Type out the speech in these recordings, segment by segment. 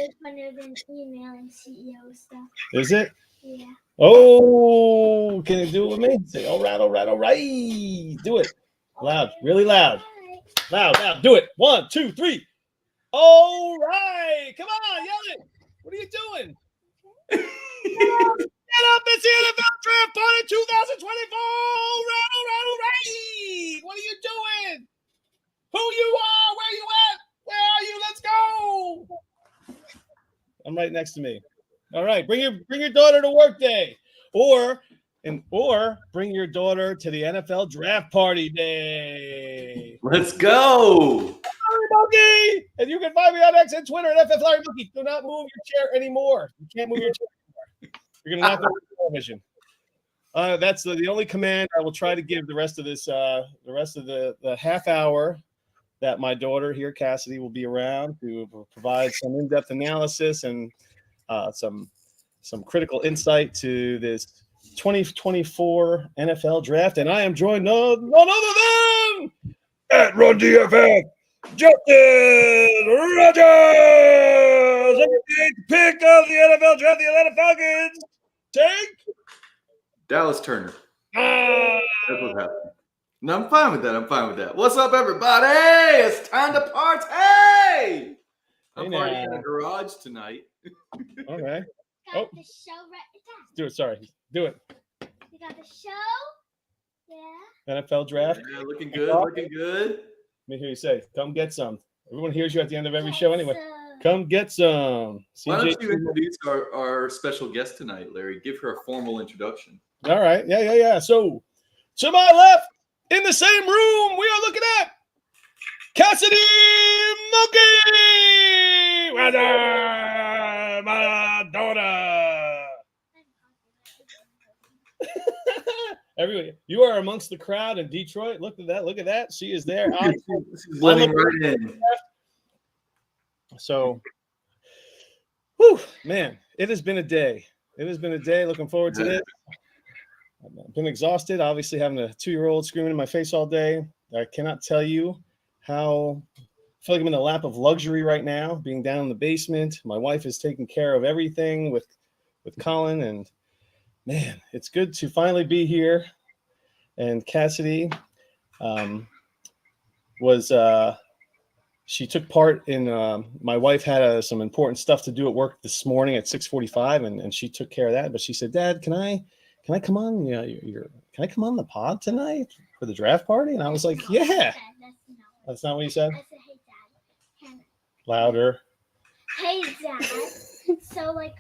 It's funnier than emailing CEO stuff. Is it? Yeah. Oh, can you do it with me? Say, all right. Do it. Loud, really loud. Loud. Do it. 1, 2, 3. All right. Come on, yell it. What are you doing? Get up. It's the NFL Draft Party 2024. All right. What are you doing? Who you are? Where you at? Where are you? Let's go. I'm right next to me. All right. Bring your daughter to work day. Or bring your daughter to the NFL Draft Party Day. Let's go. Monkey! And you can find me on X and Twitter at FF Larry Monkey. Do not move your chair anymore. You can't move your chair anymore. You're going to knock over the television. That's the only command I will try to give the rest of this, the rest of the half hour that my daughter here, Cassidy, will be around to provide some in-depth analysis and some critical insight to this 2024 NFL Draft. And I am joined none other than at Run DFF, Justin Rogers, 88th pick of the NFL Draft, the Atlanta Falcons. Take Dallas Turner. That's what happened. No, I'm fine with that. What's up, everybody? It's time to party. I'm partying in a garage tonight. All right. Got the show right. Do it. Sorry. Do it. We got the show. Yeah. NFL Draft. Yeah, looking good. Let me hear you say, come get some. Everyone hears you at the end of every show anyway. Come get some. Why don't you introduce our special guest tonight, Larry? Give her a formal introduction. All right. Yeah. So, to my left, in the same room, we are looking at Cassidy Monkey. My daughter. Everybody, you are amongst the crowd in Detroit. Look at that. She is there. She's living right in. So, man, it has been a day. Looking forward to this. I've been exhausted, obviously having a 2-year-old screaming in my face all day. I cannot tell you how I feel like I'm in the lap of luxury right now, being down in the basement. My wife is taking care of everything with Colin, and man, it's good to finally be here. And Cassidy she took part in my wife had some important stuff to do at work this morning at 6:45, and she took care of that. But she said, Dad, can I come on? Can I come on the pod tonight for the draft party? And I was like, yeah. That's not what you said? I said, hey, Dad. Louder. Hey, Dad. So, I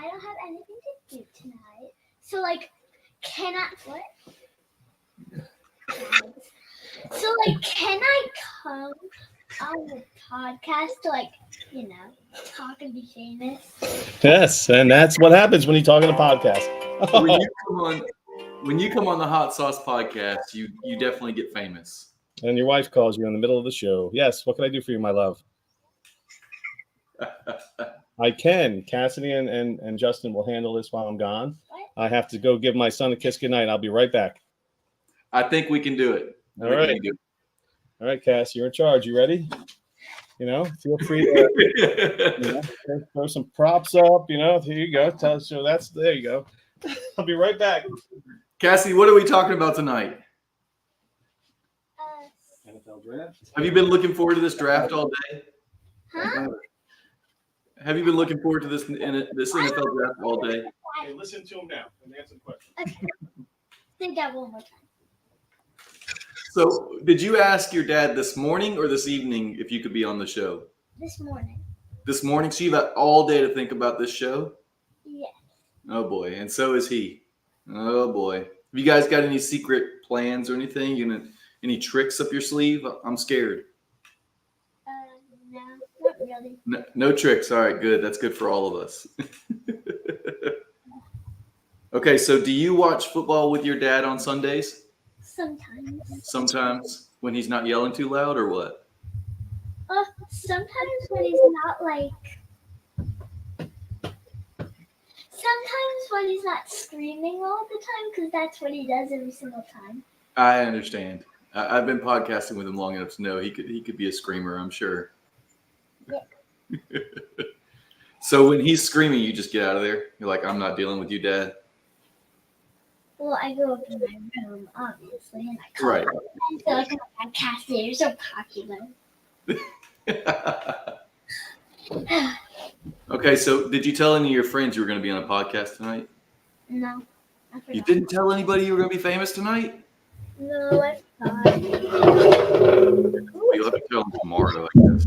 don't have anything to do tonight. So, can I... What? So, can I come on the podcast to, talk and be famous? Yes, and that's what happens when you talk on a podcast. When you come on the Hot Sauce podcast, you definitely get famous. And your wife calls you in the middle of the show. Yes, what can I do for you, my love? I can. Cassidy and Justin will handle this while I'm gone. What? I have to go give my son a kiss goodnight. I'll be right back. I think we can do it. All right, Cass, you're in charge. You ready? Feel free to throw some props up. Here you go. There you go. I'll be right back. Cassie, what are we talking about tonight? NFL draft. Have you been looking forward to this draft all day? Huh? Have you been looking forward to this NFL draft all day? Hey, listen to him now and answer the question. Okay. Say that one more time. So, did you ask your dad this morning or this evening if you could be on the show? This morning. This morning? So you got all day to think about this show? Yes. Oh, boy. And so is he. Oh, boy. Have you guys got any secret plans or anything? Any tricks up your sleeve? I'm scared. No, not really. No tricks. All right, good. That's good for all of us. Okay, so do you watch football with your dad on Sundays? Sometimes when he's not yelling too loud, or what? Sometimes when he's not sometimes when he's not screaming all the time, because that's what he does every single time. I understand. I've been podcasting with him long enough to know he could be a screamer, I'm sure. Yeah. So when he's screaming, you just get out of there. You're like, I'm not dealing with you, Dad. Well, I go up in my room, obviously, and I call Right. my friends. So like, my podcast, they're so popular. Okay, so did you tell any of your friends you were going to be on a podcast tonight? No, I forgot. You didn't tell anybody you were going to be famous tonight? No, I forgot. Well, you'll have to tell them tomorrow, I guess.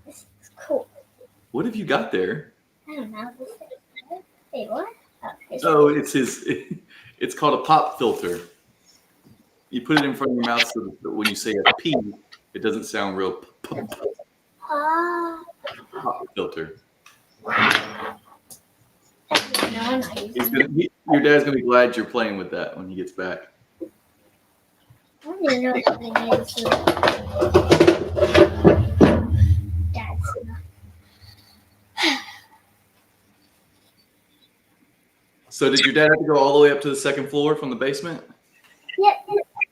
This is cool. What have you got there? I don't know. Wait, what? Oh, it's called a pop filter. You put it in front of your mouth so that when you say a P, it doesn't sound real Ah. pop filter. No, I'm not using Your dad's going to be glad you're playing with that when he gets back. I don't even know what something is. Dad's not. So did your dad have to go all the way up to the second floor from the basement? Yep.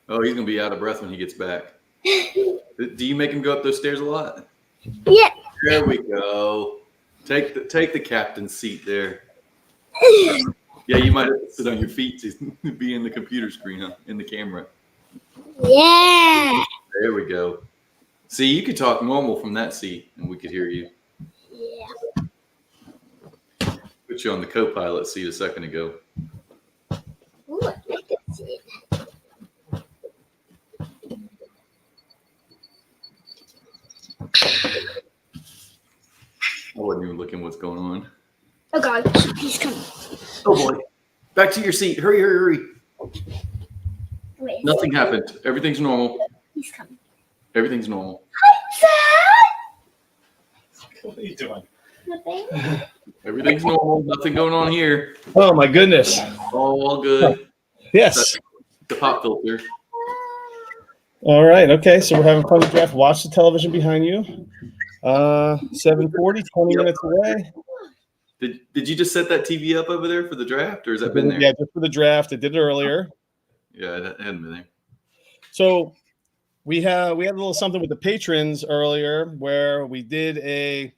Oh, he's going to be out of breath when he gets back. Do you make him go up those stairs a lot? Yep. There we go. Take the captain's seat there. Yeah, you might have to sit on your feet to be in the computer screen, huh? In the camera. Yeah. There we go. See, you could talk normal from that seat, and we could hear you. Yeah. Put you on the co-pilot seat a second ago. Ooh, I like this seat. I wasn't even looking what's going on. Oh God, he's coming. Oh boy. Back to your seat. Hurry, hurry, hurry. Wait. Nothing happened. Everything's normal. He's coming. Everything's normal. What are you doing? Nothing. Everything's normal. Nothing going on here. Oh my goodness. All good. Yes. The pop filter. All right. Okay. So we're having fun with draft. Watch the television behind you. 7:40, 20 minutes away. Did you just set that TV up over there for the draft, or has that been there? Yeah, just for the draft. I did it earlier. Yeah, it hadn't been there. So we had a little something with the patrons earlier where we did a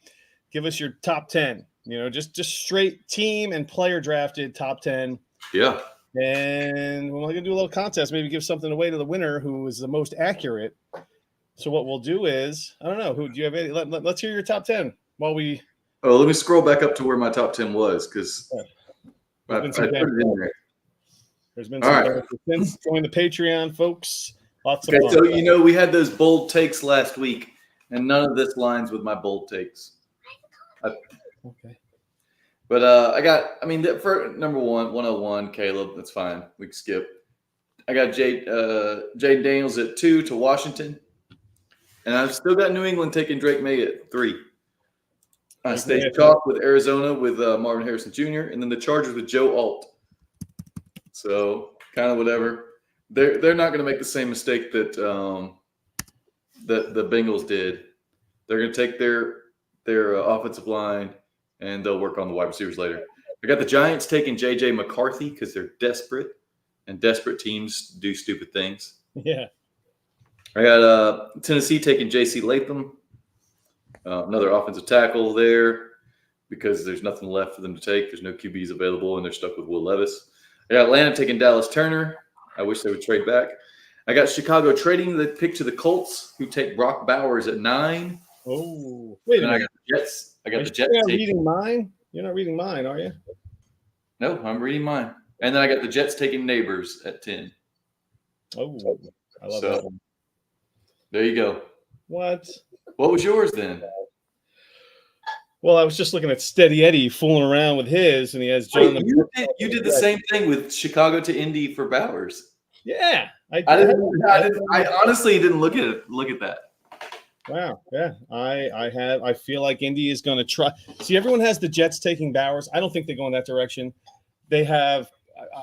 give us your top 10, just straight team and player drafted top 10. Yeah. And we're going to do a little contest, maybe give something away to the winner who is the most accurate. So what we'll do is, I don't know, who do you have any? Let's hear your top 10 while we. Oh, let me scroll back up to where my top 10 was because I There's put been it some in there. There's been All some right. since join the Patreon, folks. Lots of Okay, fun. so we had those bold takes last week, and none of this lines with my bold takes. Okay. But for number 101, Caleb, that's fine. We can skip. I got Jade Daniels at 2 to Washington. And I've still got New England taking Drake May at 3. I stay chalk with Arizona with Marvin Harrison Jr. and then the Chargers with Joe Alt. So kind of whatever. They're not going to make the same mistake that the Bengals did. They're going to take their offensive line and they'll work on the wide receivers later. I got the Giants taking J.J. McCarthy because they're desperate, and desperate teams do stupid things. Yeah. I got Tennessee taking J.C. Latham, another offensive tackle there because there's nothing left for them to take. There's no QBs available, and they're stuck with Will Levis. I got Atlanta taking Dallas Turner. I wish they would trade back. I got Chicago trading the pick to the Colts, who take Brock Bowers at 9. Oh, wait a And minute. I got the Jets. I got the Jets. You're not reading mine? You're not reading mine, are you? No, I'm reading mine. And then I got the Jets taking Neighbors at 10. Oh, I love So- that one. There you go. What? What was yours then? Well, I was just looking at Steady Eddie fooling around with his, and he has John. Wait, you did the same thing with Chicago to Indy for Bowers. Yeah, I honestly didn't look at that. Wow. Yeah, I feel like Indy is going to try. See, everyone has the Jets taking Bowers. I don't think they go in that direction. They have.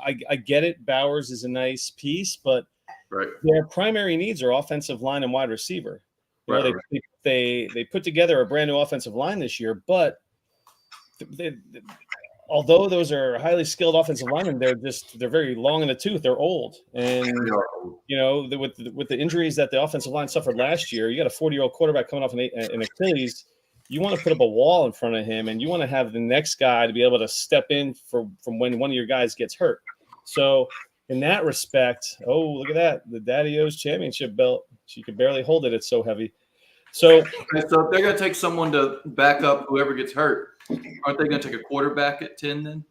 I get it. Bowers is a nice piece, but Right. their primary needs are offensive line and wide receiver. You know, Right. they put together a brand new offensive line this year, but although those are highly skilled offensive linemen, they're very long in the tooth. They're old, and with the injuries that the offensive line suffered last year, you got a 40-year-old quarterback coming off an Achilles. you want to put up a wall in front of him, and you want to have the next guy to be able to step in from when one of your guys gets hurt. So in that respect, oh, look at that. The Daddy O's championship belt. She could barely hold it. It's so heavy. So Okay, so if they're going to take someone to back up whoever gets hurt, aren't they going to take a quarterback at 10 then?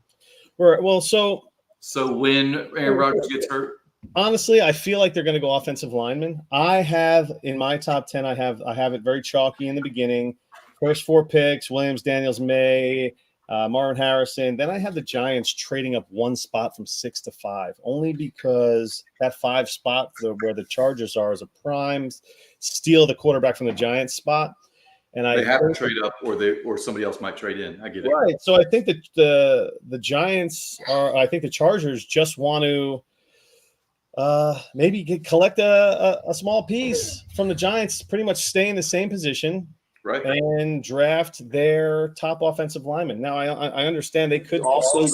So when Aaron Rodgers gets hurt? Honestly, I feel like they're going to go offensive lineman. I have in my top 10, I have it very chalky in the beginning. First 4 picks, Williams, Daniels, May, Marvin Harrison. Then I have the Giants trading up 1 spot from 6 to 5, only because that 5 spot where the Chargers are is a prime steal the quarterback from the Giants spot. And They have to trade up, or somebody else might trade in. I get it. Right. So I think that the Giants are. I think the Chargers just want to maybe collect a small piece from the Giants, pretty much stay in the same position, right, and draft their top offensive lineman. Now I understand they could also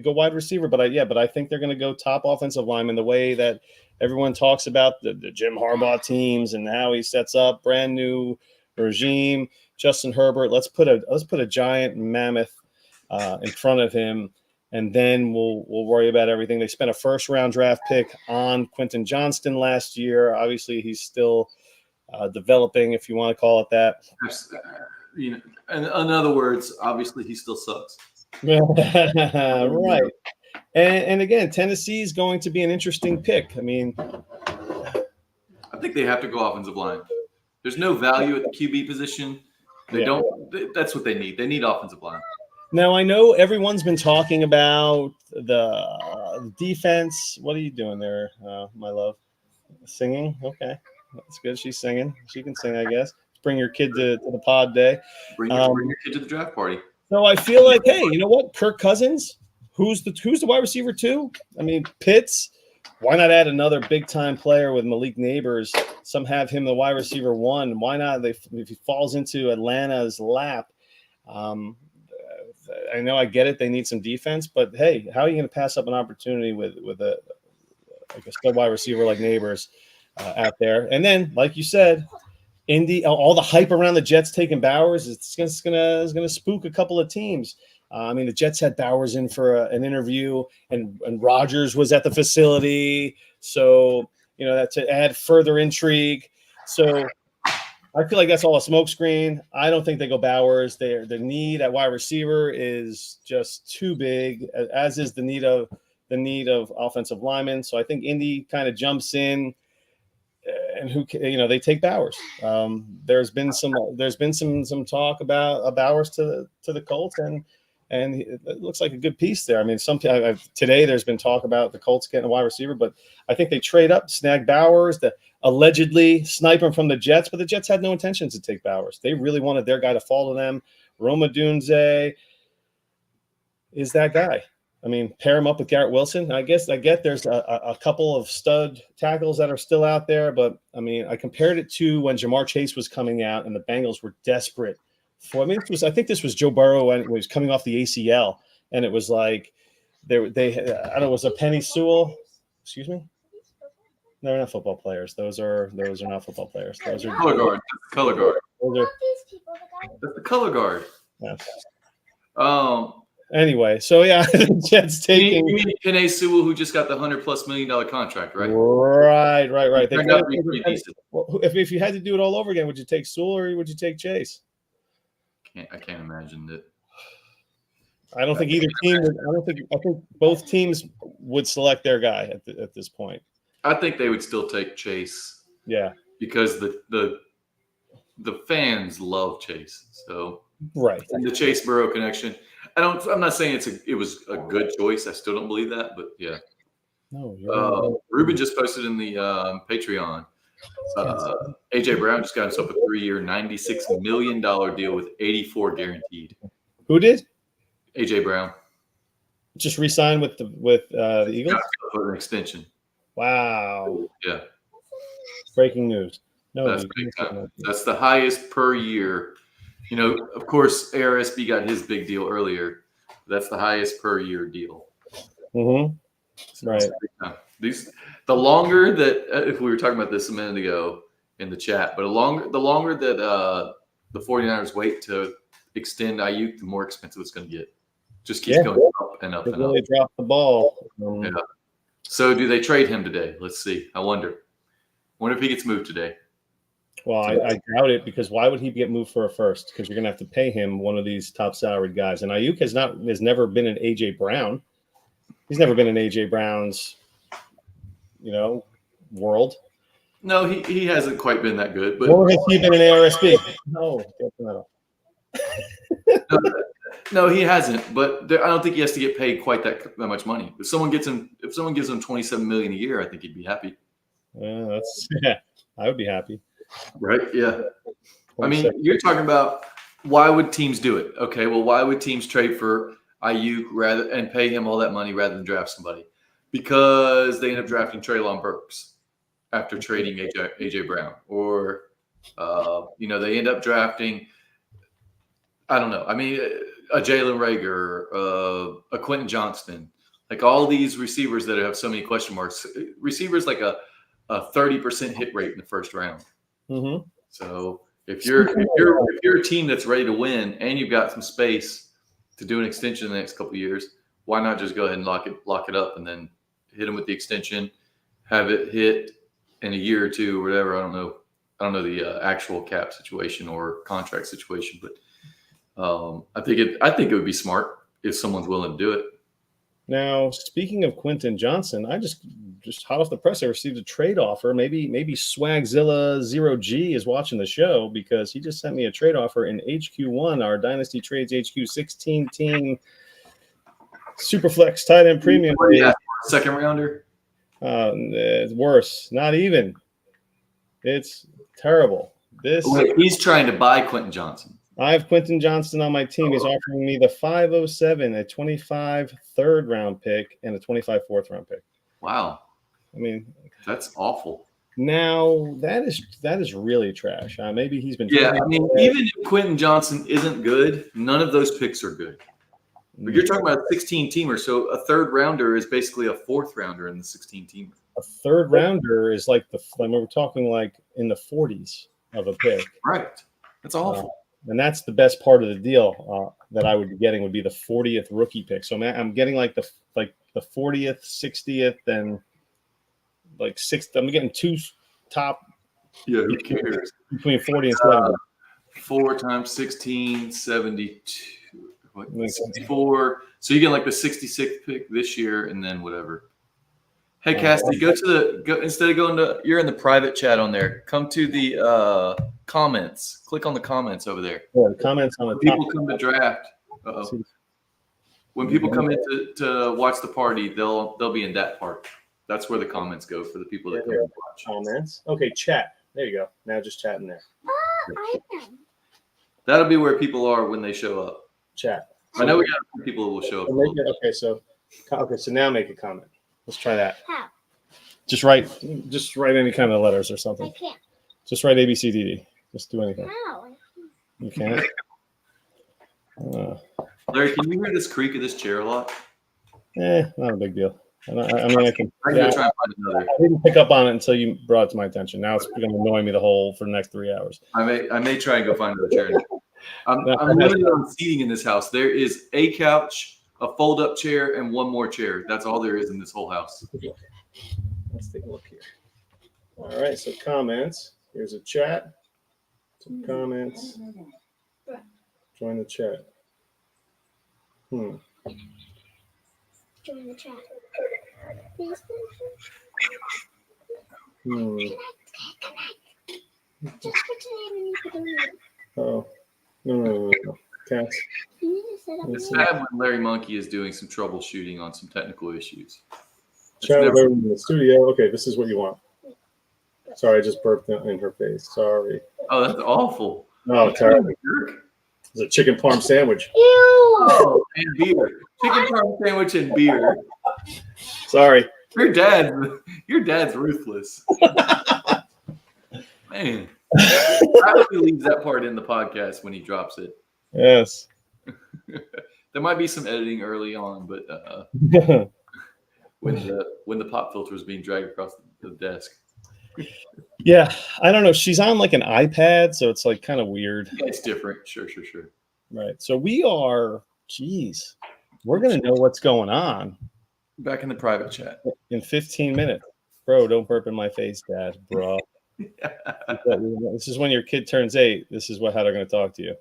go wide receiver, but I think they're going to go top offensive lineman the way that everyone talks about the Jim Harbaugh teams and how he sets up brand new regime. Justin Herbert, let's put a giant mammoth in front of him, and then we'll worry about everything. They spent a first-round draft pick on Quentin Johnston last year. Obviously, he's still developing, if you want to call it that. And in other words, obviously, he still sucks. Right. And again, Tennessee is going to be an interesting pick. I mean, I think they have to go offensive line. There's no value at the QB position. That's what they need. They need offensive line. Now, I know everyone's been talking about the defense. What are you doing there, my love? Singing? Okay. That's good. She's singing. She can sing, I guess. Bring your kid to the pod day. Bring your kid to the draft party. So I feel like, hey, you know what? Kirk Cousins, who's the wide receiver too? I mean, Pitts. Why not add another big-time player with Malik Neighbors? Some have him the wide receiver 1. Why not? If he falls into Atlanta's lap, I know I get it. They need some defense, but hey, how are you going to pass up an opportunity with a stud wide receiver like Neighbors out there? And then, like you said, Indy, all the hype around the Jets taking Bowers, it's gonna spook a couple of teams. I mean, the Jets had Bowers in for an interview, and Rodgers was at the facility, so that to add further intrigue. So I feel like that's all a smokescreen. I don't think they go Bowers. The need at wide receiver is just too big, as is the need of offensive linemen. So I think Indy kind of jumps in, and they take Bowers. There's been some talk about Bowers to the Colts, and it looks like a good piece there. I mean, today there's been talk about the Colts getting a wide receiver, but I think they trade up, snag Bowers, to allegedly snipe him from the Jets, but the Jets had no intention to take Bowers. They really wanted their guy to fall to them. Roma Dunze is that guy. I mean, pair him up with Garrett Wilson. I get there's a couple of stud tackles that are still out there, but I mean, I compared it to when Jamar Chase was coming out and the Bengals were desperate for. I think this was Joe Burrow when he was coming off the ACL, and it was like I don't know, it was a Penny Sewell. Excuse me. No, they're not football players. Those are not football players. Those are color guard. Color guard. That's the color guard. Yeah. Anyway, so yeah, Jets taking. You mean Penei Sewell, who just got the $100+ million contract, right? Right. If you had to do it all over again, would you take Sewell or would you take Chase? I can't imagine that. I don't think either team would. I think both teams would select their guy at this point. I think they would still take Chase. Yeah, because the fans love Chase. So right, and the Chase Burrow connection. I'm not saying it was a good choice. I still don't believe that, but yeah. No, right. Ruben just posted in the Patreon. AJ Brown just got himself a 3-year, $96 million deal with 84 guaranteed. Who did? AJ Brown just re-signed with the Eagles for an extension. Wow. Yeah. Breaking news. No, that's big time. That's the highest per year. Of course, ARSB got his big deal earlier. That's the highest per year deal. Mm-hmm. So right. The longer that, if we were talking about this a minute ago in the chat, but the longer that the 49ers wait to extend Ayuk, the more expensive it's going to get. Just keeps going up and up They and up. really dropped the ball. Yeah. So do they trade him today? Let's see. I wonder if he gets moved today. Well, I doubt it, because why would he get moved for a first? Because you're going to have to pay him one of these top salaried guys. And Ayuk has never been an AJ Brown. He's never been in AJ Brown's, world. No, he hasn't quite been that good. But Nor has he been an ARSB. No, definitely not. No, he hasn't. But I don't think he has to get paid quite that much money. If someone gives him $27 million a year, I think he'd be happy. I would be happy. Right? Yeah. I mean, you're talking about why would teams do it? Okay, well, why would teams trade for Ayuk and pay him all that money rather than draft somebody? Because they end up drafting Treylon Burks after trading AJ Brown, or they end up drafting, I don't know. I mean, a Jalen Reagor, a Quentin Johnston, like all these receivers that have so many question marks. Receivers like a 30% hit rate in the first round. Mm-hmm. So if you're a team that's ready to win and you've got some space to do an extension in the next couple of years, why not just go ahead and lock it up and then hit them with the extension, have it hit in a year or two or whatever. I don't know the actual cap situation or contract situation, but I think it would be smart if someone's willing to do it. Now, speaking of Quentin Johnson, I just hot off the press, I received a trade offer. Maybe Swagzilla 0G is watching the show, because he just sent me a trade offer in HQ1, our Dynasty Trades HQ 16 team Superflex tight end premium. Second rounder? It's worse. Not even. It's terrible. He's trying to buy Quentin Johnson. I have Quentin Johnson on my team. He's offering me the 507, a 25 third round pick, and a 25 fourth round pick. Wow. I mean, that's awful. Now that is really trash. Maybe he's been. Yeah, I mean, even if Quentin Johnson isn't good, none of those picks are good. But you're talking about a 16 teamer, so a third rounder is basically a fourth rounder in the 16 teamer. A third rounder is like we're talking like in the 40s of a pick. Right. That's awful. And that's the best part of the deal that I would be getting would be the 40th rookie pick. So I'm getting like the 40th, 60th, and like 6th. I'm getting two top. Yeah, who cares? Between 40 and 70. 4 times 16, 72. What, 64. So you get like the 66th pick this year, and then whatever. Hey, Cassidy, go instead of going to, you're in the private chat on there. Come to the comments. Click on the comments over there. Yeah, the comments on the people come to draft. When people come in to watch the party, they'll be in that part. That's where the comments go for the people that come to watch. Comments. Okay, chat. There you go. Now just chat in there. I am. That'll be where people are when they show up. Chat. I know we got people who will show up. Okay, so now make a comment. Let's try that. How? Just write any kind of letters or something. I can't. Just write ABCDD. Just do anything. How? You can't. Larry, can you hear this creak of this chair a lot? Not a big deal. I mean, I can. I'm gonna try and find another. I didn't pick up on it until you brought it to my attention. Now it's going to annoy me for the next 3 hours. I may try and go find another chair. I'm limited on seating in this house. There is a couch, a fold-up chair, and one more chair. That's all there is in this whole house. Let's take a look here. All right, so comments. Here's a chat. Some comments. Join the chat. Join the chat. Please. Just put your name and you put the Oh. No. Cats. You need to set up It's sad when Larry Monkey is doing some troubleshooting on some technical issues. Chat with everyone in the studio. Okay, this is what you want. Sorry, I just burped in her face. Sorry. Oh, that's awful. No, terrible. It's a chicken parm sandwich. Ew. Oh, and beer. Chicken parm sandwich and beer. Sorry. Your dad's ruthless. Man. I hope he leaves that part in the podcast when he drops it. Yes. There might be some editing early on, but when the pop filter is being dragged across the desk. Yeah, I don't know. She's on like an iPad, so it's like kind of weird. Yeah, it's different. Sure. Right. So we're going to know what's going on Back in the private chat. in 15 minutes. Bro, don't burp in my face, Dad, bro. This is when your kid turns 8. This is how they're going to talk to you.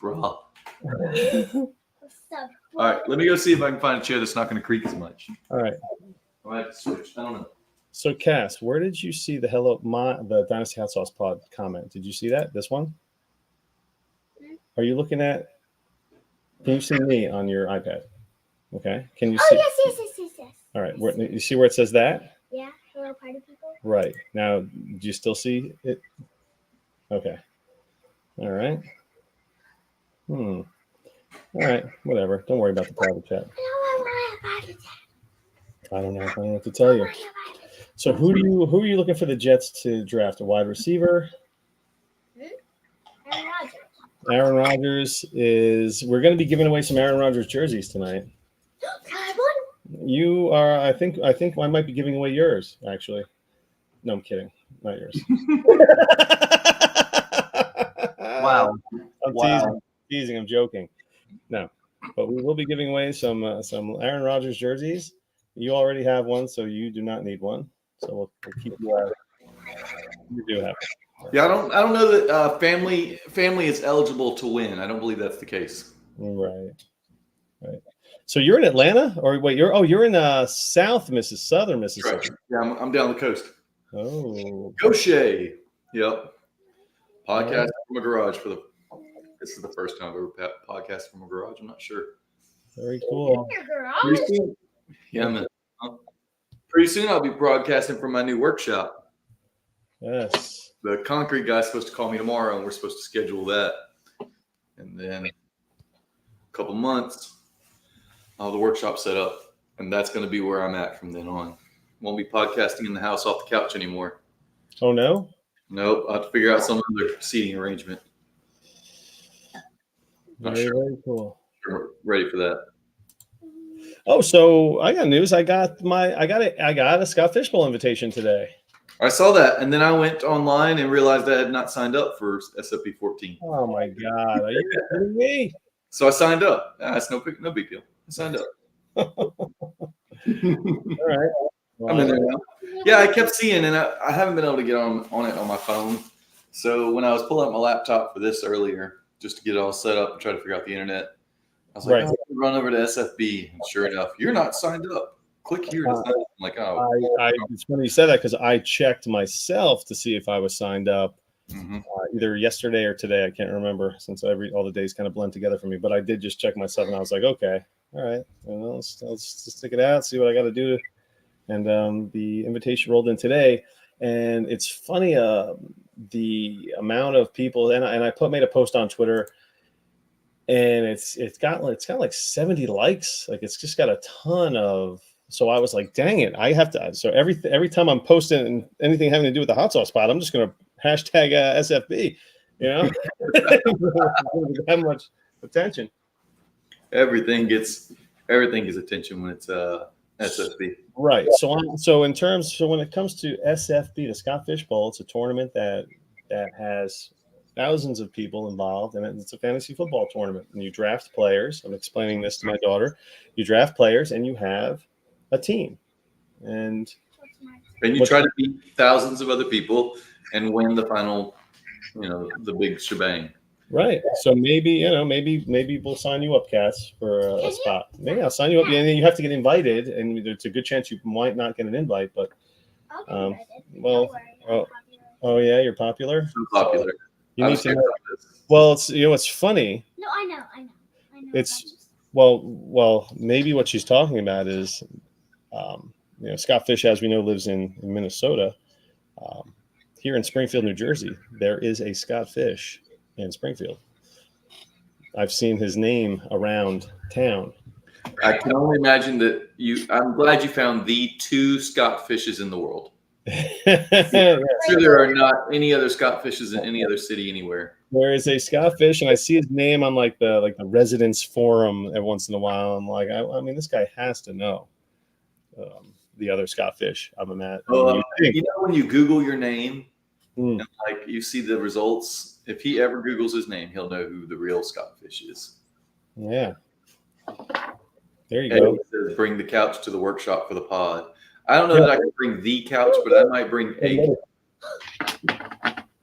Bro. All What's up? right, let me go see if I can find a chair that's not going to creak as much. All right. I might have to switch. I don't know. So, Cass, where did you see the Dynasty Hot Sauce Pod comment? Did you see that? This one? Are you looking at? Can you see me on your iPad? Okay. Can you see? Yes. All right. You see where it says that? Yeah, hello, party people. Right. Now, do you still see it? Okay. All right. All right. Whatever. Don't worry about the private chat. I don't know. I don't know what to tell you. So who are you looking for the Jets to draft? A wide receiver? Aaron Rodgers. Aaron Rodgers is. We're going to be giving away some Aaron Rodgers jerseys tonight. Can I have one? You are. I think I might be giving away yours. Actually, no, I'm kidding. Not yours. Wow. I'm teasing. I'm joking. No, but we will be giving away some Aaron Rodgers jerseys. You already have one, so you do not need one. So we'll keep you out. You do have one. Yeah, I don't know that family is eligible to win. I don't believe that's the case. Right. So you're in Atlanta, or wait, you're in southern Mississippi. Right. Yeah, I'm down the coast. Oh, Gaucher. Yep. Podcast from a garage this is the first time I've ever podcast from a garage. I'm not sure. very cool. Your garage? Pretty soon, yeah, man. Pretty soon I'll be broadcasting from my new workshop. Yes. The concrete guy's supposed to call me tomorrow, and we're supposed to schedule that. And then a couple months, I'll have the workshop set up, and that's going to be where I'm at from then on. Won't be podcasting in the house off the couch anymore. Oh no. Nope, I'll have to figure out some other seating arrangement. Not Very, sure. very cool. We're ready for that. Oh, so I got news. I got a Scott Fishbowl invitation today. I saw that, and then I went online and realized I had not signed up for SFP 14. Oh my God! Are you kidding me? So I signed up. It's no big deal. I signed up. All right. I'm in there now. Yeah, I kept seeing, and I haven't been able to get on it on my phone. So when I was pulling up my laptop for this earlier, just to get it all set up and try to figure out the internet, I was like, Right. oh, run over to SFB. And sure enough, you're not signed up. Click here. To sign up. I'm like, oh. It's funny you said that because I checked myself to see if I was signed up Mhm. either yesterday or today. I can't remember since all the days kind of blend together for me. But I did just check myself, and I was like, okay, all right, well, let's just stick it out, see what I got to do. And the invitation rolled in today, and it's funny the amount of people. And I made a post on Twitter, and it's got like 70 likes. Like it's just got a ton of. So I was like, dang it, I have to. So every time I'm posting anything having to do with the hot sauce pot, I'm just going to hashtag SFB, you know, that much attention. Everything gets attention when it's SFB. Right. So when it comes to SFB, the Scott Fish Bowl, it's a tournament that has thousands of people involved, and it's a fantasy football tournament. And you draft players. I'm explaining this to my daughter. You draft players, and you have a team, and you try to beat thousands of other people and win the final, the big shebang. right. So maybe we'll sign you up, Cass, for a spot. Maybe I'll sign you up, and then you have to get invited, and there's a good chance you might not get an invite. But oh yeah, you're popular. So popular. You need to know. Well, it's funny. No, I know. It's well, maybe what she's talking about is, Scott Fish, as we know, lives in Minnesota. Here in Springfield, New Jersey, there is a Scott Fish in Springfield. I've seen his name around town. I can only imagine that I'm glad you found the 2 Scott Fishes in the world. Yes. Sure, there are not any other Scott Fishes in any other city anywhere. There is a Scott Fish, and I see his name on like the residence forum every once in a while. I'm like, I mean, this guy has to know. the other Scott Fish. I'm mad. You know when you Google your name Mm. and like you see the results, if he ever Googles his name, he'll know who the real Scott Fish is. Yeah. There you Hey, go. it says, bring the couch to the workshop for the pod. I don't know that I can bring the couch, but I might bring a.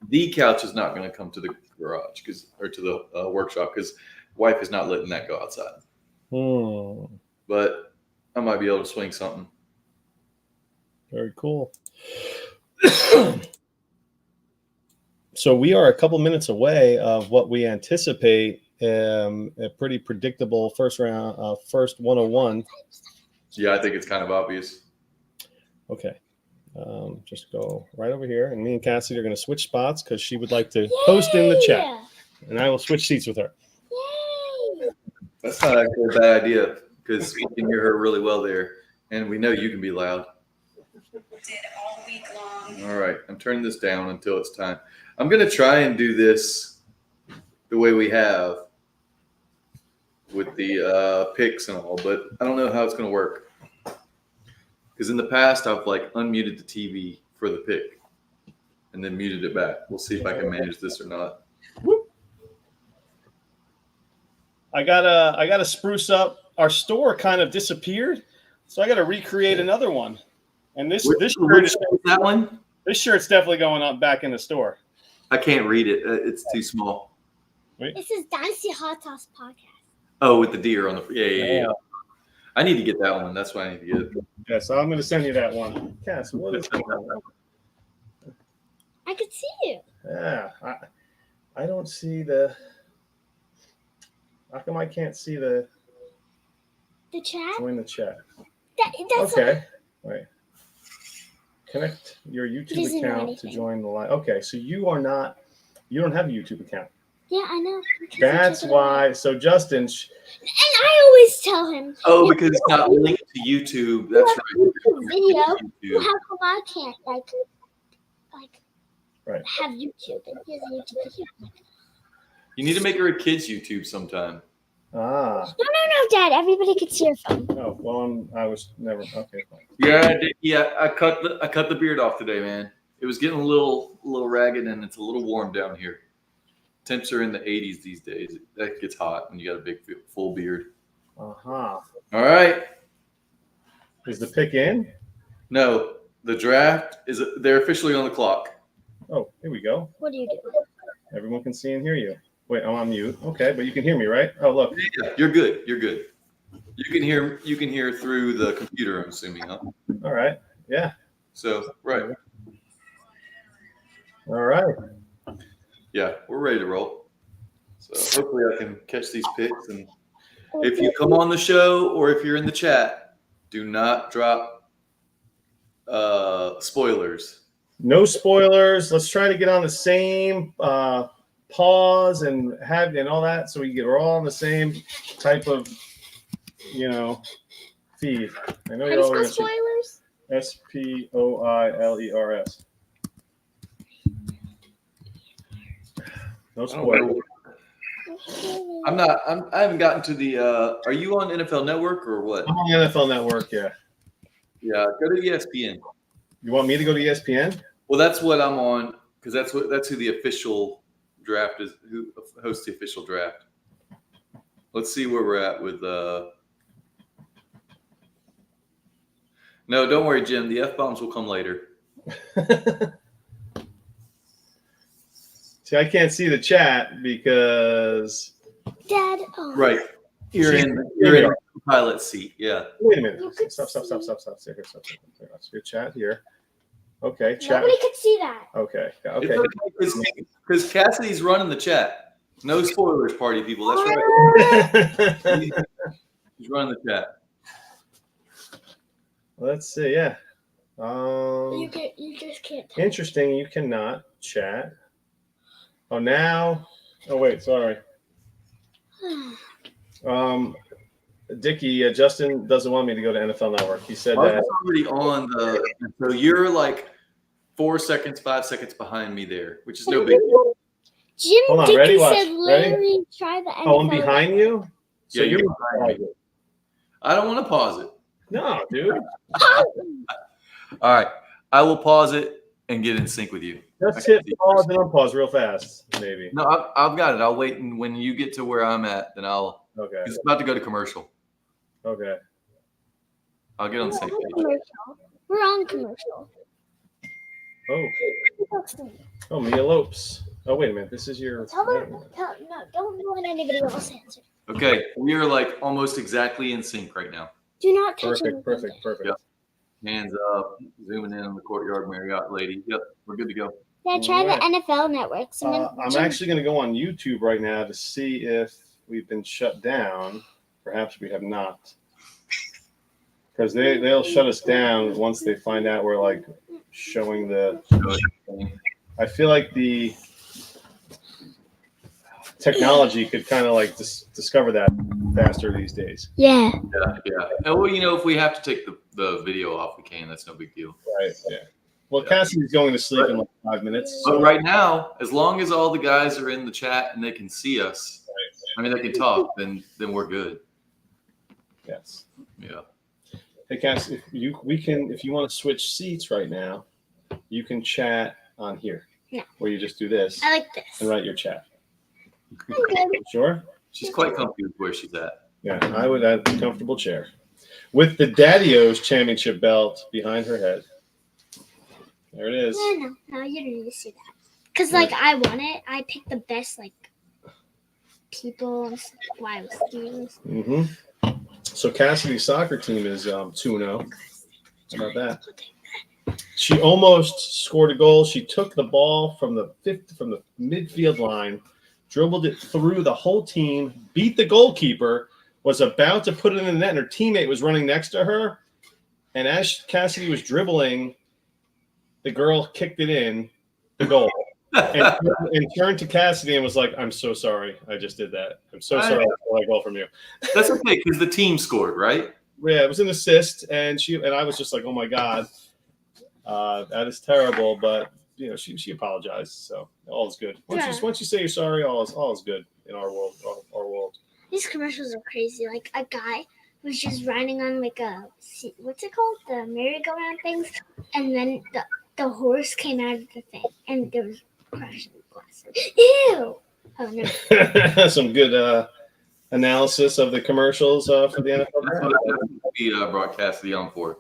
The couch is not going to come to the garage or to the workshop because wife is not letting that go outside. But I might be able to swing something. Very cool. So we are a couple minutes away of what we anticipate a pretty predictable first 101. Yeah, I think it's kind of obvious. Okay. Just go right over here, and me and Cassidy are going to switch spots because she would like to post in the chat, and I will switch seats with her. Yay! That's not actually a bad idea because we can hear her really well there, and we know you can be loud. Did all week long. All right, I'm turning this down until it's time. I'm going to try and do this the way we have with the picks and all, but I don't know how it's going to work. Because in the past, I've like unmuted the TV for the pick and then muted it back. We'll see if I can manage this or not. I gotta spruce up. Our store kind of disappeared, so I got to recreate another one. And this shirt is that one. This shirt's definitely going up back in the store. I can't read it. It's too small. This is Dynasty Hot Sauce Podcast. Oh, with the deer on the yeah. I need to get that one. That's why I need to get it. Yeah, so I'm going to send you that one. Cass, what is going on? I could see you. Yeah, I don't see the. How come I can't see the chat? join the chat? That's okay. Wait. Connect your YouTube doesn't know account to anything. join the live. Okay, so you don't have a YouTube account. Yeah, I know. That's why. So Justin. And I always tell him. Oh, because it's not linked to YouTube. That's right. Video. YouTube. How come I can't like Right. have YouTube? And he has a YouTube video. You need to make her a kids YouTube sometime. Ah. No, Dad. Everybody could see your phone. Oh well, I was never okay. Fine. Yeah. I cut the beard off today, man. It was getting a little ragged, and it's a little warm down here. Temps are in the 80s these days. That gets hot when you got a big full beard. Uh-huh. All right. Is the pick in? No, the draft they're officially on the clock. Oh, here we go. What do you do? Everyone can see and hear you. Wait, I'm on mute. Okay, but you can hear me, right? Oh, look. Yeah, you're good. You're good. You can hear through the computer, I'm assuming, huh? All right. Yeah. So, right. All right. Yeah, we're ready to roll. So hopefully I can catch these picks. And if you come on the show or if you're in the chat, do not drop spoilers. No spoilers. Let's try to get on the same pause and all that, so we're all on the same type of feed. I know you're all going to spoilers. SPOILERS. No spoilers. I haven't gotten to the are you on NFL Network or what? I'm on the NFL Network, yeah. Yeah, go to ESPN. You want me to go to ESPN? Well, that's what I'm on because that's who the official draft is, who hosts the official draft. Let's see where we're at with No, don't worry, Jim. The F-bombs will come later. See, I can't see the chat because Dad. Right. You're in the pilot seat. Yeah. Wait a minute. You could Stop. see. Stay here. Stop. That's good chat here. Okay, chat. Nobody could see that. Okay. Because Cassidy's running the chat. No spoilers, party people. That's right. He's running the chat. Let's see. Yeah. You just can't. Interesting. You cannot chat. Oh, now. Oh, wait. Sorry. Dickie, Justin doesn't want me to go to NFL Network. He said that. I was already on the. So you're like 4 seconds, 5 seconds behind me there, which is no big deal. Jim Hold on, Dickey ready? Watch. said literally try the NFL. Oh, I'm behind you? So Yeah, you're you're behind me. I don't want to pause it. No, dude. All right. I will pause it and get in sync with you. Just hit pause and unpause real fast, maybe. No, I've got it. I'll wait, and when you get to where I'm at, then I'll. Okay. It's about to go to commercial. Okay. I'll get on the same page. We're on commercial. Oh. Oh, Mia Lopes. Oh, wait a minute. This is your. No, don't let anybody else answer. Okay, we are like almost exactly in sync right now. Do not touch anything. Perfect. Yep. Hands up, zooming in on the Courtyard Marriott lady. Yep, we're good to go. Yeah, try Alright. the NFL network. I'm actually going to go on YouTube right now to see if we've been shut down. Perhaps we have not. Because they'll shut us down once they find out we're like showing the. I feel like the technology could kind of like discover that faster these days. Yeah. Yeah. And well, if we have to take the video off, we can. That's no big deal. Right. Yeah. Well, Cassidy's going to sleep in like 5 minutes. But right now, as long as all the guys are in the chat and they can see us, I mean, they can talk, then we're good. Yes. Yeah. Hey, Cass, if you want to switch seats right now, you can chat on here. No. Where you just do this I like this. and write your chat. I'm good. Sure? She's quite comfy with where she's at. Yeah, I would have a comfortable chair. With the Daddy-O's championship belt behind her head. There it is. No, you don't need to see that. Because, I won it. I picked the best, people and stuff while I was doing this. Mm-hmm. So Cassidy's soccer team is 2-0. How about that? She almost scored a goal. She took the ball from the midfield line, dribbled it through the whole team, beat the goalkeeper, was about to put it in the net, and her teammate was running next to her. And as Cassidy was dribbling, the girl kicked it in, the goal, and turned to Cassidy and was like, "I'm so sorry. I just did that. I'm so sorry I stole that goal from you." That's okay, because the team scored, right? Yeah, it was an assist, and I was just like, "Oh my God, that is terrible." But she apologized, so all is good. Once you say you're sorry, all is good in our world. Our world. These commercials are crazy. Like a guy was just riding on what's it called? The merry-go-round things, and then the horse came out of the thing, and there was crashing glass. Ew! Oh no. Some good analysis of the commercials for the NFL. That's what we brought Cassidy on for.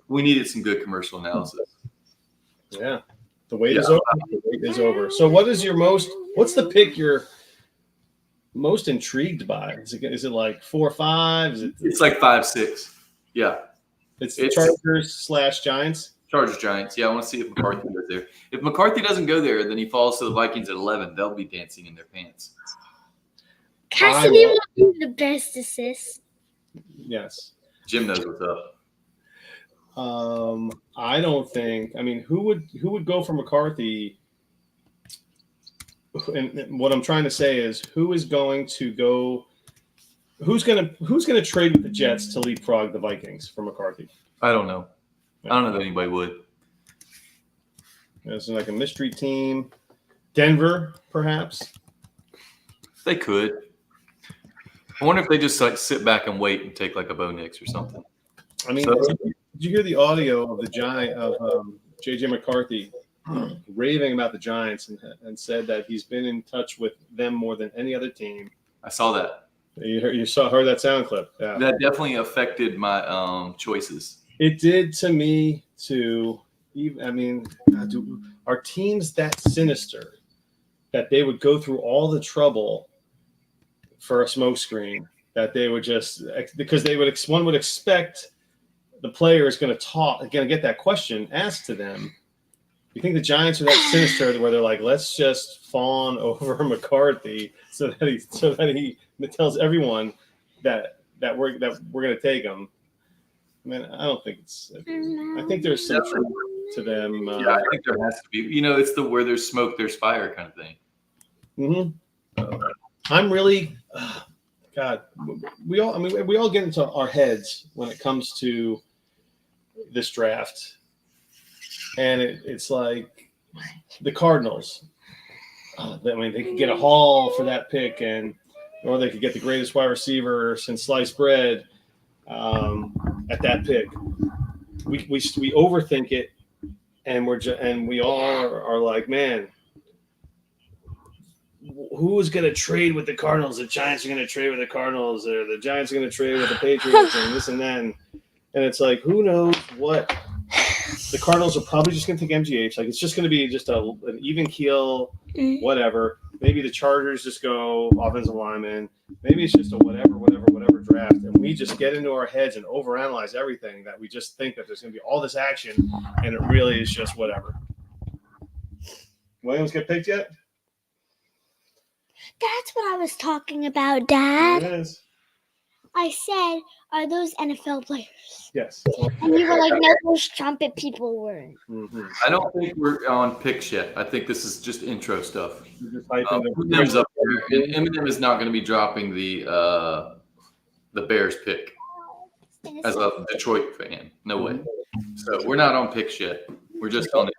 We needed some good commercial analysis. Yeah. The wait is over. The wait is over. So what's the pick you're most intrigued by? Is it like 4 or 5? It's like 5, 6. Yeah. It's Chargers/Giants. Chargers Giants. Yeah, I want to see if McCarthy goes there. If McCarthy doesn't go there, then he falls to the Vikings at 11. They'll be dancing in their pants. Cassidy will be the best assist. Yes. Jim knows what's up. I don't think. I mean, who would go for McCarthy? And what I'm trying to say is, who is going to go? Who's gonna trade with the Jets to leapfrog the Vikings for McCarthy? I don't know. I don't know that anybody would. It's like a mystery team. Denver, perhaps. They could. I wonder if they just sit back and wait and take like a Bo Nix or something. I mean, did you hear the audio of JJ McCarthy raving about the Giants and said that he's been in touch with them more than any other team? I saw that. You heard that sound clip. Yeah. That definitely affected my choices. It did to me too. Are teams that sinister that they would go through all the trouble for a smokescreen that they would just because one would expect the player is going to get that question asked to them. You think the Giants are that sinister where they're like, let's just fawn over McCarthy so that he tells everyone that we're going to take him. I mean, I don't think it's. I think there's some truth to them. Yeah, I think there has to be. It's the where there's smoke, there's fire kind of thing. Mm-hmm. I'm really, God. We all get into our heads when it comes to this draft, and it's like the Cardinals. They could get a haul for that pick, or they could get the greatest wide receiver since sliced bread. at that pick. We overthink it, and we all are like, man, who's going to trade with the Cardinals? The Giants are going to trade with the Cardinals, or the Giants are going to trade with the Patriots, and this and that. And it's like, who knows what? The Cardinals are probably just going to take MGH. Like, it's just going to be just an even keel, whatever. Maybe the Chargers just go offensive lineman. Maybe it's just a whatever draft. And we just get into our heads and overanalyze everything, that we just think that there's going to be all this action, and it really is just whatever. Williams get picked yet? That's what I was talking about, Dad. It is. I said, are those NFL players? Yes. And you were like, no, those trumpet people weren't. Mm-hmm. I don't think we're on picks yet. I think this is just intro stuff. Eminem's up there. Eminem is not going to be dropping the Bears pick as a Detroit fan. No way. So we're not on picks yet. We're just on it.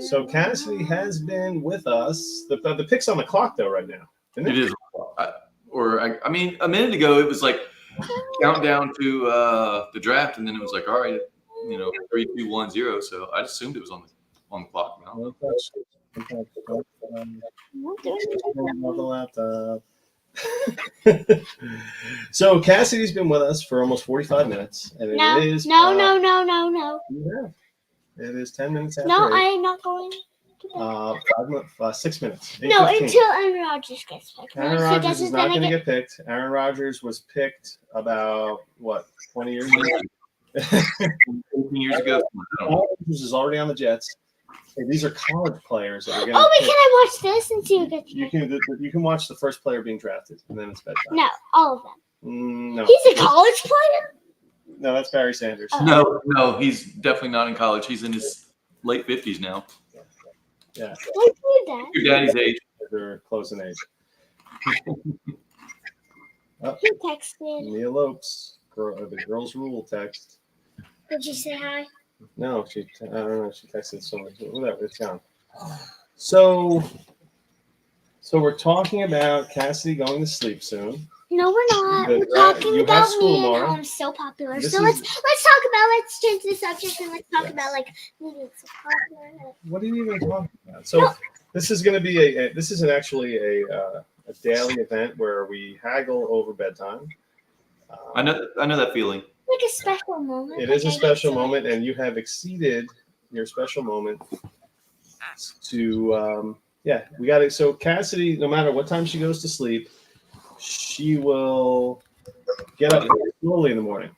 So Cassidy has been with us. The pick's on the clock though right now. Isn't it? It is. I mean, a minute ago it was like countdown to the draft, and then it was like, all right, 3, 2, 1, 0. So I assumed it was on the clock now. So Cassidy's been with us for almost 45 minutes, and No. it is No. It is 10 minutes after. No, 8. I am not going. 6 minutes. No, 8:15. until Aaron Rodgers gets picked. Aaron Rodgers is not going to get picked. Aaron Rodgers was picked about 20 years ago. 18 years ago. Aaron Rodgers is already on the Jets. Hey, these are college players that are going. Oh, wait, can I watch this and see who gets You picked? can watch the first player being drafted, and then it's bedtime. No, all of them. No. He's a college player? No, that's Barry Sanders. No, he's definitely not in college. He's in his late 50s now. Yeah, What's your dad? Your daddy's age. they're close in age. He texted. Mia Lopes, the girls' rule text. Did you say hi? No, I don't know. She texted someone. Whatever, it's gone. So we're talking about Cassidy going to sleep soon. No, we're not. But, We're talking you have about school me and tomorrow. how I'm so popular. This So is- let's change the subject and let's talk about like me being so popular. What are you even talking about? So this is going to be actually a daily event where we haggle over bedtime. I know that feeling. Like a special moment. It like is a I get special to- moment, and you have exceeded your special moment. To we got it. So Cassidy, no matter what time she goes to sleep, she will get up slowly in the morning.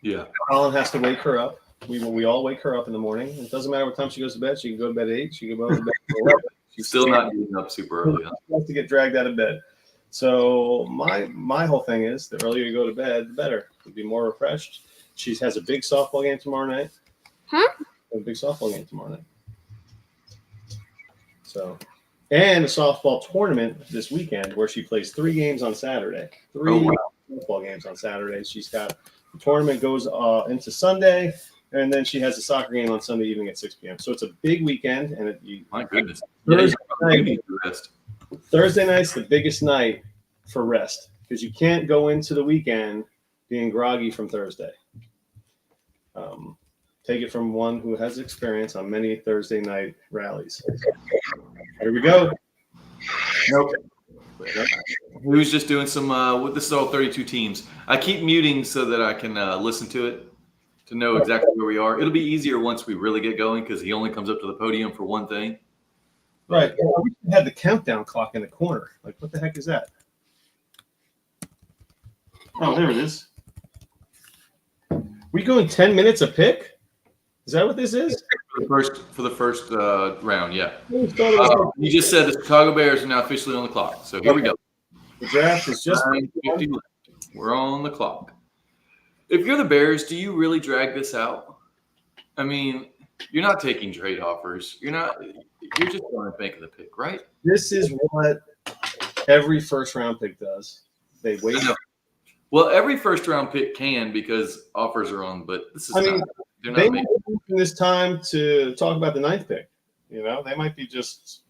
Yeah. Colin has to wake her up. We all wake her up in the morning. It doesn't matter what time she goes to bed. She can go to bed at 8. She can go to bed at 11. She's still not getting up super early. Huh? She has to get dragged out of bed. So my whole thing is the earlier you go to bed, the better. You'll be more refreshed. She has a big softball game tomorrow night. Huh? A big softball game tomorrow night. So, and a softball tournament this weekend where she plays 3 games on Saturday. 3 softball games on Saturday. She's got the tournament goes into Sunday, and then she has a soccer game on Sunday evening at 6 p.m. So it's a big weekend, and My goodness. Thursday You night- need to rest. Thursday night's the biggest night for rest because you can't go into the weekend being groggy from Thursday. Take it from one who has experience on many Thursday night rallies. Here we go. Nope. He was just doing some. This is all 32 teams. I keep muting so that I can listen to it to know exactly where we are. It'll be easier once we really get going because he only comes up to the podium for one thing. Right. We had the countdown clock in the corner. Like, what the heck is that? Oh, there it is. We going 10 minutes a pick? Is that what this is? For the first round, yeah. We started with You just said the Chicago Bears are now officially on the clock. So here we go. the draft is just 9:50 left. We're on the clock. If you're the Bears, do you really drag this out? I mean, you're not taking trade offers. You're just going to make the pick, right? this is what every first round pick does. They wait. I know. Well, every first round pick can because offers are on, but this is I mean, not. They're They not might making. be using this time to talk about the 9th pick. You know, they might be just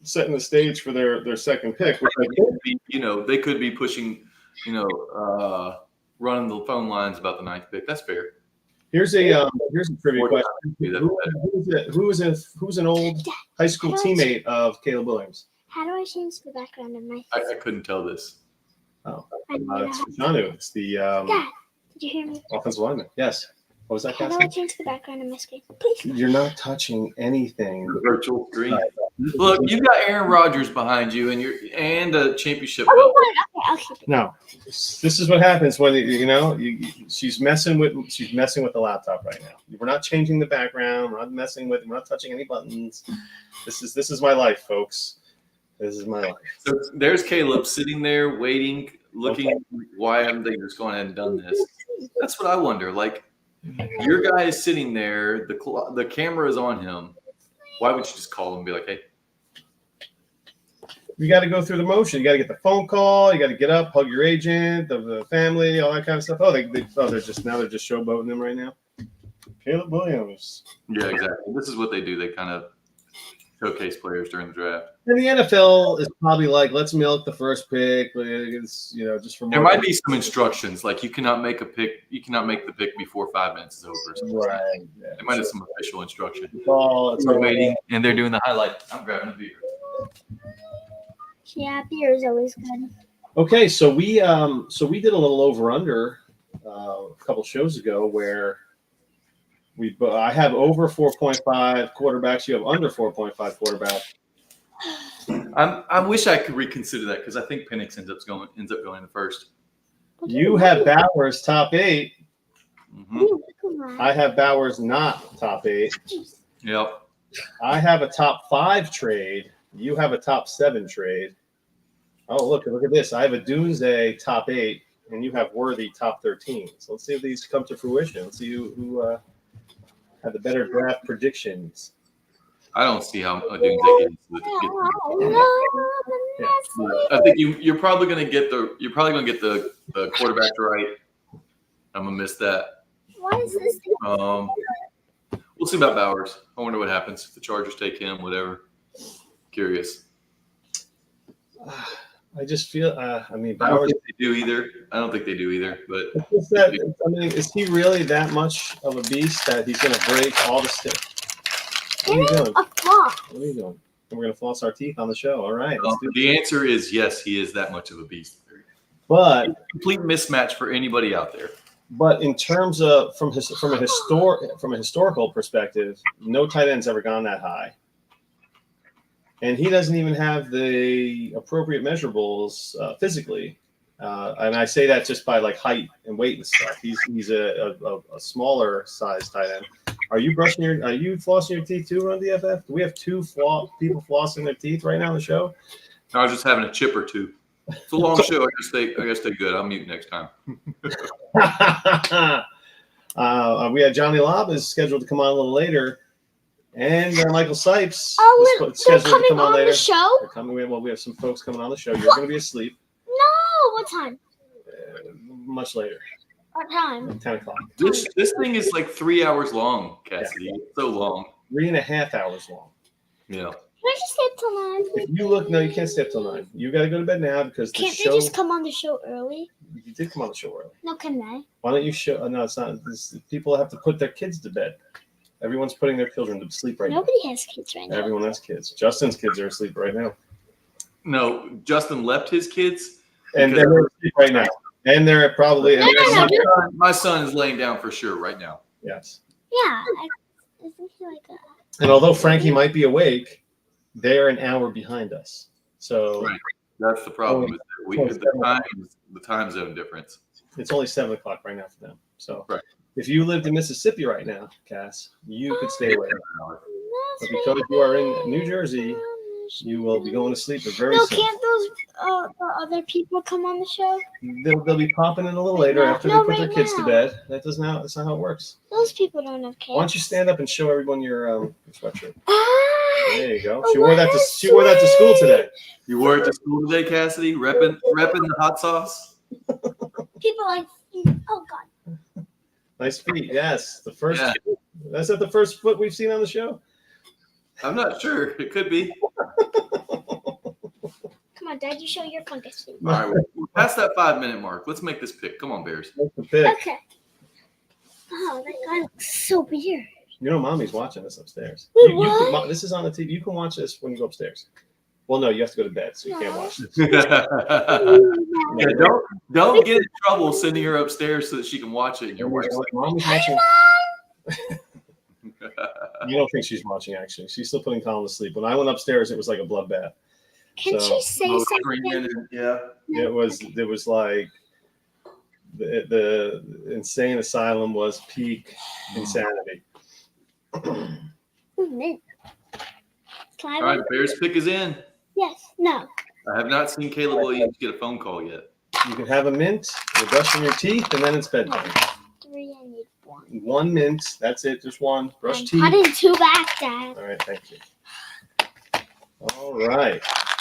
setting the stage for their second pick. Which I think, They could be pushing running the phone lines about the 9th pick. That's fair. Here's a trivia Or question. do that Who's an old high school teammate of Caleb Williams? How do I change the background of my I couldn't tell this. Oh, I don't know it's how- Fashanu. It's the Dad, did you hear me? offensive lineman. Yes. What was that, How do I Cassie? change the background of my screen? Please. You're not touching anything. The virtual screen. Right. Look, you've got Aaron Rodgers behind you, and a championship Oh, belt. okay, I'll keep it. No, this is what happens when she's messing with the laptop right now. We're not changing the background. We're not touching any buttons. This is my life, folks. This is my life. So there's Caleb sitting there waiting, looking. Why haven't they just gone ahead and done this? That's what I wonder. Like, your guy is sitting there. The camera is on him. Why would you just call him and be like, "Hey"? You got to go through the motion. You got to get the phone call. You got to get up, hug your agent, the family, all that kind of stuff. They're just showboating him right now. Caleb Williams. Yeah, exactly. This is what they do. They kind of showcase players during the draft. And the NFL is probably like, let's milk the first pick. It's, just for There might be some instructions, like you cannot make a pick. You cannot make the pick before 5 minutes is over. or something. Right. Yeah. They might have some official instruction. It's all We're waiting, and they're doing the highlight. I'm grabbing a beer. Yeah, beer is always good. Okay, so we did a little over under a couple shows ago where I have over 4.5 quarterbacks. You have under 4.5 quarterbacks. I wish I could reconsider that because I think Penix ends up going in the first. You have Bowers top 8. Mm-hmm. Come on. I have Bowers not top 8. Yep. I have a top 5 trade. You have a top 7 trade. Oh, look at this. I have a Doomsday top 8, and you have Worthy top 13. So let's see if these come to fruition. Let's see who had the better draft predictions. I don't see how a Doomsday gets I think you're probably going to get the quarterback right. I'm gonna miss that. Why is this? We'll see about Bowers. I wonder what happens if the Chargers take him. Whatever. Curious. I just feel. I don't Bowers. think they do either. But Is he really that much of a beast that he's going to break all the sticks? What are you doing? A flock. What are you doing? We're going to floss our teeth on the show. All right. Let's do the answer is yes. He is that much of a beast. But Complete mismatch for anybody out there. But in terms of from a historical perspective, no tight end's ever gone that high, and he doesn't even have the appropriate measurables physically. And I say that just by like height and weight and stuff. He's a smaller size tight end. Are you flossing your teeth too on DFF? Do we have two people flossing their teeth right now on the show? I was just having a chip or two. It's a long show. I guess they're good. I'll mute next time. We had Johnny Lobb is scheduled to come on a little later, and Michael Sipes is they're scheduled to coming come on on later. the show? They're coming. We have some folks coming on the show. You're going to be asleep No, what time? much later, What time? 10 o'clock. This thing is like 3 hours long, Cassidy. It's so long. 3.5 hours long. Yeah. Can I just stay up till 9? If you look, no, you can't stay up till 9. You got to go to bed now because the Can't show. they just come on the show early? You did come on the show early. No, can they? Why don't you show? No, it's not. People have to put their kids to bed. Everyone's putting their children to sleep right Nobody has kids right now. now. Everyone has kids. Justin's kids are asleep right now. No, Justin left his kids. And they're asleep right now. And they're probably. No, no, no. My son is laying down for sure right now. Yes. Yeah, I think he like that. And although Frankie might be awake, they're an hour behind us. So Right. That's the problem. With the time zone difference. it's only 7 o'clock right now for them. So Right. if you lived in Mississippi right now, Cass, you could stay awake. But because you are in New Jersey, you will be going to sleep very No, soon. can't those the other people come on the show? They'll be popping in a little later after they No, put their right kids to now. bed. That's not how it works. Those people don't have kids. Why don't you stand up and show everyone your sweatshirt? Ah, There you go. Oh, She wore that to that's school today. You wore it to school today, Cassidy? Repping the hot sauce? people like, oh God. Nice feet. Yes, the first. Yeah. That's not the first foot we've seen on the show. I'm not sure. It could be. Come on, Dad, you show your fungus feet. All right, we'll Past that 5-minute mark. Let's make this pick. Come on, Bears. What's the pick? Okay. Oh, that guy looks so weird. You know, mommy's watching this upstairs. Wait, You can, what? this is on the TV. You can watch this when you go upstairs. Well, no, you have to go to bed, so you can't No. watch this. Yeah, don't get in trouble sending her upstairs so that she can watch it. And your wife's like, Mommy's watching. You don't think she's watching, actually. She's still putting Colin to sleep. When I went upstairs, it was like a bloodbath. Can So- she say "Oh, something? screaming and- yeah. It was like the insane asylum was peak insanity. Ooh, mint. Can I All right, have Bears pick is in. Yes. No. I have not seen Caleb Williams get a phone call yet. You can have a mint, you're brushing your teeth, and then it's bedtime. 3. I need 1. 1 mint, that's it, just one. Brush I'm teeth. putting 2 back, Dad. All right, thank you. All right.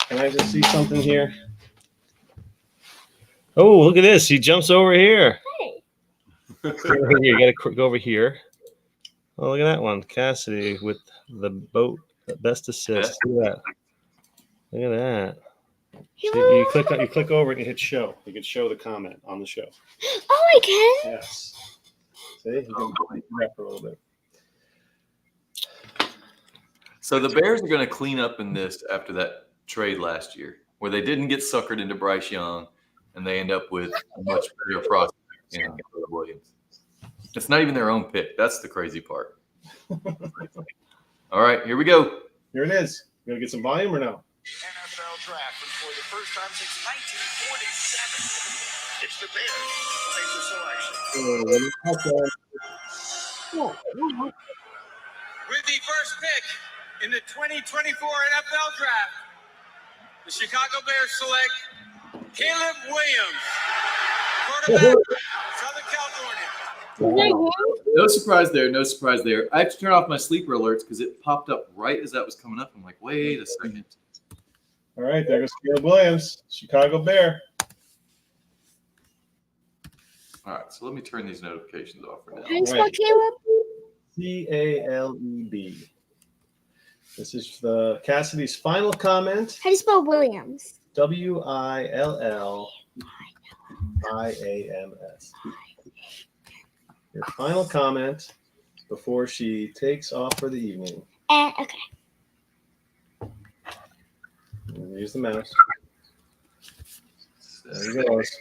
Can I just see something here? Oh, look at this. He jumps over here. Hey. You got to go over here. Oh, look at that one. Cassidy with the boat, best assist. Look at that. Look at that. He So you click over it and hit show. You can show the comment on the show. Oh, I can. Yes. See, you can do that for a little bit. So the Bears are going to clean up in this after that trade last year, where they didn't get suckered into Bryce Young, and they end up with a much better prospect in Caleb Williams. It's not even their own pick. That's the crazy part. All right, here we go. Here it is. You gonna get some volume or no? NFL draft, and for the first time since 1947, it's the Bears who makes a selection. With the first pick in the 2024 NFL Draft, the Chicago Bears select Caleb Williams, quarterback, Southern California. No surprise there. No surprise there. I have to turn off my sleeper alerts because it popped up right as that was coming up. I'm like, wait a second. All right, there goes Caleb Williams, Chicago Bear. All right, so let me turn these notifications off for now. How do you spell Caleb? Caleb. This is the Cassidy's final comment. How do you spell Williams? Williams. Your final comment before she takes off for the evening. And okay. Use the mouse. There he goes.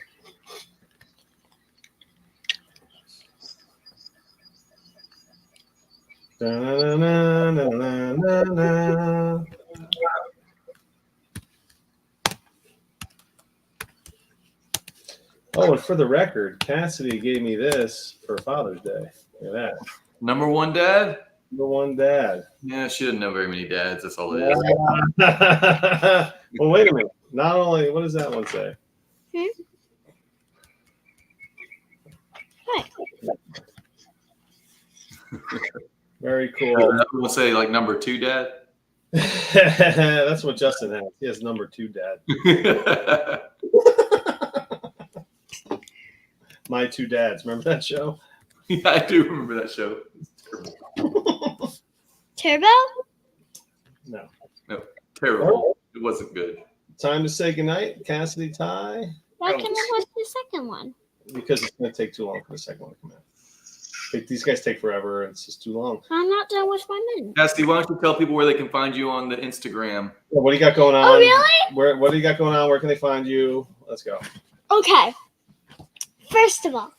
Da-na-na-na-na-na-na. Oh, and for the record, Cassidy gave me this for Father's Day. Look at that. Number one dad? Number one dad. Yeah, she doesn't know very many dads. That's all it is. Well, wait a minute. Not only, what does that one say? Very cool. We'll say like number two dad. That's what Justin has. He has number 2 dad. My 2 dads. Remember that show? Yeah, I do remember that show. Turbo? No. Terrible. It wasn't good. Time to say goodnight, Cassidy Ty. Why can't I watch the second one? Because it's going to take too long for the second one to come out. These guys take forever. It's just too long. I'm not done with my men. Cassidy, why don't you tell people where they can find you on the Instagram? What do you got going on? Oh, really? What do you got going on? Where can they find you? Let's go. Okay. First of all,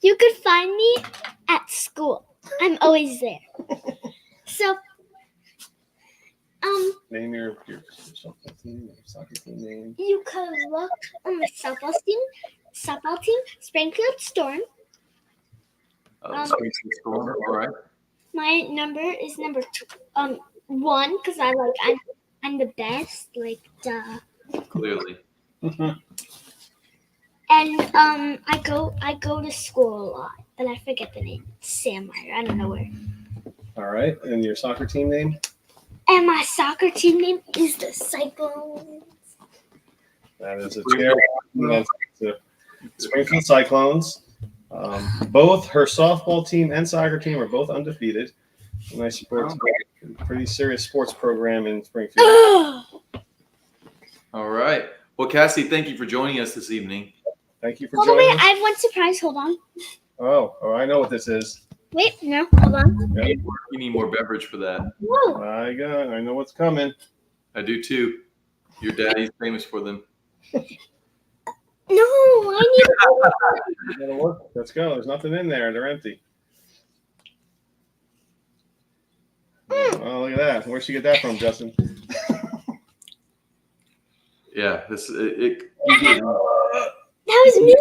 you could find me at school. I'm always there. So, Name your softball team, your soccer team name. you could look on my softball team, Springfield Storm. All right. My number is number 1 because I'm the best, like duh. Clearly. And I go to school a lot, but I forget the name. Sam Meyer. I don't know where. All right. And your soccer team name? And my soccer team name is the Cyclones. That is a terrible. That's the Springfield Cyclones. Both her softball team and soccer team are both undefeated. Nice sports, pretty serious sports program in Springfield. All right. Well, Cassie, thank you for joining us this evening. Thank you for Hold on, joining wait. us. I have one surprise. Hold on. Oh, I know what this is. Wait, no. Hold on. Yep. You need more beverage for that. Whoa. I know what's coming. I do too. Your daddy's famous for them. No, I need. Gotta look. Let's go. There's nothing in there. They're empty. Oh, look at that. Where'd she get that from, Justin? Yeah, That was me.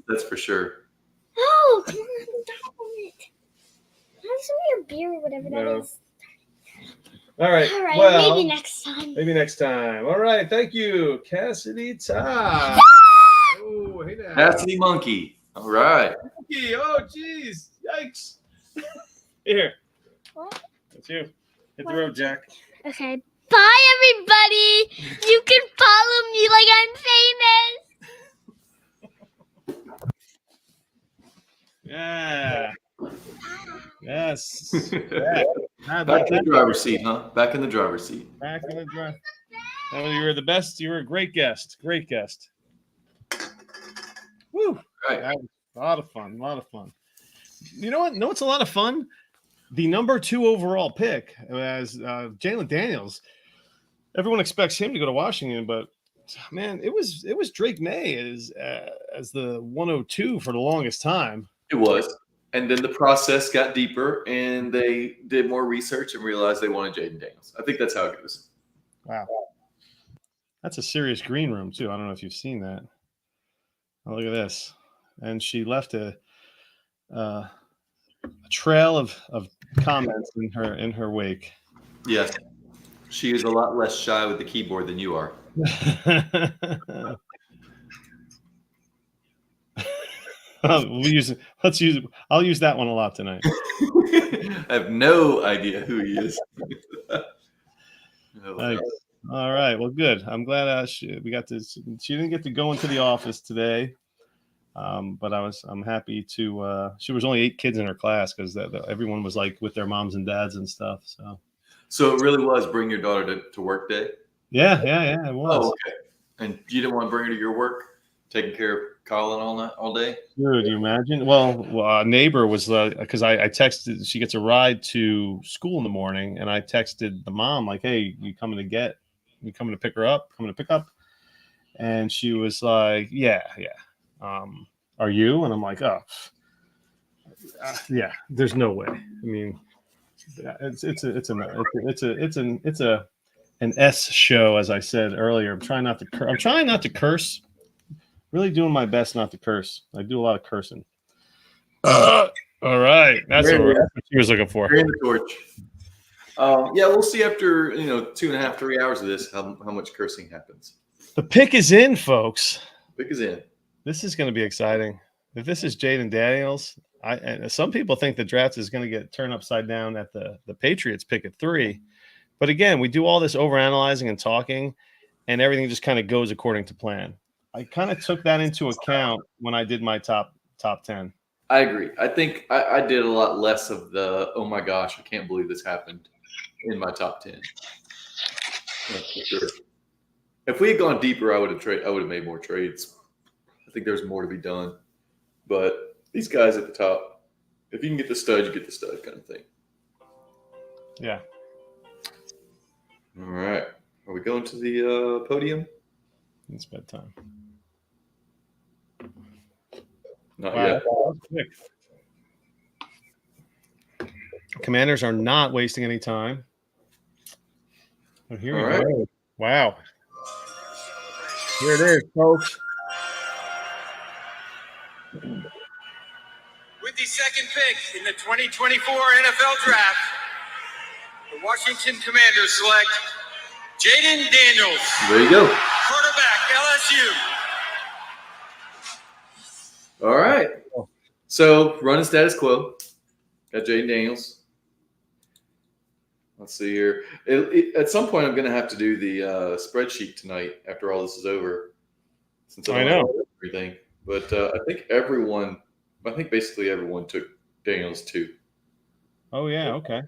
that's for sure. Oh, come on. Stop it. Have some of your beer or whatever that No. is. All right. All right, Well, maybe next time. maybe next time. All right. Thank you, Cassidy Todd. Oh, hey now. Cassidy Monkey. All right. Monkey. Oh, geez. Yikes. Here. What? That's you. Hit the road, Jack. Okay. Bye, everybody. You can follow me like I'm famous. Yeah. Yes. Back in the driver's seat, huh? Back in the driver's seat. Back in the drive. Oh, you were the best. You were a great guest. Great guest. Woo. Right. That was a lot of fun. A lot of fun. You know what? No, it's a lot of fun. The number 2 overall pick as Jalen Daniels. Everyone expects him to go to Washington, but man, it was Drake May as the 102 for the longest time. It was. And then the process got deeper and they did more research and realized they wanted Jaden Daniels. I think that's how it goes. Wow. That's a serious green room, too. I don't know if you've seen that. Oh, look at this. And she left a trail of comments in her wake. Yes. She is a lot less shy with the keyboard than you are. I'll use that one a lot tonight. I have no idea who he is. Nice. All right. Well, good. I'm glad we got to. She didn't get to go into the office today, but I'm happy to. She was only 8 kids in her class because everyone was like with their moms and dads and stuff. So it really was bring your daughter to work day? Yeah, it was. Oh, okay. And you didn't want to bring her to your work, taking care of Colin all day? Dude, you imagine? Well, a neighbor was because I texted. She gets a ride to school in the morning, and I texted the mom like, "Hey, you coming to pick her up? Coming to pick up?" And she was like, "Yeah. Are you?" And I'm like, "Oh, yeah. There's no way. I mean, it's an S show, as I said earlier. I'm trying not to curse. Really doing my best not to curse. I do a lot of cursing. All right. That's what she was looking for. Carrying the torch. Yeah, we'll see after 2.5, 3 hours of this how much cursing happens. The pick is in, folks. Pick is in. This is going to be exciting. If this is Jaden Daniels, and some people think the draft is going to get turned upside down at the Patriots pick at 3. But again, we do all this overanalyzing and talking, and everything just kind of goes according to plan. I kind of took that into account when I did my top 10. I agree. I think I did a lot less of the, oh my gosh, I can't believe this happened in my top 10. That's for sure. If we had gone deeper, I would have made more trades. I think there's more to be done. But these guys at the top, if you can get the stud, you get the stud kind of thing. Yeah. All right. Are we going to the podium? It's bedtime. Not Wow. yet. That was quick. Commanders are not wasting any time. Oh, here we go. Wow. Here it is, folks. With the second pick in the 2024 NFL Draft, the Washington Commanders select Jaden Daniels, There you go. quarterback, LSU. All right. So running status quo. Got Jaden Daniels. Let's see here. At some point, I'm going to have to do the spreadsheet tonight after all this is over. Since I know everything, but I think basically everyone took Daniels too. Oh, yeah. Okay.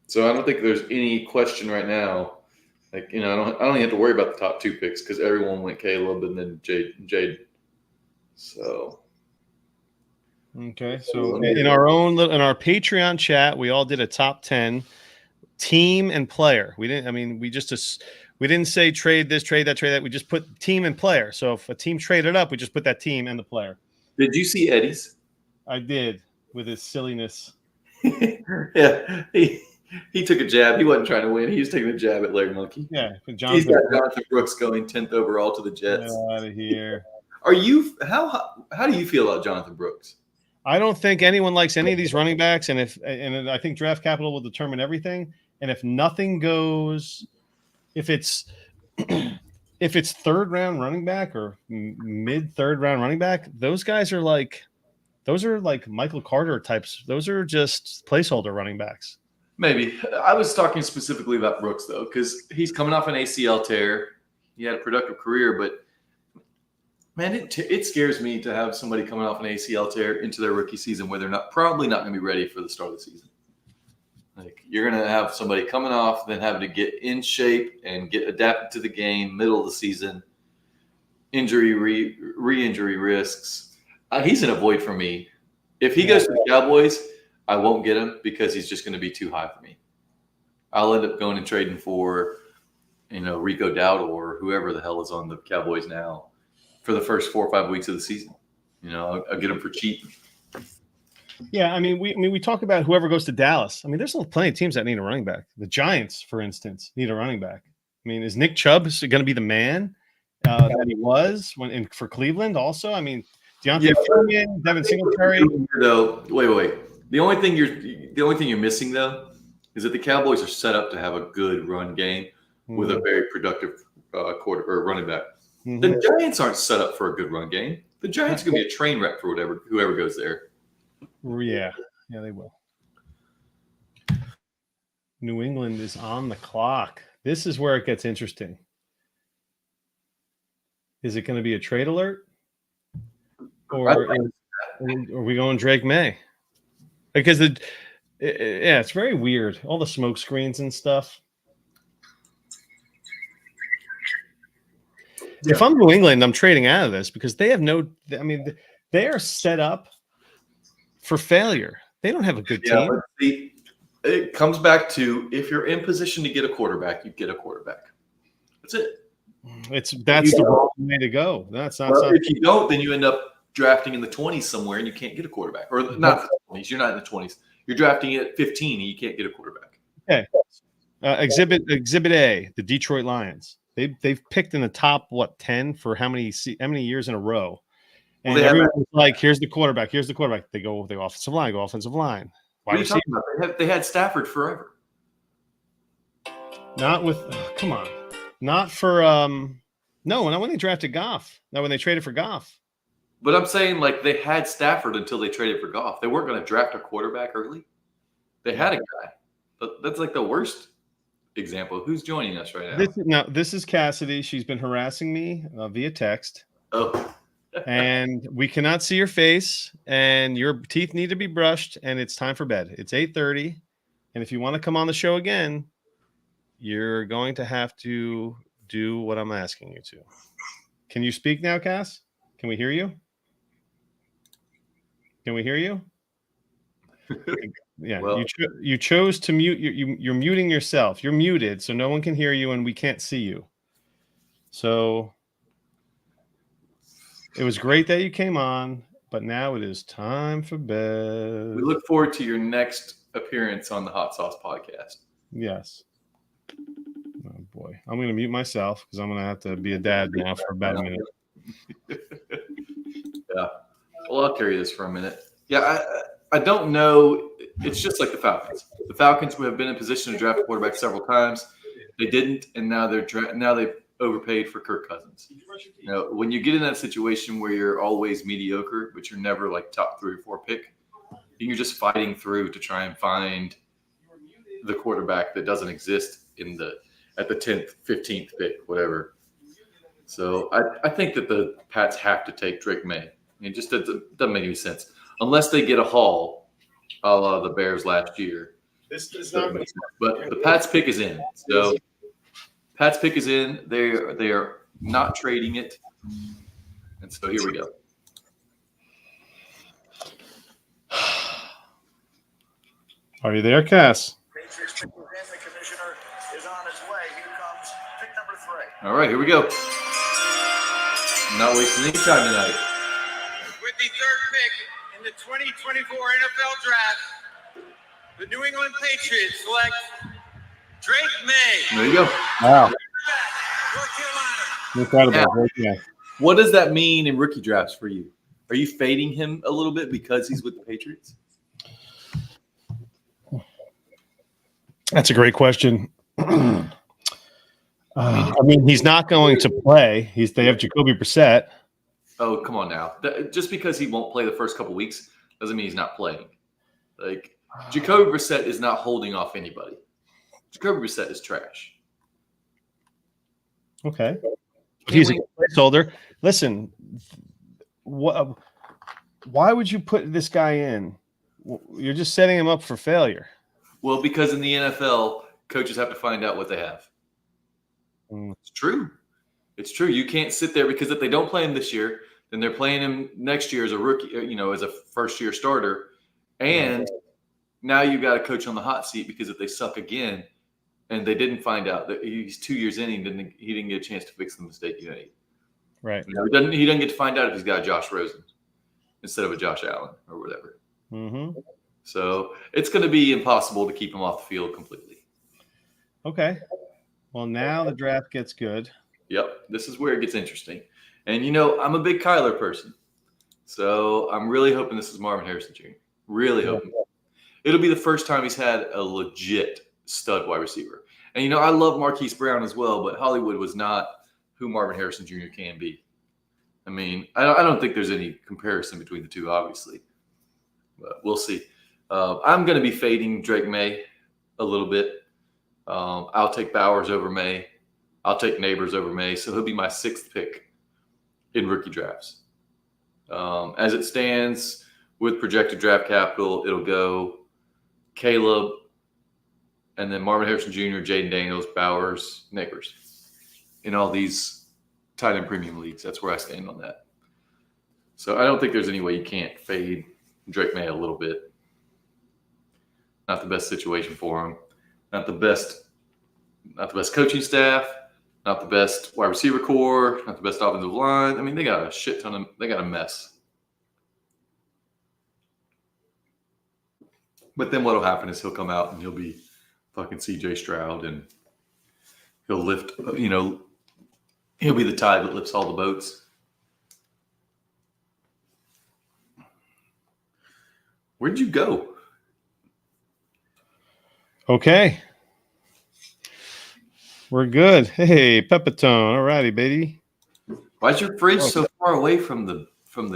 So I don't think there's any question right now Like, I don't even have to worry about the top 2 picks because everyone went Caleb and then Jade. So okay. So in our Patreon chat, we all did a top 10 team and player. We didn't say trade this, trade that, trade that. We just put team and player. So if a team traded up, we just put that team and the player. did you see Eddie's? I did, with his silliness. Yeah, he took a jab. He wasn't trying to win. He was taking a jab at Larry Monkey. Yeah, He's got Jonathan Brooks going 10th overall to the Jets. Get out of here. How do you feel about Jonathan Brooks? I don't think anyone likes any of these running backs, and I think draft capital will determine everything. And if nothing goes, if it's third round running back or mid third round running back, those are like Michael Carter types. Those are just placeholder running backs. Maybe. I was talking specifically about Brooks, though, because he's coming off an ACL tear. He had a productive career, but, man, it scares me to have somebody coming off an ACL tear into their rookie season where they're probably not going to be ready for the start of the season. Like, you're going to have somebody coming off, then having to get in shape and get adapted to the game, middle of the season, injury, re-injury risks. He's an avoid for me. If he goes to the Cowboys, I won't get him because he's just going to be too high for me. I'll end up going and trading for, Rico Dowdle or whoever the hell is on the Cowboys now for the first 4 or 5 weeks of the season. I'll get him for cheap. Yeah, we talk about whoever goes to Dallas. There's plenty of teams that need a running back. The Giants, for instance, need a running back. Is Nick Chubb going to be the man that he was for Cleveland? Also, Deontay Foreman, Devin Singletary. Wait. The only thing you're missing though is that the Cowboys are set up to have a good run game with a very productive quarter or running back. Mm-hmm. The Giants aren't set up for a good run game. The Giants are going to be a train wreck for whoever goes there. Yeah, they will. New England is on the clock. This is where it gets interesting. Is it going to be a trade alert, or are we going Drake May? Because it's very weird. All the smoke screens and stuff. Yeah. If I'm New England, I'm trading out of this because they have they are set up for failure. They don't have a good team. But see, it comes back to if you're in position to get a quarterback, you get a quarterback. That's it. That's the wrong way to go. That's not. Well, if you don't, then you end up drafting in the 20s somewhere and you can't get a quarterback. Or not the 20s. You're not in the 20s. You're drafting at 15 and you can't get a quarterback. Okay. Exhibit A, the Detroit Lions. They've picked in the top 10 for how many years in a row. And everyone's like, here's the quarterback. They go with the offensive line. What are you talking about? They had Stafford forever. Not for not when they drafted Goff. Not when they traded for Goff. But I'm saying they had Stafford until they traded for Goff. They weren't going to draft a quarterback early. They had a guy. But that's the worst example. Who's joining us right now? This is Cassidy. She's been harassing me via text. Oh. And we cannot see your face, and your teeth need to be brushed, and it's time for bed. It's 8:30, and if you want to come on the show again, you're going to have to do what I'm asking you to. Can you speak now, Cass? Can we hear you? Yeah, well, you chose to mute. You're muting yourself. You're muted, so no one can hear you, and we can't see you. So it was great that you came on, but now it is time for bed. We look forward to your next appearance on the Hot Sauce podcast. Yes. Oh boy, I'm going to mute myself because I'm going to have to be a dad now for about a minute. Yeah. Well, I'll carry this for a minute. Yeah, I don't know. It's just like the Falcons. The Falcons have been in position to draft a quarterback several times. They didn't, and now they've overpaid for Kirk Cousins. When you get in that situation where you're always mediocre, but you're never top 3 or 4 pick, you're just fighting through to try and find the quarterback that doesn't exist at the 10th, 15th pick, whatever. So I think that the Pats have to take Drake May. It just doesn't make any sense unless they get a haul, a la the Bears last year. This does not make sense. But the Pats pick is in. So Pat's pick is in. They are not trading it. And so here we go. Are you there, Cass? Patriots pick was in. The commissioner is on his way. Here comes pick number 3. All right, here we go. Not wasting any time tonight. With the third pick in the 2024 NFL Draft, the New England Patriots select Drake May. There you go. Wow. North Carolina. Incredible. Yeah. What does that mean in rookie drafts for you? Are you fading him a little bit because he's with the Patriots? That's a great question. I mean, he's not going to play. They have Jacoby Brissett. Oh, come on now. Just because he won't play the first couple weeks doesn't mean he's not playing. Like, Jacoby Brissett is not holding off anybody. Jacoby Brissett is trash. Okay. He's a placeholder. Listen, why would you put this guy in? You're just setting him up for failure. Well, because in the NFL, coaches have to find out what they have. It's true. It's true. You can't sit there because if they don't play him this year, then they're playing him next year as a rookie, as a first-year starter. And now you've got a coach on the hot seat because if they suck again and they didn't find out that he's 2 years in, he didn't get a chance to fix the mistake he made. Right. He doesn't get to find out if he's got Josh Rosen instead of a Josh Allen or whatever. Mm-hmm. So it's going to be impossible to keep him off the field completely. Okay. Well, now the draft gets good. Yep. This is where it gets interesting. And, I'm a big Kyler person. So I'm really hoping this is Marvin Harrison Jr. Really hoping. It'll be the first time he's had a legit stud wide receiver. And, I love Marquise Brown as well, but Hollywood was not who Marvin Harrison Jr. can be. I mean, I don't think there's any comparison between the two, obviously. But we'll see. I'm going to be fading Drake May a little bit. I'll take Bowers over May. I'll take Neighbors over May. So he'll be my 6th pick in rookie drafts. As it stands with projected draft capital, it'll go Caleb and then Marvin Harrison Jr., Jaden Daniels, Bowers, Neighbors. In all these tight end premium leagues, that's where I stand on that. So I don't think there's any way you can't fade Drake May a little bit. Not the best situation for him. Not the best coaching staff. Not the best wide receiver core. Not the best offensive line. I mean, they got a shit ton of. They got a mess. But then what'll happen is he'll come out and he'll be fucking C.J. Stroud and he'll lift. He'll be the tide that lifts all the boats. Where'd you go? Okay. We're good. Hey, Pepitone. All righty, baby. Why's your fridge so far away from the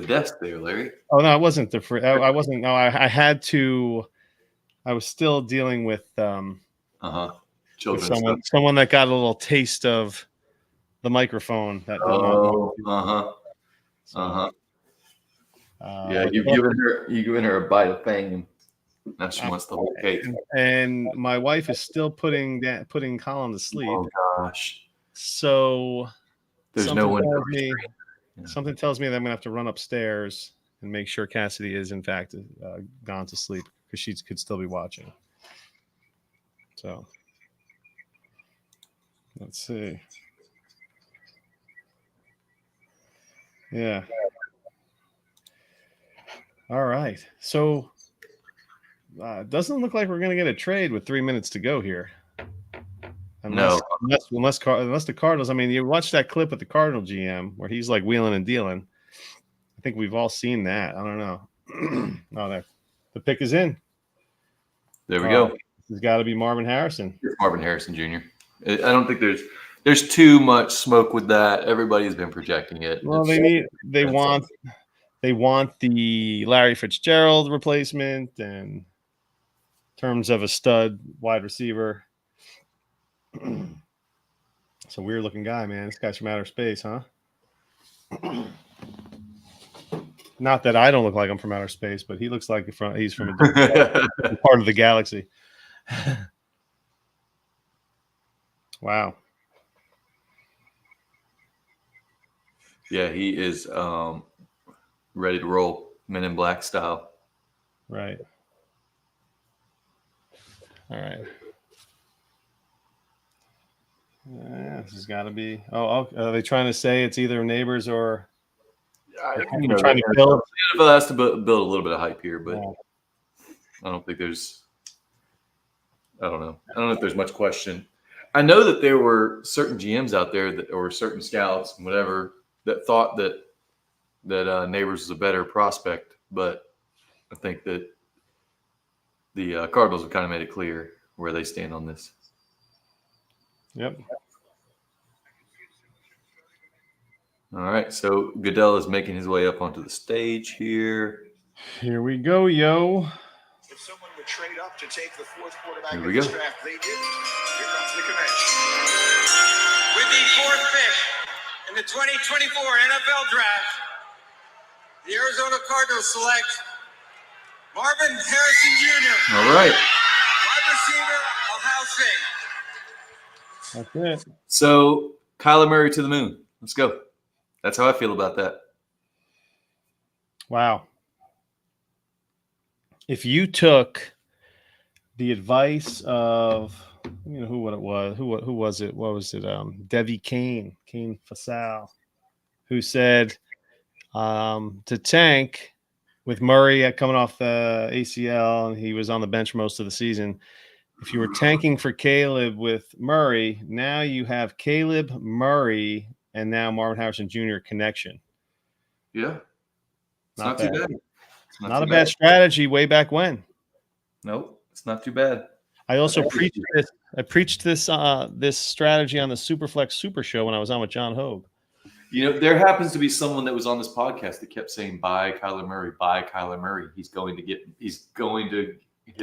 desk there, Larry? Oh, no, it wasn't the fridge. I wasn't. No, I had to. I was still dealing with Children. with someone that got a little taste of the microphone. Yeah, you've given her a bite of fame. Now she wants the whole cake. And my wife is still putting Colin to sleep. Oh gosh! So there's no one. Something tells me that I'm gonna have to run upstairs and make sure Cassidy is in fact gone to sleep because she could still be watching. So let's see. Yeah. All right. So doesn't look like we're going to get a trade with 3 minutes to go here. Unless the Cardinals. I mean, you watch that clip with the Cardinal GM where he's like wheeling and dealing. I think we've all seen that. I don't know. No, the pick is in. There we go. It's got to be Marvin Harrison. It's Marvin Harrison Jr. I don't think there's too much smoke with that. Everybody's been projecting it. Well, they want the Larry Fitzgerald replacement and in terms of a stud wide receiver. It's a weird looking guy, man. This guy's from outer space, huh? Not that I don't look like I'm from outer space, but he looks like he's from a different part of the galaxy. Wow. Yeah, he is ready to roll, Men in Black style. Right. All right. This has got to be. Oh, are they trying to say it's either Neighbors or trying to build? NFL has to build a little bit of hype here, but Yeah. I don't think there's. I don't know. I don't know if there's much question. I know that there were certain GMs out there that, or certain scouts and whatever, that thought that Neighbors was a better prospect, but I think that the Cardinals have kind of made it clear where they stand on this. Yep. All right, so Goodell is making his way up onto the stage here. Here we go, yo. If someone would trade up to take the fourth quarterback Here in we this go. draft, they did. Here comes the connection. With the fourth pick in the 2024 NFL Draft, the Arizona Cardinals select Marvin Harrison Jr., All right. wide receiver, Ohio State. That's it. So Kyler Murray to the moon. Let's go. That's how I feel about that. Wow. If you took the advice of, who it was? Who was it? What was it? Devi Kane Fasal, who said to tank with Murray coming off the ACL, and he was on the bench most of the season. If you were tanking for Caleb with Murray, now you have Caleb, Murray, and now Marvin Harrison Jr. connection. Yeah. It's Not not too bad. bad. It's Not too a bad strategy way back when. Nope. It's not too bad. I also preached this. I preached this this strategy on the Superflex Super Show when I was on with John Hogue. There happens to be someone that was on this podcast that kept saying, "Buy Kyler Murray, buy Kyler Murray. He's going to get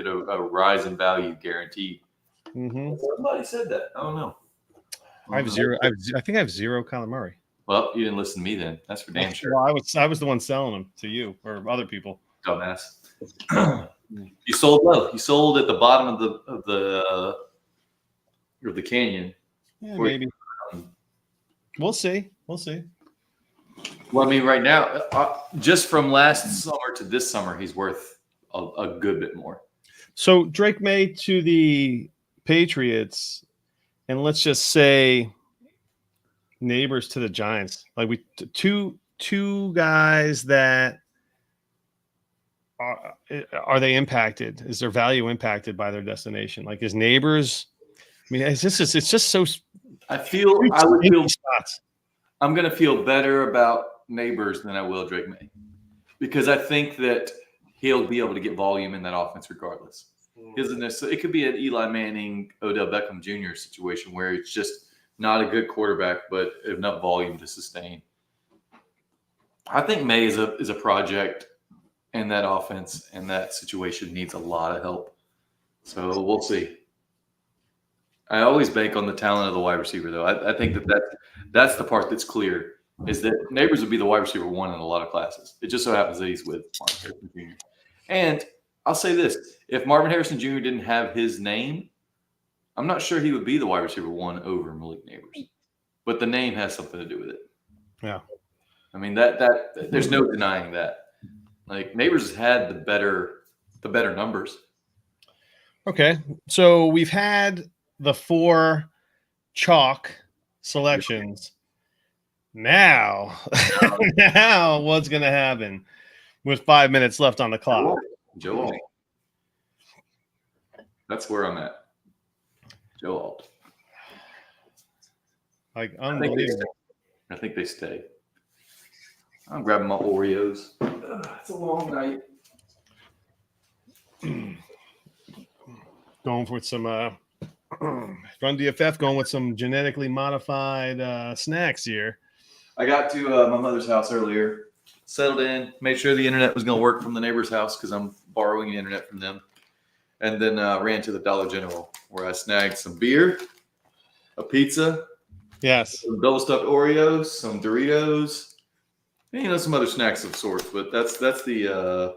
a rise in value guaranteed." Mm-hmm. Somebody said that. I don't know. I have zero. I think I have zero Kyler Murray. Well, you didn't listen to me then. That's for damn sure. Well, I was the one selling them to you or other people. Dumbass. You sold low. You sold at the bottom of the canyon. Yeah, maybe. We'll see. Well, I mean, right now, just from last summer to this summer, he's worth a good bit more. So Drake May to the Patriots, and let's just say Neighbors to the Giants. Like two guys that are they impacted? Is their value impacted by their destination? Like is Neighbors? I mean, it's just so. I'm going to feel better about Neighbors than I will Drake May, because I think that he'll be able to get volume in that offense regardless. It could be an Eli Manning, Odell Beckham Jr. situation where it's just not a good quarterback, but enough volume to sustain. I think May is a project, and that offense and that situation needs a lot of help. So we'll see. I always bank on the talent of the wide receiver, though. I think that's the part that's clear, is that Neighbors would be the wide receiver one in a lot of classes. It just so happens that he's with Marvin Harrison Jr. And I'll say this. If Marvin Harrison Jr. didn't have his name, I'm not sure he would be the wide receiver one over Malik Neighbors. But the name has something to do with it. Yeah. I mean, that there's no denying that. Like, Neighbors has had the better numbers. Okay. So we've had the 4 chalk selections. Now what's going to happen with 5 minutes left on the clock? Joe Alt. That's where I'm at. Joe Alt. Like, unbelievable. I think they stay. I'm grabbing my Oreos. It's a long night. Going with some Run DFF, going with some genetically modified snacks here. I got to my mother's house earlier, settled in, made sure the internet was going to work from the neighbor's house because I'm borrowing the internet from them, and then ran to the Dollar General where I snagged some beer, a pizza, yes, some double stuffed Oreos, some Doritos, and some other snacks of sorts. But that's the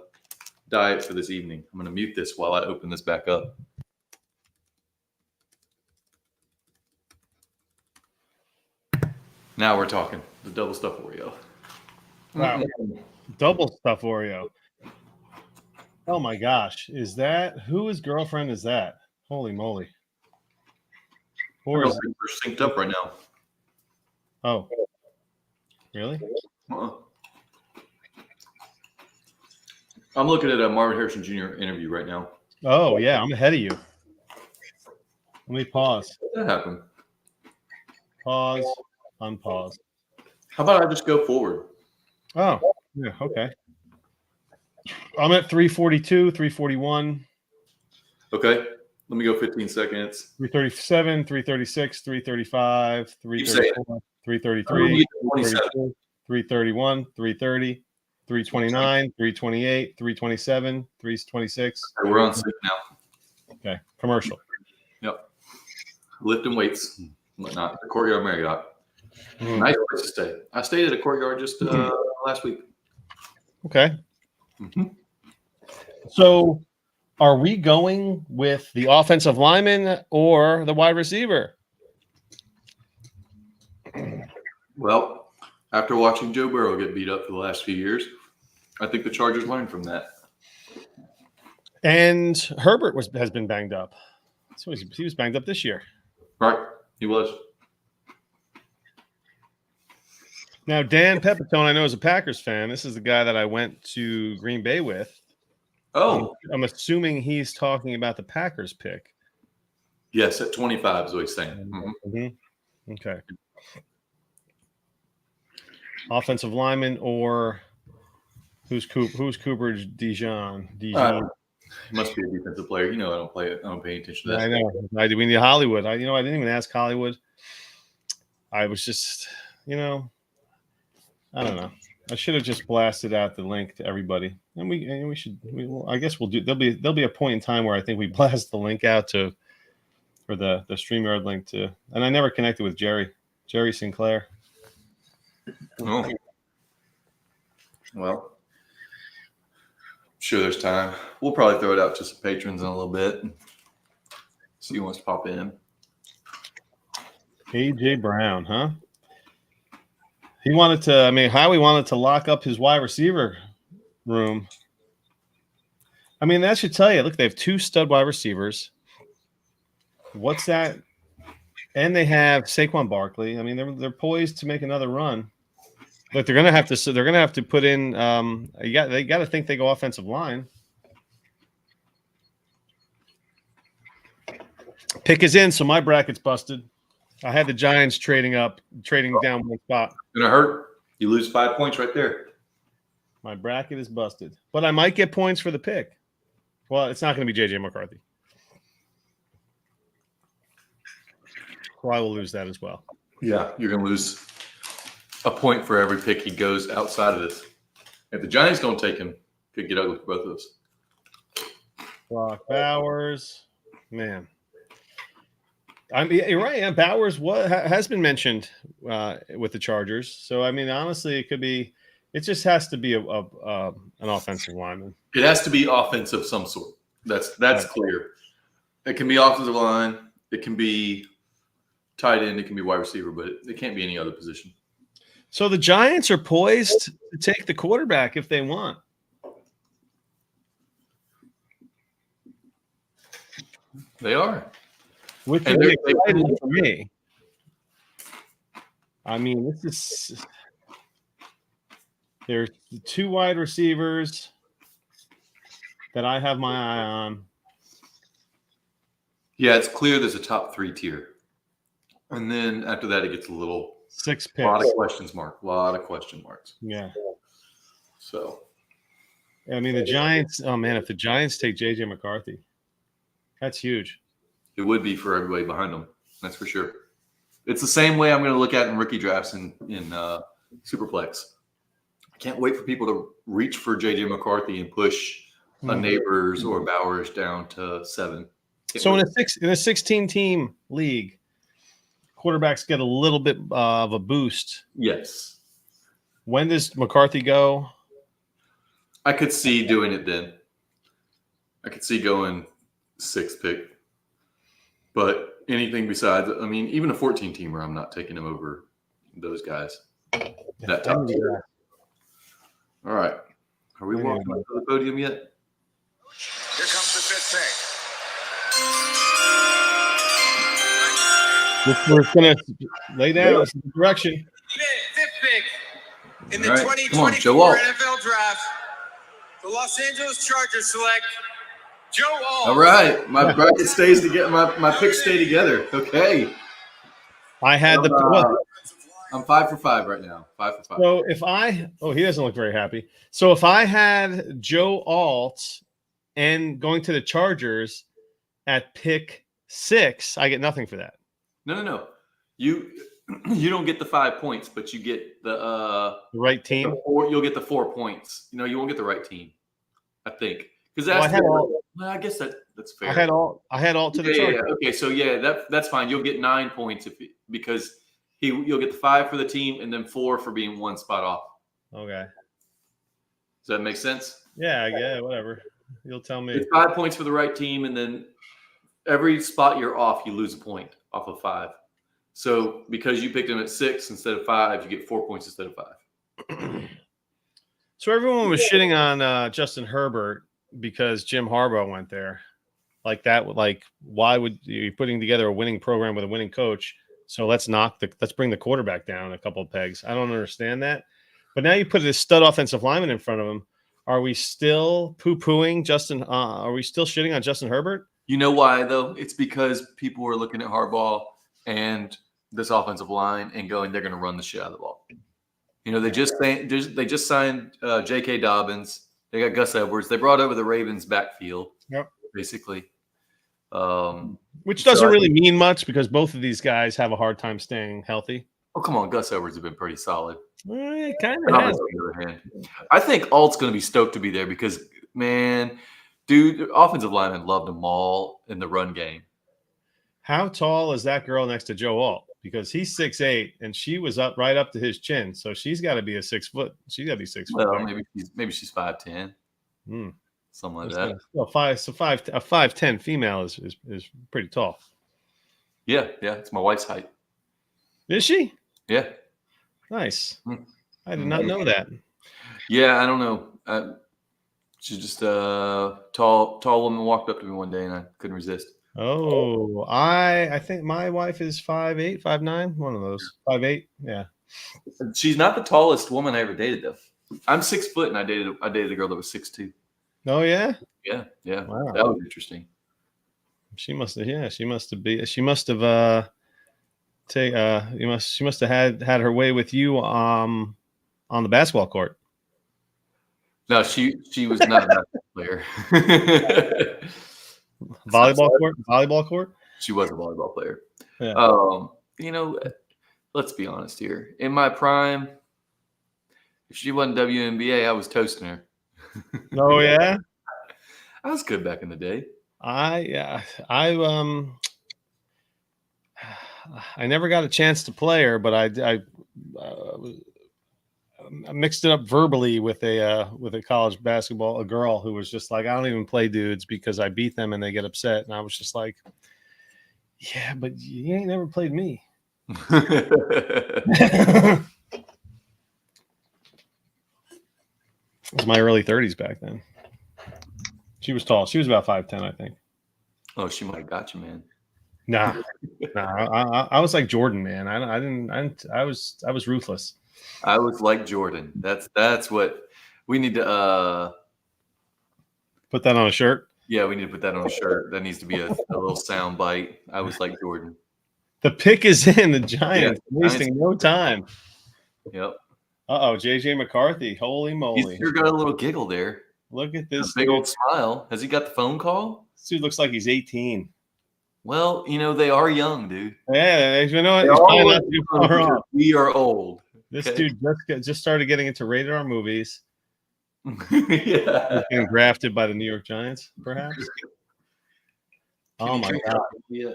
diet for this evening. I'm going to mute this while I open this back up. Now we're talking. The double stuffed Oreo. Wow. Double stuff Oreo. Oh my gosh. Whose girlfriend is that? Holy moly. Or is We're synced up right now. Oh. Really? I'm looking at a Marvin Harrison Jr. interview right now. Oh yeah, I'm ahead of you. Let me pause. That happened. Pause. Unpause. How about I just go forward? Oh, yeah, okay. I'm at 342, 341, Okay. Let me go 15 seconds. 337, 336, 335, 334, 333, 332, 331, 330, 329, 328, 327, 326. Okay, we're on sync now. Okay, commercial. Yep. Lifting weights, whatnot. The Courtyard Marriott. Mm. Nice place to stay. I stayed at a Courtyard just last week. Okay. Mhm. So are we going with the offensive lineman or the wide receiver? Well, after watching Joe Burrow get beat up for the last few years, I think the Chargers learned from that. And Herbert has been banged up. So he was banged up this year. Right. He was. Now, Dan Pepitone, I know, is a Packers fan. This is the guy that I went to Green Bay with. Oh, I'm assuming he's talking about the Packers pick. yes, at 25 is what he's saying. Mhm. Mm-hmm. Okay. Offensive lineman or who's Cooper Dijon? He must be a defensive player. You know, I don't pay attention to that. I know. We need Hollywood. I didn't even ask Hollywood. I was just, I don't know. I should have just blasted out the link to everybody, and we should. I guess we'll do. There'll be a point in time where I think we blast the link out for the StreamYard link to. And I never connected with Jerry Sinclair. Oh. Well, sure, there's time. We'll probably throw it out to some patrons in a little bit. See who wants to pop in. AJ Brown, huh? He wanted to. Howie wanted to lock up his wide receiver room. That should tell you. Look, they have 2 stud wide receivers. What's that? And they have Saquon Barkley. They're poised to make another run. But they're gonna have to put in. They got to think they go offensive line. Pick is in, so my bracket's busted. I had the Giants trading down one spot. Gonna hurt. You lose 5 points right there. My bracket is busted, but I might get points for the pick. Well, it's not going to be JJ McCarthy. So I will lose that as well. Yeah, you're gonna lose a point for every pick he goes outside of this. If the Giants don't take him, could get ugly for both of us. Brock Bowers, man. You're right. Yeah, Bowers has been mentioned with the Chargers. So honestly, it could be. It just has to be an offensive lineman. It has to be offense of some sort. That's clear. It can be offensive line. It can be tight end. It can be wide receiver, but it can't be any other position. So the Giants are poised to take the quarterback if they want. They are. Which is exciting for me. There's 2 wide receivers that I have my eye on. Yeah, it's clear there's a top 3 tier. And then after that, it gets a little 6 picks. A lot of question marks. Yeah. So. The Giants, if the Giants take JJ McCarthy, that's huge. It would be for everybody behind them. That's for sure. It's the same way I'm going to look at in rookie drafts in Superplex. I can't wait for people to reach for JJ McCarthy and push a Neighbors or Bowers down to 7. So in a 16-team league, quarterbacks get a little bit of a boost. Yes. When does McCarthy go? I could see doing it then. I could see going 6th pick. But anything besides, even a 14-teamer, I'm not taking him over those guys. That top tier. All right. Are we walking up to the podium yet? Here comes the fifth pick. We're going to lay down the direction. Fifth pick in the All right. Come on, Joe 2024 Alt. NFL Draft. The Los Angeles Chargers select Joe Alt. All right. My bracket stays together. My picks stay together. Okay. I had the I'm 5 for 5 right now. 5 for 5. So if he doesn't look very happy. So if I had Joe Alt and going to the Chargers at pick 6, I get nothing for that. No. You don't get the 5 points, but you get the right team. You'll get the 4 points. You won't get the right team. I think because I guess that's fair. I had Alt to the Chargers. Yeah. Okay, so that's fine. You'll get 9 points because you'll get the 5 for the team and then 4 for being 1 spot off. Okay. Does that make sense? Yeah, whatever. You'll tell me. It's 5 points for the right team, and then every spot you're off, you lose a point off of 5. So because you picked him at 6 instead of 5, you get 4 points instead of 5. So everyone was shitting on Justin Herbert because Jim Harbaugh went there. Like that, why would you be putting together a winning program with a winning coach? So let's bring the quarterback down a couple of pegs. I don't understand that. But now you put this stud offensive lineman in front of him. Are we still poo-pooing Justin? Are we still shitting on Justin Herbert? You know why, though? It's because people were looking at Harbaugh and this offensive line and going, they're going to run the shit out of the ball. They just signed J.K. Dobbins. They got Gus Edwards. They brought over the Ravens backfield, basically. Which doesn't really mean much because both of these guys have a hard time staying healthy. Oh, come on. Gus Edwards has been pretty solid. It kind of has. On the other hand, I think Alt's going to be stoked to be there because, man, dude, offensive linemen loved them all in the run game. How tall is that girl next to Joe Alt? Because he's 6'8", and she was right up to his chin, so she's got to be a 6 foot. She's got to be 6 foot. Well, maybe she's 5'10", something like that. Well, 5'10" female is pretty tall. Yeah, it's my wife's height. Is she? Yeah. Nice. I did not know that. Yeah, I don't know. She's just a tall woman walked up to me one day, and I couldn't resist. Oh, I think my wife is 5'8", 5'9", one of those. 5'8", yeah. She's not the tallest woman I ever dated, though. I'm 6 foot, and I dated a girl that was 6'2". Oh yeah. Yeah. Wow. That was interesting. She must have had her way with you on the basketball court. No, she was not a basketball player. Volleyball court. She was a volleyball player. Yeah. Let's be honest here. In my prime, if she wasn't WNBA, I was toasting her. Oh yeah. I was good back in the day. I never got a chance to play her, but I mixed it up verbally with a college basketball, a girl who was just like, I don't even play dudes because I beat them and they get upset. And I was just like, yeah, but you ain't never played me. It was my early 30s back then. She was tall. She was about 5'10", I think. Oh, she might have got you, man. Nah. I was like Jordan, man. I was ruthless. I was like Jordan. That's what we need to put that on a shirt. Yeah, we need to put that on a shirt. That needs to be a little sound bite. I was like Jordan. The pick is in. The Giants wasting no time. Yep. JJ McCarthy. Holy moly. He's sure got a little giggle there. Look at this. A big old smile. Has he got the phone call? This dude looks like he's 18. Well, they are young, dude. Yeah, you know what? We are old. This dude just started getting into rated R movies. Yeah. Being grafted by the New York Giants, perhaps. Oh my God. Yeah.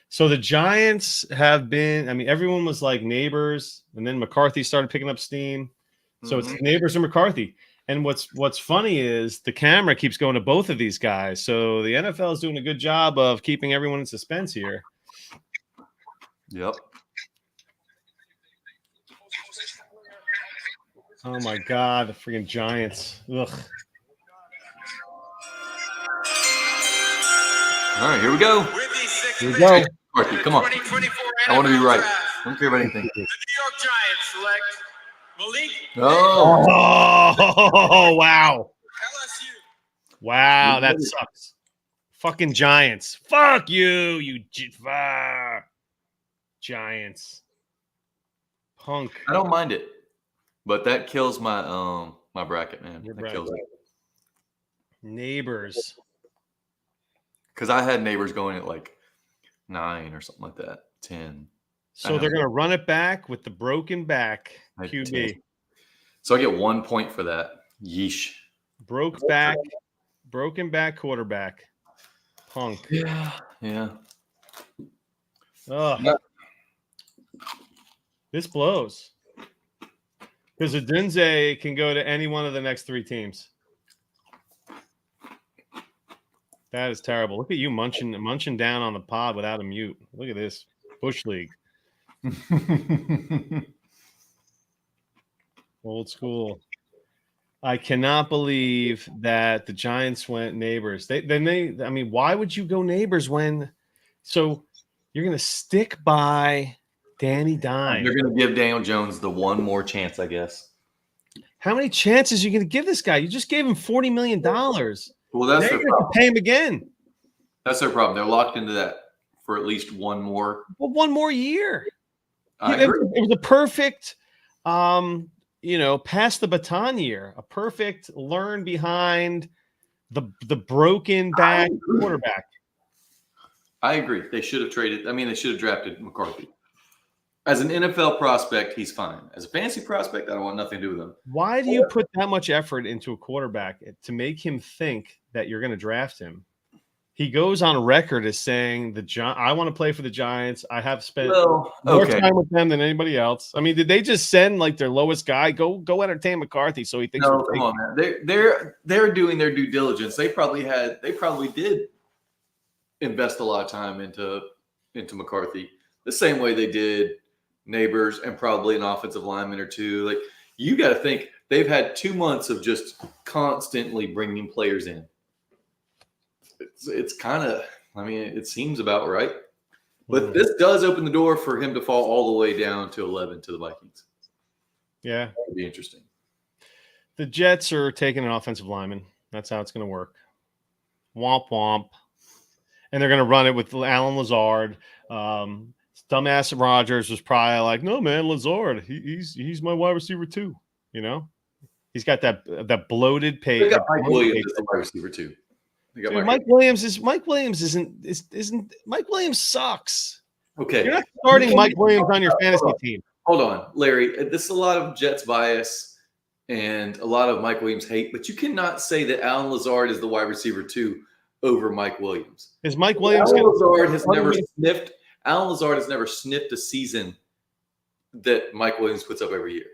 So the Giants have been, everyone was like Neighbors, and then McCarthy started picking up steam. So it's Neighbors and McCarthy. And what's funny is the camera keeps going to both of these guys. So the NFL is doing a good job of keeping everyone in suspense here. Yep. Oh my God, the freaking Giants. Ugh. All right, here we go. With the sixth Here we pick go. in Marky, the come on. 2024 I want to be NFL right. Draft, I don't care about anything. the New York Giants select Malik Oh, Oh, wow. LSU. Wow, that sucks. Fucking Giants. Fuck you, Giants. Punk. I don't mind it, but that kills my my bracket, man. Your That bracket. kills it. Neighbors. Because I had neighbors going at like 9 or something like that, 10. So they're going to run it back with the broken back I had QB. 10. So I get 1 point for that. Yeesh. Broken back quarterback. Punk. Yeah. Ugh. Yeah. This blows. Because Odunze can go to any one of the next 3 teams. That is terrible. Look at you munching down on the pod without a mute. Look at this. Bush League. Old school. I cannot believe that the Giants went Neighbors. Why would you go Neighbors when? So you're going to stick by Danny Dimes. They're going to give Daniel Jones the one more chance, I guess. How many chances are you going to give this guy? You just gave him $40 million. Well, that's Now their you're going to problem. pay him again. That's their problem. They're locked into that for at least one more. Well, one more year. I It agree. was a perfect, pass the baton year. A perfect learn behind the broken back quarterback. I agree. They should have traded. I mean, they should have drafted McCarthy. As an NFL prospect, he's fine. As a fantasy prospect, I don't want nothing to do with him. Why do you put that much effort into a quarterback to make him think that you're going to draft him? He goes on record as saying I want to play for the Giants. I have spent more time with them than anybody else. I mean, did they just send like their lowest guy? Go entertain McCarthy so he thinks. No, come on, man. They're doing their due diligence. They probably did invest a lot of time into McCarthy the same way they did Neighbors and probably an offensive lineman or two. Like, you got to think they've had 2 months of just constantly bringing players in. It's kind of, I mean, it seems about right. But this does open the door for him to fall all the way down to 11 to the Vikings. Yeah. That would be interesting. The Jets are taking an offensive lineman. That's how it's going to work. Womp womp. And they're going to run it with Alan Lazard. Dumbass Rodgers was probably like, no, man, Lazard, he's my wide receiver too. You know, he's got that bloated page. They got Mike Williams as the wide receiver too. Dude, Mike Williams sucks. Okay. You're not starting Mike Williams on your fantasy team. Hold on, Larry. This is a lot of Jets bias and a lot of Mike Williams hate, but you cannot say that Alan Lazard is the wide receiver two over Mike Williams. Is Mike Williams? Alan Lazard has never sniffed a season that Mike Williams puts up every year.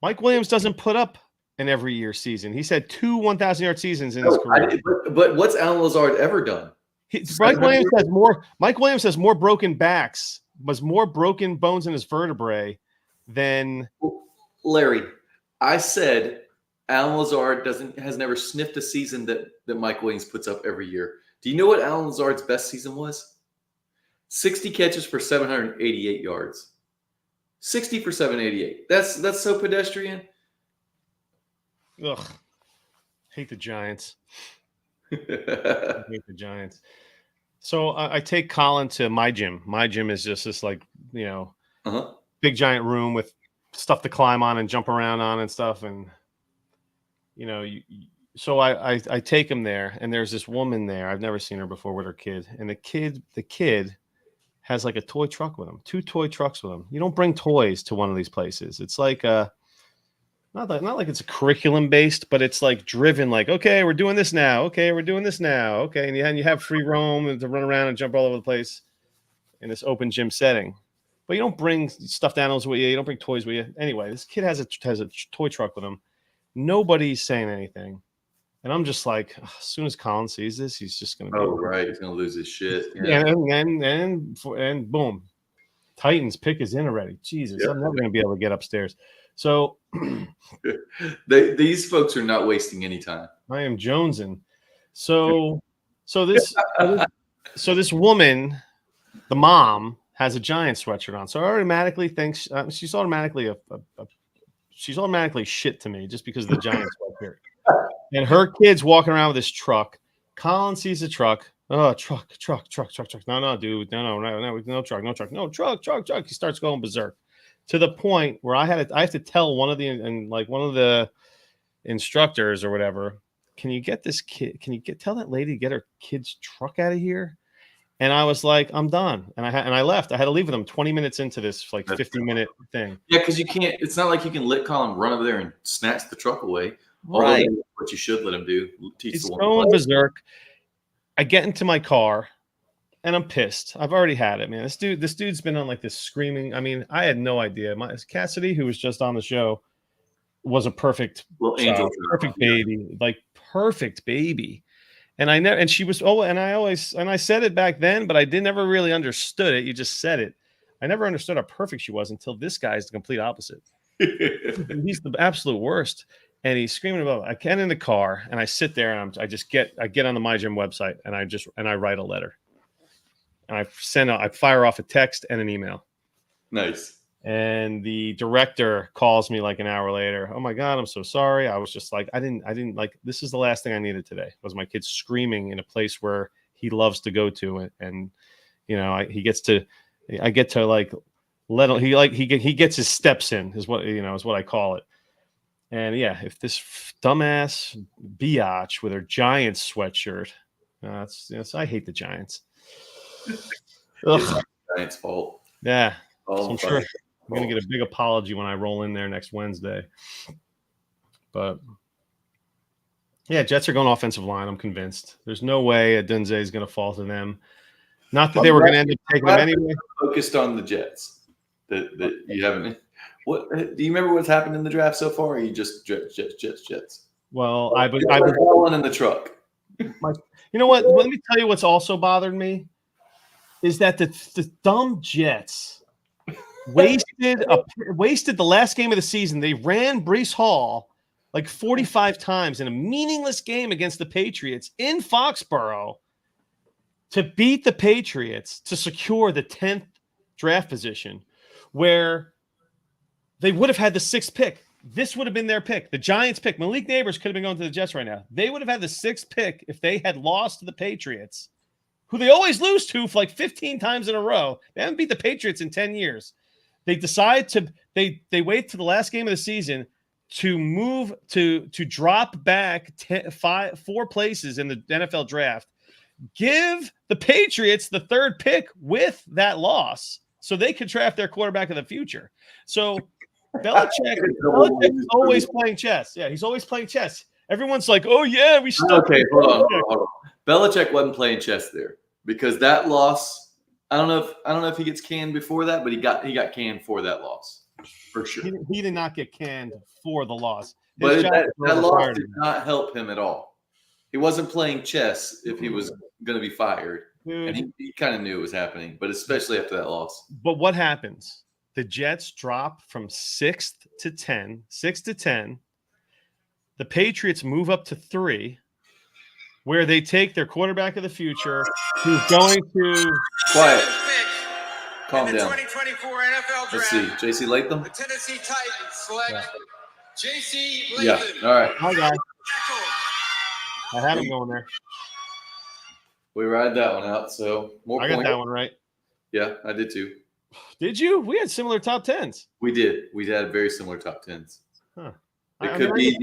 Mike Williams doesn't put up an every year season. He's had 2 1,000-yard seasons in his career. But what's Alan Lazard ever done? Mike Williams has more broken backs, more broken bones in his vertebrae than Larry. I said Alan Lazard has never sniffed a season that Mike Williams puts up every year. Do you know what Alan Lazard's best season was? 60 catches for 788 yards. 60 for 788. That's so pedestrian. Ugh. Hate the Giants. Hate the Giants. So I take Colin to my gym. My gym is just this big giant room with stuff to climb on and jump around on and stuff. And so I take him there, and there's this woman there. I've never seen her before with her kid, and the kid has like a toy truck with him, 2 toy trucks with him. You don't bring toys to one of these places. It's like not like it's a curriculum based, but it's like driven. Like, okay, we're doing this now. Okay, we're doing this now. Okay, and you have free roam and to run around and jump all over the place in this open gym setting. But you don't bring stuffed animals with you. You don't bring toys with you. Anyway, this kid has a toy truck with him. Nobody's saying anything. And I'm just like, as soon as Colin sees this, he's just going to Oh, right. He's going to lose his shit. Yeah. And boom. Titans pick is in already. Jesus, I'm never going to be able to get upstairs. So These folks are not wasting any time. I am jonesing. So this woman, the mom, has a Giants sweatshirt on. So I automatically thinks she's automatically she's automatically shit to me just because of the Giants sweatshirt. And her kid's walking around with this truck. Colin sees the truck. Oh, truck. No, dude. No truck. He starts going berserk to the point where I have to tell one of the instructors or whatever, can you get this kid? Can you tell that lady to get her kid's truck out of here? And I was like, I'm done. And I left. I had to leave with them 20 minutes into this 50-minute thing. Yeah, because you can't. It's not like you can let Colin run over there and snatch the truck away. Right. What you should let him do. He's going berserk. I get into my car, and I'm pissed. I've already had it, man. This dude's been on like this screaming. I mean, I had no idea. Cassidy, who was just on the show, was a perfect little angel, perfect baby, like perfect baby. And and she was. Oh, and I said it back then, but I never really understood it. You just said it. I never understood how perfect she was until this guy's the complete opposite. He's the absolute worst. And he's screaming about it. I get in the car and I sit there and I get on the My Gym website and I write a letter. And I fire off a text and an email. Nice. And the director calls me like an hour later. Oh my God, I'm so sorry. I was just like, I didn't like, this is the last thing I needed today was my kid screaming in a place where he loves to go to. And you know, I get to like let him, he gets his steps in is what I call it. And yeah, if this dumbass biatch with her Giants sweatshirt, I hate the Giants. It's the Giants' fault. Yeah, so I'm sure I'm going to get a big apology when I roll in there next Wednesday. But yeah, Jets are going offensive line. I'm convinced. There's no way Adunze is going to fall to them. Not that they were going to end up taking them anyway. Focused on the Jets. That you haven't. What do you remember what's happened in the draft so far? Or are you just Jets? Well, I've been rolling in the truck. You know what? Let me tell you what's also bothered me is that the dumb Jets wasted the last game of the season. They ran Breece Hall like 45 times in a meaningless game against the Patriots in Foxborough to beat the Patriots to secure the 10th draft position, where they would have had the 6th pick. This would have been their pick. The Giants pick. Malik Neighbors could have been going to the Jets right now. They would have had the 6th pick if they had lost to the Patriots, who they always lose to for like 15 times in a row. They haven't beat the Patriots in 10 years. They decide they wait to the last game of the season to move to drop back 4 places in the NFL draft. Give the Patriots the 3rd pick with that loss so they could draft their quarterback of the future. So Belichick's always playing chess. Yeah, he's always playing chess. Everyone's like, "Oh yeah, we stuck." Okay, hold on. Belichick wasn't playing chess there because that loss. I don't know if he gets canned before that, but he got canned for that loss for sure. He did not get canned for the loss. But that loss did not help him at all. He wasn't playing chess if he was going to be fired, and he kind of knew it was happening. But especially after that loss. But what happens? The Jets drop from 6th to 10. The Patriots move up to 3, where they take their quarterback of the future, who's going to quiet. Calm down. 2024 NFL Draft. Let's see, J.C. Latham. The Tennessee Titans select J.C. Yeah. Latham. All right. Hi guys. I had him going there. We ride that one out. So more. I got that one right. Yeah, I did too. Did you? We had similar top 10s. We did. We had very similar top 10s. Huh. It could be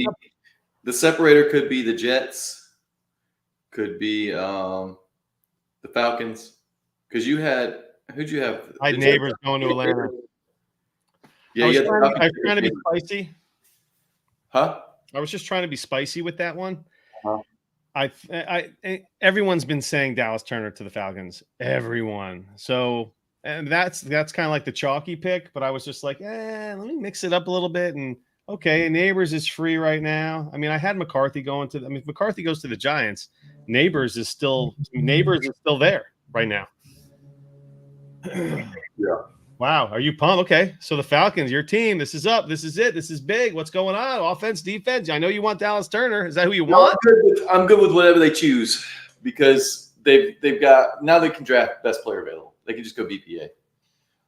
the separator. Could be the Jets. Could be the Falcons. Because you had who'd you have? I had Neighbors going to Atlanta. Yeah, I was trying to be spicy. Huh? I was just trying to be spicy with that one. Uh-huh. Everyone's been saying Dallas Turner to the Falcons. Everyone. So. And that's kind of like the chalky pick, but I was just like, let me mix it up a little bit. And okay, Neighbors is free right now. I mean, I had McCarthy going to. I mean, if McCarthy goes to the Giants, Neighbors is still there right now. Yeah. Wow. Are you pumped? Okay. So the Falcons, your team, this is up. This is it. This is big. What's going on? Offense, defense. I know you want Dallas Turner. Is that who you No, want? I'm good with whatever they choose because they've got now they can draft best player available. They can just go BPA,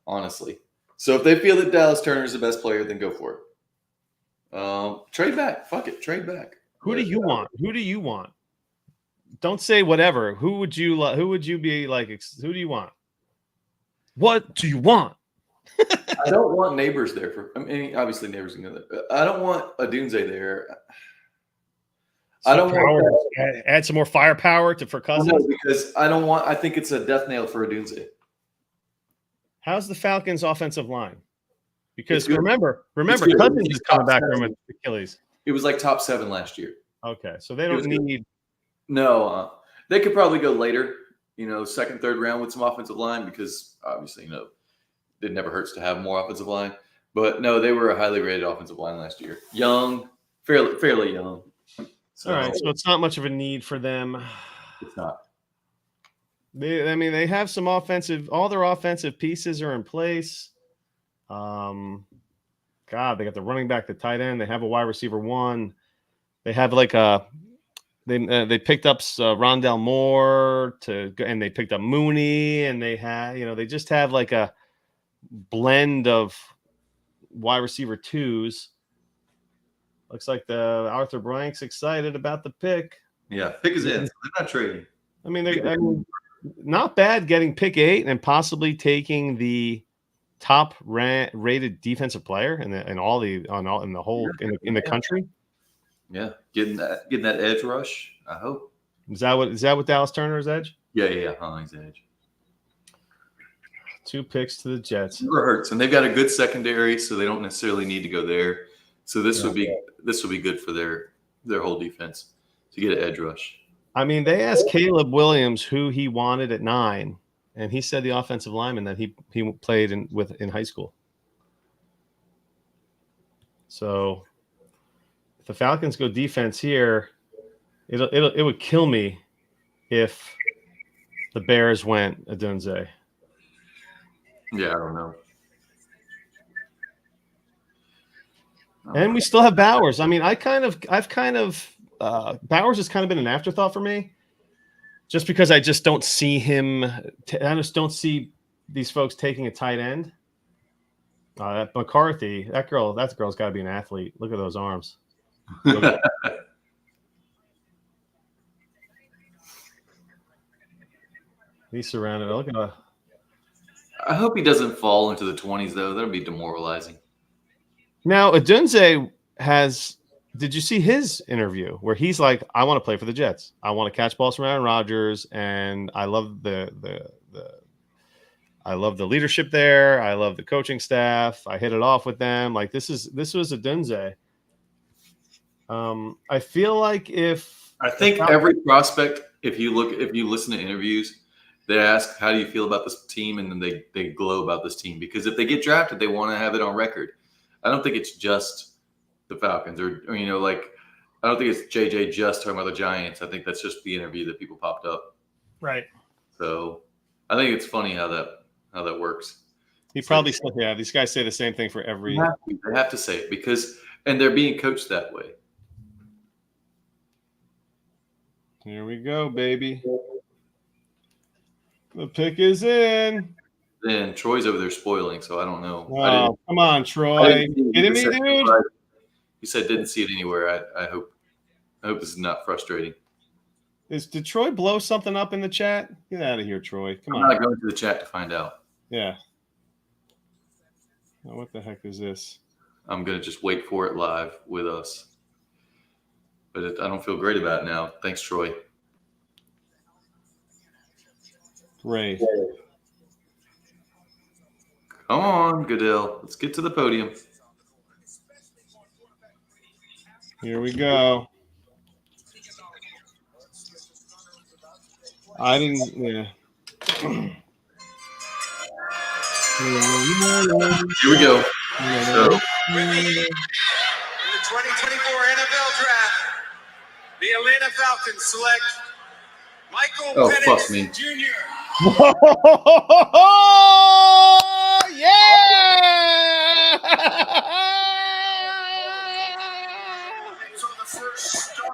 honestly. So if they feel that Dallas Turner is the best player, then go for it. Trade back. Fuck it. Trade back. Who do you want? Who do you want? Don't say whatever. Who would you be like? Who do you want? What do you want? I don't want Neighbors there. Obviously Neighbors can go there. I don't want Adunze there. I don't want add some more firepower for Cousins. No, because I think it's a death nail for Adunze. How's the Falcons' offensive line? Because It's remember, good. Cousins is coming back Top from seven. Achilles. It was like top 7 last year. Okay, so they don't need. No, they could probably go later. Second, third round with some offensive line because obviously, it never hurts to have more offensive line. But no, they were a highly rated offensive line last year. Young, fairly young. So, All right, so it's not much of a need for them. It's not. They have some offensive. All their offensive pieces are in place. God, they got the running back, the tight end. They have a wide receiver 1. They have they picked up Rondell Moore and they picked up Mooney, and they they just have like a blend of wide receiver 2s. Looks like the Arthur Blank's excited about the pick. Yeah, pick is in. They're not trading. I mean, not bad getting pick 8 and possibly taking the top rated defensive player in the country. Yeah, getting that edge rush. I hope. Is that what Dallas Turner's edge? Yeah. He's edge. 2 picks to the Jets. Never hurts, and they've got a good secondary, so they don't necessarily need to go there. So this would be good for their whole defense to get an edge rush. I mean, they asked Caleb Williams who he wanted at 9, and he said the offensive lineman that he played in high school. So if the Falcons go defense here, it would kill me if the Bears went Adunze. Yeah, I don't know. And we still have Bowers. I mean, Bowers has kind of been an afterthought for me, just because I just don't see him. I just don't see these folks taking a tight end. McCarthy, that girl's got to be an athlete. Look at those arms. He's surrounded. Look at I hope he doesn't fall into the 20s though. That'll be demoralizing. Now, Adunze did you see his interview where he's like, I want to play for the Jets. I want to catch balls from Aaron Rodgers, and I love the leadership there. I love the coaching staff. I hit it off with them. Like this was Adunze. I feel like every prospect, if you listen to interviews, they ask, how do you feel about this team? And then they glow about this team, because if they get drafted, they want to have it on record. I don't think it's just the Falcons or I don't think it's JJ just talking about the Giants. I think that's just the interview that people popped up. Right. So I think it's funny how that works. He probably said, yeah, these guys say the same thing for every. They have to say it and they're being coached that way. Here we go, baby. The pick is in. Then Troy's over there spoiling, so I don't know. Oh, come on, Troy. Kidding me, dude? He said didn't see it anywhere. I hope this is not frustrating. Did Troy blow something up in the chat? Get out of here, Troy. Come on. I'm not going to the chat to find out. Yeah. Now, what the heck is this? I'm going to just wait for it live with us. But I don't feel great about it now. Thanks, Troy. Great. Come on, Goodell. Let's get to the podium. Here we go. I didn't. Yeah. Here we go. So, In the 2024 NFL Draft, the Atlanta Falcons select Michael Oh, Penix fuck me. Jr. Yeah! So the first star.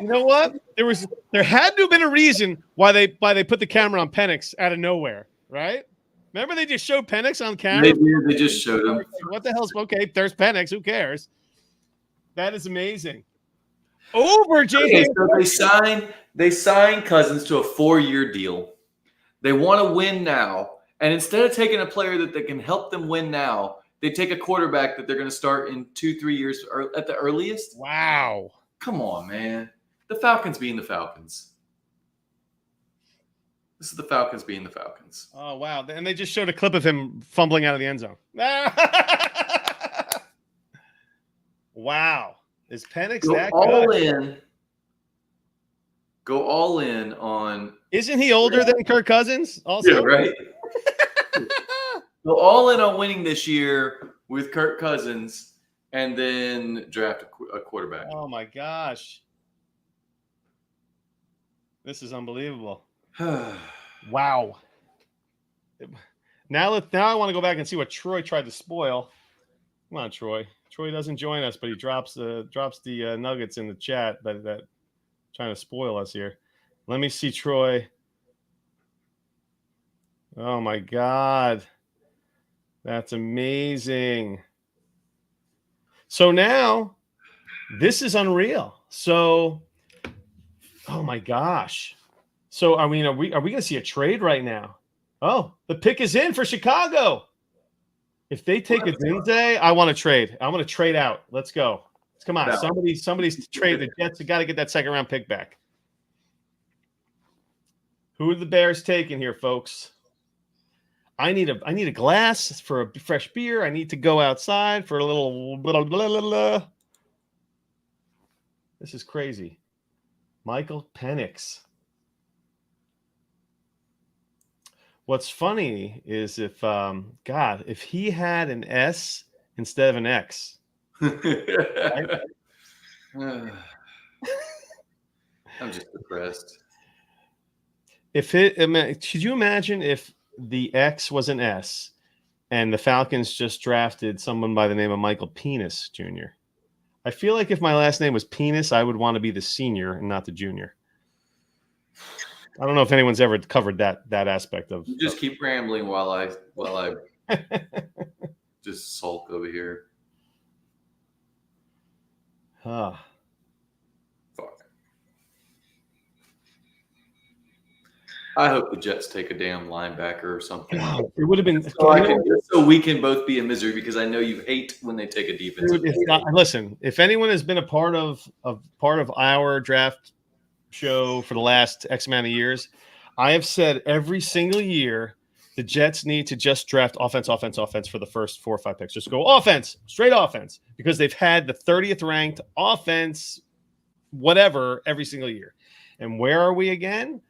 You know what? There had to have been a reason why they put the camera on Penix out of nowhere, right? Remember they just showed Penix on camera? They did. They just showed him. What the hell's okay? There's Penix. Who cares? That is amazing. Over JJ. Okay, so they signed Cousins to a 4-year deal. They want to win now, and instead of taking a player that can help them win now, they take a quarterback that they're going to start in 2-3 years or at the earliest. Wow. Come on, man. The Falcons being the Falcons. This is the Falcons being the Falcons. Oh, wow. And they just showed a clip of him fumbling out of the end zone. Wow. Is Penix Go that all good? in. Go all in on. Isn't he older than Kirk Cousins? Also, Yeah, right. Go all in on winning this year with Kirk Cousins, and then draft a quarterback. Oh my gosh. This is unbelievable. Wow. Now I want to go back and see what Troy tried to spoil. Come on, Troy. Troy doesn't join us, but he drops the nuggets in the chat that trying to spoil us here. Let me see Troy. Oh my God. That's amazing. So now this is unreal. So, oh my gosh. So are we going to see a trade right now? Oh, the pick is in for Chicago. If they take a Dunze, I want to trade. I want to trade out. Let's go. Come on. No. Somebody's trade. The Jets have got to get that second round pick back. Who are the Bears taking here, folks? I need a glass for a fresh beer. I need to go outside for a little blah, blah, blah, blah. This is crazy. Michael Penix. What's funny is if he had an S instead of an X. Right? I'm just depressed. Could you imagine if the X was an S and the Falcons just drafted someone by the name of Michael Penis Jr.? I feel like if my last name was Penis, I would want to be the senior and not the junior. I don't know if anyone's ever covered that aspect of. You just keep rambling while I just sulk over here. Huh. Fuck. I hope the Jets take a damn linebacker or something. It would have been So we can both be in misery because I know you hate when they take a defensive. Dude, listen, if anyone has been a part of our draft show for the last X amount of years, I have said every single year the Jets need to just draft offense for the first 4 or 5 picks. Just go offense, straight offense, because they've had the 30th ranked offense, whatever, every single year. And where are we again?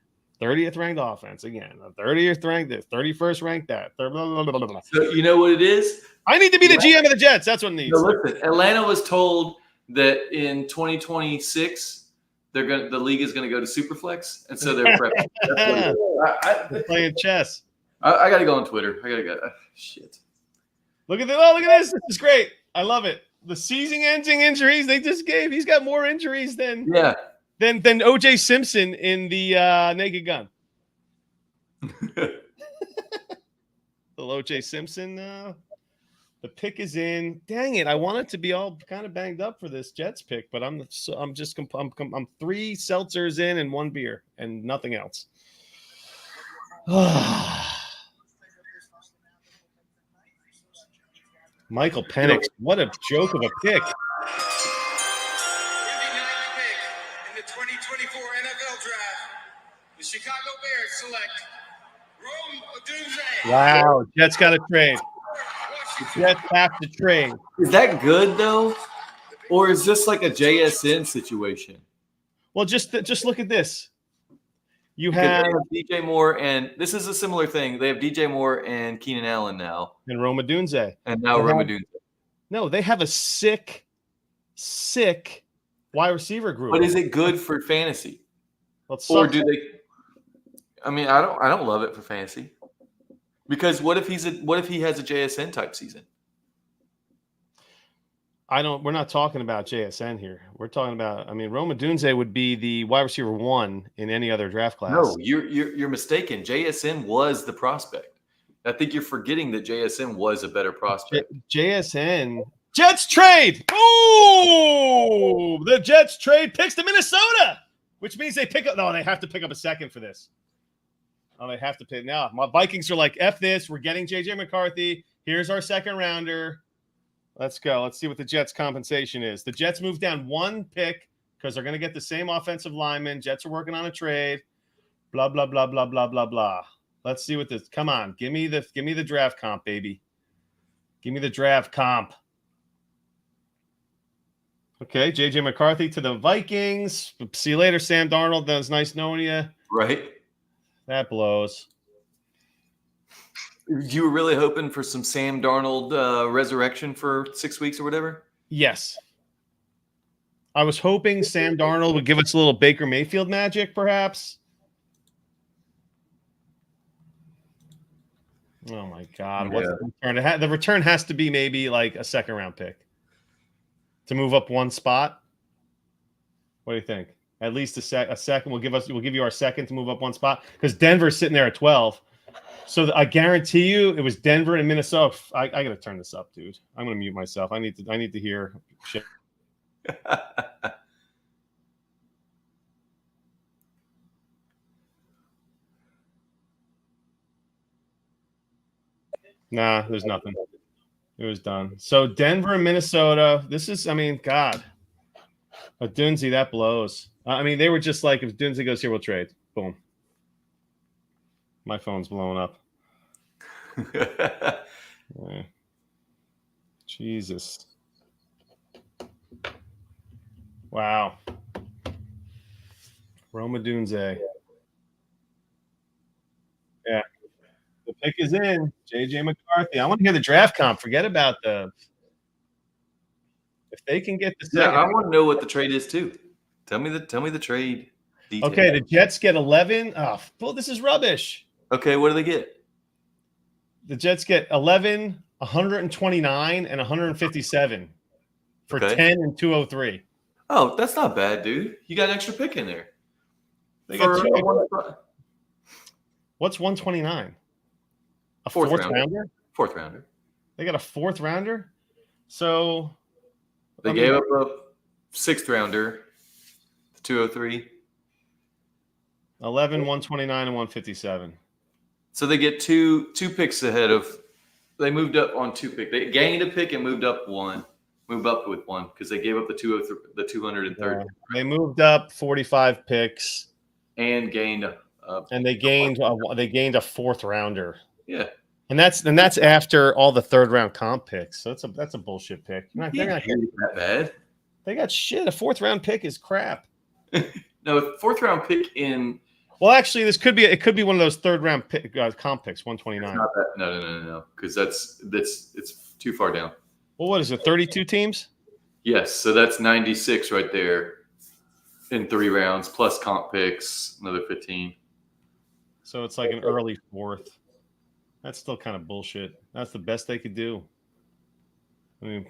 30th ranked offense again. The 30th ranked this, 31st ranked that. Blah, blah, blah, blah. So you know what it is? I need to be the GM of the Jets. That's what it needs. No, listen, Atlanta was told that in 2026 the league is going to go to Superflex, and so they're prepping. They're playing chess. I got to go on Twitter. I got to go. Shit. Look at this. This is great. I love it. The season-ending injuries they just gave. He's got more injuries than O.J. Simpson in the Naked Gun. The O.J. Simpson. The pick is in. Dang it! I want it to be all kind of banged up for this Jets pick, but I'm 3 seltzers in and 1 beer and nothing else. Michael Penix, what a joke of a pick! With the 9th pick in the 2024 NFL Draft, the Chicago Bears select Rome Odunze. Wow, Jets got to trade. Jets have to trade. Is that good though, or is this like a JSN situation? Well, just look at this. You Because have they DJ Moore, and this is a similar thing. They have DJ Moore and Keenan Allen now, and Rome Odunze. and now Rome Odunze. No, they have a sick wide receiver group. But is it good for fantasy, Let's or do they? I mean, I don't love it for fantasy. Because what if he has a JSN type season? We're not talking about JSN here. We're talking about, I mean, Rome Odunze would be the wide receiver 1 in any other draft class. No, you're mistaken. JSN was the prospect. I think you're forgetting that JSN was a better prospect. JSN. Jets trade. Boom! The Jets trade picks to Minnesota, which means they pick up. No, they have to pick up a second for this. Oh, they have to pick. Now, my Vikings are like, F this. We're getting J.J. McCarthy. Here's our second rounder. Let's go. Let's see what the Jets' compensation is. The Jets moved down 1 pick because they're going to get the same offensive lineman. Jets are working on a trade. Blah, blah, blah, blah, blah, blah, blah. Let's see what this. Come on. Give me the draft comp, baby. Give me the draft comp. Okay, J.J. McCarthy to the Vikings. See you later, Sam Darnold. That was nice knowing you. Right? That blows. You were really hoping for some Sam Darnold resurrection for 6 weeks or whatever? Yes. I was hoping Sam Darnold would give us a little Baker Mayfield magic, perhaps. Oh, my God. What's the return? The return has to be maybe like a second-round pick to move up 1 spot. What do you think? At least a second. We'll give you our second to move up 1 spot because Denver's sitting there at 12. So I guarantee you it was Denver and Minnesota. I got to turn this up, dude. I'm going to mute myself. I need to hear shit. Nah, there's nothing. It was done. So Denver and Minnesota. This is, I mean, God. Odunze, that blows. I mean, they were just like, if Odunze goes here, we'll trade. Boom. My phone's blowing up. Yeah. Jesus. Wow. Rome Odunze. Yeah. The pick is in. J.J. McCarthy. I want to hear the draft comp. Forget about the. If they can get the second. Yeah, I want to know what the trade is too. Tell me the trade details. Okay, the Jets get 11. Oh, well, this is rubbish. Okay, what do they get? The Jets get 11, 129, and 157 for 10 and 203. Oh, that's not bad, dude. You got an extra pick in there. They got what's 129? A fourth rounder? Fourth rounder. They got a 4th rounder? So they gave up a 6th rounder, 203. 11, 129, and 157. So they get two picks ahead of. They moved up on 2 picks. They gained a pick and moved up 1. Moved up with 1 because they gave up the 230. Yeah. They moved up 45 picks and gained. And they gained a 4th rounder. Yeah. And that's after all the 3rd round comp picks. So that's a bullshit pick. They're not that bad. They got shit. A 4th round pick is crap. No, a 4th round pick in. Well, actually, it could be one of those 3rd round comp picks, 129. No, because it's too far down. Well, what is it? 32 teams? Yes, so that's 96 right there in 3 rounds plus comp picks, another 15. So it's like an early 4th. That's still kind of bullshit. That's the best they could do. I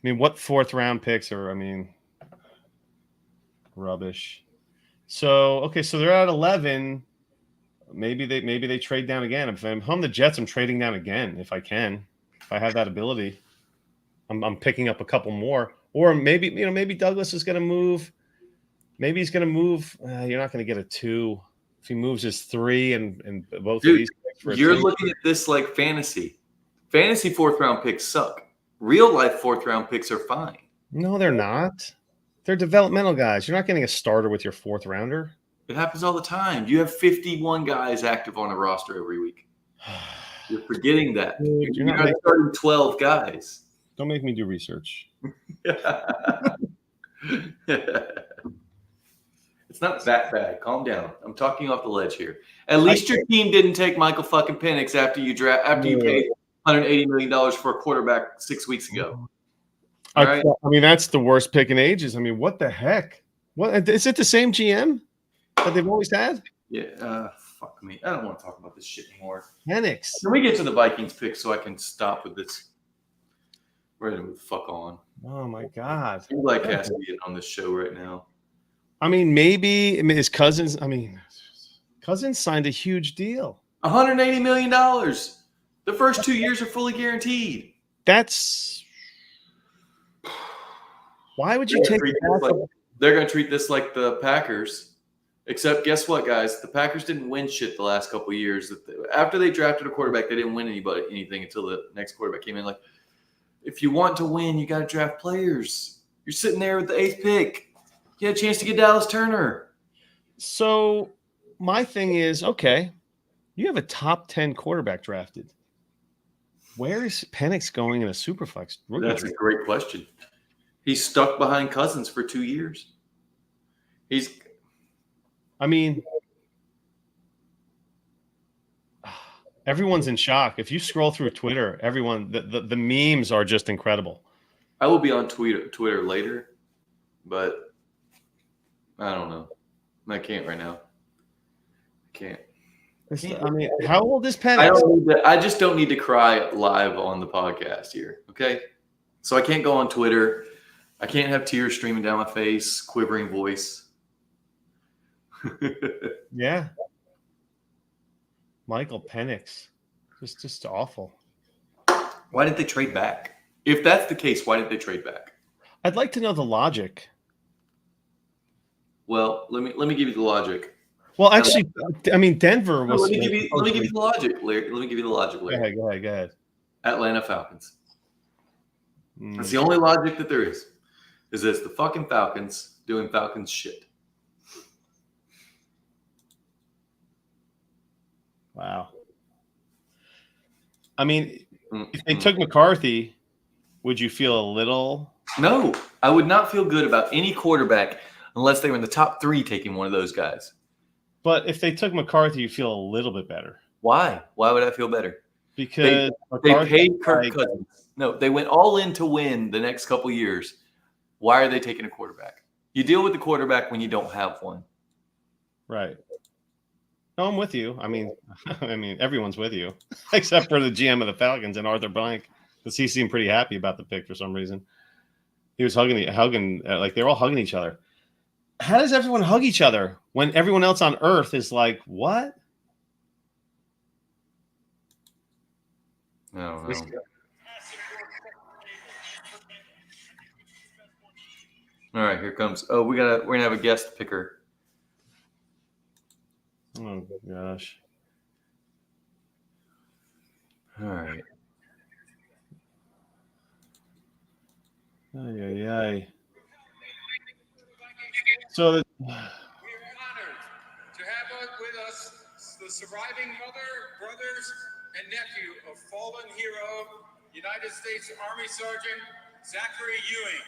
mean, what 4th round picks are? I mean, rubbish. So okay, so they're at 11. Maybe they trade down again. If I'm the Jets, I'm trading down again if I can. If I have that ability, I'm picking up a couple more. Or maybe Douglas is going to move. Maybe he's going to move. You're not going to get a 2 if he moves his 3 and both of these. You're looking at this like fantasy. Fantasy 4th round picks suck. Real life 4th round picks are fine. No, they're not. They're developmental guys. You're not getting a starter with your 4th rounder. It happens all the time. You have 51 guys active on a roster every week. You're forgetting that. Dude, you're not starting 12 guys. Don't make me do research. It's not that bad. Calm down. I'm talking off the ledge here. At least your team didn't take Michael fucking Penix after you paid $180 million for a quarterback 6 weeks ago. All right. I mean, that's the worst pick in ages. I mean, what the heck? What is it? The same GM that they've always had? Yeah, fuck me. I don't want to talk about this shit anymore. Penix. Can we get to the Vikings pick so I can stop with this? Ready to move the fuck on. Oh my God. I'm like Cassidy on this show right now. I mean, maybe his Cousins. I mean, Cousins signed a huge deal. $180 million. The first 2 years are fully guaranteed. That's why would you take They're going to treat this like the Packers. Except, guess what, guys? The Packers didn't win shit the last couple of years. After they drafted a quarterback, they didn't win anything until the next quarterback came in. Like, if you want to win, you got to draft players. You're sitting there with the 8th pick. You had a chance to get Dallas Turner. So my thing is, okay, you have a top 10 quarterback drafted. Where is Penix going in a superflex? That's a great question. He's stuck behind Cousins for 2 years. I mean, everyone's in shock. If you scroll through Twitter, everyone, the memes are just incredible. I will be on Twitter later, but I don't know. I can't right now. I can't. I mean, how old is Penix? I just don't need to cry live on the podcast here, okay? So I can't go on Twitter. I can't have tears streaming down my face, quivering voice. Yeah. Michael Penix. Just awful. Why didn't they trade back? If that's the case, why didn't they trade back? I'd like to know the logic. Well, let me give you the logic. Well, actually, I mean, Denver was. Let me give you the logic, Larry. Let me give you the logic, Larry. Go ahead. Atlanta Falcons. That's the only logic that there is. Is it's the fucking Falcons doing Falcons shit. Wow. I mean, if they took McCarthy, would you feel a little? No, I would not feel good about any quarterback unless they were in the top 3 taking one of those guys. But if they took McCarthy, you feel a little bit better. Why? Why would I feel better? Because they paid Kirk Cousins. No, they went all in to win the next couple years. Why are they taking a quarterback? You deal with the quarterback when you don't have one. Right. No, I'm with you. I mean, everyone's with you, except for the GM of the Falcons and Arthur Blank, because he seemed pretty happy about the pick for some reason. He was hugging, like they were all hugging each other. How does everyone hug each other when everyone else on Earth is like, what? I don't know. All right, here comes. Oh, we're gonna have a guest picker. Oh gosh. All right. Ay. So We are honored to have with us the surviving mother, brothers, and nephew of fallen hero, United States Army Sergeant Zachary Ewing.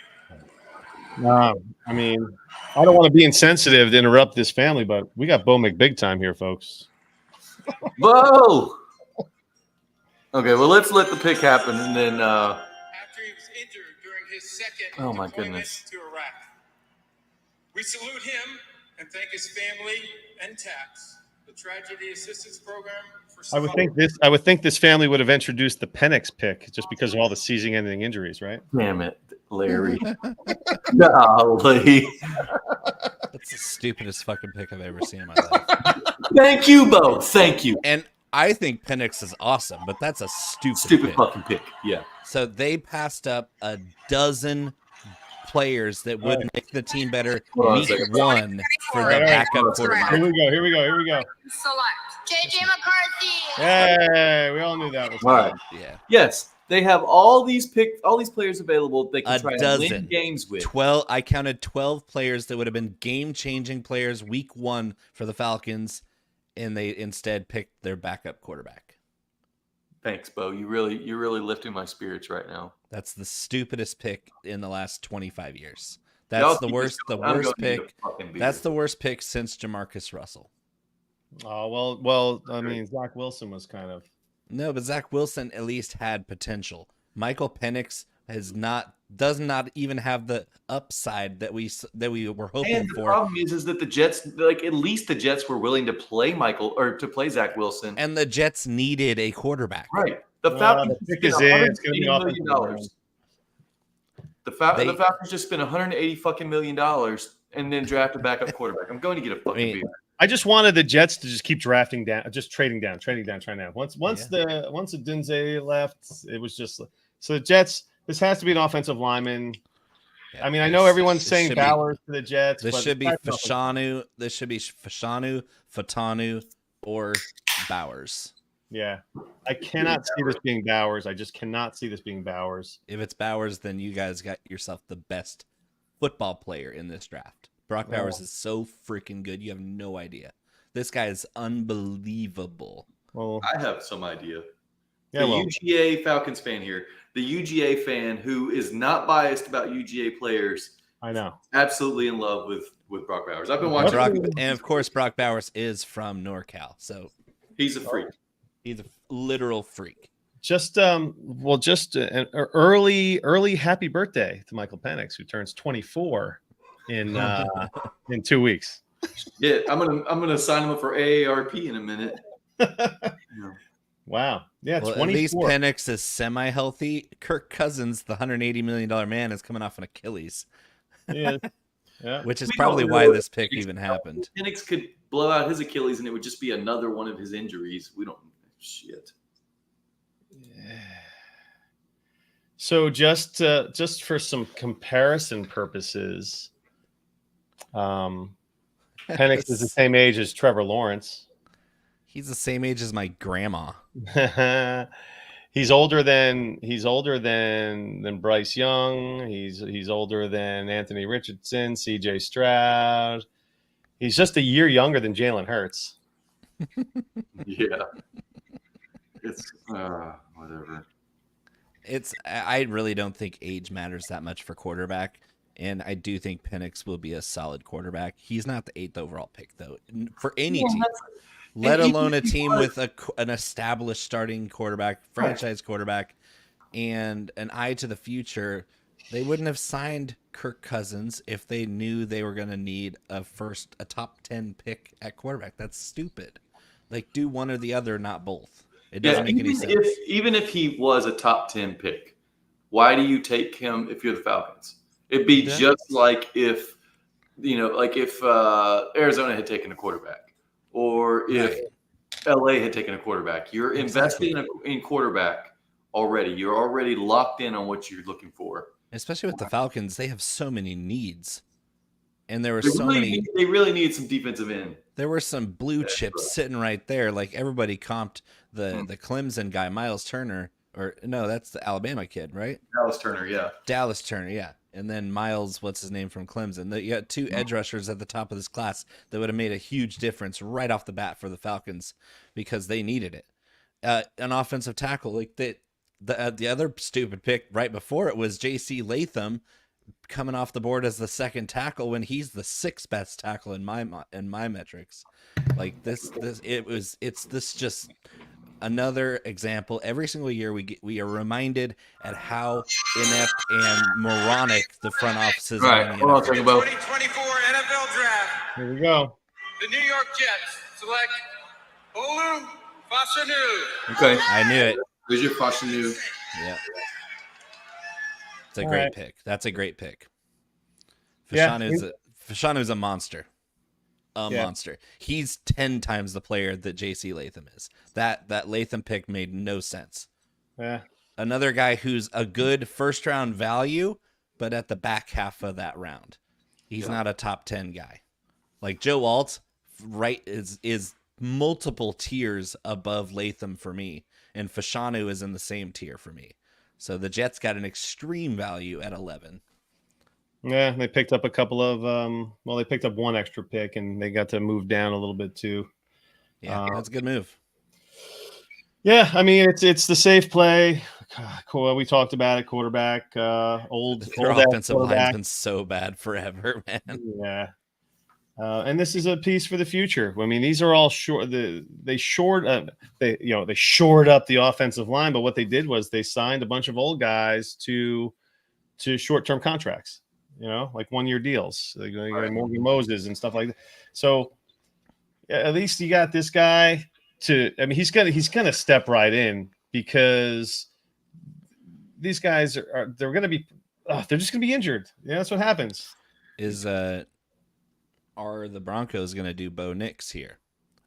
I mean, I don't want to be insensitive to interrupt this family, but we got Bo McBig time here, folks. Bo! Okay, well, let's let the pick happen, and then After he was injured during his second deployment to Iraq. We salute him and thank his family and TAPS, the Tragedy Assistance Program. I would think this family would have introduced the Penix pick just because of all the season-ending injuries, right? Damn it, Larry. Golly. That's the stupidest fucking pick I've ever seen in my life. Thank you, Bo. Thank you. And I think Penix is awesome, but that's a stupid pick. Fucking pick. Yeah. So they passed up a dozen players that would make the team better week 1 for the backup quarterback. Here we go. Select JJ McCarthy. Hey, we all knew that was all right. Yeah. Yes, they have all these players available. They can try to win games with. 12. I counted 12 players that would have been game-changing players week 1 for the Falcons, and they instead picked their backup quarterback. Thanks, Bo. You're really lifting my spirits right now. That's the stupidest pick in the last 25 years. That's the worst pick. That's the worst pick since Jamarcus Russell. Oh, well, I mean, Zach Wilson was kind of. No, but Zach Wilson at least had potential. Michael Penix does not even have the upside that we were hoping And the for. problem is that the Jets, like at least the Jets were willing to play Zach Wilson. And the Jets needed a quarterback. Right. The Falcons the pick spent is in. It's $180 gonna be million. offensive The Falcons just spent $180 million and then draft a backup quarterback. I'm going to get a fucking beer. I just wanted the Jets to just keep drafting down, just trading down, trying down. Once the Dunze left, it was just so the Jets. This has to be an offensive lineman. Yeah, I mean, I know everyone's saying Bowers to the Jets. This but should be Fashanu. This should be Fashanu, Fatanu, or Bowers. Yeah, I cannot see this being Bowers. I just cannot see this being Bowers. If it's Bowers, then you guys got yourself the best football player in this draft. Brock Bowers is so freaking good. You have no idea. This guy is unbelievable. Well, I have some idea. Yeah, UGA Falcons fan here. The UGA fan who is not biased about UGA players. I know. Absolutely in love with Brock Bowers. I've been watching. And of course, Brock Bowers is from NorCal, so he's a freak. He's a literal freak. Just an early happy birthday to Michael Penix, who turns 24 in 2 weeks. Yeah, I'm gonna sign him up for AARP in a minute. Wow. Yeah, well, 24. At least Penix is semi-healthy. Kirk Cousins, the $180 million man, is coming off an Achilles. Yeah. Which is probably why this pick even happened. Penix could blow out his Achilles and it would just be another one of his injuries. We don't shit. Yeah. So just for some comparison purposes, Penix is the same age as Trevor Lawrence. He's the same age as my grandma. He's older than Bryce Young. He's older than Anthony Richardson, CJ Stroud. He's just a year younger than Jalen Hurts. Yeah. It's whatever. I really don't think age matters that much for quarterback, and I do think Penix will be a solid quarterback. He's not the 8th overall pick though for any team. Let alone a team with an established starting quarterback, franchise quarterback, and an eye to the future. They wouldn't have signed Kirk Cousins if they knew they were going to need a top 10 pick at quarterback. That's stupid. Like, do one or the other, not both. It doesn't make any sense. Even if he was a top 10 pick, why do you take him if you're the Falcons? It'd be just like if Arizona had taken a quarterback. Or if LA had taken a quarterback, you're investing in quarterback already. You're already locked in on what you're looking for. Especially with the Falcons, they have so many needs, and there were They really need some defensive end. There were some blue chips sitting right there. Like everybody comped the Clemson guy, Miles Turner, or no, that's the Alabama kid, right? Dallas Turner, yeah. And then Miles, what's his name, from Clemson. You got 2 edge rushers at the top of this class that would have made a huge difference right off the bat for the Falcons because they needed it. An offensive tackle, like the other stupid pick right before it was J.C. Latham coming off the board as the second tackle when he's the 6th best tackle in my metrics. Like it's just another example. Every single year we are reminded at how inept and moronic the front offices are. Right. What I'll talk about 2024 NFL Draft. Here we go. The New York Jets select Olu Fashanu. Okay. I knew it. Who's your Fashanu? Yeah. It's a great pick. That's a great pick. Fashanu's a monster. Monster. He's 10 times the player that J.C. Latham is. That Latham pick made no sense. Yeah. Another guy who's a good first round value, but at the back half of that round. He's not a top 10 guy. Like Joe Alt, right, is multiple tiers above Latham for me, and Fashanu is in the same tier for me. So the Jets got an extreme value at 11. Yeah, they picked up a couple of they picked up one extra pick and they got to move down a little bit too. Yeah, that's a good move. Yeah, I mean it's the safe play. Cool. We talked about it. Quarterback, old offensive line's been so bad forever, man. Yeah. And this is a piece for the future. I mean, these are all short. They shored up the offensive line, but what they did was they signed a bunch of old guys to short-term contracts. Like 1-year deals, like Morgan Moses and stuff like that. So at least you got this guy to. I mean, he's gonna step right in because these guys they're just gonna be injured. Yeah, that's what happens. Are the Broncos going to do Bo Nix here?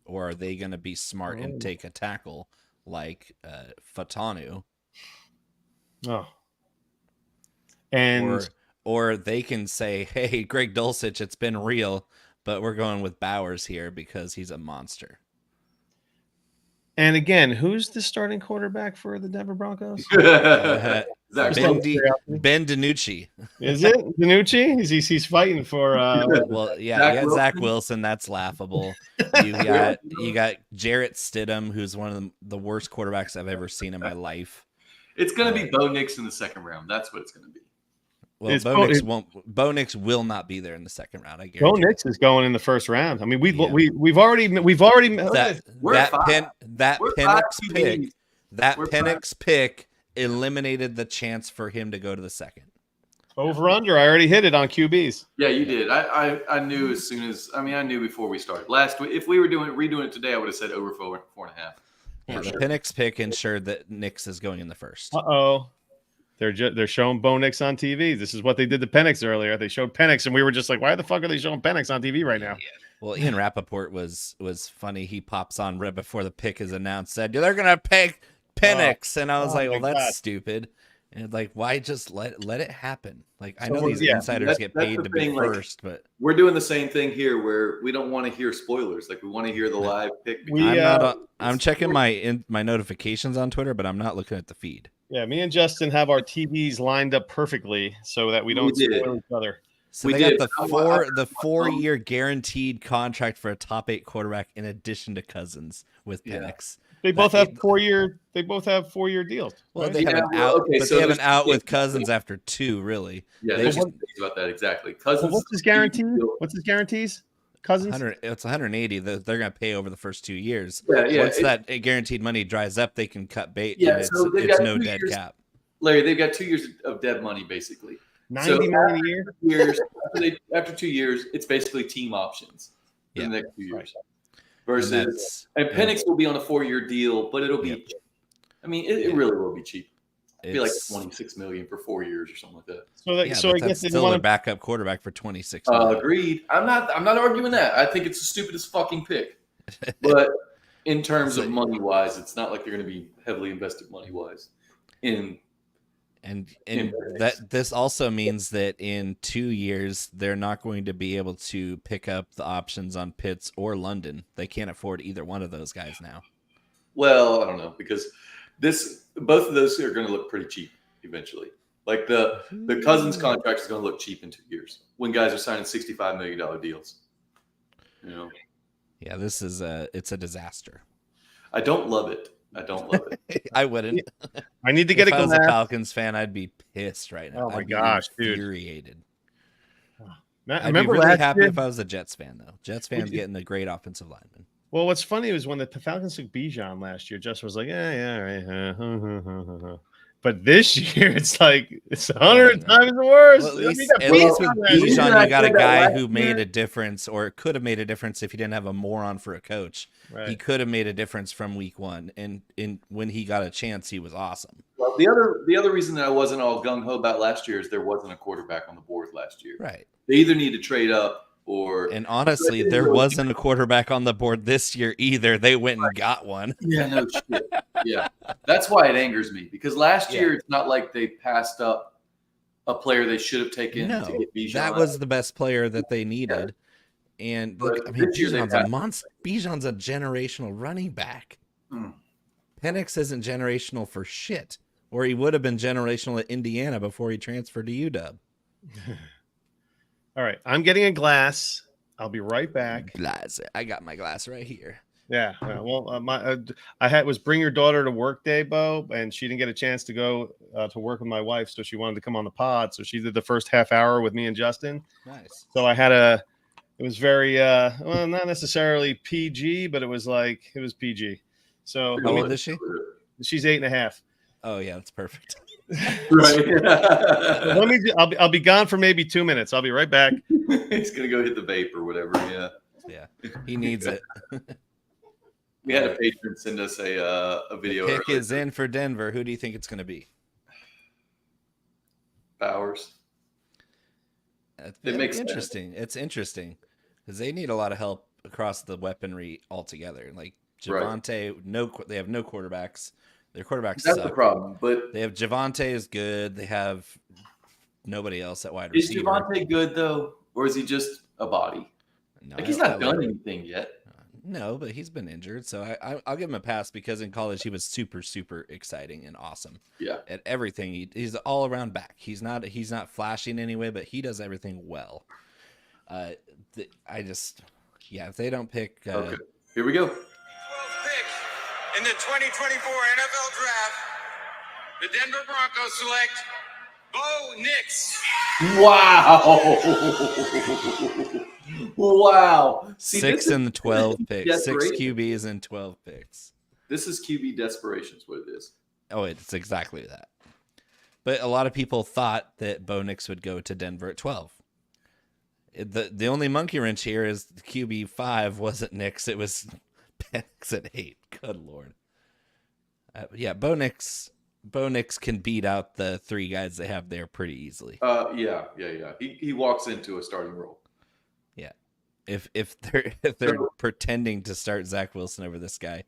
Or are they going to be smart and take a tackle like Fatanu? Oh. And or they can say, hey, Greg Dulcich, it's been real, but we're going with Bowers here because he's a monster. And again, who's the starting quarterback for the Denver Broncos? Ben DiNucci. Is it DiNucci? He's fighting for well, yeah, Zach Wilson. That's laughable. You got Jarrett Stidham, who's one of the worst quarterbacks I've ever seen in my life. It's gonna be Bo Nix in the second round. That's what it's gonna be. Well, Bo Nix will not be there in the second round. I guarantee. Bo Nix is going in the first round. I mean, we've already that Penix pick eliminated the chance for him to go to the second. Over under. I already hit it on QBs. Yeah, you did. I knew as soon as I knew before we started last week. If we were redoing it today, I would have said over 4.5. Yeah, the Penix pick ensured that Nix is going in the first. They're showing Bo Nix on TV. This is what they did to Penix earlier. They showed Penix, and we were just like, why the fuck are they showing Penix on TV right now? Well, Ian Rappaport was funny. He pops on right before the pick is announced, said, they're going to pick Penix. And I was like, well, that's stupid. And like, why just let it happen? Like, I know these insiders get paid to be first, but we're doing the same thing here where we don't want to hear spoilers. Like, we want to hear the live pick. I'm checking my notifications on Twitter, but I'm not looking at the feed. Yeah, me and Justin have our TVs lined up perfectly so that we don't spoil each other. So they got the 4-year guaranteed contract for a top 8 quarterback in addition to Cousins with Penix. They both have 4-year. They both have 4-year deals. Well, right? They have an out, but they have an out with Cousins after 2. Really? Yeah, they just think about that exactly. Cousins. Well, what's his guarantee? What's his guarantees? Cousins. It's 180 that they're going to pay over the first 2 years. Yeah. Once that guaranteed money dries up, they can cut bait. Yeah, and so it's no dead cap. Larry, they've got 2 years of dead money basically. 90 million a year. After 2 years, it's basically team options for the next 2 years. Versus, and Penix will be on a 4-year deal, but it'll be. I mean, it really will be cheap. It'd be like $26 million for 4 years or something like that. So I guess it's still a backup quarterback for $26 million. Agreed. I'm not arguing that. I think it's the stupidest fucking pick. But in terms of money wise, it's not like they're going to be heavily invested money wise in. And that this also means that in 2 years they're not going to be able to pick up the options on Pitts or London. They can't afford either one of those guys now. Well, I don't know because both of those are going to look pretty cheap eventually. Like the Cousins contract is going to look cheap in 2 years when guys are signing $65 million deals. Yeah, this is it's a disaster. I don't love it. I wouldn't. I need to get if I was a Falcons fan, I'd be pissed right now. Oh my gosh, infuriated. Dude. I'd be really happy if I was a Jets fan, though. Jets fans getting a great offensive lineman. Well, what's funny was when the Falcons took Bijan last year, Justin was like, yeah, right. But this year, it's like it's 100 times worse. Well, at least with Bijan, you got a guy who made a difference, or could have made a difference if he didn't have a moron for a coach. Right. He could have made a difference from week 1, and when he got a chance, he was awesome. Well, the other reason that I wasn't all gung ho about last year is there wasn't a quarterback on the board last year. Right. They either need to trade up. And honestly, there wasn't a quarterback on the board this year either. They went and got one. Yeah, no shit. Yeah, that's why it angers me because last year it's not like they passed up a player they should have taken to get Bijan. That was the best player that they needed. Yeah. And look, I mean, Bijan's a monster. Bijan's a generational running back. Penix isn't generational for shit, or he would have been generational at Indiana before he transferred to UW. All right, I'm getting a glass. I'll be right back. Glass. I got my glass right here. Yeah. Well, I was bring your daughter to work day, Bo, and she didn't get a chance to go to work with my wife, so she wanted to come on the pod. So she did the first half hour with me and Justin. Nice. So I had It was very well, not necessarily PG, but it was PG. So How old is she? She's 8.5. Oh yeah, that's perfect. Right. I'll be gone for maybe 2 minutes. I'll be right back. He's gonna go hit the vape or whatever. Yeah. Yeah, he needs it. We had a patron send us a video. Pick is in for Denver. Who do you think it's going to be? Bowers. It makes interesting. It's interesting because they need a lot of help across the weaponry altogether. Like Javonte, they have no quarterbacks. Their quarterbacks That's suck. the problem. But they have Javonte is good. They have nobody else at wide receiver. Is Javonte good though, or is he just a body? No, he's not done anything yet. No, but he's been injured, so I'll give him a pass because in college he was super, super exciting and awesome. Yeah, at everything. He's all around back. He's not flashing anyway, but he does everything well. If they don't pick, okay, here we go. 12th pick in the 2024 NFL Draft, the Denver Broncos select Bo Nix. Wow. Wow. See, 6 in the 12 picks. 6 desperation. QBs and 12 picks. This is QB desperation is what it is. Oh, it's exactly that. But a lot of people thought that Bo Nix would go to Denver at 12. The only monkey wrench here is the QB 5 wasn't Nix. It was Penix at 8. Good Lord. Bo Nix can beat out the 3 guys they have there pretty easily. Yeah. He walks into a starting role. Yeah. If they're pretending to start Zach Wilson over this guy,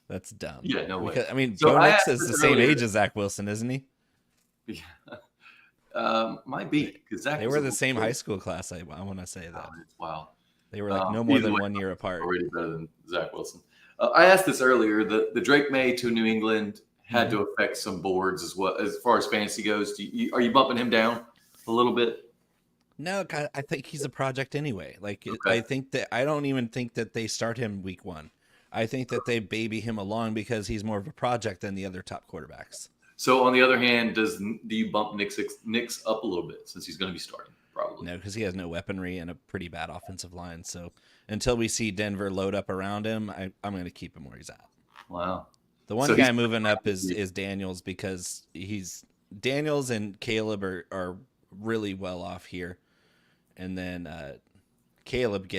that's dumb. Yeah, no way. Because, I mean, So Bo I Nix asked is the this same earlier. age as Zach Wilson, isn't he? Yeah. Might be because Zach. They were the same high school class. I want to say that. Oh, it's wild. They were like no more either than way, 1 year apart. Already better than Zach Wilson. I asked this earlier. The Drake May to New England had to affect some boards as well as far as fantasy goes. Are you bumping him down a little bit? No, I think he's a project anyway. Like Okay. I don't even think that they start him week 1. I think that they baby him along because he's more of a project than the other top quarterbacks. So on the other hand, do you bump Nix up a little bit since he's going to be starting? Probably. No, because he has no weaponry and a pretty bad offensive line. So until we see Denver load up around him, I'm going to keep him where he's at. Wow. The one So guy he's- moving up is Daniels because Daniels and Caleb are really well off here. And then Caleb's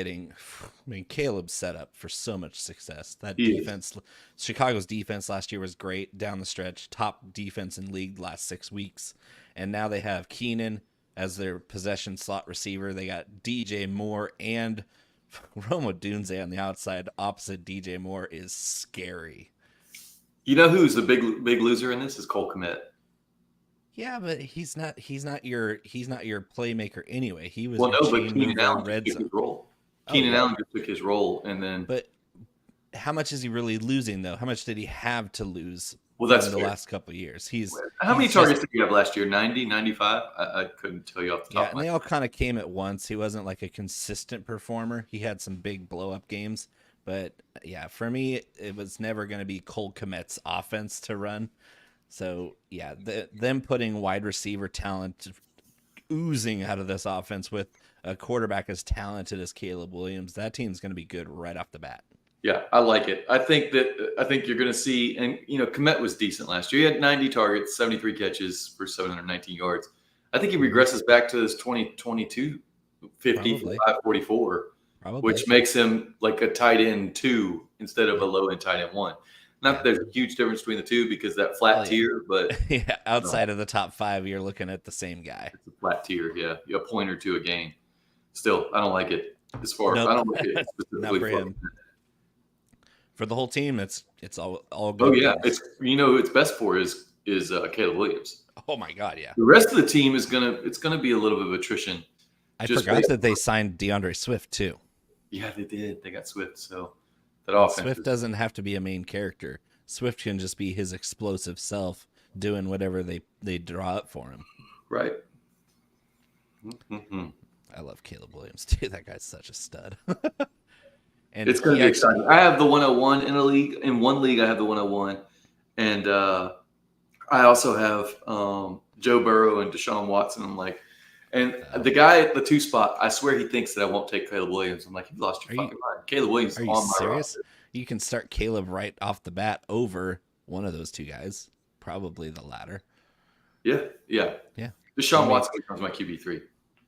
set up for so much success. That He is. defense, Chicago's defense last year was great down the stretch, top defense in league last 6 weeks. And now they have Keenan as their possession slot receiver. They got DJ Moore and Rome Odunze on the outside. Opposite DJ Moore is scary. You know who's the big loser in this is Cole Kmet. Yeah, but he's not your playmaker anyway. He was Well, no, but chain Keenan mover, Allen red just took zone. his role. Oh, Keenan yeah. Allen just took his role, and then But how much is he really losing though? How much did he have to lose? Well, that's in the fair. last couple of years. How many he's targets just- did he have last year? 90, 95? I couldn't tell you off the top Yeah, of and my they all kind of came at once. He wasn't like a consistent performer. He had some big blow up games, but yeah, for me, it was never going to be Cole Kmet's offense to run. So yeah, them putting wide receiver talent oozing out of this offense with a quarterback as talented as Caleb Williams, that team's going to be good right off the bat. Yeah, I like it. I think you're going to see, and Kmet was decent last year. He had 90 targets, 73 catches for 719 yards. I think he regresses back to his 2022 50 Probably. 544, Probably. which makes him like a tight end 2 instead of a low end tight end 1. Not that there's a huge difference between the two because that flat Well, yeah. tier, but yeah, outside of the top 5, you're looking at the same guy. it's a flat tier. Yeah, a point or two a game. Still, I don't like it as far. Nope. I don't like it specifically Not for for him. For the whole team, it's all good. Oh yeah, things. it's who it's best for is Caleb Williams. Oh my god, yeah. The rest of the team is gonna be a little bit of attrition. I Just forgot based that they signed DeAndre Swift too. Yeah, they did. They got Swift, so that offense. Swift is- doesn't have to be a main character. Swift can just be his explosive self doing whatever they draw up for him. right. Mm-hmm. I love Caleb Williams too. That guy's such a stud. And It's going he to be actually- exciting. I have the 101 in a league. In one league, I have the 101, and I also have Joe Burrow and Deshaun Watson. I'm like, And the guy at the 2 spot, I swear he thinks that I won't take Caleb Williams. I'm like, you lost your fucking mind. Caleb Williams Are is you on my serious? roster. You can start Caleb right off the bat over one of those two guys. Probably the latter. Yeah. Deshaun I mean, Watson becomes my QB3.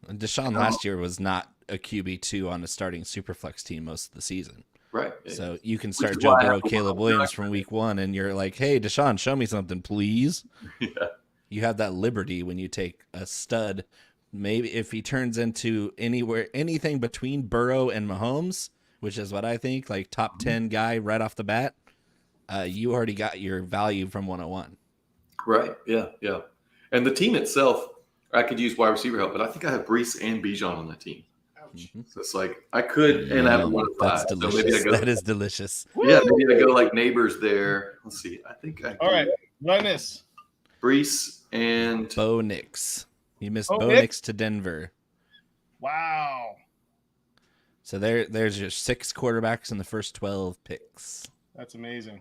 And Deshaun last year was not a QB2 on a starting Superflex team most of the season. Right. So you can Which start is Joe why I Burrow, have to Caleb work on Williams that. from week 1, and you're like, hey, Deshaun, show me something, please. Yeah. You have that liberty when you take a stud. Maybe if he turns into anything between Burrow and Mahomes, which is what I think, like top 10 guy right off the bat, you already got your value from 101. Right. Yeah. And the team itself, I could use wide receiver help, but I think I have Brees and Bijan on that team. Mm-hmm. So it's like I could, and I have a 1 That's 5. So delicious. maybe I go, That is delicious. yeah, maybe I go like neighbors there. Let's see. I think I All right. What did I miss? Brees and Bo Nix. You missed Bo Bo Nix? Nix to Denver. Wow. So there's your 6 quarterbacks in the first 12 picks. That's amazing.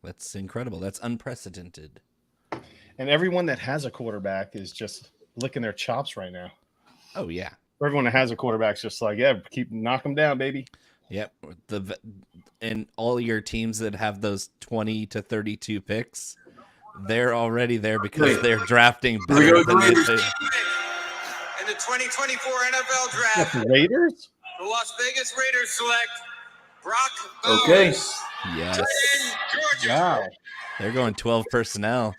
That's incredible. That's unprecedented. And everyone that has a quarterback is just licking their chops right now. Oh, yeah. Everyone that has a quarterback's just like, yeah, keep knock them down, baby. Yep. And all your teams that have those 20 to 32 picks, they're already there because they're drafting better than they do. In the 2024 NFL Draft, The Raiders? the Las Vegas Raiders select Brock Bowers. okay. Yes. In Georgia. Wow. They're going 12 personnel.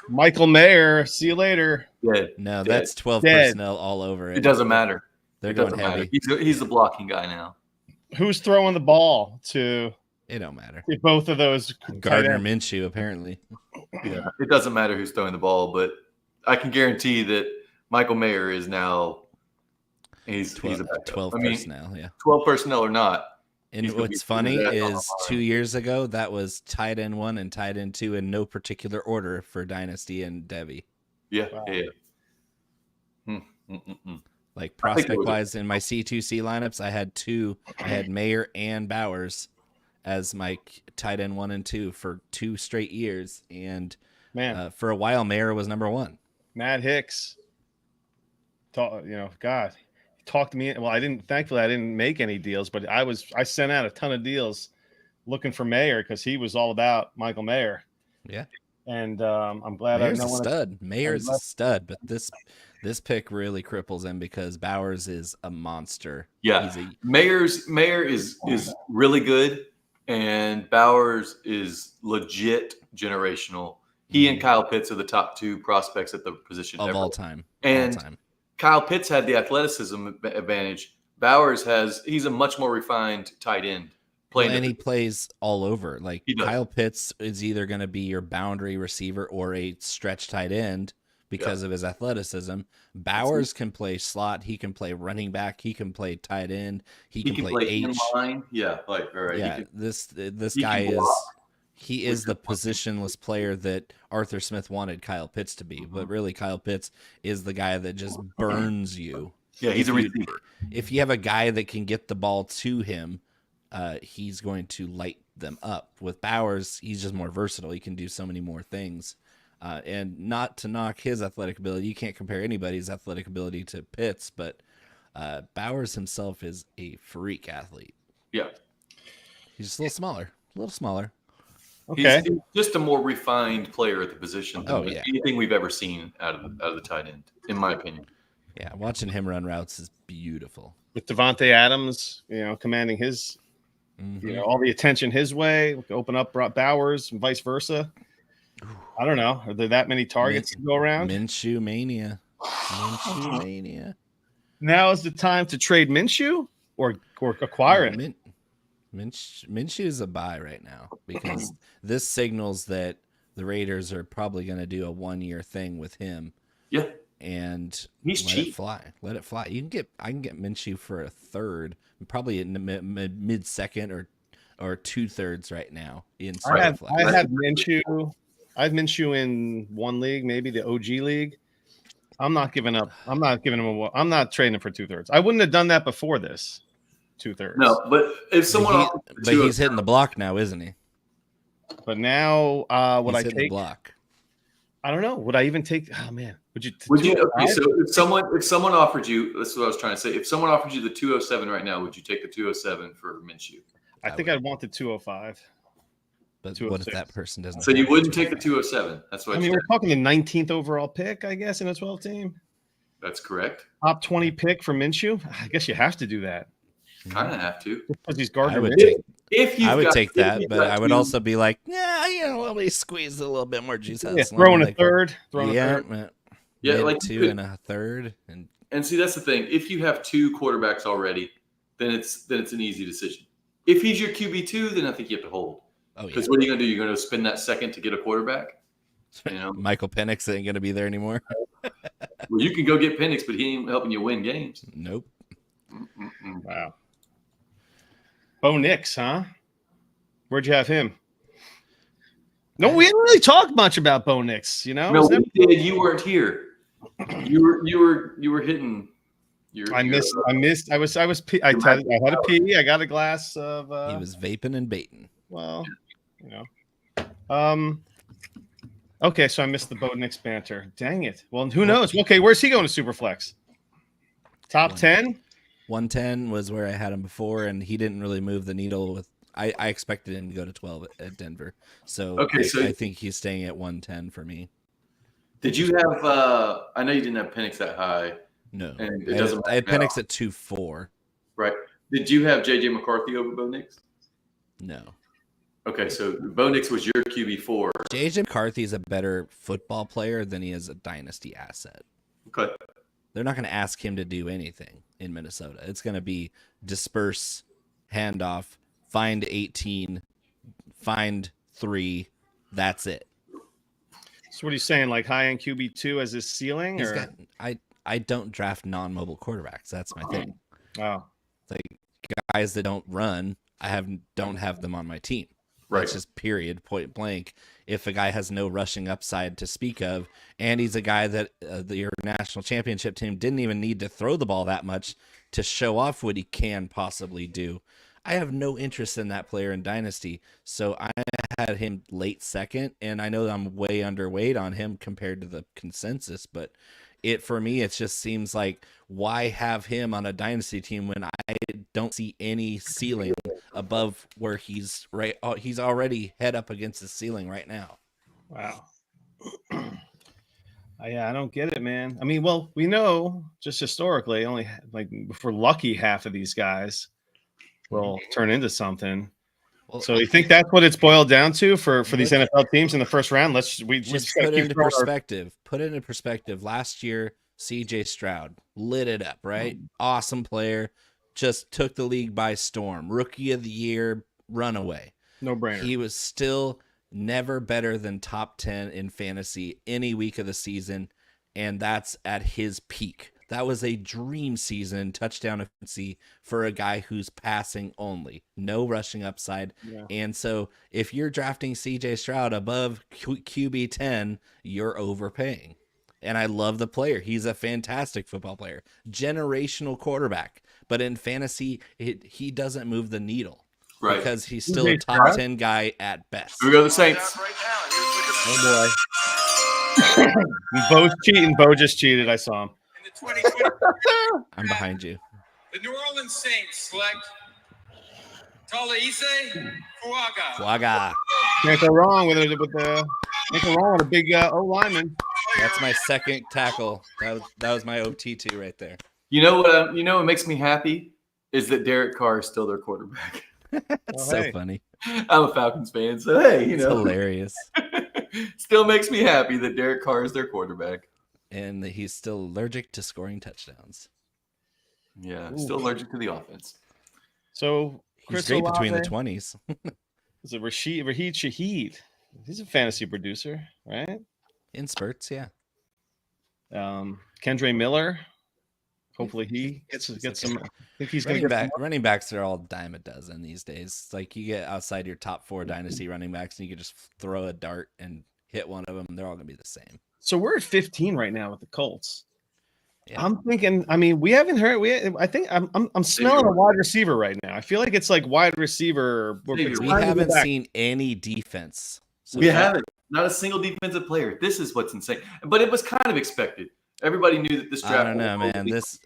Michael Mayer, see you later. Dead. No, Dead. that's 12 Dead. personnel all over it. It doesn't matter. They're It going doesn't matter. heavy. He's the blocking guy now. Who's throwing the ball to It don't matter. both of those? Gardner tight ends? Minshew, apparently. Yeah, it doesn't matter who's throwing the ball, but I can guarantee that Michael Mayer is now he's a 12, backup. 12 I mean, personnel, yeah. 12 personnel or not. And He's gonna what's be funny that on is the 2 years ago, that was tight end 1 and tight end 2 in no particular order for Dynasty and Debbie. Yeah, Wow. yeah. Like I think it prospect was- wise, in my C2C lineups, I had 2. I had Mayer and Bowers as my tight end 1 and 2 for 2 straight years. And Man, for a while, Mayer was number 1. Matt Hicks. God, he talked to me. Well, thankfully, I didn't make any deals, but I sent out a ton of deals looking for Mayer because he was all about Michael Mayer. Yeah. And I'm glad Mayer's I a know stud. Mayer's a left- stud, but this pick really cripples him because Bowers is a monster. Yeah. He's a, Mayer is really good, and Bowers is legit generational. He and Kyle Pitts are the top 2 prospects at the position of ever. all time. And all time. Kyle Pitts had the athleticism advantage. Bowers he's a much more refined tight end. Well, and he plays all over. Like He does. Kyle Pitts is either going to be your boundary receiver or a stretch tight end because of his athleticism. Bowers can play slot. He can play running back. He can play tight end. He can play in H. line. Yeah, like all right. Yeah, He can- this he guy can is block. he is the positionless player that Arthur Smith wanted Kyle Pitts to be, but really Kyle Pitts is the guy that just burns you. Yeah, he's a If you- receiver. If you have a guy that can get the ball to him, he's going to light them up. With Bowers, he's just more versatile. He can do so many more things. And not to knock his athletic ability, you can't compare anybody's athletic ability to Pitts, but Bowers himself is a freak athlete. Yeah. He's just a little smaller. Okay. He's just a more refined player at the position than Oh, yeah. anything we've ever seen out of the tight end, in my opinion. Yeah, watching him run routes is beautiful. With Devontae Adams, commanding his, Mhm. all the attention his way, open up Bowers and vice versa. I don't know. Are there that many targets to go around? Minshew mania. Minshew mania. Now is the time to trade Minshew or acquire it. Minshew is a buy right now because this signals that the Raiders are probably going to do a 1-year thing with him. Yeah. And He's let cheap. it fly. Let it fly. I can get Minshew for a third, probably in the mid second or 2/3 right now. In I had Superflex. Minshew. I had Minshew in one league, maybe the OG league. I'm not giving up. I'm not giving him I'm not trading him for 2/3. I wouldn't have done that before this. 2/3. No, but if someone But he's hitting the block now, isn't he? But now, would He's I hitting the take? block? I don't know. Would I even take? Oh man, would you? Would you? Okay, 205? so if someone offered you, this is what I was trying to say. If someone offered you the 207 right now, would you take the 207 for Minshew? I think I'd want the 205. But what if 206. that person doesn't? So you have wouldn't the take the 207. That's what I mean, we're talking the 19th overall pick, I guess, in a 12 team. That's correct. Top 20 pick for Minshew. I guess you have to do that Kind of have to. because he's I Gardner would Minshew. take. If you I would take if that, you've but got I would two- also be like, yeah, let me squeeze a little bit more juice out. Yeah, of this throwing lemon, a third. Throwing a yeah, third. Yeah, like two you could- and a third, and And see, that's the thing. If you have two quarterbacks already, then it's an easy decision. If he's your QB2, then I think you have to hold. oh yeah, Because what are you going to do? You're going to spend that second to get a quarterback? You know, Michael Penix ain't gonna be there anymore. well, you can go get Penix, but he ain't helping you win games. Nope. Mm-mm-mm. Wow. Bo Nix, huh? Where'd you have him? No, we didn't really talk much about Bo Nix. You know, No, Was that- we did. You weren't here. You were hitting. I missed. I was. I had a pee. I got a glass of. He was vaping and baiting. Well, you know. Okay, so I missed the Bo Nix banter. Dang it. Well, who knows? Okay, where's he going to Superflex? Top 10? 110 was where I had him before, and he didn't really move the needle. With I expected him to go to 12 at Denver, so Okay, so- I think he's staying at 110 for me. Did you have? I know you didn't have Penix that high, No, and it doesn't. I had matter now. Penix at 2.4. Right? Did you have JJ McCarthy over Bo Nix? No, Okay, so Bo Nix was your QB4. JJ McCarthy is a better football player than he is a dynasty asset. Okay. They're not going to ask him to do anything in Minnesota. It's going to be disperse, handoff, find 18, find 3. That's it. So what are you saying? Like high end QB2 as his ceiling? He's Or? got, I don't draft non-mobile quarterbacks. That's my thing. Oh, Like guys that don't run, don't have them on my team. Right. That's just period, point blank. If a guy has no rushing upside to speak of, and he's a guy that your national championship team didn't even need to throw the ball that much to show off what he can possibly do, I have no interest in that player in Dynasty. So I had him late second, and I know I'm way underweight on him compared to the consensus, but for me, it just seems like, why have him on a Dynasty team when I don't see any ceiling above where he's right? He's already head up against the ceiling right now. wow. Yeah, I don't get it, man. I mean, well, we know just historically, only like if we're lucky, half of these guys will turn into something. Well, So you think that's what it's boiled down to for these NFL teams in the first round? We just gotta put it keep into throwing our- perspective. Put it into perspective. Last year, CJ Stroud lit it up, right? Awesome player. Just took the league by storm. Rookie of the year, runaway. No brainer. He was still never better than top 10 in fantasy any week of the season, and that's at his peak. That was a dream season, touchdown efficiency for a guy who's passing only, no rushing upside. Yeah. And so if you're drafting CJ Stroud above QB 10, you're overpaying. And I love the player. He's a fantastic football player, generational quarterback. But in fantasy, he doesn't move the needle. Right. Because he's still CJ a top Stroud? 10 guy at best. Here we go, the Saints. Right now, here's Oh boy. Bo's cheating. Bo just cheated. I saw him. In the 2020, I'm behind you. the New Orleans Saints select Tolaise Fuaga. Waga. Can't go wrong with a big O lineman. That's my second tackle. That was my OT2 right there. You know what makes me happy is that Derek Carr is still their quarterback. It's so hey. funny. I'm a Falcons fan, so hey, It's hilarious. still makes me happy that Derek Carr is their quarterback. And he's still allergic to scoring touchdowns. Yeah, Ooh. still allergic to the offense. So He's Chris great between the Olave 20s. is it Raheed Shaheed. He's a fantasy producer, right? In spurts, yeah. Kendre Miller. Hopefully he gets some. I think he's going to get some. Running backs are all dime a dozen these days. It's like you get outside your top 4 dynasty running backs, and you can just throw a dart and hit one of them. They're all going to be the same. So we're at 15 right now with the Colts. Yeah. I'm thinking. I mean, we haven't heard. I think I'm smelling a wide receiver right now. I feel like it's like wide receiver. We We haven't seen any defense. So We haven't. Not a single defensive player. This is what's insane. But it was kind of expected. Everybody knew that this draft. I don't know, was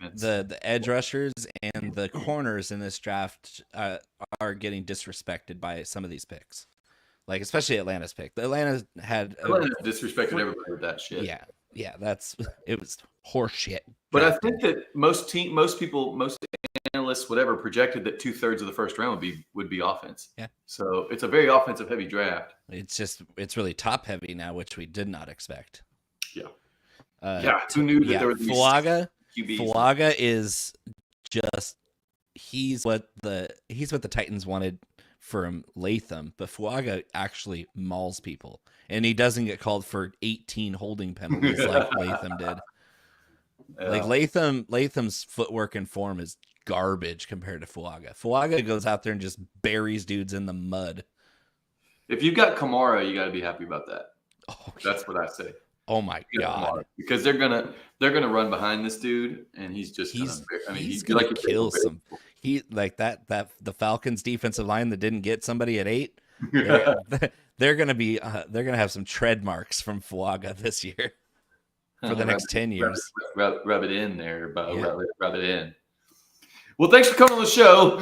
man. The edge rushers and the corners in this draft are getting disrespected by some of these picks, like especially Atlanta's pick. Atlanta disrespected everybody with that shit. Yeah, it was horse shit. But I think that most analysts, whatever, projected that 2/3 of the first round would be offense. Yeah. So it's a very offensive heavy draft. It's really top heavy now, which we did not expect. Yeah. Who knew that there was Fuaga? QBs? Fuaga is just he's what the Titans wanted from Latham, but Fuaga actually mauls people, and he doesn't get called for 18 holding penalties like Latham did. Like Latham's footwork and form is garbage compared to Fuaga. Fuaga goes out there and just buries dudes in the mud. If you've got Kamara, you got to be happy about that. Oh, that's what I say. Oh my god! Kamara, because they're gonna run behind this dude, and he's gonna kill some. He like that the Falcons defensive line that didn't get somebody at 8. They're gonna have some tread marks from Fuaga this year for the next 10 years. Rub it in there, Bo. Yeah. Rub it in. Well, thanks for coming on the show.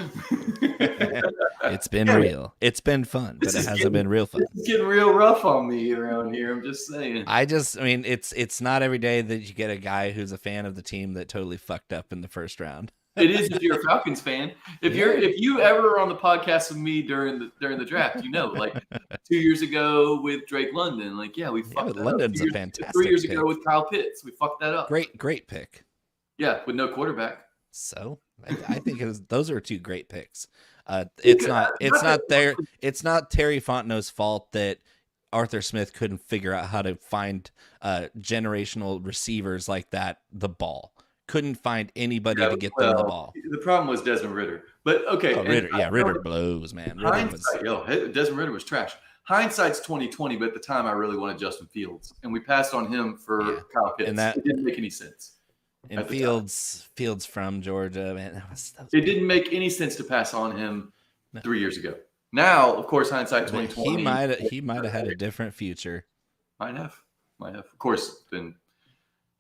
It's been real. It's been fun, but it hasn't been real fun. It's getting real rough on me around here. I'm just saying. I mean, it's not every day that you get a guy who's a fan of the team that totally fucked up in the first round. It is if you're a Falcons fan. If you ever were on the podcast with me during the draft, like 2 years ago with Drake London, we fucked that London's up. a fantastic 3 years pick. ago with Kyle Pitts, we fucked that up. Great pick. Yeah, with no quarterback. So I think those are 2 great picks. It's not Terry Fontenot's fault that Arthur Smith couldn't figure out how to find generational receivers like that the ball. Couldn't find anybody to get them the ball. The problem was Desmond Ridder. But okay. Ritter blows, man. Desmond Ridder was trash. Hindsight's 20/20, but at the time I really wanted Justin Fields. And we passed on him for Kyle Pitts. And it didn't make any sense. And Fields from Georgia, man. It didn't make any sense to pass on him 3 years ago. Now, of course, hindsight 20/20. He might have had a different future. Might have. Of course, then.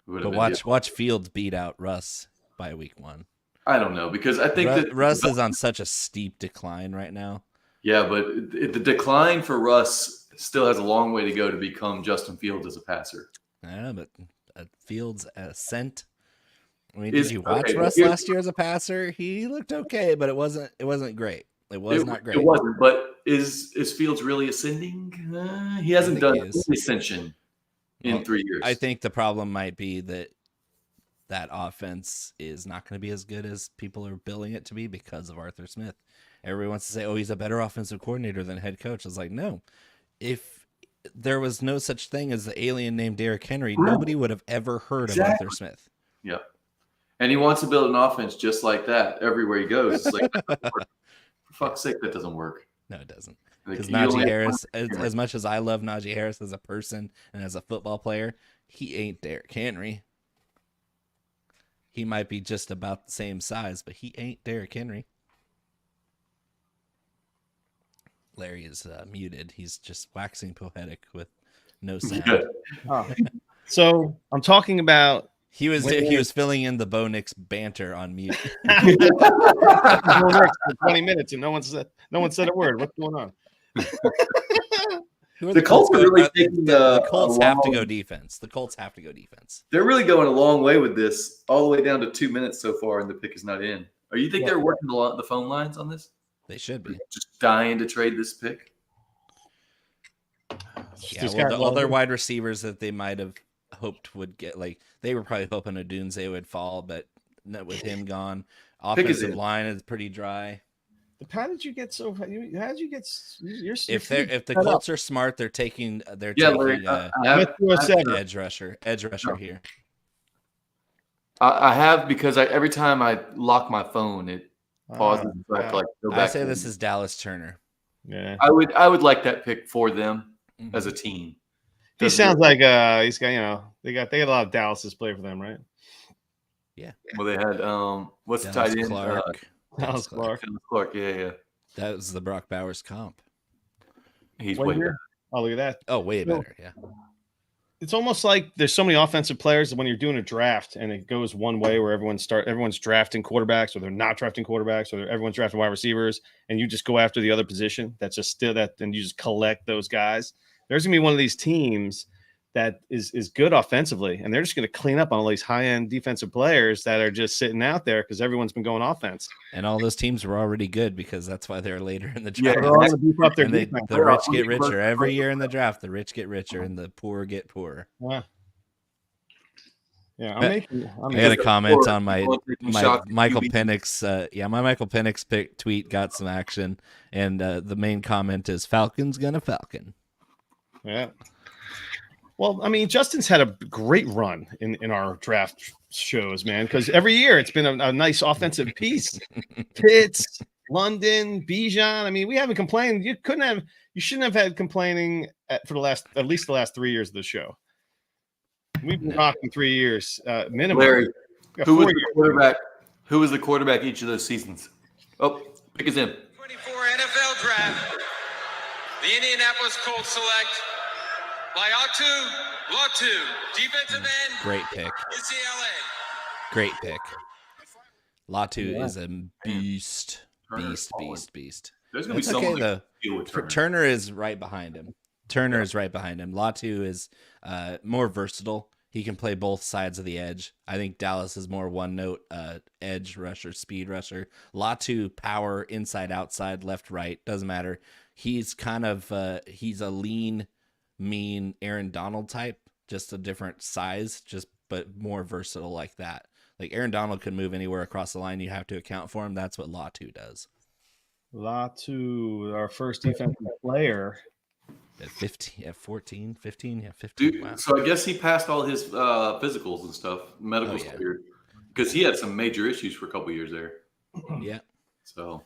But watch Fields beat out Russ by week 1. I don't know, because I think that Russ is on such a steep decline right now. Yeah, but the decline for Russ still has a long way to go to become Justin Fields as a passer. Yeah, but Fields' ascent. I mean, did you watch Russ last year as a passer? He looked okay, but it wasn't great. It was not great. It wasn't. But is Fields really ascending? He hasn't done any ascension in 3 years. I think the problem might be that offense is not going to be as good as people are billing it to be because of Arthur Smith. Everybody wants to say, "Oh, he's a better offensive coordinator than head coach." I was like, no. If there was no such thing as the alien named Derrick Henry, nobody would have ever heard of Arthur Smith. Yeah. And he wants to build an offense just like that everywhere he goes. It's like, for fuck's sake, that doesn't work. No, it doesn't. Because Najee Harris, as much as I love Najee Harris as a person and as a football player, he ain't Derrick Henry. He might be just about the same size, but he ain't Derrick Henry. Larry is muted. He's just waxing poetic with no sound. So I'm talking about. He was filling in the Bo Nix banter on mute. For 20 minutes and no one said a word. What's going on? The Colts are really taking the Colts have to go defense. The Colts have to go defense. They're really going a long way with this, all the way down to 2 minutes so far, and the pick is not in. Or you think they're working the phone lines on this? They should be. Just dying to trade this pick. Yeah, all their wide receivers that they might have hoped would get, they were probably hoping Odunze would fall, but with him gone, offensive line is pretty dry. How did you get so? How did you get? If the Colts are smart, they're taking edge rusher here. I have, because every time I lock my phone, it pauses. Go back. I say this is Dallas Turner. Yeah, I would like that pick for them as a team. He sounds like he's got they got a lot of Dallas's play for them, right? Yeah. Well, they had what's the tight end? Dallas Clark. Clark, yeah. That was the Brock Bowers comp. He's way better. Oh, look at that. Oh, way Well, better. Yeah. It's almost like there's so many offensive players that when you're doing a draft and it goes one way where everyone's drafting quarterbacks, or they're not drafting quarterbacks, or everyone's drafting wide receivers, and you just go after the other position. That's just still that, and you just collect those guys. There's gonna be one of these teams that is good offensively, and they're just gonna clean up on all these high-end defensive players that are just sitting out there because everyone's been going offense. And all those teams were already good because that's why they're later in the Yeah, draft. They're all gonna beef up their And defense. the rich get richer every year in the draft. The rich get richer and the poor get poorer. Yeah, I got a comment on my Michael Penix. My Michael Penix tweet got some action, and the main comment is Falcon's gonna Falcon. Yeah. Well, I mean, Justin's had a great run in our draft shows, man, because every year it's been a nice offensive piece. Pitts, London, Bijan. I mean, we haven't complained. You shouldn't have had complaining for at least the last 3 years of the show. We've been rocking 3 years minimum. Larry, who was the quarterback? Who was the quarterback each of those seasons? Oh, pick us in. 24 NFL Draft. The Indianapolis Colts select Latu, defensive end. Great pick. UCLA. Great pick. Latu is a beast. Beast. There's gonna be It's someone okay, to though. deal with Turner. Turner is right behind him. Latu is more versatile. He can play both sides of the edge. I think Dallas is more one note edge rusher, speed rusher. Latu, power, inside, outside, left, right, doesn't matter. He's kind of he's a lean, mean Aaron Donald type, just a different size, but more versatile like that. Like Aaron Donald can move anywhere across the line. You have to account for him. That's what Latu does. Latu, our first defensive player. At 15, at 14, 15, yeah, 15. Dude, Wow. so I guess he passed all his physicals and stuff, medicals cleared, because he had some major issues for a couple years there. Yeah. So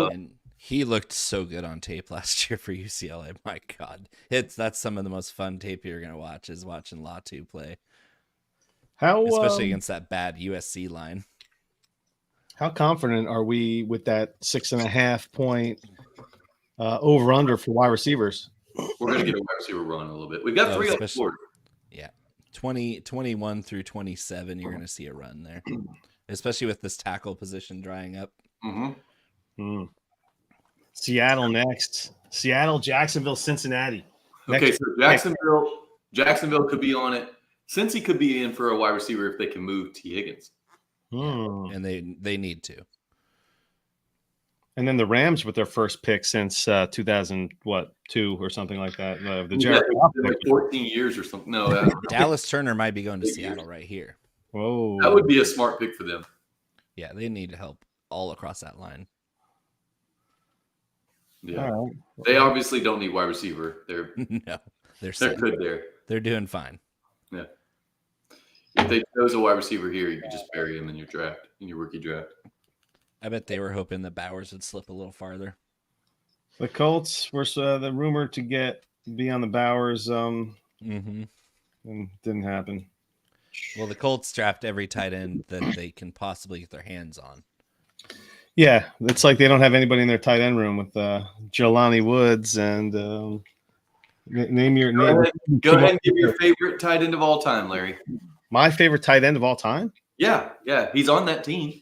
and he looked so good on tape last year for UCLA. My God, that's some of the most fun tape you're gonna watch is watching Latu play. Especially against that bad USC line. How confident are we with that 6.5 point over under for wide receivers? We're going to get a wide receiver run a little bit. We've got 3 on the board. Yeah. 21 through 27, you're going to see a run there, especially with this tackle position drying up. Mm-hmm. Seattle next. Seattle, Jacksonville, Cincinnati. Okay, so Jacksonville could be on it. Cincy could be in for a wide receiver if they can move T. Higgins. And they need to. And then the Rams with their first pick since 2002 or something like that. The Jared Goff pick. Like 14 years or something. No, Dallas Turner might be going to Seattle right here. Whoa, that would be a smart pick for them. Yeah, they need help all across that line. Yeah, they obviously don't need wide receiver. They're good there. They're doing fine. Yeah. If they chose a wide receiver here, you could just bury him in your draft, in your rookie draft. I bet they were hoping that Bowers would slip a little farther. The Colts were the rumored to be on the Bowers, and didn't happen. Well, the Colts draft every tight end that they can possibly get their hands on. Yeah, it's like they don't have anybody in their tight end room with Jelani Woods and name your name. Go ahead and give your favorite tight end of all time, Larry. My favorite tight end of all time? Yeah, he's on that team.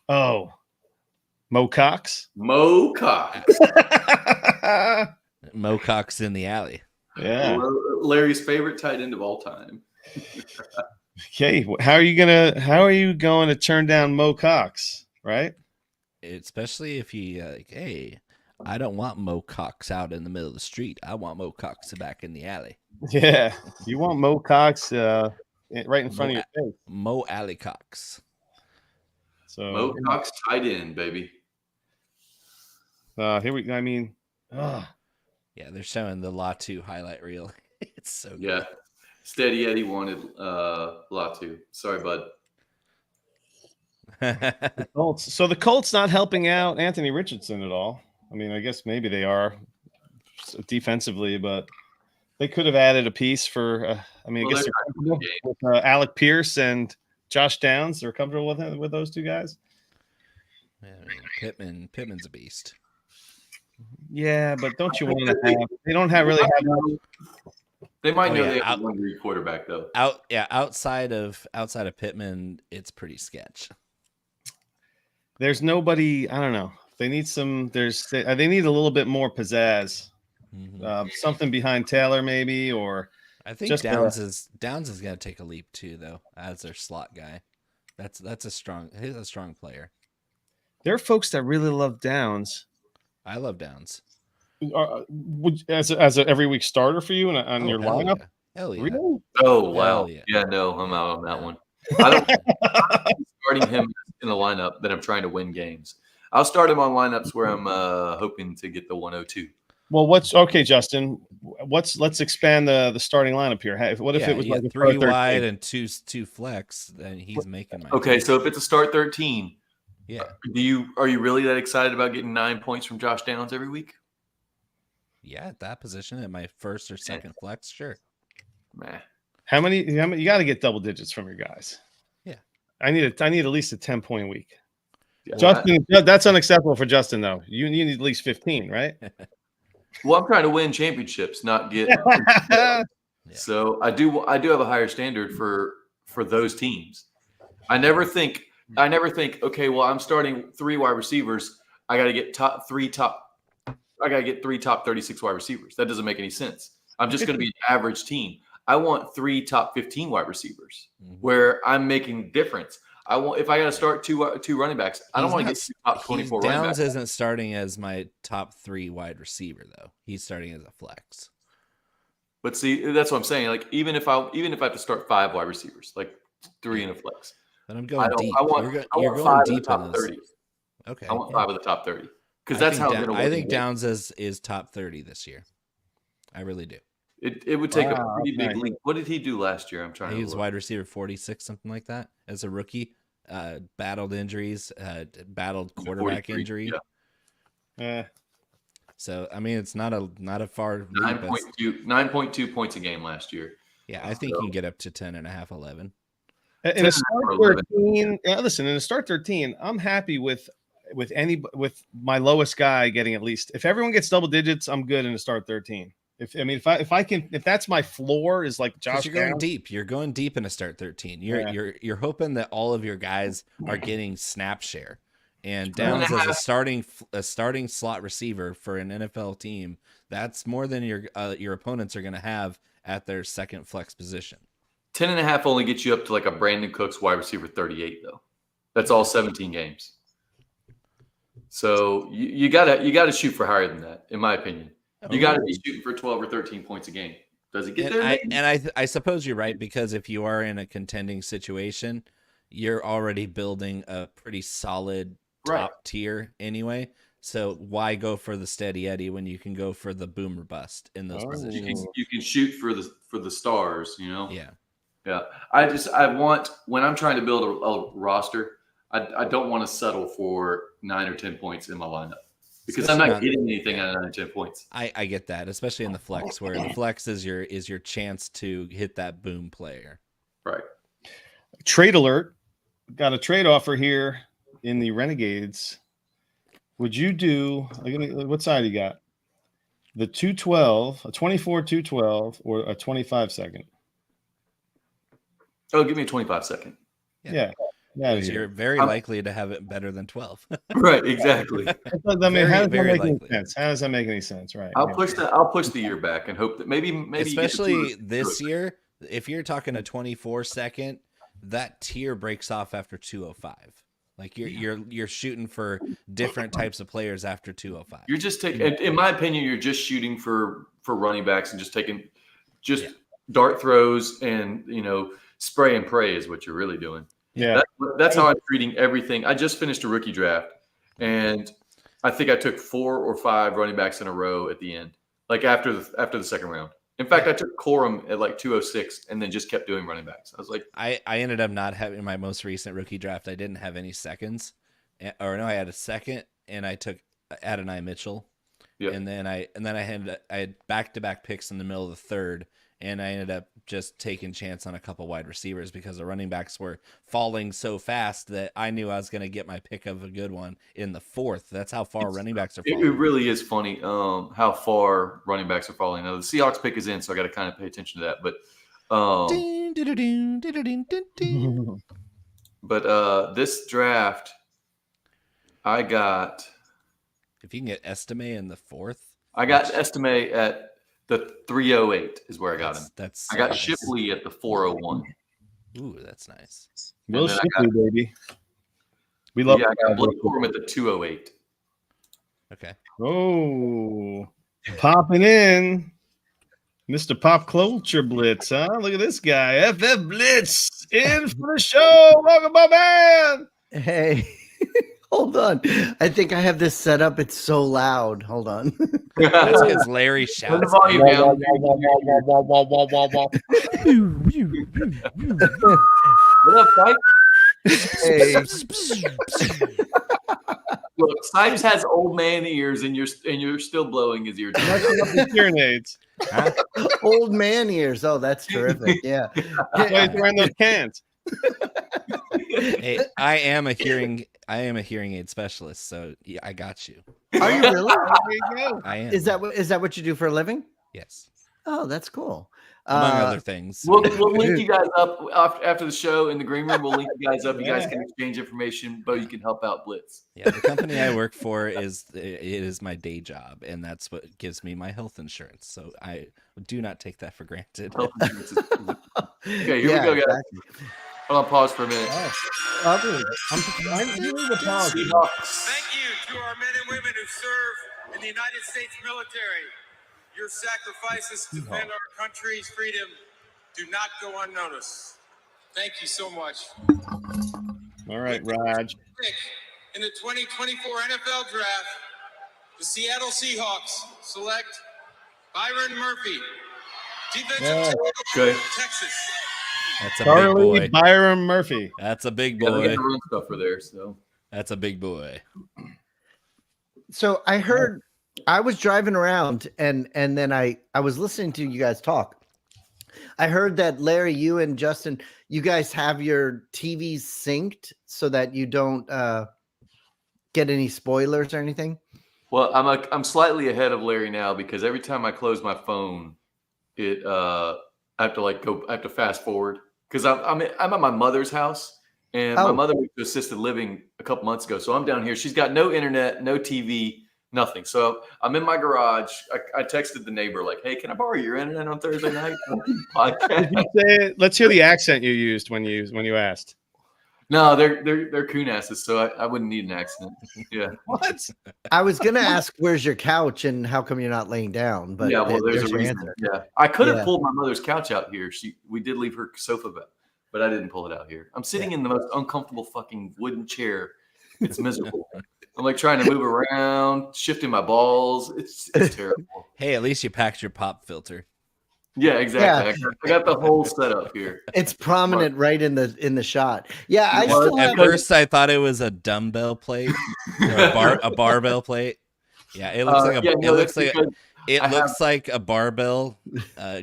Oh, Mo Cox. Mo Cox in the alley. Yeah, Larry's favorite tight end of all time. Okay, how are you going to turn down Mo Cox? Right. Especially if you hey, I don't want Mo Cox out in the middle of the street. I want Mo Cox back in the alley. Yeah, you want Mo Cox right in front of your face. Mo Alley Cox. So Mo Cox tight end, baby. Here we go. I mean, yeah, they're showing the Latu highlight reel. It's so good. Yeah. Steady Eddie wanted Latu. Sorry, bud. The Colts not helping out Anthony Richardson at all. I mean, I guess maybe they are defensively, but they could have added a piece for. I guess they're comfortable with Alec Pierce and Josh Downs. They're comfortable with those two guys. Yeah, I mean, Pittman's a beast. Yeah, but don't you want to have? They don't have really have. They might Oh, know yeah, they have a 1 great quarterback though. Outside of Pittman, it's pretty sketch. There's nobody. I don't know. They need some. They need a little bit more pizzazz. Something behind Taylor, maybe, or I think just Downs is going to take a leap too, though, as their slot guy. He's a strong player. There are folks that really love Downs. I love Downs. As a every week starter for you on your lineup? Yeah. Hell yeah. Really? Oh wow. Hell yeah. Yeah, no, I'm out on that one. I don't I'm starting him in a lineup that I'm trying to win games. I'll start him on lineups where I'm hoping to get the 102. Well, what's okay, Justin? Let's expand the starting lineup here. What if it was like a 3 wide and two flex? Then he's making my Okay, team. so if it's a start 13, Yeah. Are you really that excited about getting 9 points from Josh Downs every week? Yeah, at that position, at my first or second flex, sure. Meh. How many you got to get double digits from your guys? Yeah. I need at least a 10-point week. Yeah. Justin, that's unacceptable for Justin though. You need at least 15, right? Well, I'm trying to win championships, not get. So I do have a higher standard for those teams. I never think, okay, well, I'm starting 3 wide receivers. I got to get three top 36 wide receivers. That doesn't make any sense. I'm just going to be an average team. I want 3 top 15 wide receivers where I'm making difference. If I got to start two running backs, I don't want to get top 24 running backs. Downs isn't starting as my top 3 wide receiver though. He's starting as a flex. But see, that's what I'm saying. Like even if I have to start 5 wide receivers, like 3 in a flex. But I'm going deep. You're going deep in 30. Okay. I want 5 of the top 30 because that's how I'm going to. I think Downs is top 30 this year. I really do. It would take a pretty big leap. What did he do last year? I'm trying. He was wide receiver 46, something like that, as a rookie. Battled injuries, battled quarterback injury. Yeah. So I mean, it's not a far 9.2 points a game last year. Yeah, I think he can get up to 10.5, 11. In a start 13, listen, in a start 13, I'm happy with my lowest guy getting at least. If everyone gets double digits, I'm good in a start 13. If that's my floor is like Josh. You're going deep. You're going deep in a start 13. You're hoping that all of your guys are getting snap share. And Downs as a starting slot receiver for an NFL team, that's more than your opponents are going to have at their second flex position. 10.5 only gets you up to like a Brandon Cooks wide receiver 38 though. That's all 17 games. So you gotta shoot for higher than that, in my opinion. You got to be shooting for 12 or 13 points a game. Does it get there? I suppose you're right, because if you are in a contending situation, you're already building a pretty solid top tier anyway. So why go for the steady Eddie when you can go for the boomer bust in those positions? You can shoot for the stars, you know? Yeah. Yeah. I want, when I'm trying to build a roster, I don't want to settle for 9 or 10 points in my lineup. Because I'm not getting anything out of 9 or 10 points. I get that, especially in the flex, where the flex is your chance to hit that boom player. Right. Trade alert. Got a trade offer here in the Renegades. Would you do, what side you got? The 212, a 24 212, or a 25 second? Oh, give me a 25 second. Yeah. You're very likely to have it better than 12. Right, exactly. How does that make any sense? How does that make any sense? Right. I'll push the year back and hope that maybe especially this year, if you're talking a 24 second, that tier breaks off after 205. Like you're shooting for different types of players after 205. You're just taking, in my opinion, you're just shooting for running backs and just taking dart throws and spray and pray is what you're really doing. Yeah, that's how I'm treating everything. I just finished a rookie draft, and I think I took 4 or 5 running backs in a row at the end, like after the second round. In fact, I took Corum at like 206, and then just kept doing running backs. I was like, I ended up not having my most recent rookie draft. I didn't have any seconds, I had a second, and I took Adonai Mitchell, and then I had back-to-back picks in the middle of the third, and I ended up just taking chance on a couple wide receivers because the running backs were falling so fast that I knew I was going to get my pick of a good one in the 4th. That's how far running backs are falling. It really is funny how far running backs are falling. Now, the Seahawks pick is in, so I got to kind of pay attention to that. But this draft, I got. If you can get Estime in the 4th. I got Estime at the 308 is where I got him. That's I got nice. Shipley at the 401. Ooh, that's nice. Will Shipley, baby. We love. I got Blake Corum at the 208. Okay. Oh, popping in, Mr. Pop Culture Blitz, huh? Look at this guy, FF Blitz, in for the show. Welcome, my man. Hey, hold on. I think I have this set up. It's so loud. Hold on. That's because Larry Turn the shouts. volume down. What up, Fight? Hey. Look, Sipes has old man ears, and you're still blowing his ear. Hearing aids. Old man ears. Oh, that's terrific. Yeah. That's why he's wearing those cans. Hey, I am a hearing aid specialist, so yeah, I got you. Are you really? There you go. I am. Is that what you do for a living? Yes. Oh, that's cool. Among other things. We'll link you guys up after the show in the green room. We'll link you guys up. You guys can exchange information, but you can help out Blitz. Yeah, the company I work for is my day job, and that's what gives me my health insurance. So I do not take that for granted. Health insurance is- Okay, here we go, guys. Exactly. Hold on, pause for a minute. I'm doing the pause. Seahawks. Thank you to our men and women who serve in the United States military. Your sacrifices to defend our country's freedom do not go unnoticed. Thank you so much. All right, Raj. Pick in the 2024 NFL Draft, the Seattle Seahawks select Byron Murphy, defensive tackle, Okay. Texas. That's a big Charlie boy. Byron Murphy. That's a big Yeah, we boy. got the run stuff for there. So That's a big boy. So I heard I was driving around and then I was listening to you guys talk. I heard that Larry, you and Justin, you guys have your TVs synced so that you don't get any spoilers or anything. well, I'm slightly ahead of Larry now because every time I close my phone, I have to fast forward because I'm at my mother's house and my mother went to assisted living a couple months ago. So I'm down here. She's got no internet, no TV, nothing. So I'm in my garage. I texted the neighbor like, "Hey, can I borrow your internet on Thursday night?" Podcast. Did you say, let's hear the accent you used when you asked. No, they're coon asses, so I wouldn't need an accent. Yeah. What? I was gonna ask, where's your couch and how come you're not laying down? But Yeah, well, there's a your reason. answer. Yeah, I could have Yeah. pulled my mother's couch out here. We did leave her sofa back, but I didn't pull it out here. I'm sitting in the most uncomfortable fucking wooden chair. It's miserable. I'm like trying to move around, shifting my balls. It's terrible. Hey, at least you packed your pop filter. Yeah, exactly. I got the whole setup here. It's prominent right in the shot. Yeah, I Well, still At have first, I thought it was a dumbbell plate or a barbell plate. Yeah, it looks like it looks like a barbell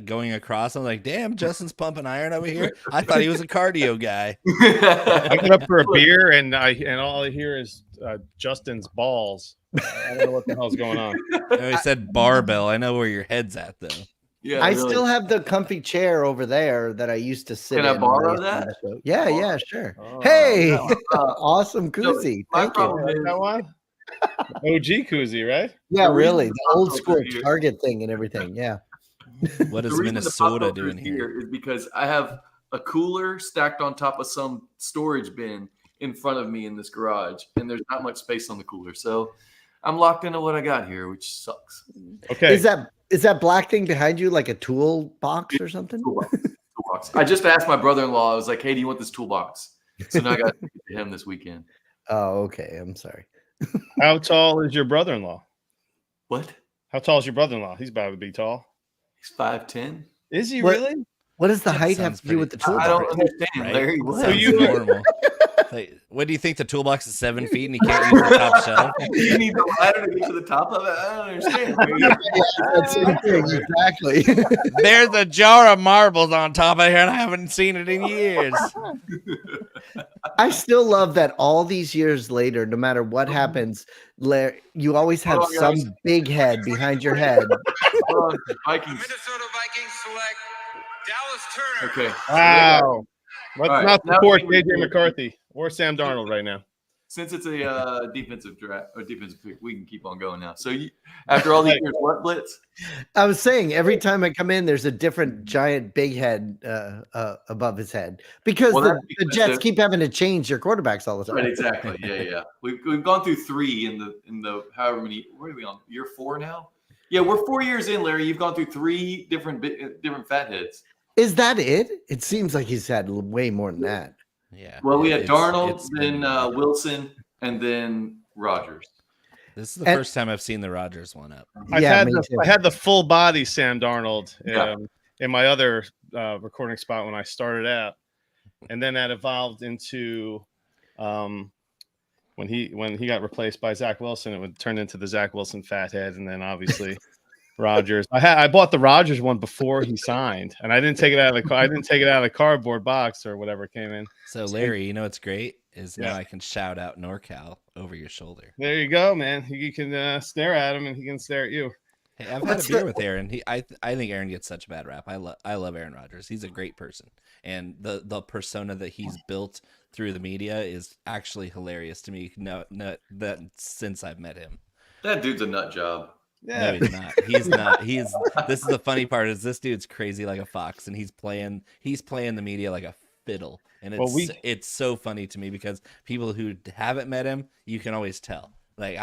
going across. I'm like, damn, Justin's pumping iron over here. I thought he was a cardio guy. I get up for a beer and all I hear is Justin's balls. I don't know what the hell's going on. No, he said barbell. I know where your head's at though. Yeah, I really. still have the comfy chair over there that I used to sit Can in. I borrow when I used to that? do the show. Yeah, yeah, sure. Oh, Hey, no, awesome koozie. my Thank you. problem is- That one? OG koozie, right? Yeah, the really. reason The old I'm school over here- Target thing and everything. Yeah. What The is reason the Minnesota pop filter doing is here? is because I have a cooler stacked on top of some storage bin in front of me in this garage, and there's not much space on the cooler, so I'm locked into what I got here, which sucks. Okay. Is that black thing behind you like a tool box or something? Toolbox. I just asked my brother-in-law. I was like, "Hey, do you want this toolbox?" So now I got to give it to him this weekend. Oh, okay. I'm sorry. How tall is your brother-in-law? What? How tall is your brother-in-law? He's about to be tall. He's 5'10". Is he What- really? What does the That height have sounds to do with the pretty- tool I don't box? understand, Right? Larry. What? Sounds you- normal. Like, what do you think? The toolbox is 7 feet and he can't use the top shelf? You need the ladder to get to the top of it. I don't understand. That's the thing, exactly. There's a jar of marbles on top of here, and I haven't seen it in years. I still love that all these years later, no matter what happens, you always have some big head behind your head. Vikings. Minnesota Vikings select Dallas Turner. Okay. Wow. Let's All right, not now support we- JJ McCarthy or Sam Darnold right now. Since it's a defensive draft or defensive pick, we can keep on going now. So after all these years, what blitz? I was saying every time I come in, there's a different giant big head above his head because the Jets keep having to change their quarterbacks all the time. Right, exactly. Yeah. We've gone through 3 in the however many. What are we on? Year 4 now? Yeah, we're 4 years in, Larry. You've gone through 3 different fat heads. Is that it? It seems like he's had way more than that. Yeah. Well, we had Darnold, then Wilson, and then Rodgers. This is the first time I've seen the Rodgers one up. I had the full body Sam Darnold in my other recording spot when I started out, and then that evolved into when he got replaced by Zach Wilson, it would turn into the Zach Wilson fat head, and then obviously Rodgers. I bought the Rodgers one before he signed, and I didn't take it out of the cardboard box or whatever came in. So Larry, you know what's great is now I can shout out NorCal over your shoulder. There you go, man. You can stare at him, and he can stare at you. Hey, I've had a beer with Aaron. I think Aaron gets such a bad rap. I love Aaron Rodgers. He's a great person, and the persona that he's built through the media is actually hilarious to me. No, that since I've met him, that dude's a nut job. Yeah. No, he's not. He's not. This is the funny part is this dude's crazy like a fox, and he's playing the media like a fiddle, and it's so funny to me because people who haven't met him, you can always tell. Like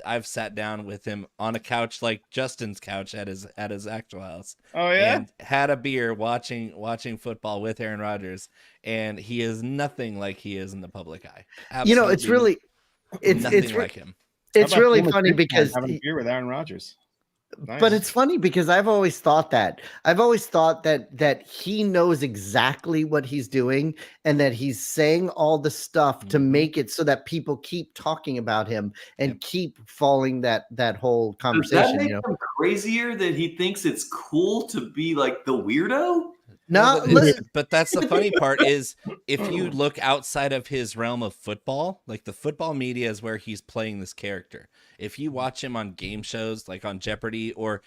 I've sat down with him on a couch like Justin's couch at his actual house. Oh yeah, and had a beer watching football with Aaron Rodgers, and he is nothing like he is in the public eye. Absolutely it's really nothing like him. It's really funny because having a beer with Aaron Rodgers. Nice. But it's funny because I've always thought that he knows exactly what he's doing and that he's saying all the stuff to make it so that people keep talking about him and keep following that whole conversation. Does that make him crazier that he thinks it's cool to be like the weirdo? No, but that's the funny part is if you look outside of his realm of football, like the football media is where he's playing this character. If you watch him on game shows like on Jeopardy or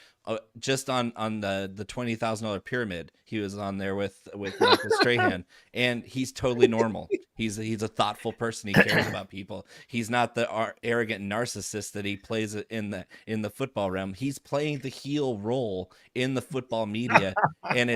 just on the $20,000 pyramid, he was on there with Michael Strahan, and he's totally normal. He's a thoughtful person. He cares about people. He's not the arrogant narcissist that he plays in the football realm. He's playing the heel role in the football media, and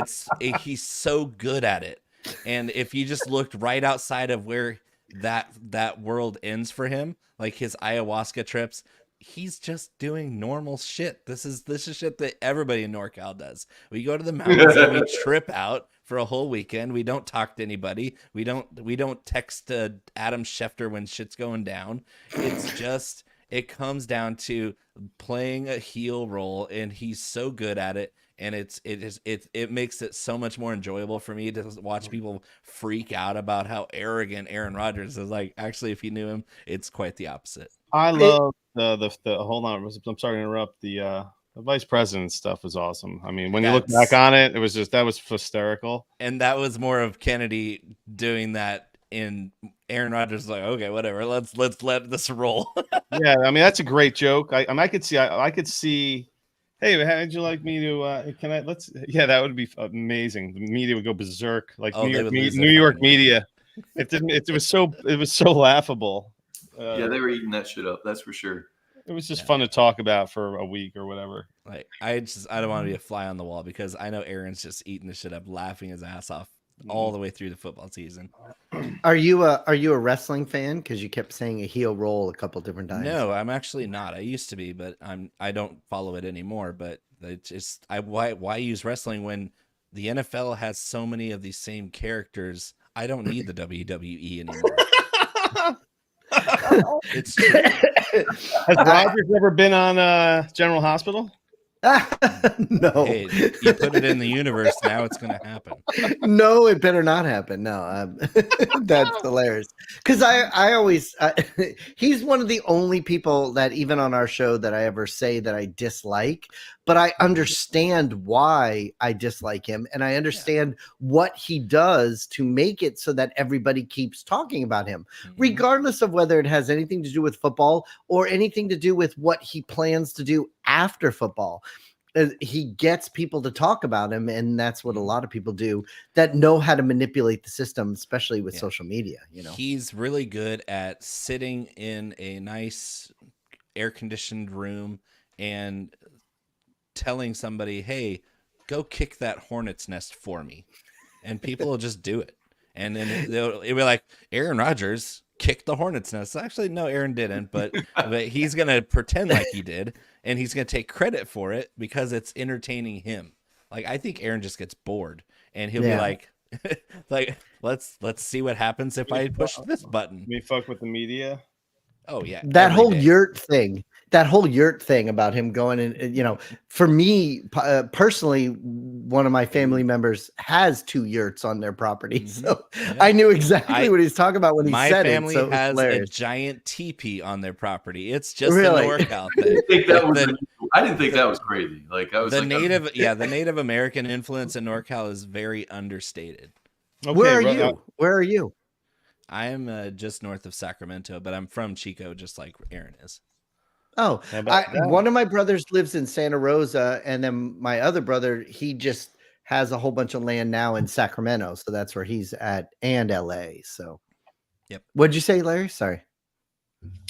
he's so good at it. And if you just looked right outside of where that world ends for him, like his ayahuasca trips, he's just doing normal shit. This is shit that everybody in NorCal does. We go to the mountains and we trip out for a whole weekend. We don't talk to anybody. We don't text Adam Schefter when shit's going down. It's just it comes down to playing a heel role, and he's so good at it. And it makes it so much more enjoyable for me to watch people freak out about how arrogant Aaron Rodgers is. Like, actually, if you knew him, it's quite the opposite. I love the hold on. I'm sorry to interrupt. The vice president stuff was awesome. I mean, when you look back on it, it was that was hysterical. And that was more of Kennedy doing that. In Aaron Rodgers is like, okay, whatever. Let's let this roll. Yeah, I mean that's a great joke. I could see. Hey, how'd you like me to? Can I? Yeah, that would be amazing. The media would go berserk, like New York media. It was so laughable. Yeah, they were eating that shit up. That's for sure. It was just fun to talk about for a week or whatever. Like I don't want to be a fly on the wall because I know Aaron's just eating the shit up, laughing his ass off all the way through the football season. Are you a wrestling fan? Because you kept saying a heel roll a couple different times. No, I'm actually not. I used to be, but I don't follow it anymore. But it's just why use wrestling when the NFL has so many of these same characters? I don't need the WWE anymore. It's true. Has Rodgers ever been on General Hospital? No. Hey, you put it in the universe, now it's going to happen. No, it better not happen. No, that's hilarious. Because I always, he's one of the only people that even on our show that I ever say that I dislike, but I understand why I dislike him. And I understand what he does to make it so that everybody keeps talking about him, regardless of whether it has anything to do with football or anything to do with what he plans to do after football. He gets people to talk about him, and that's what a lot of people do that know how to manipulate the system, especially with social media. You know, he's really good at sitting in a nice air-conditioned room and telling somebody, hey, go kick that hornet's nest for me, and people will just do it. And then it'll be like, Aaron Rodgers kicked the hornet's nest. Actually, no, Aaron didn't, but he's gonna pretend like he did, and he's gonna take credit for it because it's entertaining him. Like, I think Aaron just gets bored, and he'll be like, let's see what happens if I push this button. We fuck with the media. Oh yeah, that whole yurt thing about him going and, you know, for me personally, one of my family members has 2 yurts on their property. So I knew exactly what he's talking about when he said it. My family so has a giant teepee on their property. It's just a NorCal thing. I didn't think that was crazy. Like, I was the Native American influence in NorCal is very understated. Okay, Where are you? I am just north of Sacramento, but I'm from Chico, just like Aaron is. Oh, one of my brothers lives in Santa Rosa, and then my other brother, he just has a whole bunch of land now in Sacramento, so that's where he's at, and LA. So, yep. What'd you say, Larry? Sorry.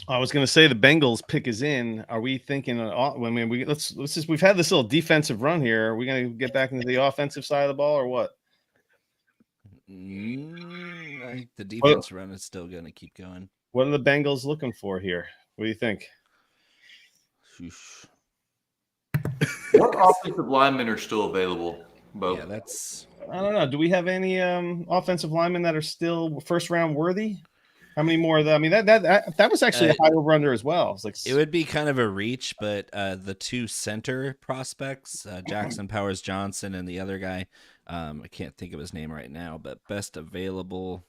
I was going to say the Bengals pick is in. Are we thinking? I mean, let's just. We've had this little defensive run here. Are we going to get back into the offensive side of the ball, or what? I think the defense run is still going to keep going. What are the Bengals looking for here? What do you think? What offensive linemen are still available, Bo? Yeah, that's. I don't know. Do we have any offensive linemen that are still first round worthy? How many more of that? I mean, that was actually a high over under as well. It's like it would be kind of a reach, but the 2 center prospects, Jackson Powers Johnson and the other guy, I can't think of his name right now, but best available.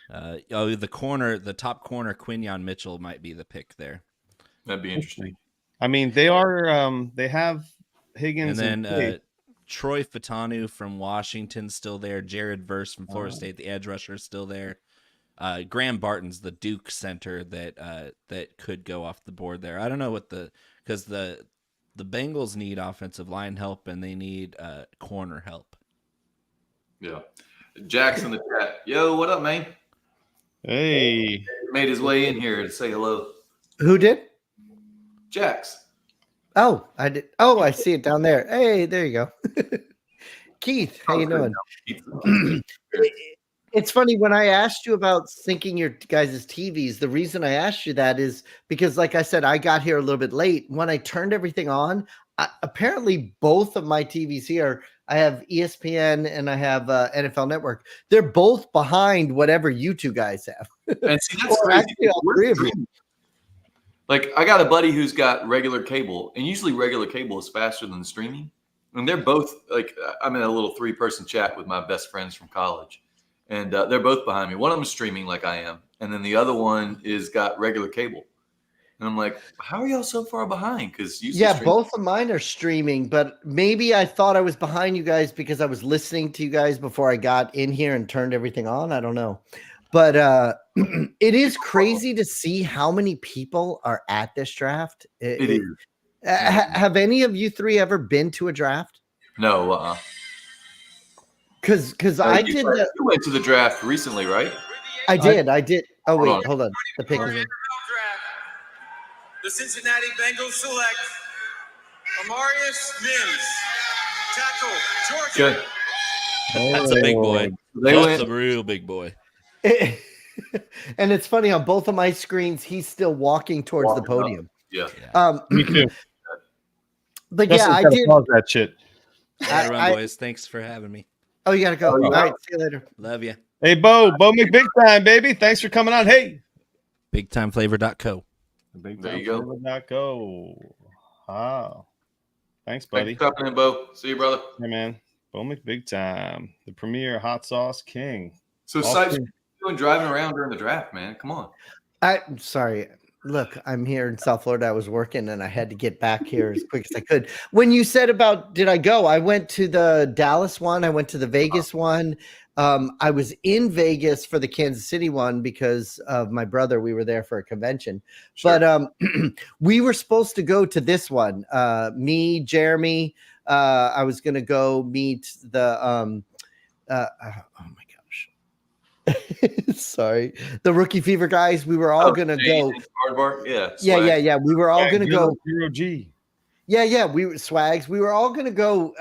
The top corner, Quinyon Mitchell might be the pick there. That'd be interesting. I mean, they are. They have Higgins and then Troy Fatanu from Washington still there. Jared Verse from Florida State, the edge rusher, is still there. Graham Barton's the Duke center that could go off the board there. I don't know because the Bengals need offensive line help and they need corner help. Yeah, Jack's in the chat. Yo, what up, man? Hey, made his way in here to say hello. Who did? Jax. Oh, I did. Oh, I see it down there. Hey, there you go. Keith, how you doing? It's funny when I asked you about syncing your guys' TVs. The reason I asked you that is because, like I said, I got here a little bit late. When I turned everything on, apparently both of my TVs here, I have ESPN and I have NFL Network. They're both behind whatever you two guys have. And see, that's crazy. Actually, all 3 of you. Like, I got a buddy who's got regular cable, and usually regular cable is faster than streaming. And they're both like, I'm in a little 3-person chat with my best friends from college, and they're both behind me. One of them is streaming like I am, and then the other one is got regular cable. And I'm like, how are y'all so far behind? Because both of mine are streaming, but maybe I thought I was behind you guys because I was listening to you guys before I got in here and turned everything on. I don't know. But it is crazy to see how many people are at this draft. It is. Have any of you 3 ever been to a draft? No. Because I did. You went to the draft recently, right? I did. Oh, wait, hold on. The pick is in. The Cincinnati Bengals select Amarius Mims, tackle, Georgia. Good. That's a big boy. That's a real big boy. And it's funny on both of my screens, he's still walking towards the podium. Yeah. Me too. But yeah, I did that shit. Run, boys. Thanks for having me. Oh, you gotta go. All right, see you later. Love you. Hey, Bo McBig Time, baby. Thanks for coming on. Hey, BigTimeFlavor.co. There you go. Go. Oh, thanks, Thanks buddy. for stopping in, Bo. See you, brother. Hey, man. Bo McBig time. The premier hot sauce king. So, All Sipes, what three- are you doing driving around during the draft, man? Come on. I'm sorry. Look, I'm here in South Florida. I was working and I had to get back here as quick as I could. When you said about did I go, I went to the Dallas one. I went to the Vegas one. I was in Vegas for the Kansas City one because of my brother. We were there for a convention. Sure. But we were supposed to go to this one. Me, Jeremy. I was going to go meet the oh my gosh. Sorry. The Rookie Fever guys. We were all going to go. Hardbar? Yeah. Yeah. We were all going to go. Zero G. Yeah. We were swags. We were all going to go.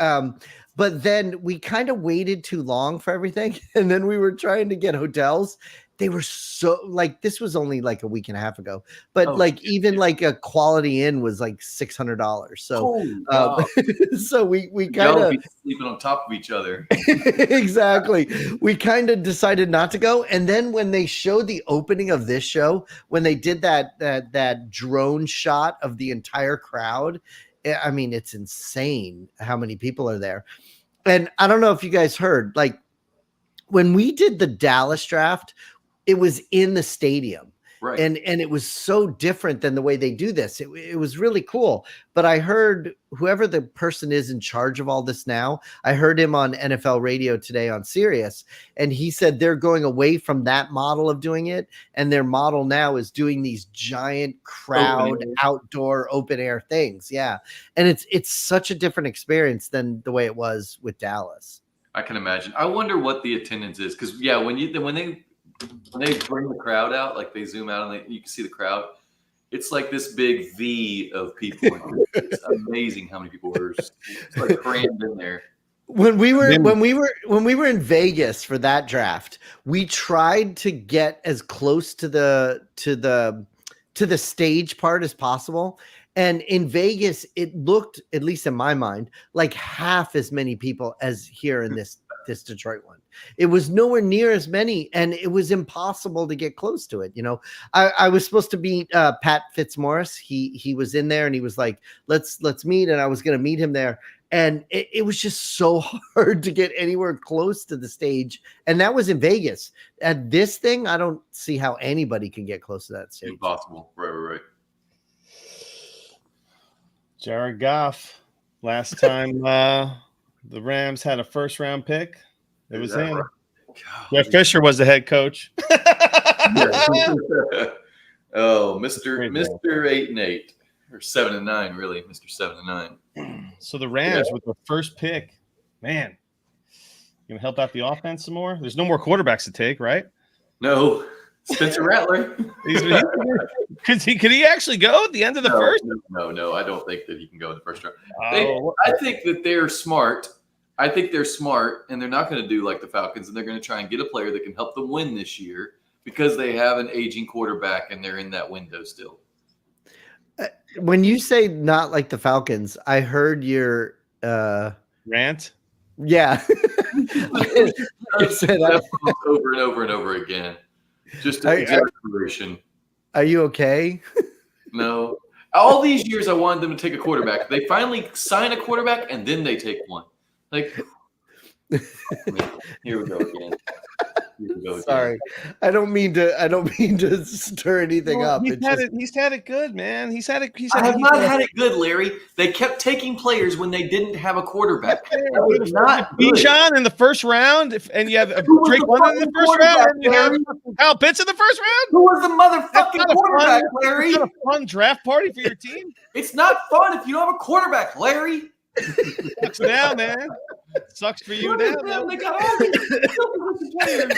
But then we kind of waited too long for everything. And then we were trying to get hotels. They were so like, this was only like a week and a half ago, but even like a Quality Inn was like $600. So, so we kind of sleeping on top of each other. Exactly. We kind of decided not to go. And then when they showed the opening of this show, when they did that drone shot of the entire crowd, I mean, it's insane how many people are there. And I don't know if you guys heard, like when we did the Dallas draft, it was in the stadium. Right. And it was so different than the way they do this. It was really cool. But I heard whoever the person is in charge of all this now, I heard him on NFL radio today on Sirius, and he said they're going away from that model of doing it. And their model now is doing these giant crowd outdoor open air things. Yeah. And it's such a different experience than the way it was with Dallas. I can imagine. I wonder what the attendance is. Cause yeah, when they bring the crowd out, like they zoom out and you can see the crowd, it's like this big V of people. It's amazing how many people were like crammed in there. When we were in Vegas for that draft, we tried to get as close to the stage part as possible. And in Vegas, it looked, at least in my mind, like half as many people as here in this Detroit one. It was nowhere near as many, and it was impossible to get close to it. You know, I was supposed to meet Pat Fitzmaurice. He was in there, and he was like, let's meet, and I was going to meet him there. And it was just so hard to get anywhere close to the stage. And that was in Vegas. At this thing, I don't see how anybody can get close to that stage. Impossible. Right. Jared Goff. Last time the Rams had a first round pick, it was him. Right? Jeff Fisher was the head coach. Oh, Mr. 8-8 or 7-9, really, Mr. 7-9. So the Rams with the first pick, man, gonna help out the offense some more. There's no more quarterbacks to take, right? No, Spencer Rattler. Could he actually go at the end of the first? No, I don't think that he can go in the first round. I think that they're smart. I think they're smart, and they're not going to do like the Falcons, and they're going to try and get a player that can help them win this year because they have an aging quarterback and they're in that window still. When you say not like the Falcons, I heard your rant. Yeah. I said that over and over and over again. Just an exaggeration. Are you okay? No. All these years I wanted them to take a quarterback. They finally sign a quarterback and then they take one. Like, here we go again. Sorry, I don't mean to stir anything up. He's had it good, man. I have not had it good, Larry. They kept taking players when they didn't have a quarterback. That was not good. Bijan in the first round, and you have Drake London in the first round, and you have Kyle Pitts in the first round. Who was the motherfucking quarterback, Larry? It's not a fun draft party for your team. It's not fun if you don't have a quarterback, Larry. Sucks now, man. Sucks for you now. They got all these players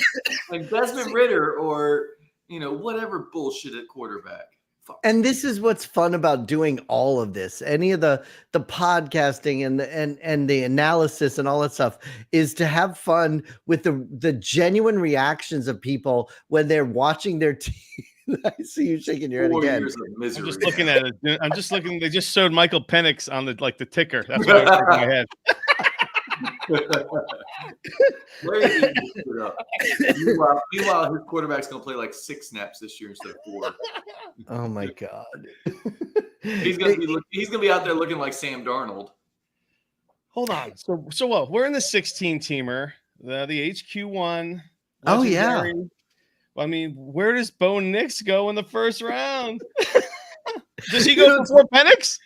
like Desmond Ridder or whatever bullshit at quarterback. Fuck. And this is what's fun about doing all of this. Any of the podcasting and the analysis and all that stuff is to have fun with the genuine reactions of people when they're watching their team. I see you shaking your head again. I'm just looking at it. I'm just looking. They just showed Michael Penix on the ticker. That's what I was thinking in my head. Meanwhile, his quarterback's going to play like 6 snaps this year instead of 4. Oh my god! He's gonna be out there looking like Sam Darnold. Hold on. So what? We're in the 16 teamer, the HQ1. Oh, yeah. legendary. I mean, where does Bo Nix go in the first round? Does he go before Penix?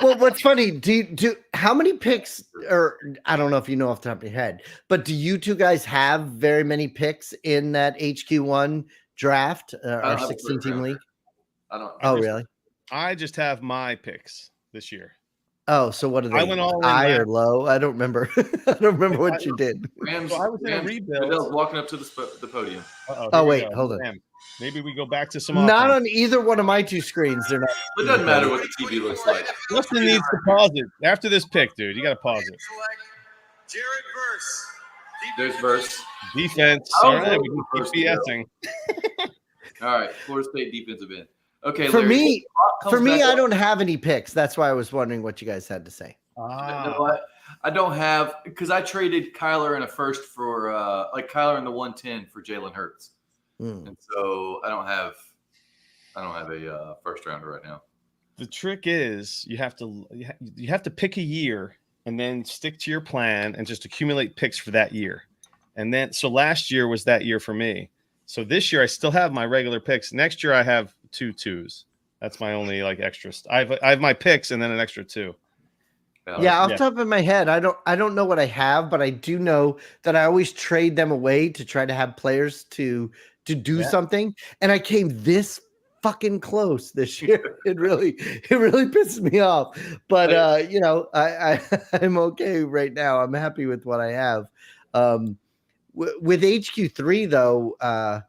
Well, what's funny? Do how many picks? Or I don't know if you know off the top of your head, but do you two guys have very many picks in that HQ1 draft, our 16-team league? I don't. Oh, really? I just have my picks this year. Oh, so what are they? I went all in high last- or low? I don't remember. I don't remember what you did. Rams. So I was in a rebuild. Goodell's walking up to the podium. Oh, wait, hold on. Damn. Maybe we go back to some Not offense. on either one of my two screens. They're not. It doesn't matter what the TV looks like. Justin needs to pause it after this pick, dude. You got to pause it. Select Jared Verse. There's Verse. Defense. Oh, All right, we Verse keep BSing. All right, Florida State defensive end. Okay, For Larry, me, comes back I up. don't have any picks. That's why I was wondering what you guys had to say. No, I don't have because I traded Kyler in a first for Kyler in the 110 for Jalen Hurts, and so I don't have a first rounder right now. The trick is you have to pick a year and then stick to your plan and just accumulate picks for that year. And then so last year was that year for me. So this year I still have my regular picks. Next year I have 2 2s. That's my only extra. I have my picks and then an extra 2. Yeah, off the top of my head, I don't know what I have, but I do know that I always trade them away to try to have players to do something. And I came this fucking close this year. It really pisses me off. But I'm okay right now. I'm happy with what I have. With HQ3 though,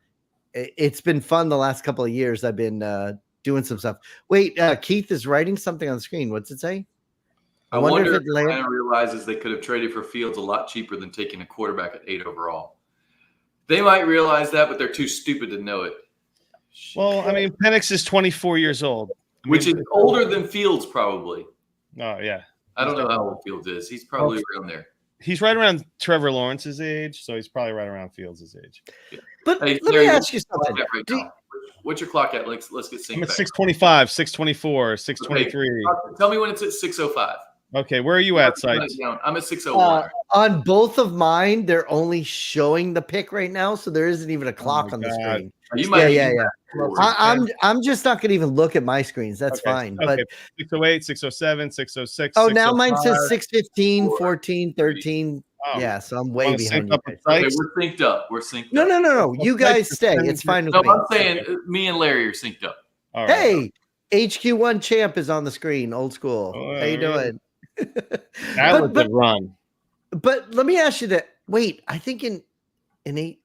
it's been fun the last couple of years. I've been doing some stuff. Wait, Keith is writing something on the screen. What's it say? I wonder if Atlanta realizes they could have traded for Fields a lot cheaper than taking a quarterback at 8 overall. They might realize that, but they're too stupid to know it. Well, I mean, Penix is 24 years old. Which is older than Fields, probably. Oh, yeah. I don't know how old Fields is. He's probably around there. He's right around Trevor Lawrence's age, so he's probably right around Fields' age. Yeah. But hey, let me ask you something. Right what's your clock at? Let's get synced I'm at back. 625, 624, 623. Okay, tell me when it's at 6:05. Okay, where are you at, Sites? I'm at 6:01. On both of mine, they're only showing the pick right now, so there isn't even a clock on the screen. You might yeah. I'm just not going to even look at my screens. That's fine. Okay. But 608, 607, 606. oh, now mine says 6:15, 14, 13. Oh. Yeah, so I'm way behind. Okay, we're synced up. We're synced up. No. You guys stay. It's fine with me. I'm saying me and Larry are synced up. All right. Hey, HQ1 champ is on the screen. Old school. How you doing? That was a run. But let me ask you that. Wait, I think in 8.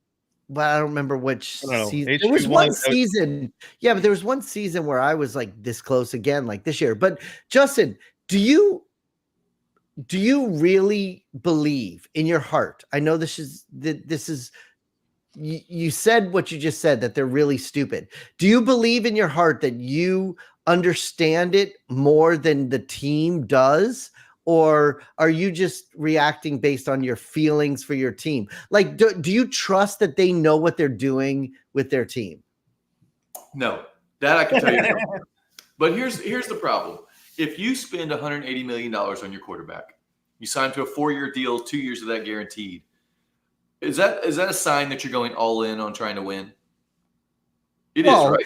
But I don't remember which season. There was one season. Yeah, but there was one season where I was like this close again, like this year. But Justin, do you really believe in your heart? I know this is you said what you just said, that they're really stupid. Do you believe in your heart that you understand it more than the team does? Or are you just reacting based on your feelings for your team? Like, do you trust that they know what they're doing with their team? No, that I can tell you. But here's the problem. If you spend $180 million on your quarterback, you sign to a 4-year deal, 2 years of that guaranteed. Is that a sign that you're going all in on trying to win? It is, right?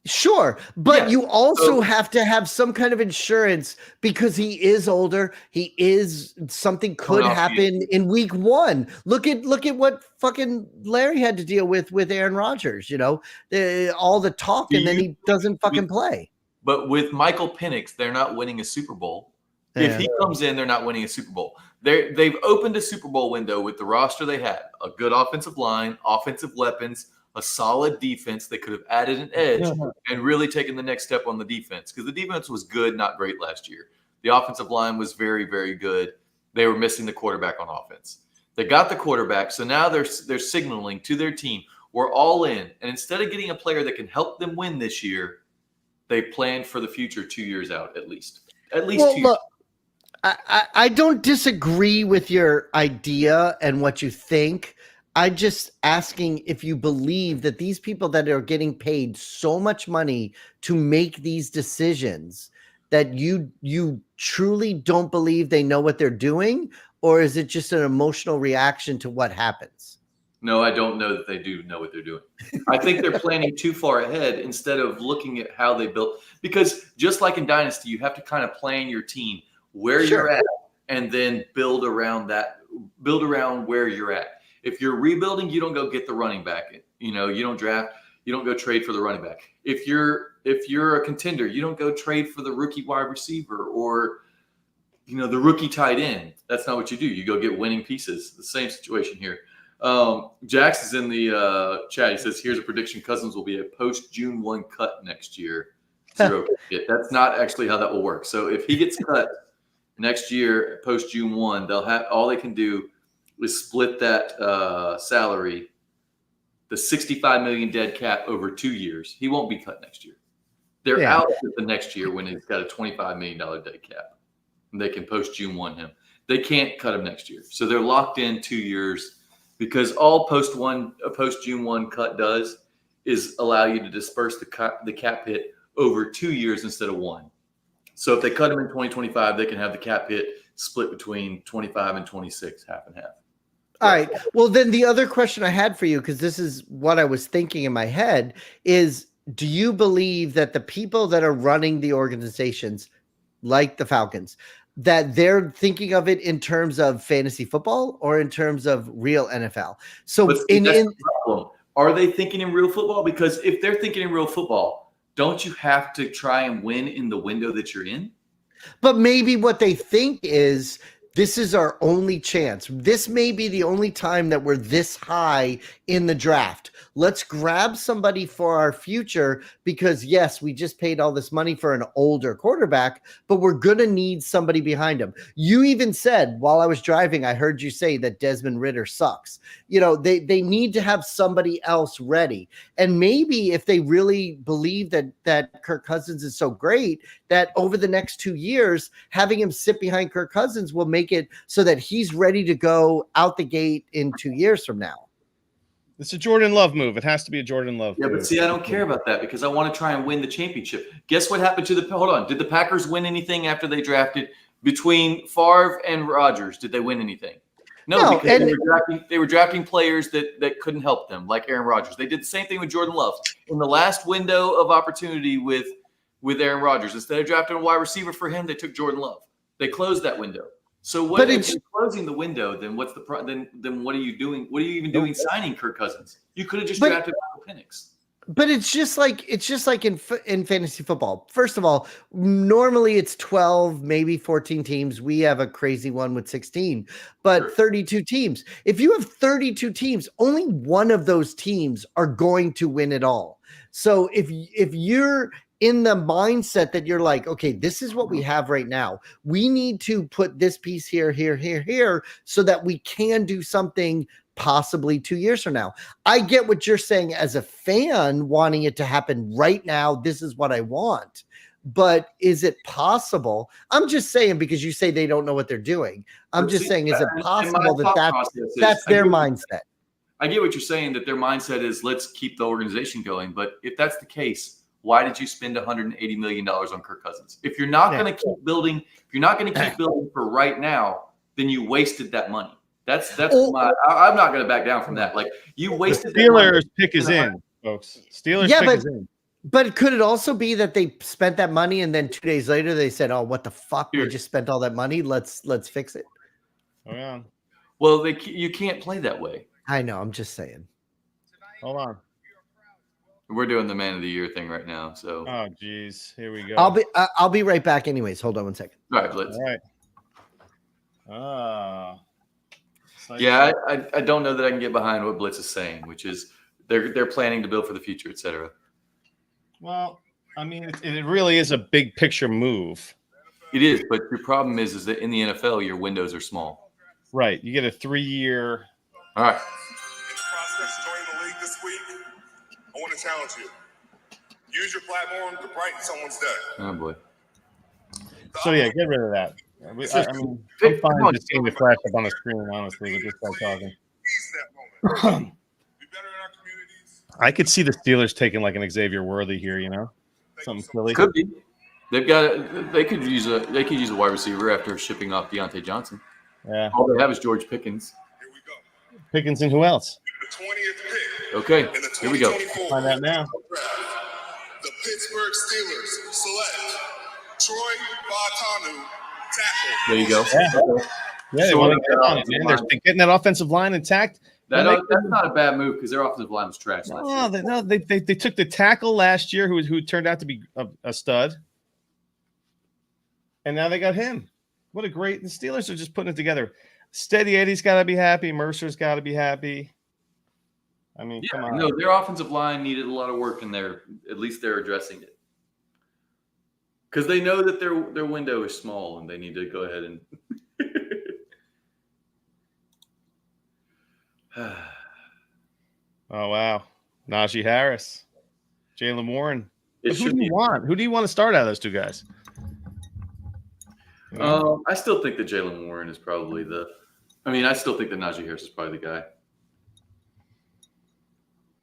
Sure, but you also have to have some kind of insurance because he is older. Something could happen in week 1. Look at what fucking Larry had to deal with Aaron Rodgers. All the talk, and then he doesn't fucking play. But with Michael Penix, they're not winning a Super Bowl. Yeah. If he comes in, they're not winning a Super Bowl. They've opened a Super Bowl window with the roster they had: a good offensive line, offensive weapons, a solid defense. They could have added an edge and really taken the next step on the defense, because the defense was good, not great last year. The offensive line was very, very good. They were missing the quarterback on offense. They got the quarterback, so now they're signaling to their team, we're all in. And instead of getting a player that can help them win this year, they planned for the future 2 years out at least. At least 2 years. Look, I don't disagree with your idea and what you think. I'm just asking if you believe that these people that are getting paid so much money to make these decisions, that you truly don't believe they know what they're doing, or is it just an emotional reaction to what happens? No, I don't know that they do know what they're doing. I think they're planning too far ahead instead of looking at how they built. Because just like in Dynasty, you have to kind of plan your team where you're at and then build around where you're at. If you're rebuilding, you don't go get the running back. You don't draft, you don't go trade for the running back. If you're a contender, you don't go trade for the rookie wide receiver or the rookie tight end. That's not what you do. You go get winning pieces. The same situation here. Jax is in the chat. He says, here's a prediction. Cousins will be a post June 1 cut next year. That's not actually how that will work. So if he gets cut next year, post June 1, all they can do is split that salary, the $65 million dead cap over 2 years. He won't be cut next year. They're out the next year when he's got a $25 million dead cap. And they can post June 1 him. They can't cut him next year. So they're locked in 2 years. Because all post June 1 cut does is allow you to disperse the cap hit over 2 years instead of 1. So if they cut him in 2025, they can have the cap hit split between 25 and 26, half and half. All right. Well, then the other question I had for you, because this is what I was thinking in my head, is do you believe that the people that are running the organizations, like the Falcons, that they're thinking of it in terms of fantasy football or in terms of real NFL? So are they thinking in real football? Because if they're thinking in real football, don't you have to try and win in the window that you're in? But maybe what they think is, this is our only chance. This may be the only time that we're this high in the draft. Let's grab somebody for our future because, yes, we just paid all this money for an older quarterback, but we're going to need somebody behind him. You even said while I was driving, I heard you say that Desmond Ridder sucks. They need to have somebody else ready. And maybe if they really believe that Kirk Cousins is so great, that over the next 2 years, having him sit behind Kirk Cousins will make it so that he's ready to go out the gate in 2 years from now. It's a Jordan Love move. It has to be a Jordan Love move. Yeah, but see, I don't care about that because I want to try and win the championship. Guess what happened to hold on. Did the Packers win anything after they drafted between Favre and Rodgers? Did they win anything? No, because they were drafting players that couldn't help them, like Aaron Rodgers. They did the same thing with Jordan Love. In the last window of opportunity with Aaron Rodgers, instead of drafting a wide receiver for him, they took Jordan Love. They closed that window. So if you're closing the window, then what's then what are you doing? What are you even doing signing Kirk Cousins? You could have just drafted Michael Penix. But it's just like in fantasy football. First of all, normally it's 12, maybe 14 teams. We have a crazy one with 16, but 32 teams. If you have 32 teams, only one of those teams are going to win it all. So if you're in the mindset that you're like, okay, this is what we have right now. We need to put this piece here, so that we can do something possibly 2 years from now. I get what you're saying as a fan, wanting it to happen right now. This is what I want. But is it possible? I'm just saying, because you say they don't know what they're doing. I'm just saying, is it possible that's their mindset? I get what you're saying, that their mindset is let's keep the organization going. But if that's the case, why did you spend $180 million on Kirk Cousins? If you're not going to keep building, for right now, then you wasted that money. I'm not going to back down from that. Like, you wasted. The Steelers pick is in, folks. Steelers pick is in. But could it also be that they spent that money and then 2 days later they said, "Oh, what the fuck? We just spent all that money. Let's fix it." Oh yeah. Well, you can't play that way. I know. I'm just saying. Hold on. We're doing the Man of the Year thing right now, so. Oh, geez, here we go. I'll be right back. Anyways, hold on 1 second. All right, Blitz. All right. Yeah, I don't know that I can get behind what Blitz is saying, which is they're planning to build for the future, etc. Well, I mean, it really is a big picture move. It is, but your problem is that in the NFL, your windows are small. Right. You get a 3-year. All right. In the process of joining the league this week, I want to challenge you. Use your platform to brighten someone's day. Oh, boy. So, yeah, get rid of that. I mean, I'm fine just seeing the flash up on the screen, honestly, with just by talking. I could see the Steelers taking like an Xavier Worthy here, something silly. Could be. They've got. They could use a wide receiver after shipping off Deontay Johnson. Yeah. All they have is George Pickens. Here we go. Pickens and who else? The 20th pick. Okay, In the here we go. 2024 Find out now. draft, the Pittsburgh Steelers select Troy Fautanu, tackle. There you go. Yeah, they want to get on it, man. They're getting that offensive line intact. That's not a bad move because their offensive line was trash last year. They took the tackle last year who turned out to be a stud, and now they got him. What a great! The Steelers are just putting it together. Steady Eddie's got to be happy. Mercer's got to be happy. I mean, come on. No, their offensive line needed a lot of work in there. At least they're addressing it because they know that their window is small and they need to go ahead and. Oh wow, Najee Harris, Jaylen Warren. It Who should do you be. want? Who do you want to start out of those two guys? I still think that Jaylen Warren is probably I still think that Najee Harris is probably the guy.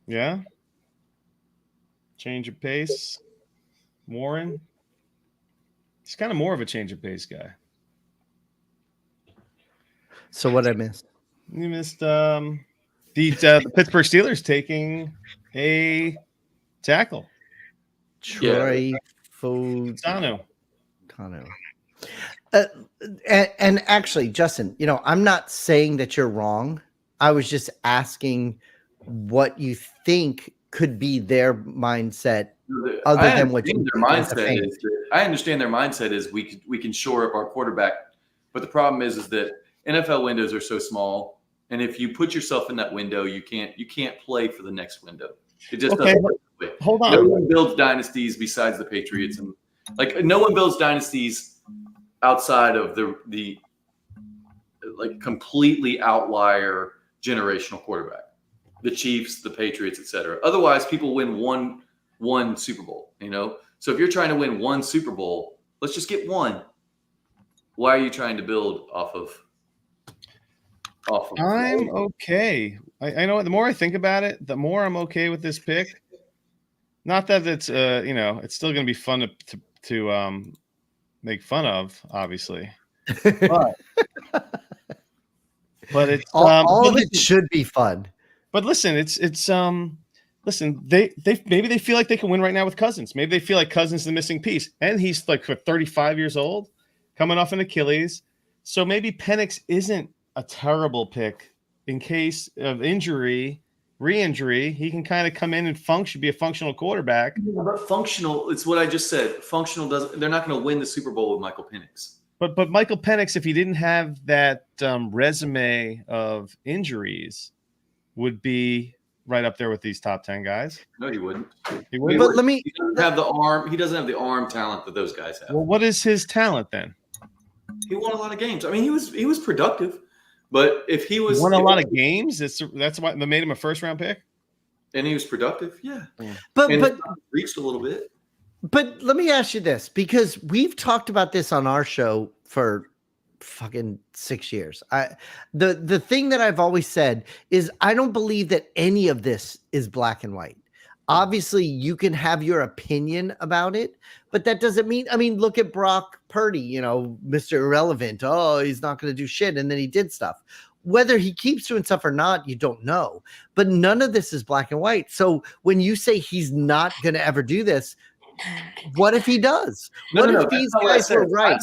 Yeah. Change of pace. Warren. He's kind of more of a change of pace guy. So what I missed? You missed the Pittsburgh Steelers taking a tackle. Troy Fautanu. And actually, Justin, I'm not saying that you're wrong. I was just asking what you think could be their mindset, other than what you their mindset is. I understand their mindset is we can shore up our quarterback, but the problem is that NFL windows are so small, and if you put yourself in that window, you can't play for the next window. It just doesn't work that way. Hold on. No one builds dynasties besides the Patriots, and no one builds dynasties outside of the completely outlier generational quarterback, the Chiefs, the Patriots, etc. Otherwise, people win one Super Bowl. So if you're trying to win one Super Bowl, let's just get one. Why are you trying to build off of? I'm okay. I know what. The more I think about it, the more I'm okay with this pick. Not that it's it's still going to be fun to make fun of, obviously. But it's all of it should be fun. But listen, listen, they maybe they feel like they can win right now with Cousins. Maybe they feel like Cousins is the missing piece, and he's 35 years old, coming off an Achilles. So maybe Penix isn't a terrible pick in case of re-injury. He can kind of come in and be a functional quarterback. Yeah, but functional, it's what I just said. Functional they're not going to win the Super Bowl with Michael Penix. But Michael Penix, if he didn't have that resume of injuries, would be right up there with these top 10 guys. No, he wouldn't. He wouldn't. But He doesn't have the arm. He doesn't have the arm talent that those guys have. Well, what is his talent then? He won a lot of games. I mean, he was productive, but if he was won a lot of games, that's why they made him a first-round pick. And he was productive, yeah. But reached a little bit. But let me ask you this, because we've talked about this on our show for fucking 6 years. The thing that I've always said is I don't believe that any of this is black and white. Obviously, you can have your opinion about it, but that doesn't mean, look at Brock Purdy, Mr. Irrelevant. Oh, he's not going to do shit. And then he did stuff. Whether he keeps doing stuff or not, you don't know. But none of this is black and white. So when you say he's not going to ever do this, what if he does? What if these guys were right?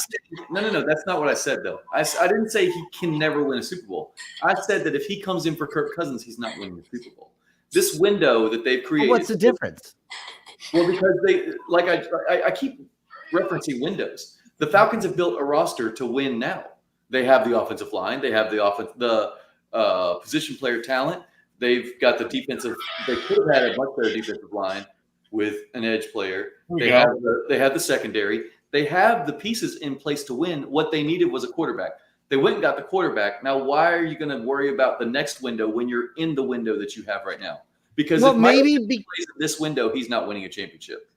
No. That's not what I said, though. I didn't say he can never win a Super Bowl. I said that if he comes in for Kirk Cousins, he's not winning the Super Bowl. This window that they've created. What's the difference? Well, because I keep referencing windows. The Falcons have built a roster to win now. They have the offensive line. They have the position player talent. They've got the defensive. They could have had a much better defensive line with an edge player. They have the secondary. They have the pieces in place to win. What they needed was a quarterback. They went and got the quarterback. Now, why are you going to worry about the next window when you're in the window that you have right now? Because if maybe plays in this window, he's not winning a championship.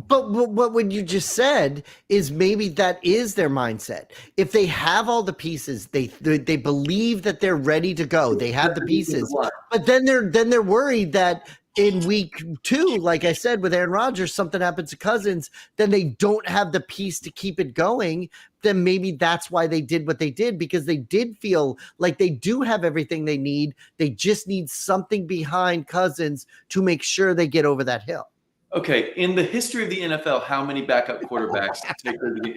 But what you just said is maybe that is their mindset. If they have all the pieces, they believe that they're ready to go. They have the pieces, but then they're worried that in week 2, like I said, with Aaron Rodgers, something happens to Cousins, then they don't have the piece to keep it going. Then maybe that's why they did what they did, because they did feel like they do have everything they need. They just need something behind Cousins to make sure they get over that hill. Okay, in the history of the NFL, how many backup quarterbacks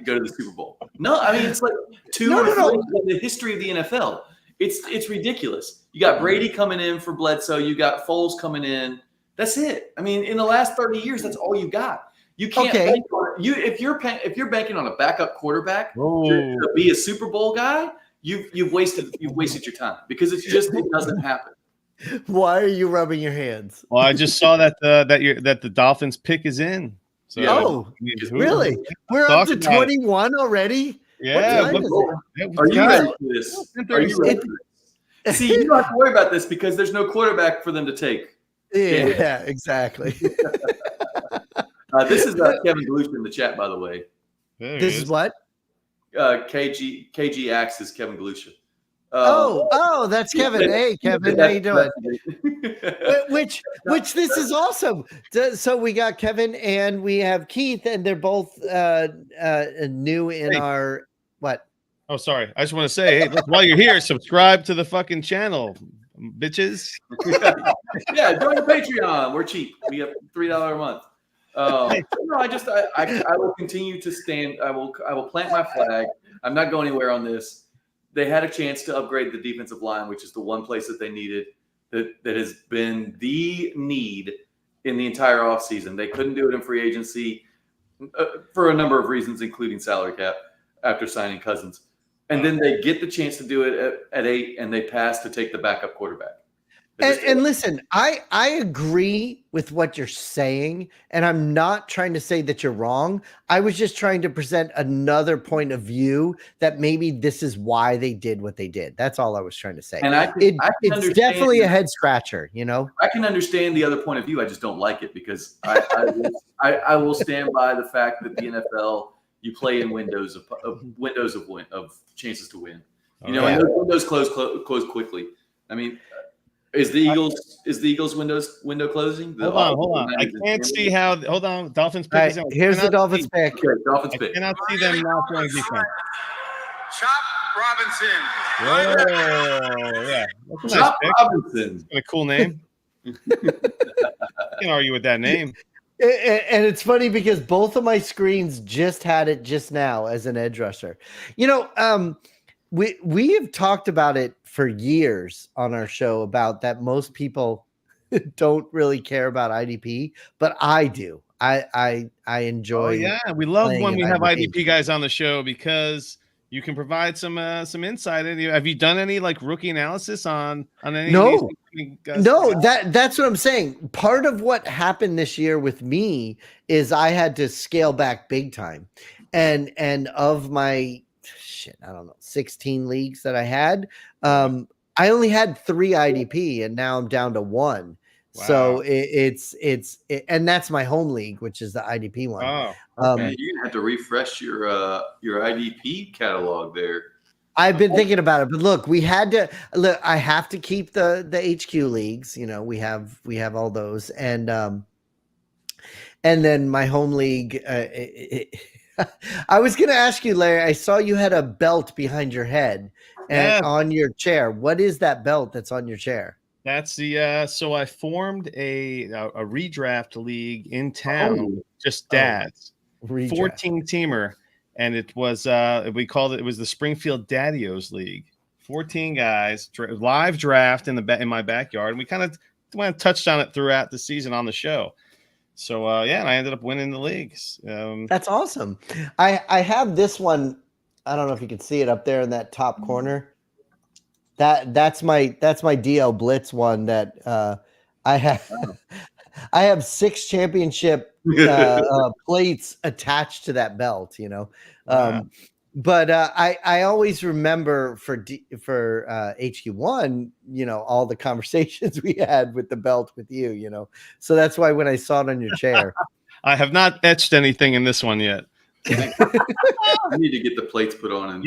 go to the Super Bowl? No, I mean it's like 2 or 3 in the history of the NFL. It's ridiculous. You got Brady coming in for Bledsoe. You got Foles coming in. That's it. I mean, in the last 30 years, that's all you got. You can't bank on, if you're banking on a backup quarterback to be a Super Bowl guy, you've wasted your time, because it doesn't happen. Why are you rubbing your hands? Well, I just saw that the Dolphins pick is in. So, really? We're up to 21 already? Yeah. Are you ready for this? See, you don't have to worry about this because there's no quarterback for them to take. Yeah, exactly. This is Kevin Galusha in the chat, by the way. This is what? KG Axe is Kevin Galusha. That's Kevin. Hey, Kevin, how you doing? Which this is awesome. So we got Kevin and we have Keith, and they're both new in our what? Oh, sorry. I just want to say, hey, look, while you're here, subscribe to the fucking channel, bitches. Yeah, join the Patreon. We're cheap. We have $3 a month. I will continue to stand. I will plant my flag. I'm not going anywhere on this. They had a chance to upgrade the defensive line, which is the one place that they needed, that has been the need in the entire offseason. They couldn't do it in free agency for a number of reasons, including salary cap, after signing Cousins. And then they get the chance to do it at 8, and they pass to take the backup quarterback. And listen, I agree with what you're saying, and I'm not trying to say that you're wrong. I was just trying to present another point of view that maybe this is why they did what they did. That's all I was trying to say. And it's definitely a head scratcher, you know. I can understand the other point of view. I just don't like it, because I will stand by the fact that the NFL, you play in windows of chances to win. You know, and those windows close quickly. I mean. Is the Eagles window closing? Hold on. I can't see how. Hold on. Dolphins pick. Right, here's the Dolphins pick. Okay, Dolphins pick. I cannot see them not throwing defense. Chop Robinson. Oh, yeah. That's a Chop nice Robinson. pick. A cool name. You can argue with that name. And it's funny because both of my screens just had it just now as an edge rusher. You know, we have talked about it for years on our show about that most people don't really care about IDP, but I do. I enjoy. Oh, yeah, we love when we have IDP. IDP guys on the show because you can provide some insight. Have you done any like rookie analysis on any? No, of these guys? no. That's what I'm saying. Part of what happened this year with me is I had to scale back big time, and of my. I don't know, 16 leagues that I had. I only had 3 IDP, and now I'm down to 1. Wow. So it's and that's my home league, which is the IDP one. Oh, okay. You're gonna have to refresh your IDP catalog there. I've been thinking about it, but look, I have to keep the HQ leagues. You know, we have all those, and then my home league. I was going to ask you, Larry, I saw you had a belt behind your head and on your chair. What is that belt that's on your chair? That's so I formed a redraft league in town, just dads, 14-teamer. And it was, it was the Springfield Daddios League, 14 guys, live draft in my backyard. And we kind of touched on it throughout the season on the show. So and I ended up winning the leagues. That's awesome. I have this one. I don't know if you can see it up there in that top corner. That's my DL Blitz one that I have. I have 6 championship plates attached to that belt. You know, but I always remember for HQ1, you know, all the conversations we had with the belt with you, you know. So that's why when I saw it on your chair, I have not etched anything in this one yet. I need to get the plates put on and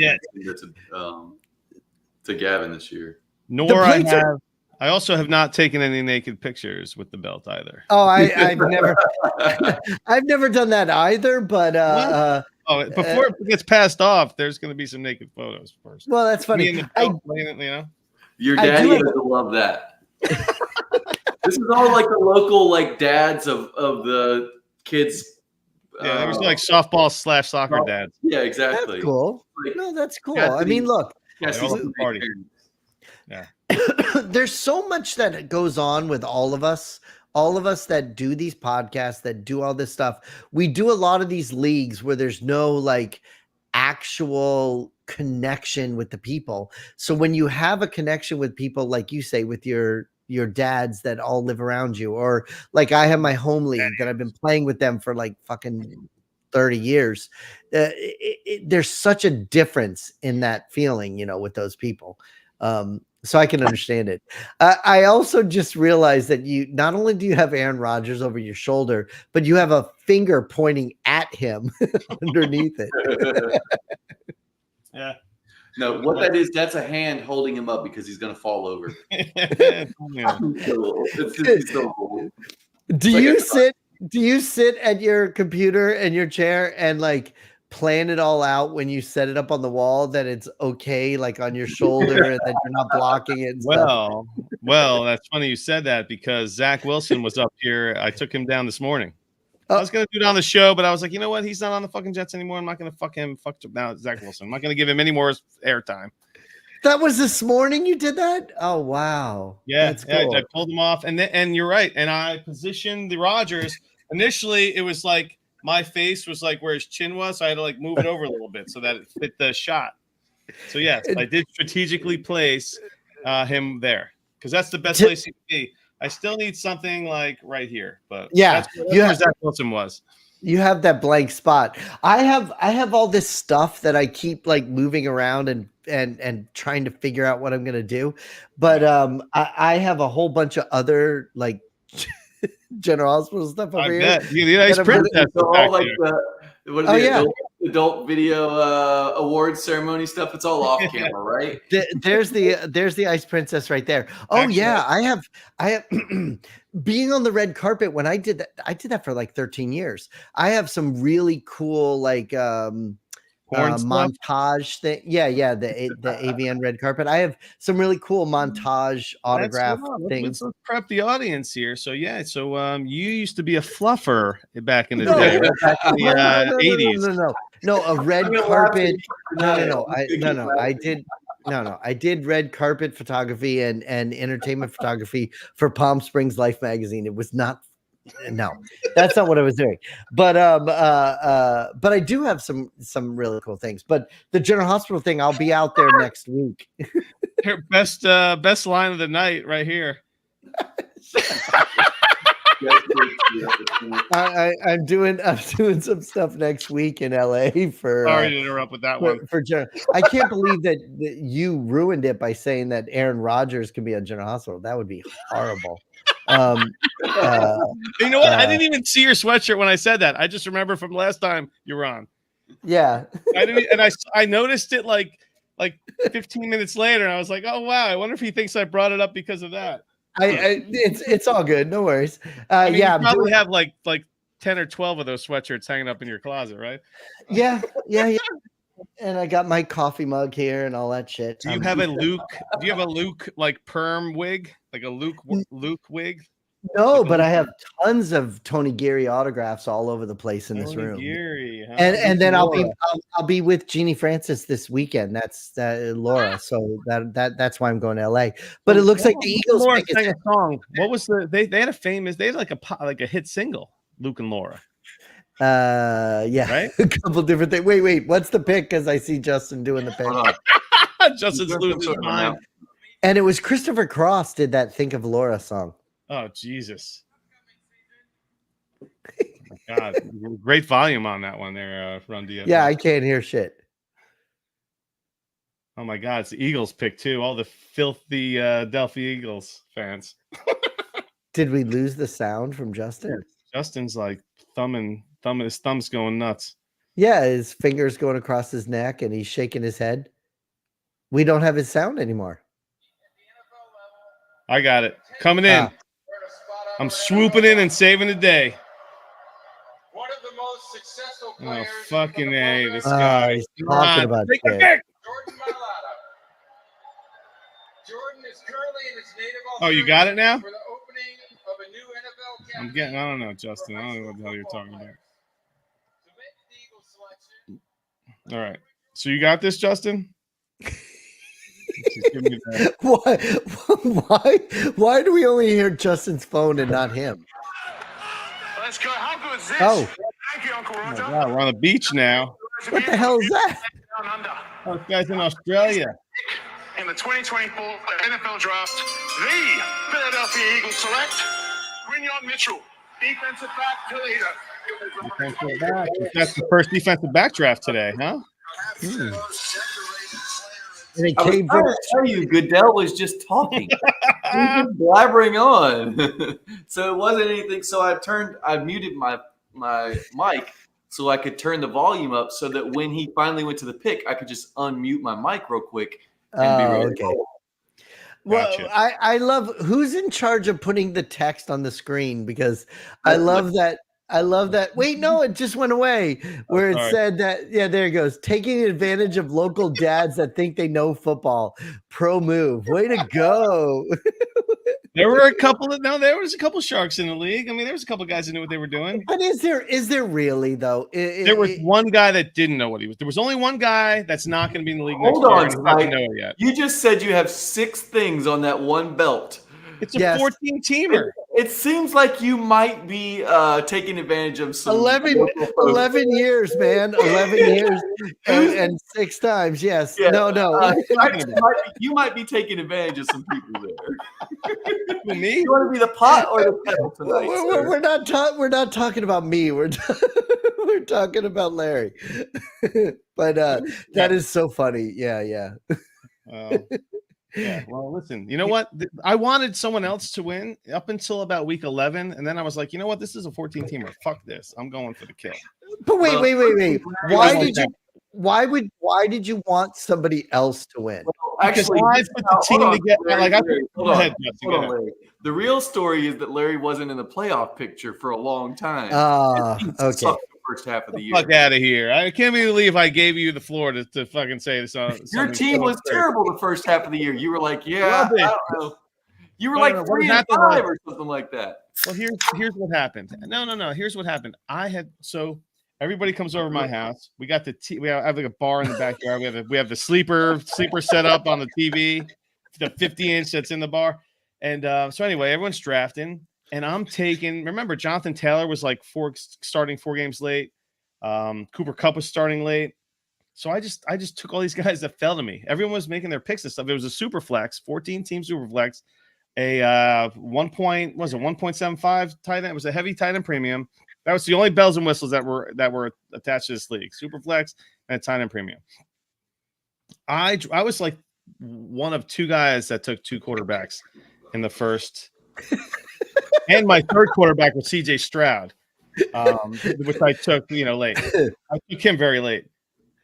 to Gavin this year. Nor I I also have not taken any naked pictures with the belt either. Oh, I've never, I've never done that either. But before it gets passed off, there's going to be some naked photos first. well, that's funny. Me and the belt playing it, you know. Your I daddy do has to love that. This is all like the local like dads of the kids. Yeah, there was like softball / soccer dads. Yeah, exactly. That's cool. Like, No, that's cool. Cassidy- I mean, look, Cassidy's party. parents. there's so much that goes on with all of us that do these podcasts, that do all this stuff. We do a lot of these leagues where there's no like actual connection with the people. So when you have a connection with people, like you say, with your dads that all live around you, or like I have my home league that I've been playing with them for like fucking 30 years. There's such a difference in that feeling, you know, with those people. So I can understand it. I also just realized that you not only do you have Aaron Rodgers over your shoulder, but you have a finger pointing at him underneath it. Yeah. No, what that is, that's a hand holding him up because he's gonna fall over. Yeah. It's so cool. Do you sit at your computer and your chair and like plan it all out when you set it up on the wall that it's okay, like on your shoulder, and that you're not blocking it? And stuff? Well, that's funny you said that because Zach Wilson was up here. I took him down this morning. I was gonna do it on the show, but I was like, you know what? He's not on the fucking Jets anymore. I'm not gonna fuck now. Zach Wilson. I'm not gonna give him any more airtime. That was this morning you did that? Oh wow. Yeah, that's cool. I pulled him off, and you're right. And I positioned the Rodgers. Initially, it was like my face was like where his chin was, so I had to like move it over a little bit so that it fit the shot. So yes, I did strategically place him there because that's the best place he could be. I still need something like right here, but yeah, that's where Zach Wilson was. You have that blank spot. I have all this stuff that I keep like moving around and trying to figure out what I'm gonna do. But I have a whole bunch of other like General Hospital stuff over here. All like the adult video awards ceremony stuff. It's all off camera, right? There's the Ice Princess right there. Oh actually, yeah, I have being on the red carpet when I did that for like 13 years. I have some really cool like montage thing. Yeah, the AVN red carpet. I have some really cool montage autograph things. Let's prep the audience here. So yeah, you used to be a fluffer back in the day, right? Back in the 80s. No, a red carpet. No. I did red carpet photography and entertainment photography for Palm Springs Life magazine. It was not. No, that's not what I was doing. But I do have some really cool things. But the General Hospital thing, I'll be out there next week. Best line of the night right here. I'm doing some stuff next week in LA for. Sorry to interrupt with that one. For General, I can't believe that you ruined it by saying that Aaron Rodgers can be on General Hospital. That would be horrible. You know what? I didn't even see your sweatshirt when I said that. I just remember from last time you were on. Yeah, I noticed it like 15 minutes later, and I was like, oh wow, I wonder if he thinks I brought it up because of that. It's all good, no worries. You probably have like 10 or 12 of those sweatshirts hanging up in your closet, right? Yeah. And I got my coffee mug here and all that shit. Do you have a Luke like perm wig, like a Luke wig? No, but I have tons of Tony Geary autographs all over the place in this room. Geary, huh? And then I'll be with Jeannie Francis this weekend. That's Laura. So that's why I'm going to LA. But it looks like the Eagles sang a song. What was they had like a hit single, Luke and Laura. Yeah, right. A couple different things. Wait, what's the pick? Because I see Justin doing the pick. Justin's losing his mind. And it was Christopher Cross did that "Think of Laura" song. Oh Jesus! Oh my God, great volume on that one there, Run DFS. Yeah, I can't hear shit. Oh my God, it's the Eagles pick too. All the filthy Delphi Eagles fans. Did we lose the sound from Justin? Yeah, Justin's like his thumb's going nuts. Yeah, his fingers going across his neck and he's shaking his head. We don't have his sound anymore. I got it. Coming in. I'm swooping in and saving the day. One of the most successful Oh, players. fucking A. This Oh, guy. he's talking about Take shit. it back. Jordan Mailata. Jordan is currently in his native Oh, you got it now? for the opening of a new NFL I'm getting. I don't know, Justin. I don't know what the hell you're talking about. To make the Eagles selection, All right. So you got this, Justin? Just give me that. Why do we only hear Justin's phone and not him? Let's go. How good is this? Oh, Thank you, Uncle Oh my Roger. God, we're on the beach now. what the hell is that? Down under. Oh, this guy's in Australia. In the 2024 NFL Draft, the Philadelphia Eagles select Quinion Mitchell, defensive back Toledo. Defensive back. That's the first defensive back draft today, huh? And it I was came trying from to tell you, Goodell was just talking. He was just blabbering on. So it wasn't anything. So I muted my mic so I could turn the volume up so that when he finally went to the pick, I could just unmute my mic real quick and be ready. okay. Well, Gotcha. I love who's in charge of putting the text on the screen because I love that. I love that. Wait, no, it just went away where it sorry. said that. Yeah, there it goes. Taking advantage of local dads that think they know football. Pro move. Way to go. There were a couple of there was a couple sharks in the league. I mean, there was a couple guys that knew what they were doing. But is there really though? There was one guy that didn't know what he was. There was only one guy that's not going to be in the league Hold next year. on, And he doesn't Mike. know it yet. You just said you have 6 things on that one belt. It's a Yes. 14-teamer. It seems like you might be taking advantage of some 11 local folks. 11 years, man. 11 years and 6 times. Yes. Yeah. No. You might be taking advantage of some people there. Who, me? You want to be the pot or the kettle tonight? sir? We're not talking about me. We're talking about Larry. But that is so funny. Yeah. Yeah. Well, listen. You know what? I wanted someone else to win up until about week 11, and then I was like, you know what? This is a 14-teamer. Fuck this. I'm going for the kill. But wait. Well, Why did you want somebody else to win? Actually, I put the team together. Like, hold on, Larry. The real story is that Larry wasn't in the playoff picture for a long time. Okay. Sucked the first half of the year. Fuck out of here. I can't believe I gave you the floor to fucking say this on. Your team was terrible the first half of the year. You were like, I don't know. You were No, like no, what 3 and happened 5 was- or something like that. Well, here's what happened. No. Here's what happened. Everybody comes over to my house. We got I have like a bar in the backyard. We have the sleeper set up on the TV, the 50-inch that's in the bar. And so anyway, everyone's drafting, and I'm taking. Remember, Jonathan Taylor was like starting 4 games late. Cooper Kupp was starting late. So I just took all these guys that fell to me. Everyone was making their picks and stuff. It was a super flex, 14-team super flex, a 1.75 tight end. It was a heavy tight end premium. That was the only bells and whistles that were attached to this league. Super flex and a tight end premium. I was like one of 2 guys that took 2 quarterbacks in the first, and my third quarterback was CJ Stroud, which I took late. I took him very late,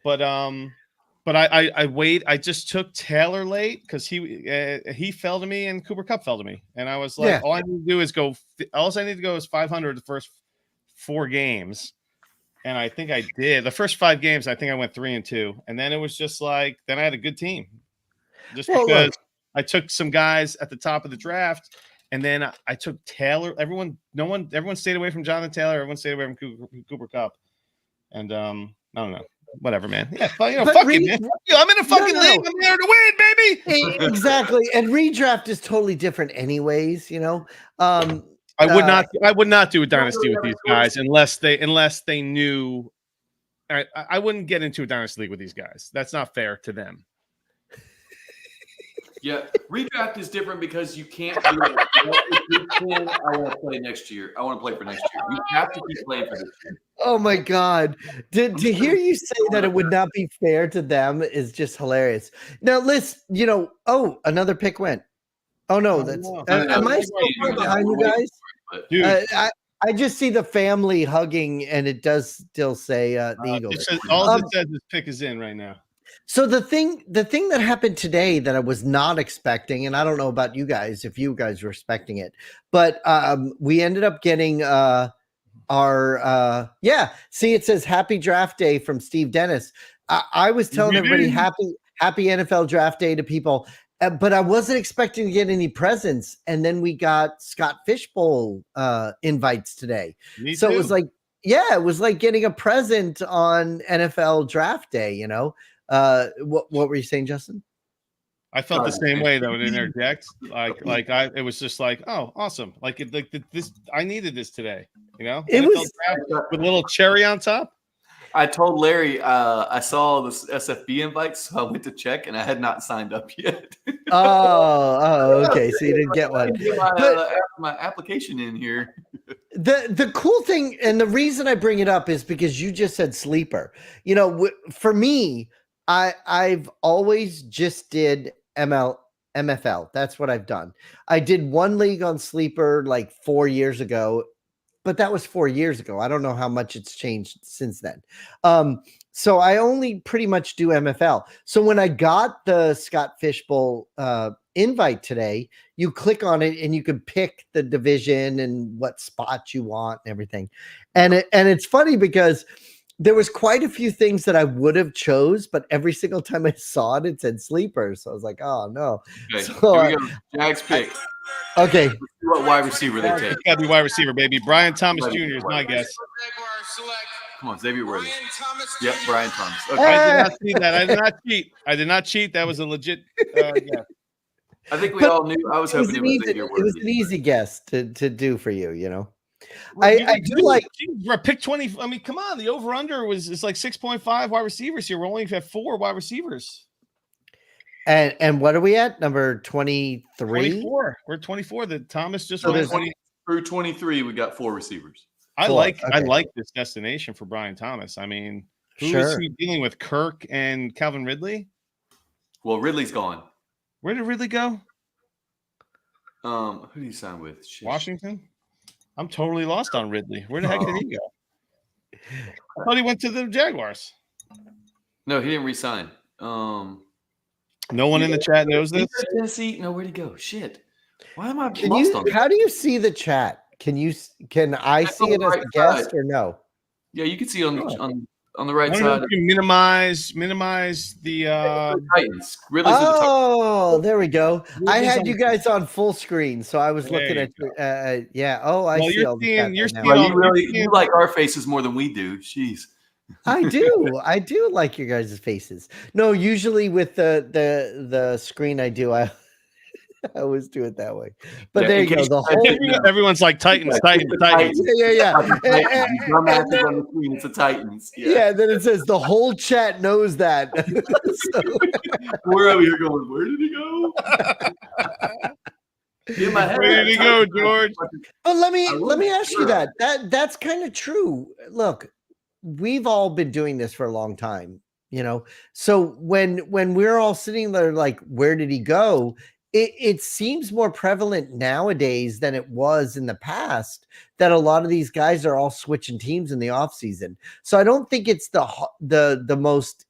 but I wait. I just took Taylor late because he fell to me and Cooper Kupp fell to me, and I was like, all I need to do is go. All I need to go is 500 the first 4 games, and I think I did. The first 5 games, I think I went 3-2, and then it was just like then I had a good team, just because I took some guys at the top of the draft, and then I took Taylor. Everyone stayed away from Jonathan Taylor. Everyone stayed away from Cooper Kupp, and I don't know. Whatever, man. Yeah, fuck it, man. Fuck you. I'm in a fucking league. I'm there to win, baby. Exactly. And redraft is totally different, anyways. I would not do a dynasty with these guys unless they knew. I wouldn't get into a dynasty league with these guys. That's not fair to them. Yeah, redraft is different because you can't do it. I want to play next year. I want to play for next year. You have to keep playing for this year. Oh my God. To hear you say that it would not be fair to them is just hilarious. Now, listen, another pick went. Oh no, that's am I still far behind you guys? Dude, I just see the family hugging, and it does still say the Eagles. all it says is pick is in right now. So the thing that happened today that I was not expecting, and I don't know about you guys if you guys were expecting it, but we ended up getting our see, it says happy draft day from Steve Dennis. I was telling everybody happy NFL draft day to people, but I wasn't expecting to get any presents. And then we got Scott Fishbowl invites today. Me so too. It was like, yeah, it was like getting a present on NFL draft day, you know. What were you saying, Justin? I felt the same way though. It interjects it was just like, oh, awesome! This, I needed this today. You know, it was with a little cherry on top. I told Larry I saw this SFB invite, so I went to check, and I had not signed up yet. Okay. So you didn't get one. My application in here. The cool thing, and the reason I bring it up is because you just said sleeper. You know, for me, I've always just did MFL. That's what I've done. I did one league on sleeper like 4 years ago, but that was 4 years ago. I don't know how much it's changed since then. So I only pretty much do MFL. So when I got the Scott Fishbowl invite today, you click on it and you can pick the division and what spot you want and everything. And it's funny because there was quite a few things that I would have chose, but every single time I saw it, it said sleeper. So I was like, oh no. Okay, so, here we go. Jags pick. Okay. Let's see what wide receiver they take. Gotta be wide receiver, baby. Brian Thomas Jr. is my guess. Come on, Xavier Worthy. Yep, Brian Thomas. Okay. I did not see that. I did not cheat. I did not cheat. That was a legit guess. I think we all knew. I was hoping it was Xavier Worthy. It was an easy guess to do for you, you know. I do like pick 20. I mean, come on. The over under it's like 6.5 wide receivers here. We're only at 4 wide receivers. And what are we at? Number 23? 24. We're 24. The Thomas just went through 23. We got 4 receivers. I like this destination for Brian Thomas. I mean, who is he dealing with? Kirk and Calvin Ridley? Well, Ridley's gone. Where did Ridley go? Who did he sign with? Shit. Washington? I'm totally lost on Ridley. Where the heck did he go? I thought he went to the Jaguars. No, he didn't resign. No one in the chat knows this. Tennessee? No, where'd he go? Shit. Why am I lost on this? How do you see the chat? Can I see it as a guest or no? Yeah, you can see on the right side. You minimize the Titans. There we go. I had you guys on full screen, so I was looking at yeah. Oh, I see. You like our faces more than we do. Jeez. I do like your guys' faces. No, usually with the screen I always do it that way. But there you go. The whole everyone's like Titans. Yeah. Dumbasses on the screen, it's the Titans. Yeah, then it says the whole chat knows that. We're over here going, where did he go? Where did he go, George? But let me ask you that's kind of true. Look, we've all been doing this for a long time, you know. So when we're all sitting there like, where did he go? It seems more prevalent nowadays than it was in the past that a lot of these guys are all switching teams in the offseason. So I don't think it's the most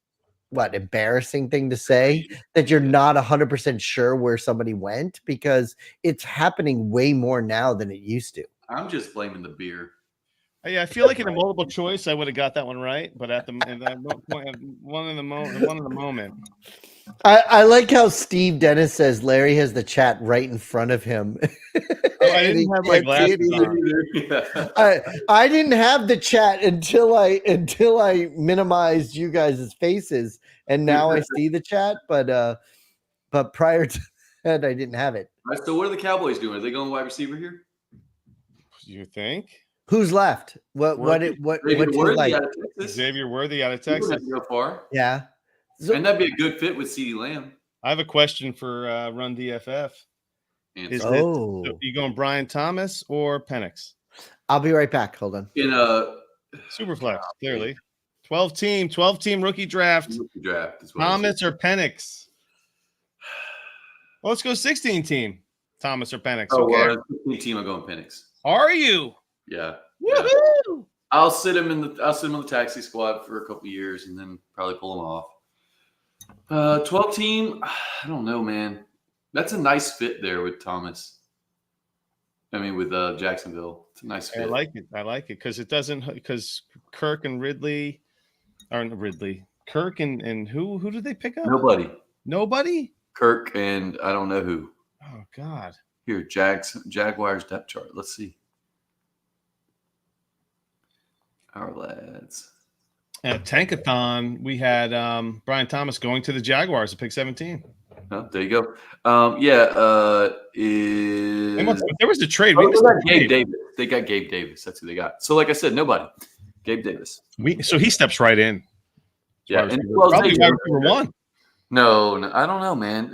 embarrassing thing to say that you're not 100% sure where somebody went, because it's happening way more now than it used to. I'm just blaming the beer. Yeah, I feel like in a multiple choice I would have got that one right, but at one in the moment. I like how Steve Dennis says Larry has the chat right in front of him. I didn't have my glasses on. I didn't have the chat until I minimized you guys' faces, and now I see the chat. But prior to that, I didn't have it. All right, so what are the Cowboys doing? Are they going wide receiver here? You think? Who's left? What you like? Xavier Worthy out of Texas. Go far. Yeah. And that'd be a good fit with CeeDee Lamb. I have a question for Run DFF. Is you going Brian Thomas or Penix? I'll be right back. Hold on. In a Superflex, clearly. 12 team rookie draft. Thomas or Penix? Well, let's go 16 team. Thomas or Penix. Oh, 16 team. I'm going Penix. Are you? Yeah. Woohoo! I'll sit him on the taxi squad for a couple years and then probably pull him off. 12 team. I don't know, man. That's a nice fit there with Thomas. I mean, with Jacksonville, it's a nice fit. I like it because it doesn't because Kirk and Ridley aren't Ridley. Kirk and who did they pick up? Nobody. Kirk and I don't know who. Oh God. Here, Jaguars depth chart. Let's see. Our lads. At Tankathon, we had Brian Thomas going to the Jaguars at pick 17. Oh, there you go. There was a trade. They got Gabe Davis. They got Gabe Davis. That's who they got. So, like I said, nobody. Gabe Davis. So he steps right in. Yeah, and probably number one. No, I don't know, man.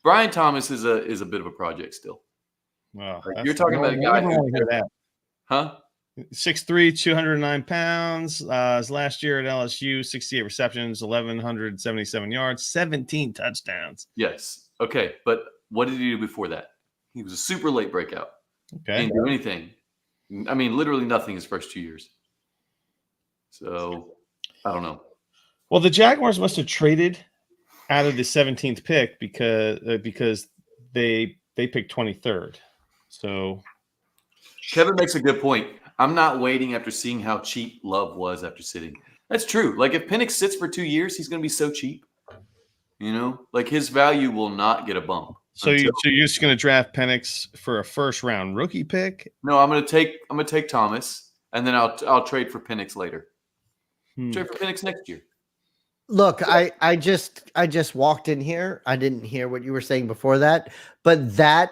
Brian Thomas is a bit of a project still. Wow, you're talking about a guy who, huh? 6'3", 209 pounds. His last year at LSU, 68 receptions, 1,177 yards, 17 touchdowns. Yes. Okay, but what did he do before that? He was a super late breakout. Okay. Didn't do anything. I mean, literally nothing his first 2 years. So, I don't know. Well, the Jaguars must have traded out of the 17th pick because they picked 23rd. So Kevin makes a good point. I'm not waiting after seeing how cheap Love was after sitting. That's true. Like if Penix sits for 2 years, he's going to be so cheap. You know, like his value will not get a bump. So you're just going to draft Penix for a first round rookie pick? No, I'm going to take Thomas, and then I'll trade for Penix later. Trade for Penix next year. Look, I just walked in here. I didn't hear what you were saying before that, but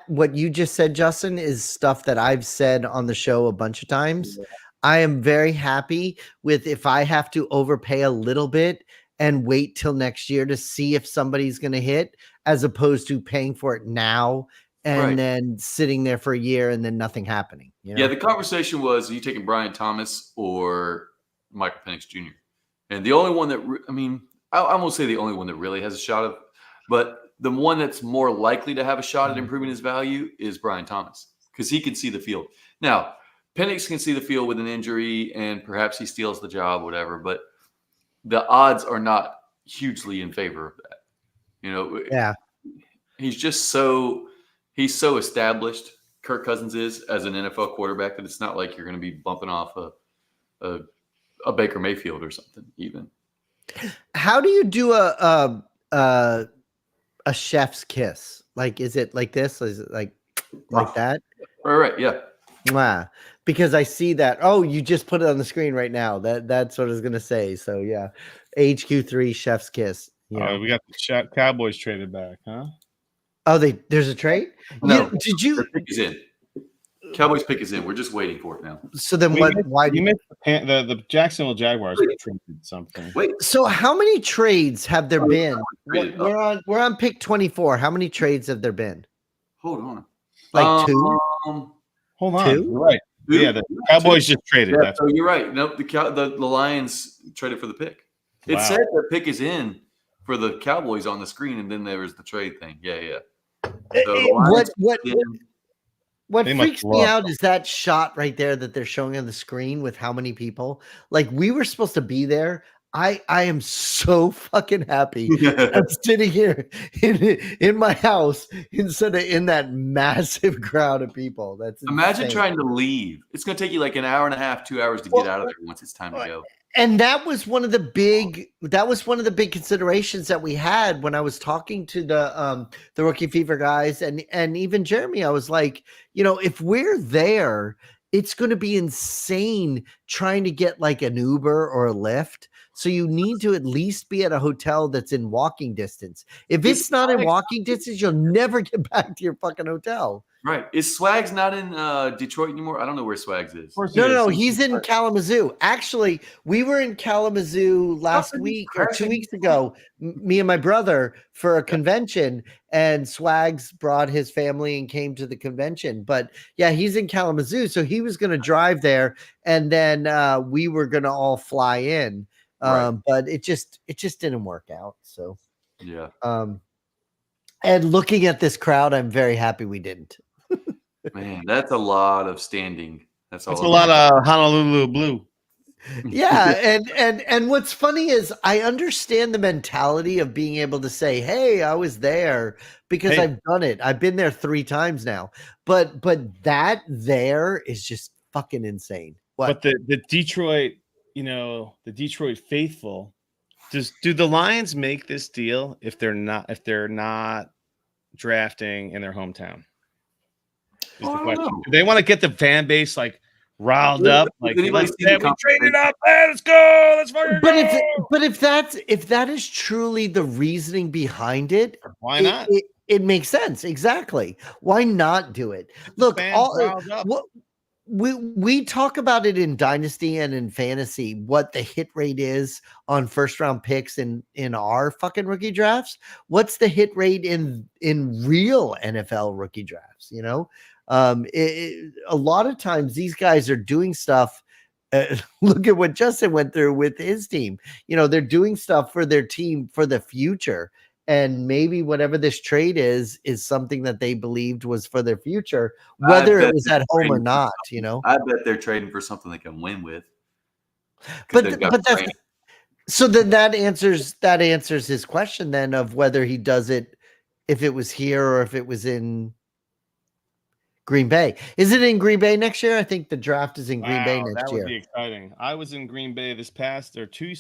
what you just said, Justin, is stuff that I've said on the show a bunch of times. Yeah. I am very happy with if I have to overpay a little bit and wait till next year to see if somebody's going to hit, as opposed to paying for it now and then sitting there for a year and then nothing happening. You know? Yeah, the conversation was, are you taking Brian Thomas or Michael Penix Jr.? And the only one that, I won't say the only one that really has a shot of, but the one that's more likely to have a shot at improving his value is Brian Thomas, because he can see the field. Now, Penix can see the field with an injury, and perhaps he steals the job, whatever, but the odds are not hugely in favor of that. You know, yeah, he's so established. Kirk Cousins is as an NFL quarterback that it's not like you're going to be bumping off a Baker Mayfield or something. Even how do you do a chef's kiss? Like, is it like this? Is it like that? Right, yeah. Wow. Because I see that. Oh, you just put it on the screen right now. That's what I was gonna say. So yeah, HQ3 chef's kiss. Yeah, we got the Cowboys traded back, huh? Oh, there's a trade? No, did you? The pick is in. Cowboys pick is in. We're just waiting for it now. So then why do you missed the Jacksonville Jaguars traded something? Wait. So how many trades have there been? We're on pick 24. How many trades have there been? Hold on. Like two? Hold on. Two? You're right. Two? Yeah, the Cowboys just traded. Yeah, so you're right. Nope, the Lions traded for the pick. It said the pick is in for the Cowboys on the screen, and then there was the trade thing. Yeah. So what freaks me out is that shot right there that they're showing on the screen with how many people. Like, we were supposed to be there. I am so fucking happy. I'm sitting here in my house instead of in that massive crowd of people. That's imagine trying to leave. It's going to take you like an hour and a half, 2 hours to get out of there once it's time to go. And that was one of the big considerations that we had when I was talking to the Rookie Fever guys and even Jeremy. I was like, you know, if we're there, it's going to be insane trying to get like an Uber or a Lyft. So you need to at least be at a hotel that's in walking distance. If it's not in walking distance, you'll never get back to your fucking hotel. Right. Is Swags not in Detroit anymore? I don't know where Swags is. No, he's in Kalamazoo. Actually, we were in Kalamazoo last week or 2 weeks ago, me and my brother, for a convention, and Swags brought his family and came to the convention. But yeah, he's in Kalamazoo. So he was going to drive there, and then we were going to all fly in. But it just didn't work out. So yeah. And looking at this crowd, I'm very happy we didn't. Man, that's a lot of standing. That's a lot of Honolulu blue. Yeah, and what's funny is I understand the mentality of being able to say, "Hey, I was there," because Hey. I've done it. I've been there 3 times now. But that there is just fucking insane. What? But the Detroit, the Detroit faithful, do the Lions make this deal if they're not drafting in their hometown? Is the question. Do they want to get the fan base like riled up? Like, anybody let's seen the we traded up, let's go, let's fucking go. But if that is truly the reasoning behind it, Why not? It makes sense. Exactly. Why not do it? Look, we talk about it in Dynasty and in Fantasy, what the hit rate is on first round picks in our fucking rookie drafts. What's the hit rate in real NFL rookie drafts? A lot of times these guys are doing stuff. Look at what Justin went through with his team. They're doing stuff for their team for the future. And maybe whatever this trade is something that they believed was for their future, whether it was at home or not. I bet they're trading for something they can win with. But that's so then that answers his question then of whether he does it if it was here or if it was in Green Bay. Is it in Green Bay next year? I think the draft is in Green Bay next that year. Would be exciting. I was in Green Bay this past or two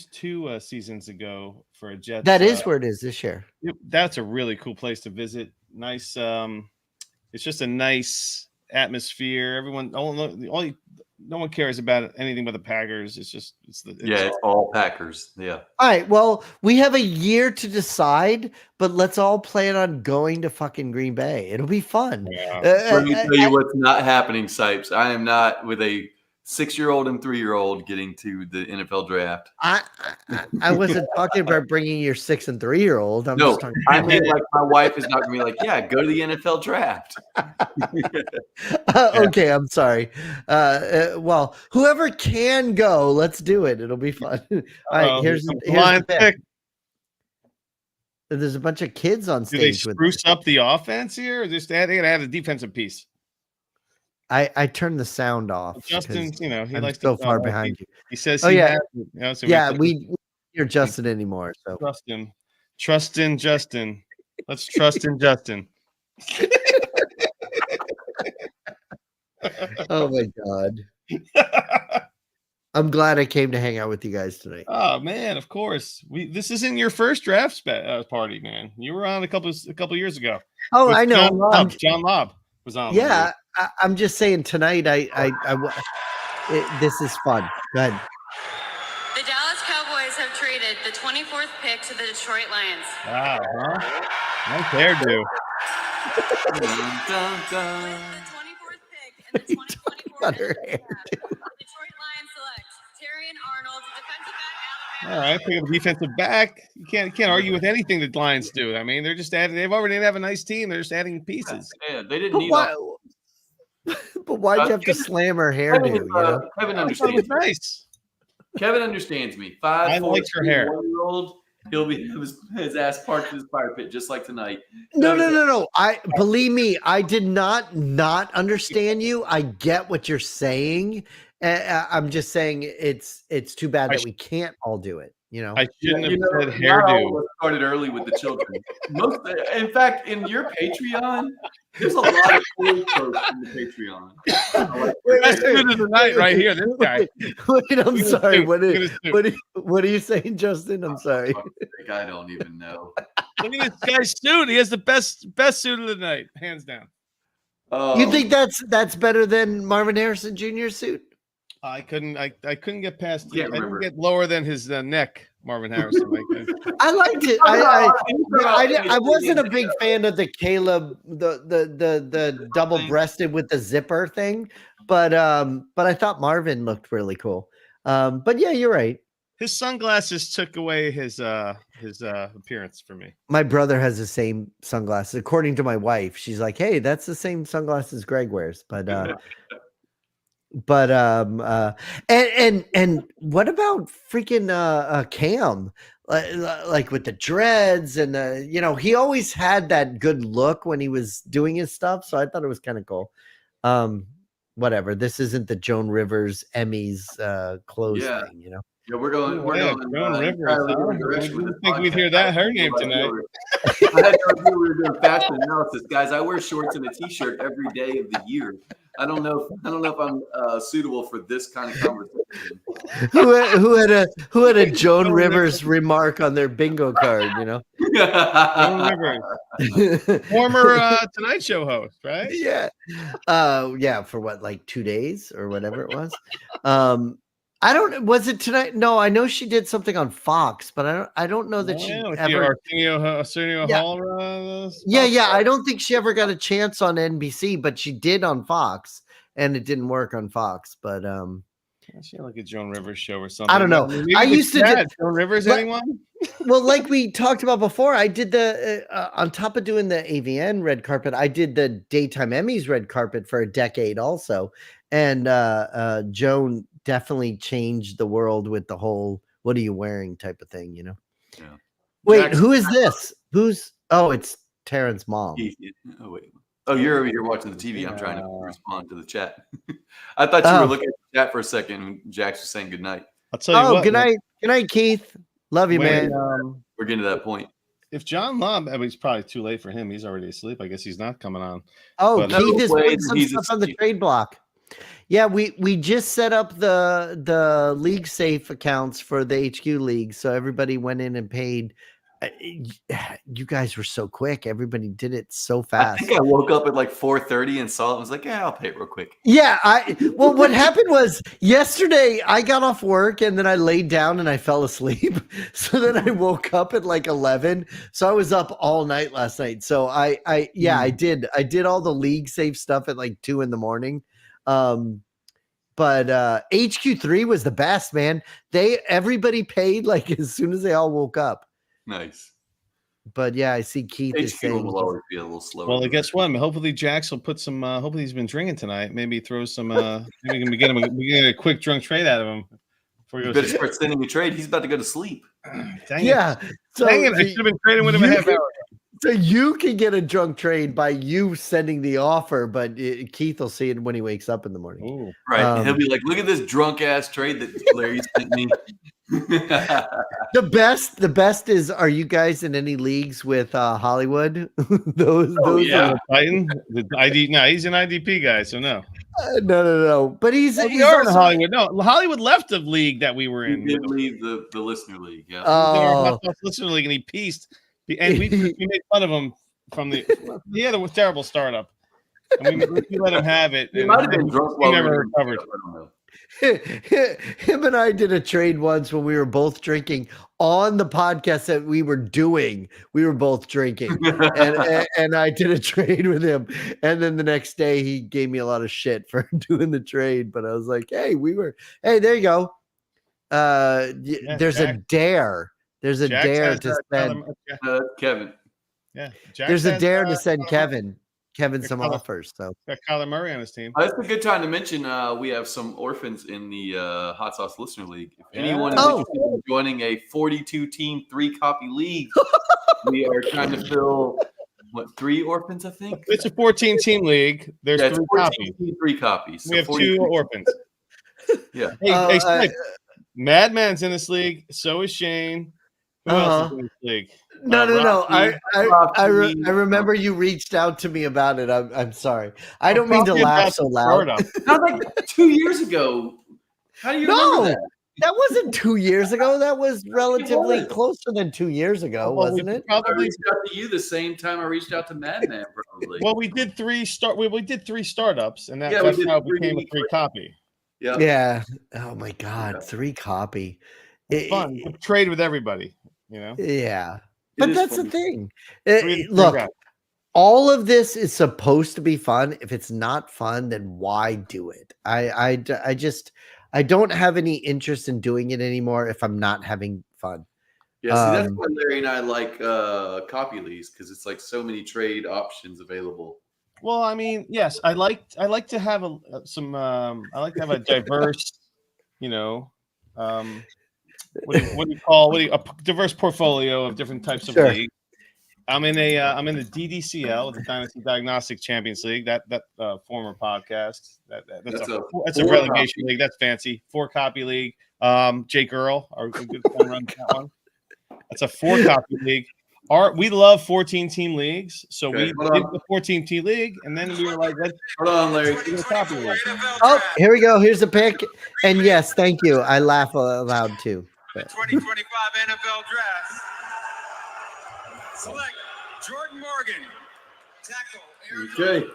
seasons ago for a Jets. That is where it is this year. That's a really cool place to visit. Nice. It's just a nice atmosphere. Everyone, no one cares about anything but the Packers. It's all Packers. Yeah. All right. Well, we have a year to decide, but let's all plan on going to fucking Green Bay. It'll be fun. Yeah. Let me tell you what's not happening, Sipes. I am not with a 6-year-old and 3-year-old getting to the NFL draft. I wasn't talking about bringing your 6 and 3-year-old. I mean, like my wife is not going to be like, yeah, go to the NFL draft. Okay, I'm sorry. Well, whoever can go, let's do it. It'll be fun. All right, here's the pick. There's a bunch of kids on stage. Do they spruce up the offense here? Or just they gotta add a defensive piece. I turned the sound off. Justin, he I'm likes so far behind you. He says, we hear Justin anymore. So trust in Justin. Let's trust in Justin. Oh my God. I'm glad I came to hang out with you guys tonight. Oh man, of course. This isn't your first draft party, man. You were on a couple years ago. Oh, I know. John Lobb was on. Yeah, I'm just saying tonight. This is fun. Go ahead. The Dallas Cowboys have traded the 24th pick to the Detroit Lions. Wow, huh? Nice hairdo. The 24th pick in the 2024 Detroit Lions select Terrion Arnold, defensive back, Alabama. All right, pick up a defensive back. You can't argue with anything the Lions do. I mean, they're just adding. They've already have a nice team. They're just adding pieces. Yeah, they didn't need. But why'd you have to slam her hairdo? Kevin understands. Nice. Kevin understands me. 5'4", I like her hair. 1-year-old. He'll be his ass parked in his fire pit just like tonight. No. I believe me. I did not understand you. I get what you're saying. I'm just saying it's too bad that we can't all do it. I shouldn't have said hairdo. Started early with the children. In fact, in your Patreon, there's a lot of cool folks in the Patreon. Best suit of the night right here. This guy. Wait, I'm sorry. What are you saying, Justin? I'm sorry. I don't even know. Look at this guy's suit. He has the best suit of the night, hands down. You think that's better than Marvin Harrison Jr.'s suit? I couldn't get past. I didn't get lower than his neck, Marvin Harrison. I liked it. I wasn't a big fan of the Caleb, the double-breasted with the zipper thing, but I thought Marvin looked really cool. But yeah, you're right. His sunglasses took away his appearance for me. My brother has the same sunglasses. According to my wife, she's like, "Hey, that's the same sunglasses Greg wears." But and what about freaking Cam? Like with the dreads and he always had that good look when he was doing his stuff. So I thought it was kind of cool. whatever. This isn't the Joan Rivers Emmys close Yeah. thing, you know. Yeah, we're going. Oh, We're yeah, going. Joan Rivers, entirely huh? different direction with I this think we'd podcast. hear that her name tonight. I had no idea we were doing fashion analysis, guys. I wear shorts and a t-shirt every day of the year. I don't know if I'm suitable for this kind of conversation. who had a Joan Rivers remark on their bingo card, you know? Joan Rivers, former Tonight Show host, right? Yeah. Yeah, for what, like 2 days or whatever it was. Was it tonight? No, I know she did something on Fox, but I don't know that she ever. Arsenio Yeah. Hall. Yeah. I don't think she ever got a chance on NBC, but she did on Fox, and it didn't work on Fox. But she had like a Joan Rivers show or something. I don't know. Maybe I the used to cat, Joan Rivers. Anyone? Well, like we talked about before, I did the on top of doing the AVN red carpet, I did the Daytime Emmys red carpet for a decade also, and Joan definitely changed the world with the whole "what are you wearing" type of thing, you know. Yeah. Wait, Jackson- who is this? It's Taryn's mom. Oh wait. Oh, you're watching the TV. I'm trying to respond to the chat. I thought you were looking at the chat for a second. And Jax was saying good night. I'll tell you what. Good night, Keith. Love you, Wait, man. We're getting to that point. If John Love, I mean, it's probably too late for him. He's already asleep. I guess he's not coming on. Oh, But, Keith is No way putting that some he's stuff on the asleep. trade block. Yeah, we just set up the league safe accounts for the HQ league, so everybody went in and paid. You guys were so quick. Everybody did it so I fast. think I woke up at like 4:30 and saw it. I was like, yeah, I'll pay it real quick. Yeah, well, what happened was yesterday I got off work and then I laid down and I fell asleep. So then I woke up at like 11. So I was up all night last night. So I did all the league safe stuff at like 2 a.m. But HQ3 was the best, man. Everybody paid like as soon as they all woke up. Nice. But yeah, I see Keith is HQ saying will always be a little slower. Well, guess what? Hopefully, Jax will put some. Hopefully, he's been drinking tonight. Maybe throw some. Maybe we can get a quick drunk trade out of him before he You goes. better start sending a trade. He's about to go to sleep. Dang yeah. it. So Dang it! I should have been trading with him a half hour. So you can get a drunk trade by you sending the offer, but Keith will see it when he wakes up in the morning. Ooh. Right. And he'll be like, look at this drunk ass trade that Larry sent me. The best is, are you guys in any leagues with Hollywood? those Yeah, Titan. The ID. No, he's an IDP guy, so no. No. But he's We are in Hollywood. No, Hollywood left the league that we were He in. did leave the listener league. Yeah. Oh, Listener league, and he pieced. And we made fun of him from the. He had a terrible startup. And we let him have it. He and might have been drunk he while we never were recovered. I don't know. him and I did a trade once when we were both drinking on the podcast that we were doing. We were both drinking, and I did a trade with him. And then the next day, he gave me a lot of shit for doing the trade. But I was like, "Hey, there you go. There's Jack. a dare. There's a Jax dare has, to send. Kevin. Yeah, Jax There's a has, dare to send Kevin some Kyler- offers. So got Kyler Murray on his team. That's a good time to mention we have some orphans in the Hot Sauce Listener League. If Yeah. anyone is Oh. interested in joining a 42-team, 3-copy league, we are trying to fill, 3 orphans, I think? It's a 14-team league. There's Yeah, it's 3 copies. 3 copies. We have 42. 2 orphans. Yeah. Hey, Snipe, Madman's in this league. So is Shane. Who else is in this league? No. Rocky, I Rocky. remember you reached out to me about it. I'm sorry. I don't mean to Probably laugh about so the loud. startup. That was like 2 years ago. How do you No, remember that? that wasn't 2 years ago. That was relatively was. closer than 2 years ago, Well, wasn't we it? I Probably. reached out to you the same time I reached out to Madman, probably. Well, we did 3 we did 3 startups, and Yeah, we that's did how it 3 became a 3 copy. yeah. Yeah. Oh my God, Yeah. 3 copy. Fun. You trade with everybody. You know. Yeah, It but is that's fun. the thing. Three Look, guys. all of this is supposed to be fun. If it's not fun, then why do it? I don't have any interest in doing it anymore if I'm not having fun. Yeah, see, that's Um, why Larry and I like copy leagues because it's like so many trade options available. Well, I mean, yes, I like to have some. I like to have a diverse, you know, what do you call a diverse portfolio of different types of Sure. leagues. I'm in the DDCL, the Dynasty Diagnostic Champions League. That former podcast. That's a relegation league. That's fancy. 4-copy league. Jake Earl, our good friend, runs that one. That's a 4-copy league. We love 14-team leagues, so we did the 14-team league, and then we were like, "Let's hold on, Larry." Oh, here we go. Here's a pick, and yes, thank you. I laugh aloud too. The 2025 NFL Draft. Select Jordan Morgan, tackle. Okay.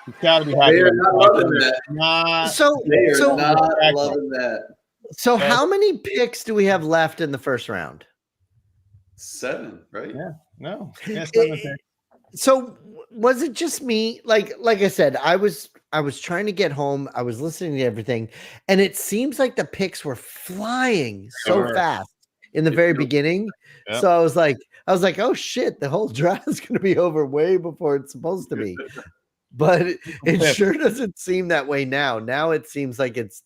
You gotta be happy. They are not loving that. So not loving that. So how many picks do we have left in the first round? 7, right? Yeah. No. Yeah, 7 picks. So was it just me? Like I said, I was trying to get home. I was listening to everything, and it seems like the picks were flying so fast in the very beginning. Yep. So I was like, oh shit, the whole draft is going to be over way before it's supposed to be. But it sure doesn't seem that way now. Now it seems like it's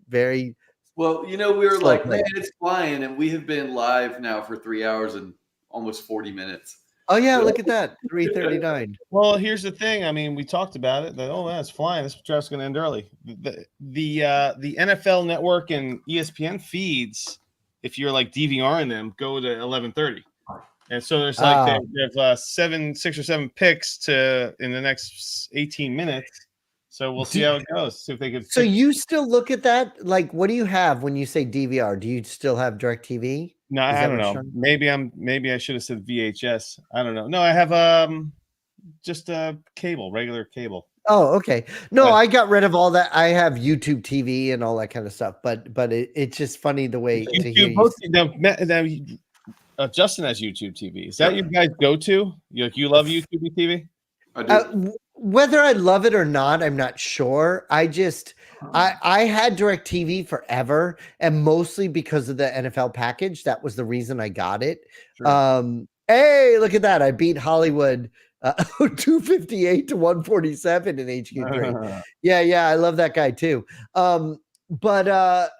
very well. We were like, man, it's flying, and we have been live now for 3 hours and almost 40 minutes. Oh yeah, look at that, 3:39. Well, here's the thing. I mean, we talked about it. That it's flying. This draft's going to end early. The NFL Network and ESPN feeds, if you're like DVRing them, go to 11:30, and so there's like they have 6 or 7 picks in the next 18 minutes. So we'll see how it goes. See if they could. So you still look at that? Like, what do you have when you say DVR? Do you still have DirecTV? No, I don't know. Maybe I should have said VHS. I don't know. No, I have just a cable, regular cable. Oh, okay. No, I got rid of all that. I have YouTube TV and all that kind of stuff. But it's just funny the way to hear you. Justin has YouTube TV. Is that your guys go to? You love YouTube TV? I do. Whether I love it or not, I'm not sure. I had DirecTV forever, and mostly because of the NFL package. That was the reason I got it. Sure. Hey, look at that. I beat Hollywood 258 to 147 in HQ3. Yeah, I love that guy too. But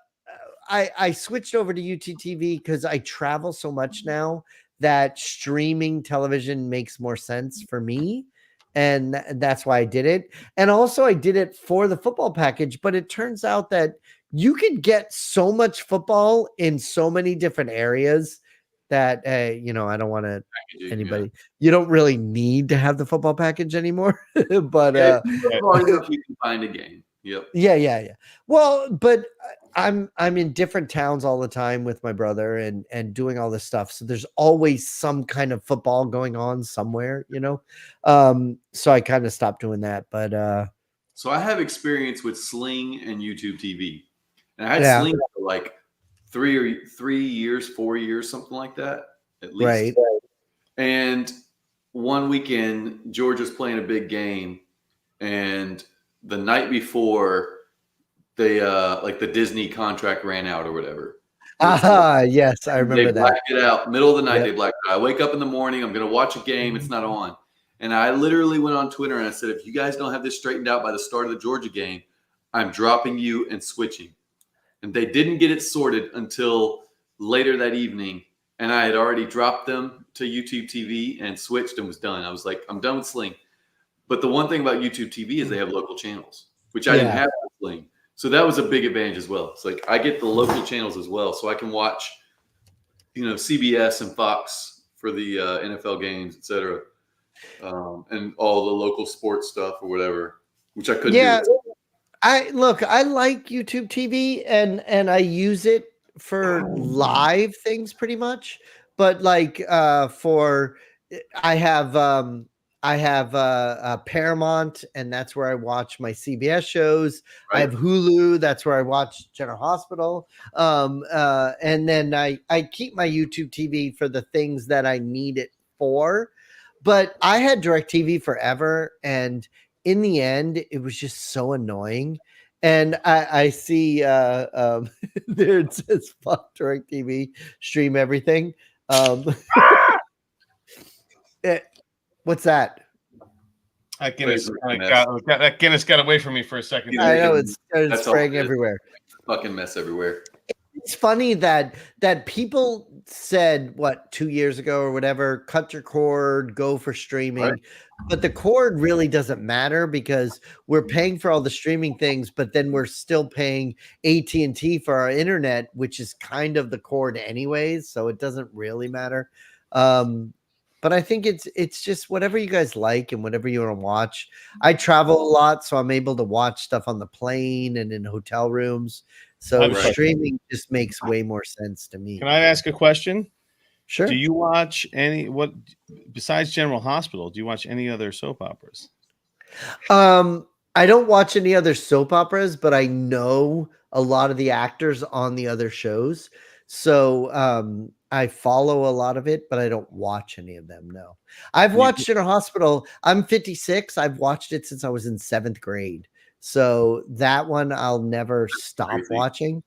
I switched over to YouTube TV because I travel so much now that streaming television makes more sense for me. And that's why I did it. And also I did it for the football package, but it turns out that you can get so much football in so many different areas that, I don't want to anybody, you don't really need to have the football package anymore, but you can find a game. Yep. Yeah. Well, but I'm in different towns all the time with my brother and doing all this stuff. So there's always some kind of football going on somewhere, so I kind of stopped doing that. But so I have experience with Sling and YouTube TV, and I had Sling for like 3 years, 4 years, something like that, at least. Right. And one weekend, Georgia's playing a big game, and the night before, they like the Disney contract ran out or whatever. Yes, I remember that. They blacked it out. Middle of the night, they blacked it out. I wake up in the morning, I'm going to watch a game. It's not on. And I literally went on Twitter and I said, if you guys don't have this straightened out by the start of the Georgia game, I'm dropping you and switching. And they didn't get it sorted until later that evening. And I had already dropped them to YouTube TV and switched and was done. I was like, I'm done with Sling. But the one thing about YouTube TV is they have local channels, which I didn't have with Sling. So that was a big advantage as well. It's like I get the local channels as well. So I can watch, CBS and Fox for the NFL games, et cetera. And all the local sports stuff or whatever, which I couldn't do. I like YouTube TV and I use it for live things pretty much. But like I have Paramount, and that's where I watch my CBS shows. Right. I have Hulu. That's where I watch General Hospital. And then I keep my YouTube TV for the things that I need it for. But I had DirecTV forever, and in the end, it was just so annoying. And I see there it says fuck DirecTV, stream everything. What's that? That Guinness got away from me for a second. I know it's spraying everywhere. Fucking mess everywhere. it's funny that people said what 2 years ago or whatever, cut your cord, go for streaming. Right. But the cord really doesn't matter because we're paying for all the streaming things, but then we're still paying AT&T for our internet, which is kind of the cord anyways, so it doesn't really matter. But I think it's just whatever you guys like and whatever you want to watch. I travel a lot, so I'm able to watch stuff on the plane and in hotel rooms. So Right. streaming just makes way more sense to me. Can I ask a question? Sure. Do you watch besides General Hospital? Do you watch any other soap operas? I don't watch any other soap operas, but I know a lot of the actors on the other shows. So I follow a lot of it, but I don't watch any of them. No, I've watched General Hospital. I'm 56. I've watched it since I was in 7th grade. So that one I'll never stop watching.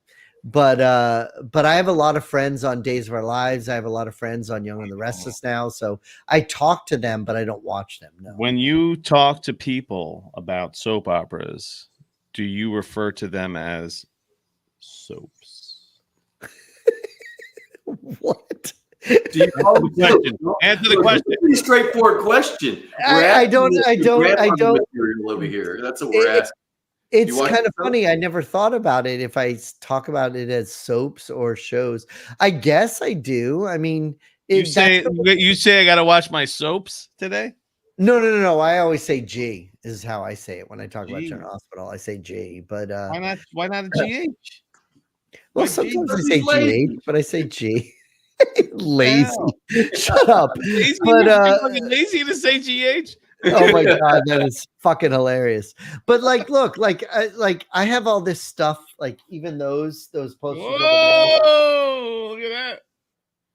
But I have a lot of friends on Days of Our Lives. I have a lot of friends on Young and the Restless now. So I talk to them, but I don't watch them. No. When you talk to people about soap operas, do you refer to them as soaps? What? Do you call them Question. Answer the question. Pretty straightforward question. I don't material over here. That's what we're asking. It's kind of funny. I never thought about it if I talk about it as soaps or shows. I guess I do. I mean, You say I got to watch my soaps today? No. I always say G is how I say it when I talk about G. General Hospital. I say G, but Why not a GH? well, Why sometimes I G? say Lazy. GH, but I say G. Lazy. Shut up. Lazy, But lazy to say GH. oh my god, that is fucking hilarious. But like, look, like I have all this stuff, like even those posters. Whoa! Look at that.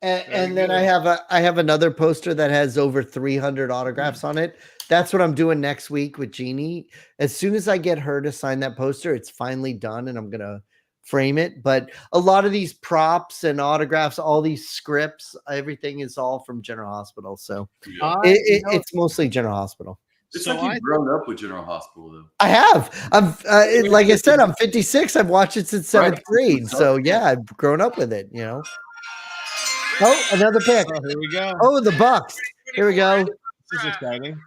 And then I have another poster that has over 300 autographs on it. That's what I'm doing next week with Jeannie. As soon as I get her to sign that poster, it's finally done, and I'm gonna frame it. But a lot of these props and autographs, all these scripts, everything is all from General Hospital. So it's mostly General Hospital. It's like you've grown up with General Hospital, though. I have. Like I said, I'm 56. I've watched it since 7th grade. So yeah, I've grown up with it. You know. Oh, another pick. Oh, here we go. Oh, the Bucks. Here we go. This is exciting.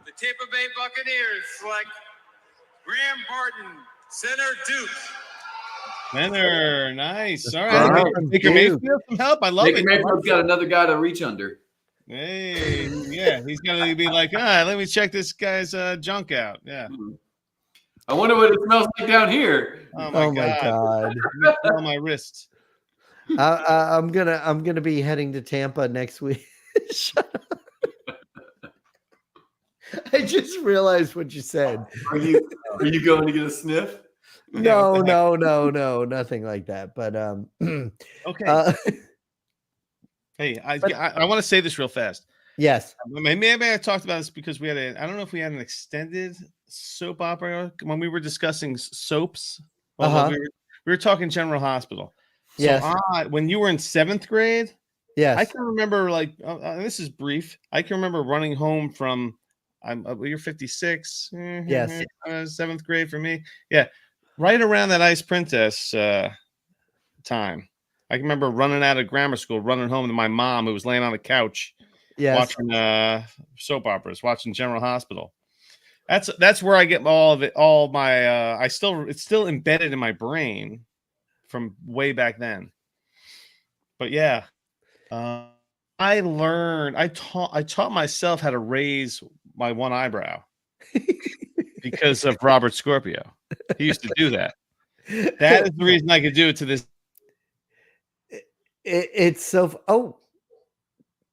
The Tampa Bay Buccaneers select Graham Barton, center Duke. Center, nice. All Wow. right, Baker Mayfield, some help. I love Baker it. Mayfield's got another guy to reach under. Hey, yeah, he's gonna be like, let me check this guy's junk out. Yeah. I wonder what it smells like down here. Oh my god. On my wrist. I'm gonna be heading to Tampa next week. Shut up. I just realized what you said. Are you going to get a sniff? No, nothing like that. But Okay. Hey, I want to say this real fast. Yes. Maybe I talked about this because I don't know if we had an extended soap opera when we were discussing soaps. Well, we were talking General Hospital. So Yes. When you were in 7th grade, Yes. I can remember this is brief. I can remember running home from you're 56. Yes. 7th grade for me. Yeah. Right around that Ice Princess time. I can remember running out of grammar school, running home to my mom who was laying on the couch Yes. watching soap operas, watching General Hospital. That's where I get all of it. All my it's still embedded in my brain from way back then. But yeah, I taught myself how to raise my one eyebrow because of Robert Scorpio. He used to do that. That is the reason I could do it to this. It's so. Oh,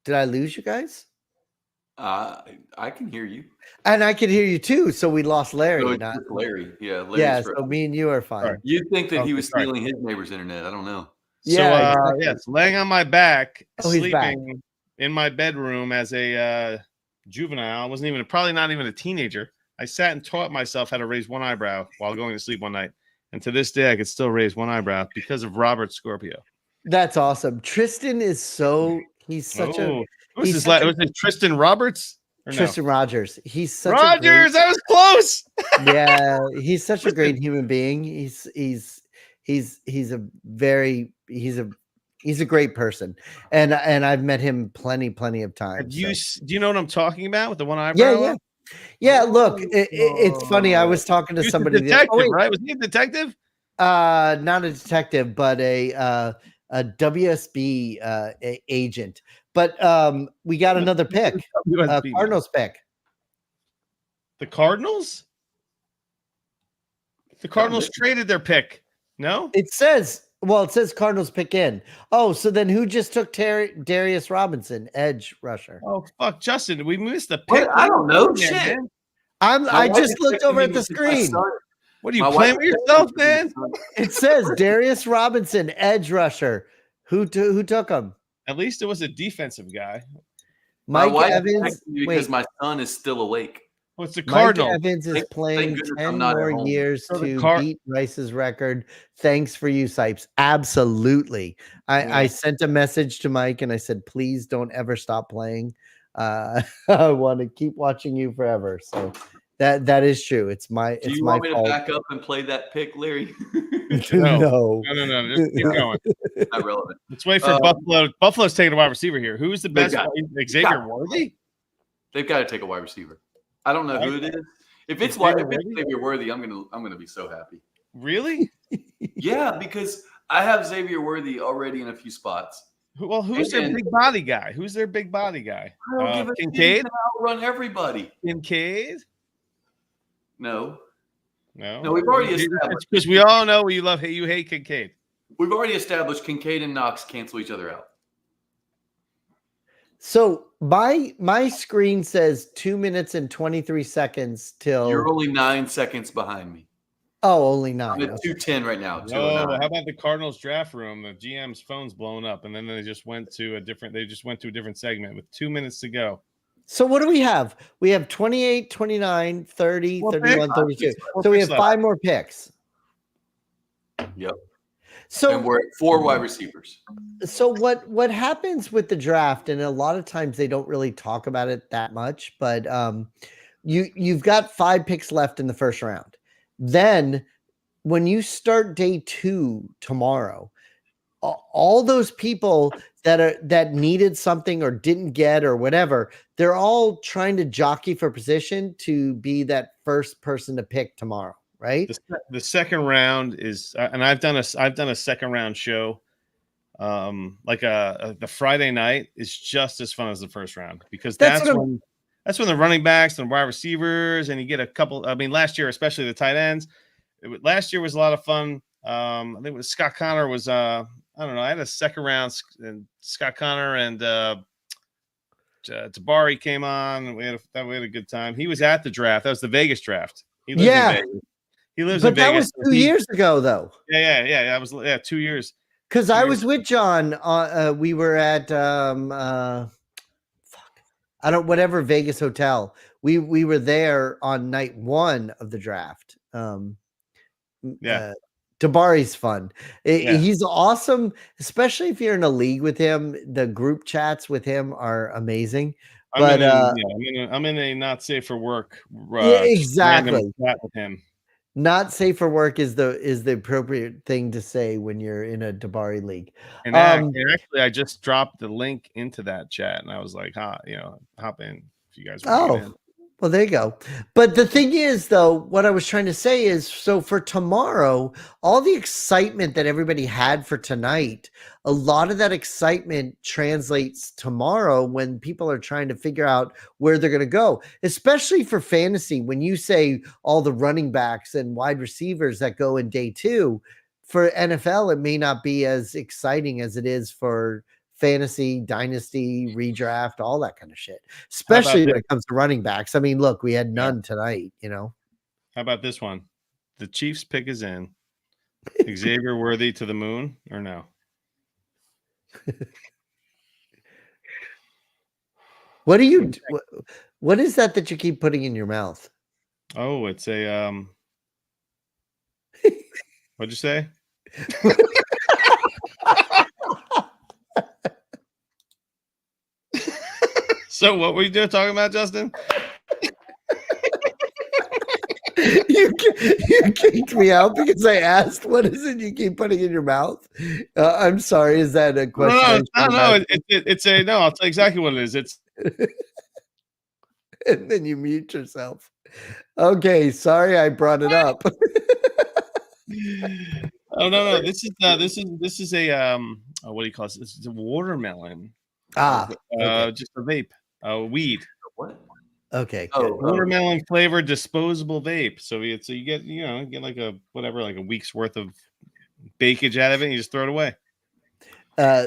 did I lose you guys? I can hear you. And I can hear you too. So we lost Larry. So it's just Larry. Yeah. Larry's yeah. right. So me and you are fine. Sorry. You'd think that he was sorry. stealing his neighbor's internet. I don't know. Yeah. So, yes, laying on my back, He's back. sleeping in my bedroom as a juvenile. I wasn't probably not even a teenager. I sat and taught myself how to raise one eyebrow while going to sleep one night. And to this day, I could still raise one eyebrow because of Robert Scorpio. That's awesome. Tristan is he's such a. Was it Tristan Roberts? Or Tristan Rogers. He's such Rogers. I was close. Yeah, he's such a great human being. He's a great person, and I've met him plenty of times. Do you know what I'm talking about with the one eyebrow? Yeah. Look, it's funny. I was talking to somebody. Detective, right? Was he a detective? Not a detective, but a WSB agent. But we got another pick. Cardinals pick. The Cardinals? The Cardinals traded their pick. No? It says Cardinals pick in. Oh, so then who just took Darius Robinson, edge rusher? Oh, fuck, Justin, we missed the pick. What? I don't know. Shit. I just looked over at the screen. What are you playing with yourself, man? It says Darius Robinson, edge rusher. Who took him? At least it was a defensive guy. Mike Evans. Because my son is still awake. Oh, it's the Cardinals. Mike Evans is playing 10 more years to beat Rice's record. Thanks for you, Sipes. Absolutely. I sent a message to Mike and I said, please don't ever stop playing. I want to keep watching you forever. So that is true. It's my Do you want me to back up and play that pick, Larry? No. Just keep going. Not relevant. Let's wait for Buffalo. Buffalo's taking a wide receiver here. Who's the best? Xavier Worthy? They've got to take a wide receiver. I don't know who it is. If it's Xavier Worthy, I'm gonna be so happy. Really? Yeah, because I have Xavier Worthy already in a few spots. Well, who's their big body guy? Who's their big body guy? I don't give a Kincaid? Outrun everybody. Kincaid? No. No, we've already established because we all know you hate Kincaid. We've already established Kincaid and Knox cancel each other out. So my screen says 2 minutes and 23 seconds till. You're only 9 seconds behind me. Oh, only 9. I'm at 2:10 right now. No, how about the Cardinals draft room? The GM's phone's blowing up, and then they just went to a different segment with 2 minutes to go. So what do we have? We have 28, 29, 30, 31, 32. So we have 5 more picks. Yep. So and we're at 4 wide receivers. So what happens with the draft, and a lot of times they don't really talk about it that much, but you've got 5 picks left in the first round. Then when you start day 2 tomorrow, all those people that needed something or didn't get or whatever, they're all trying to jockey for position to be that first person to pick tomorrow. Right. The second round is, and I've done a second round show, the Friday night is just as fun as the first round because that's when the running backs and wide receivers and you get a couple. I mean, last year especially the tight ends. Last year was a lot of fun. I think it was Scott Connor was I don't know. I had a second round and Scott Connor and Tabari came on. And we had a good time. He was at the draft. That was the Vegas draft. He lives in Vegas. He lives in Vegas. That was 2 years ago, though. Yeah. That was 2 years. Because I was with John. We were at whatever Vegas hotel. We were there on night 1 of the draft. Tabari's fun. He's awesome, especially if you're in a league with him. The group chats with him are amazing. I'm in a not safe for work. Exactly. Chat with him. Not safe for work is the appropriate thing to say when you're in a Tabari league. And actually, I just dropped the link into that chat, and I was like, hop in if you guys want to get in. Well, there you go. But the thing is, though, what I was trying to say is, so for tomorrow, all the excitement that everybody had for tonight, a lot of that excitement translates tomorrow when people are trying to figure out where they're going to go, especially for fantasy. When you say all the running backs and wide receivers that go in day 2, for NFL, it may not be as exciting as it is for fantasy, dynasty, redraft, all that kind of shit, especially when it comes to running backs. I mean, look, we had none tonight, How about this one? The Chiefs pick is in. Xavier Worthy to the moon or no? What do you what is that you keep putting in your mouth? Oh, it's a what'd you say? So what were you talking about, Justin? You kicked me out because I asked, "What is it you keep putting in your mouth?" I'm sorry. Is that a question? No. It's a no. I'll tell you exactly what it is. It's and then you mute yourself. Okay, sorry I brought it up. oh no. This is a what do you call this? This is a watermelon. Okay. Just a vape, weed. What? Okay. Watermelon flavored disposable vape. So you get like a week's worth of bakage out of it. And you just throw it away.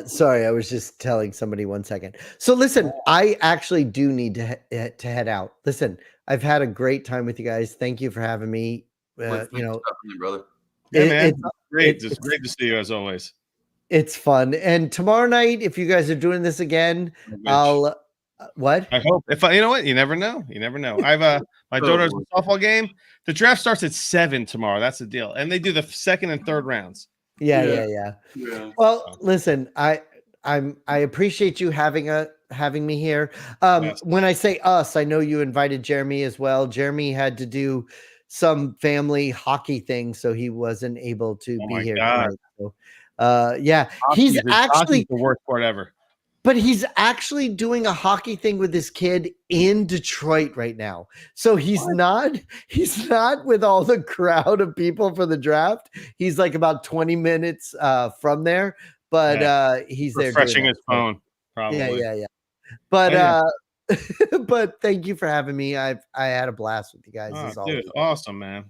Sorry, I was just telling somebody 1 second. So listen, I actually do need to head out. Listen, I've had a great time with you guys. Thank you for having me. Brother. Yeah, man. It's great. It's great to see you as always. It's fun. And tomorrow night, if you guys are doing this again, I'll what? I hope. You know what? You never know. You never know. I've my daughter's softball game. The draft starts at 7 tomorrow. That's the deal. And they do the second and third rounds. Yeah. Well, listen, I appreciate you having me here. Yes. When I say us, I know you invited Jeremy as well. Jeremy had to do some family hockey thing, so he wasn't able to be here tonight. So, yeah, he's actually the worst part ever. But he's actually doing a hockey thing with this kid in Detroit right now. So he's not with all the crowd of people for the draft. He's like about 20 minutes from there, but he's there refreshing his phone. Probably. Yeah. But but thank you for having me. I had a blast with you guys. As always. Dude, awesome, man.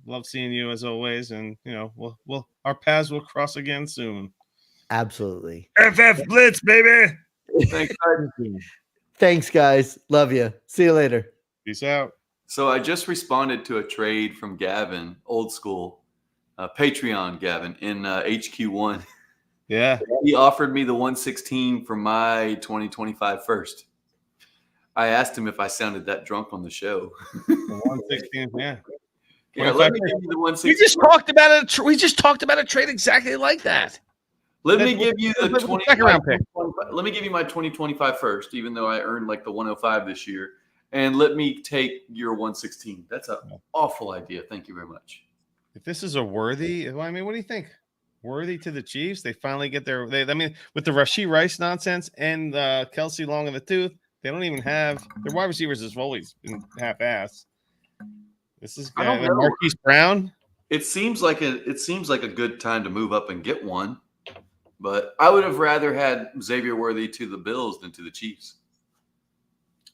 Love seeing you as always, and we'll our paths will cross again soon. Absolutely. FF Blitz, baby. Thanks, guys. Love you. See you later. Peace out. So I just responded to a trade from Gavin, old school, Patreon Gavin in HQ1. Yeah. He offered me the 116 for my 2025 first. I asked him if I sounded that drunk on the show. The 116, yeah. Yeah, let me give you the 116. We just talked about a trade exactly like that. Let me give you the second round pick. Let me give you my 2025 first, even though I earned like the 105 this year. And let me take your 116. That's an awful idea. Thank you very much. If this is a worthy, I mean, what do you think? Worthy to the Chiefs? They finally get their. I mean, with the Rashee Rice nonsense and Kelsey long in the tooth, they don't even have their wide receivers has always been half-ass. This is Marquise Brown. It seems like a good time to move up and get one. But I would have rather had Xavier Worthy to the Bills than to the Chiefs.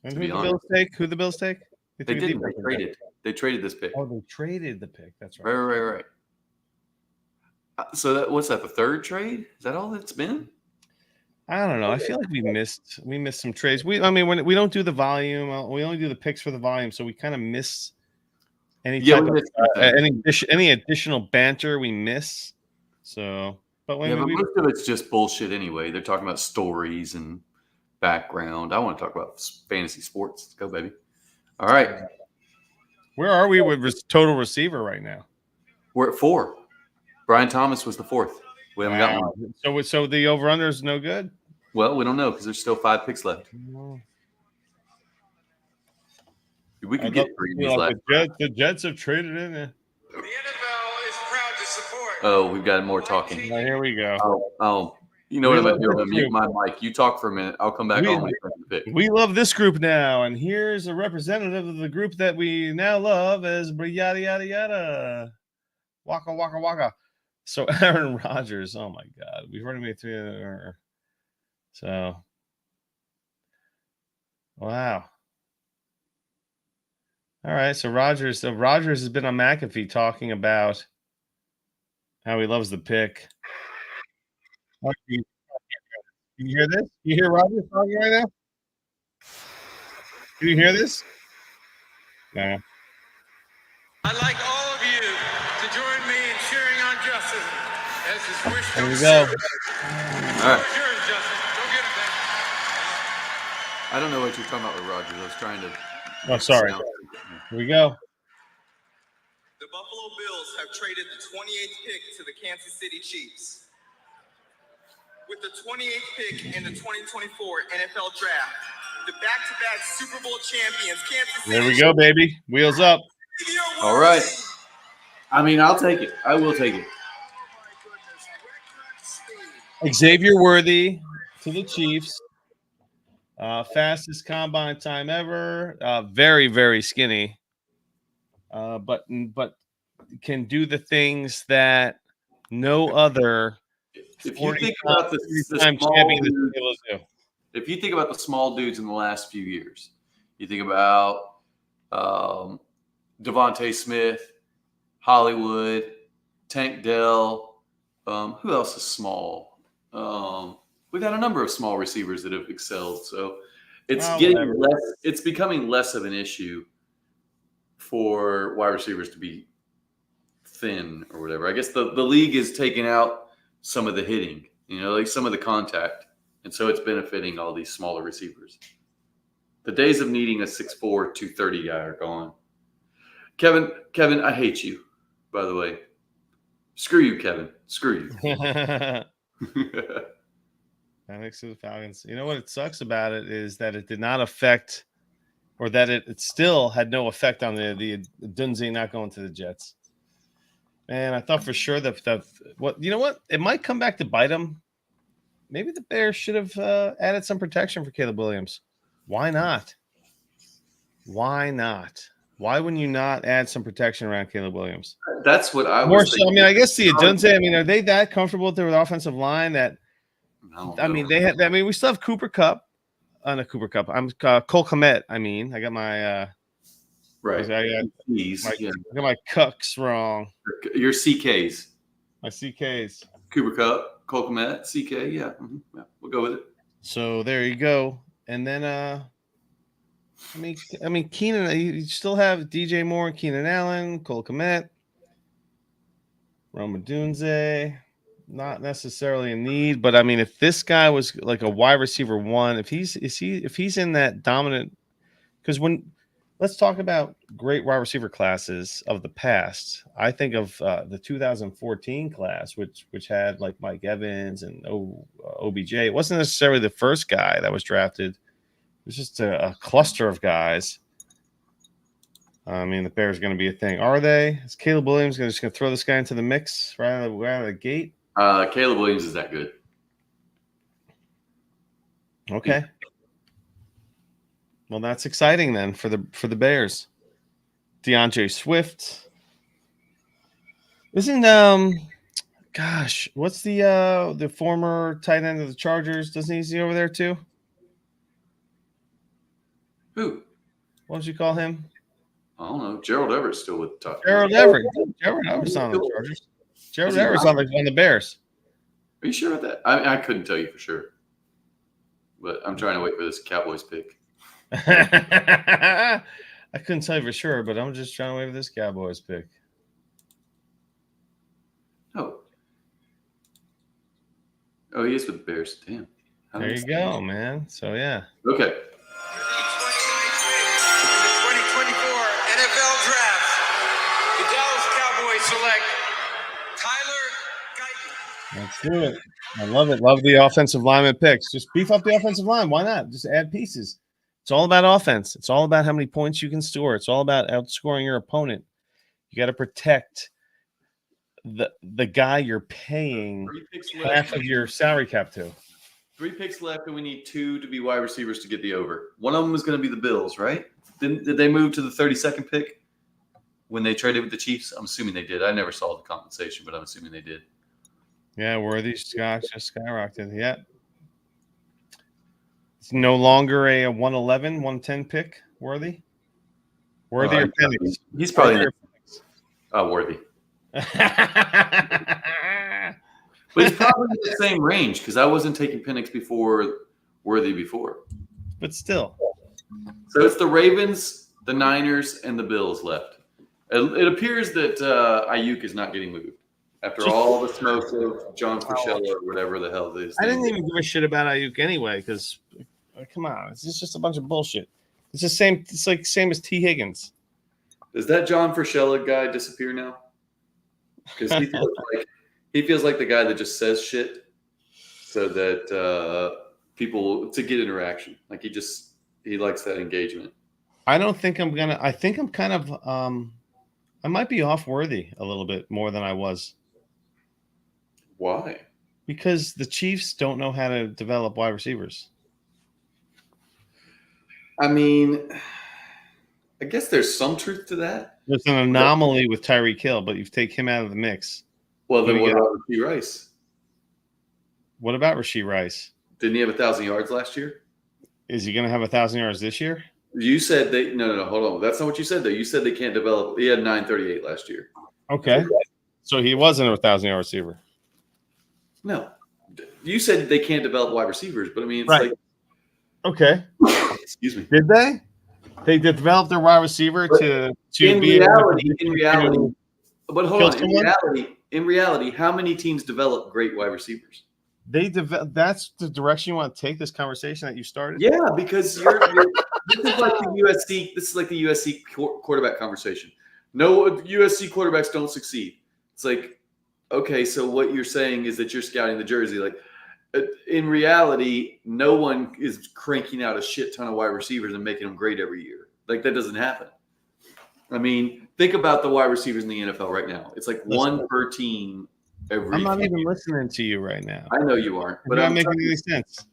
And who the Bills take? Who the Bills take? They didn't. They traded. They traded this pick. Oh, they traded the pick. That's right. Right. So what's that? The third trade? Is that all it's been? I don't know. I feel like we missed some trades. When we don't do the volume, we only do the picks for the volume, so we kind of miss any type of any additional banter we miss. So. But most of it's just bullshit anyway. They're talking about stories and background. I want to talk about fantasy sports. Let's go, baby. All right. Where are we with total receiver right now? We're at 4. Brian Thomas was the 4th. We haven't got one. So the over-under is no good? Well, we don't know because there's still 5 picks left. We could get 3 of these left. The Jets have traded in there. The NFL is proud to support. Oh, we've got more talking. Here we go. Oh, you know what I'm going to do? I'm going to mute my mic. You talk for a minute. I'll come back on with the pick. We love this group now, and here's a representative of the group that we now love as yada, yada, yada. Waka, waka, waka. So Aaron Rodgers, oh my God. We've already made 3. So, wow. All right, so Rodgers has been on McAfee talking about how he loves the pick. You hear this? You hear Rodgers talking right now? Can you hear this? Yeah. I'd like all of you to join me in cheering on Justin as his wish There we comes go. true. All right. Yours, Justin. Go get it, man. I don't know what you're talking about with Rodgers. I was trying to. Oh, sorry. Here we go. The Buffalo Bills have traded the 28th pick to the Kansas City Chiefs. With the 28th pick in the 2024 NFL Draft, the back-to-back Super Bowl champions, Kansas City. There we go, baby. Wheels up. All right. I mean, I'll take it. I will take it. Xavier Worthy to the Chiefs. Fastest combine time ever. Very, very skinny. But can do the things that no other If you think about the small dudes, if you think about the small dudes in the last few years, you think about Devontae Smith, Hollywood, Tank Dell. Who else is small? We've had a number of small receivers that have excelled. So it's getting less. It's becoming less of an issue for wide receivers to be thin or whatever. I guess the league is taking out some of the hitting, like some of the contact. And so it's benefiting all these smaller receivers. The days of needing a 6'4", 230 guy are gone. Kevin, I hate you, by the way. Screw you, Kevin. Screw you. Thanks to the Falcons. You know what sucks about it is that it did not affect, or that it still had no effect on the Dunze not going to the Jets. Man, I thought for sure that it might come back to bite them. Maybe the Bears should have added some protection for Caleb Williams. Why not? Why not? Why wouldn't you not add some protection around Caleb Williams? That's what I was More so, thinking. I guess the Dunze, are they that comfortable with their offensive line that we still have Cooper Kupp. Not Cooper Kupp. I'm Cole Kmet. I got my right. I got my cucks wrong. Your CKs. My CKs. Cooper Kupp, Cole Kmet, CK. Yeah. Yeah, we'll go with it. So there you go. And then Keenan, you still have DJ Moore, Keenan Allen, Cole Kmet, Rome Odunze. Not necessarily a need, but if this guy was like a wide receiver one, if he's in that dominant, because let's talk about great wide receiver classes of the past. I think of the 2014 class, which had like Mike Evans and OBJ. It wasn't necessarily the first guy that was drafted. It was just a cluster of guys. The Bears are going to be a thing. Are they? Is Caleb Williams just going to throw this guy into the mix right out of the gate? Caleb Williams is that good. Okay. Well, that's exciting then for the Bears. DeAndre Swift. Isn't what's the former tight end of the Chargers? Doesn't he see over there too? Who? What did you call him? I don't know. Gerald Everett's still with the Chargers. Gerald Everett's on the Chargers. Gerald Everett's on the Bears. Are you sure about that? I couldn't tell you for sure. But I'm trying to wait for this Cowboys pick. I couldn't tell you for sure, but I'm just trying to wait for this Cowboys pick. Oh, he is with the Bears. Damn. There you go, man. So, yeah. Okay. Select Tyler Guyton. Let's do it. I love it. Love the offensive lineman picks. Just beef up the offensive line. Why not? Just add pieces. It's all about offense. It's all about how many points you can score. It's all about outscoring your opponent. You got to protect the guy you're paying half of your salary cap to. 3 picks left, and we need 2 to be wide receivers to get the over. One of them is going to be the Bills, right? Did they move to the 32nd pick? When they traded with the Chiefs? I'm assuming they did. I never saw the compensation, but I'm assuming they did. Yeah, Worthy Scott just skyrocketed. Yeah. It's no longer a 111, 110 pick, Worthy? Worthy or Penix? He's probably Worthy. But he's probably in the same range because I wasn't taking Penix before Worthy before. But still. So it's the Ravens, the Niners, and the Bills left. It appears that Ayuk is not getting moved after all the smoke of John Frusciante or whatever the hell it is. I didn't even give a shit about Ayuk anyway because, come on, it's just a bunch of bullshit. It's the same. It's like same as T. Higgins. Does that John Frusciante guy disappear now? Because he feels like the guy that just says shit so that people to get interaction. Like he likes that engagement. I don't think I'm gonna. I think I'm kind of I might be off Worthy a little bit more than I was. Why? Because the Chiefs don't know how to develop wide receivers. I mean, I guess there's some truth to that. There's an anomaly with Tyreek Hill, but you've taken him out of the mix. Well, then what about Rashee Rice? What about Rashee Rice? Didn't he have 1,000 yards last year? Is he going to have 1,000 yards this year? You said they no, hold on. That's not what you said though. You said they can't develop. He had 938 last year. Okay. So he wasn't a 1,000-yard receiver. No. You said they can't develop wide receivers, but I mean, it's Right. like Okay. excuse me. Did they? They developed their wide receiver to in be reality, able to but hold kill on. someone? In reality, how many teams develop great wide receivers? That's the direction you want to take this conversation that you started? Yeah, because you're this is like the USC. This is like the USC quarterback conversation. No, USC quarterbacks don't succeed. It's like, okay, so what you're saying is that you're scouting the jersey. Like, in reality, no one is cranking out a shit ton of wide receivers and making them great every year. Like, that doesn't happen. I mean, think about the wide receivers in the NFL right now. It's like one per team. I'm not even listening to you right now. I know you aren't, but You're I'm not making any sense.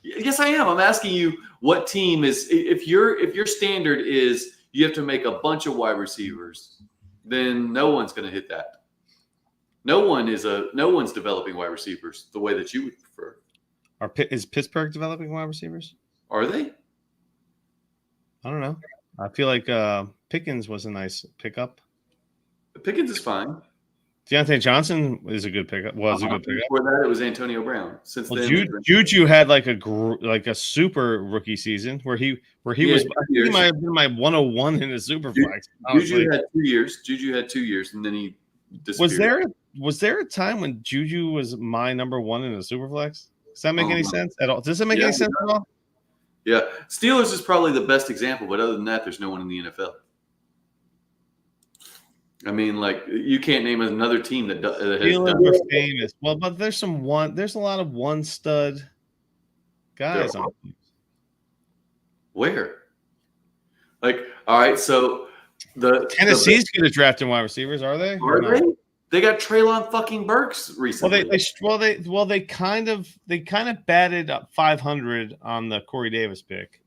Yes, I am. I'm asking you what team is if your standard is you have to make a bunch of wide receivers, then no one's going to hit that. No one's developing wide receivers the way that you would prefer. Is Pittsburgh developing wide receivers? Are they? I don't know. I feel like Pickens was a nice pickup. Pickens is fine. Deontay Johnson is a good pickup. Was a good pickup. Before that, it was Antonio Brown. Since then, Juju had like a super rookie season where he was. He might have been my 101 in the super flex. Juju had 2 years. Juju had 2 years, and then he disappeared. Was there a time when Juju was my number one in the super flex? Does that make any sense at all? Does it make any sense at all? Yeah, Steelers is probably the best example, but other than that, there's no one in the NFL. I mean, like, you can't name another team that has Steelers are famous. Well, but there's a lot of one stud guys on teams. Where? Like, all right, so Tennessee's good at drafting wide receivers, are they? Are they? They got Treylon fucking Burks recently. They kind of batted up 500 on the Corey Davis pick.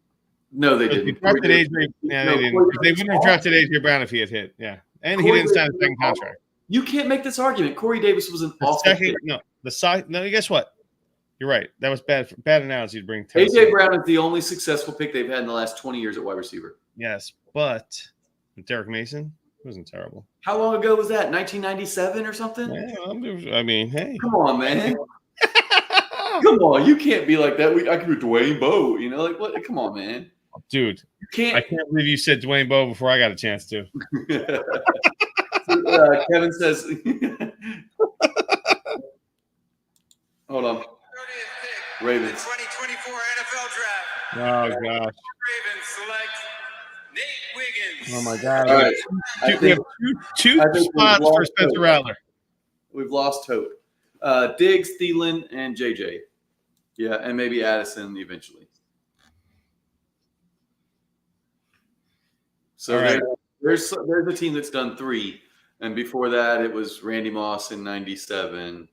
No, they didn't. They didn't. They wouldn't have drafted AJ Brown if he had hit. Yeah, and he didn't sign a second contract. You can't make this argument. Corey Davis was an awful pick. No, guess what? You're right. That was bad analogy to bring. AJ Brown is the only successful pick they've had in the last 20 years at wide receiver. Yes, but Derek Mason wasn't terrible. How long ago was that? 1997 or something? Yeah, I mean, hey. Come on, man. Come on. You can't be like that. I could be Dwayne Bowe. You know, like what? Come on, man. Dude, I can't believe you said Dwayne Bowe before I got a chance to. Kevin says, hold on. Ravens. 2024 NFL Draft. Oh, gosh. Ravens select Nate Wiggins. Oh, my God. All right. We have two spots for Spencer Rattler. We've lost hope. Diggs, Thielen, and JJ. Yeah, and maybe Addison eventually. So right. there's a team that's done 3, and before that it was Randy Moss in 97,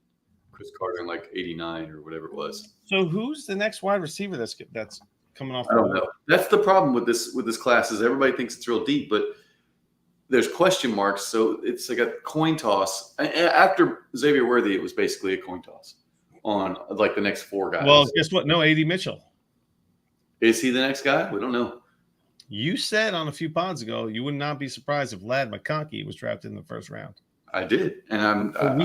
Chris Carter in like 89 or whatever it was. So who's the next wide receiver that's coming off? I don't know. That's the problem with this class is everybody thinks it's real deep, but there's question marks. So it's like a coin toss. After Xavier Worthy, it was basically a coin toss on like the next 4 guys. Well, guess what? No, A.D. Mitchell. Is he the next guy? We don't know. You said on a few pods ago you would not be surprised if Ladd McConkey was drafted in the first round. I did, and we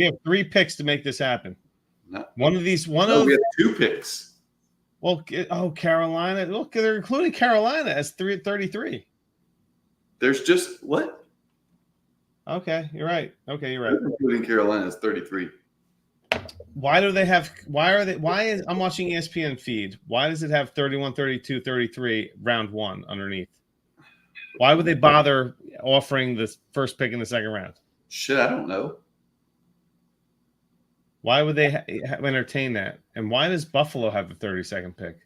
have 3 picks to make this happen. No. We have 2 picks. Well, Carolina. Look, they're including Carolina as 33. There's just what? Okay, you're right. Including Carolina as 33. Why is I'm watching ESPN feed. Why does it have 31, 32, 33 round 1 underneath? Why would they bother offering the first pick in the second round? Shit, I don't know. Why would they entertain that? And why does Buffalo have the 32nd pick?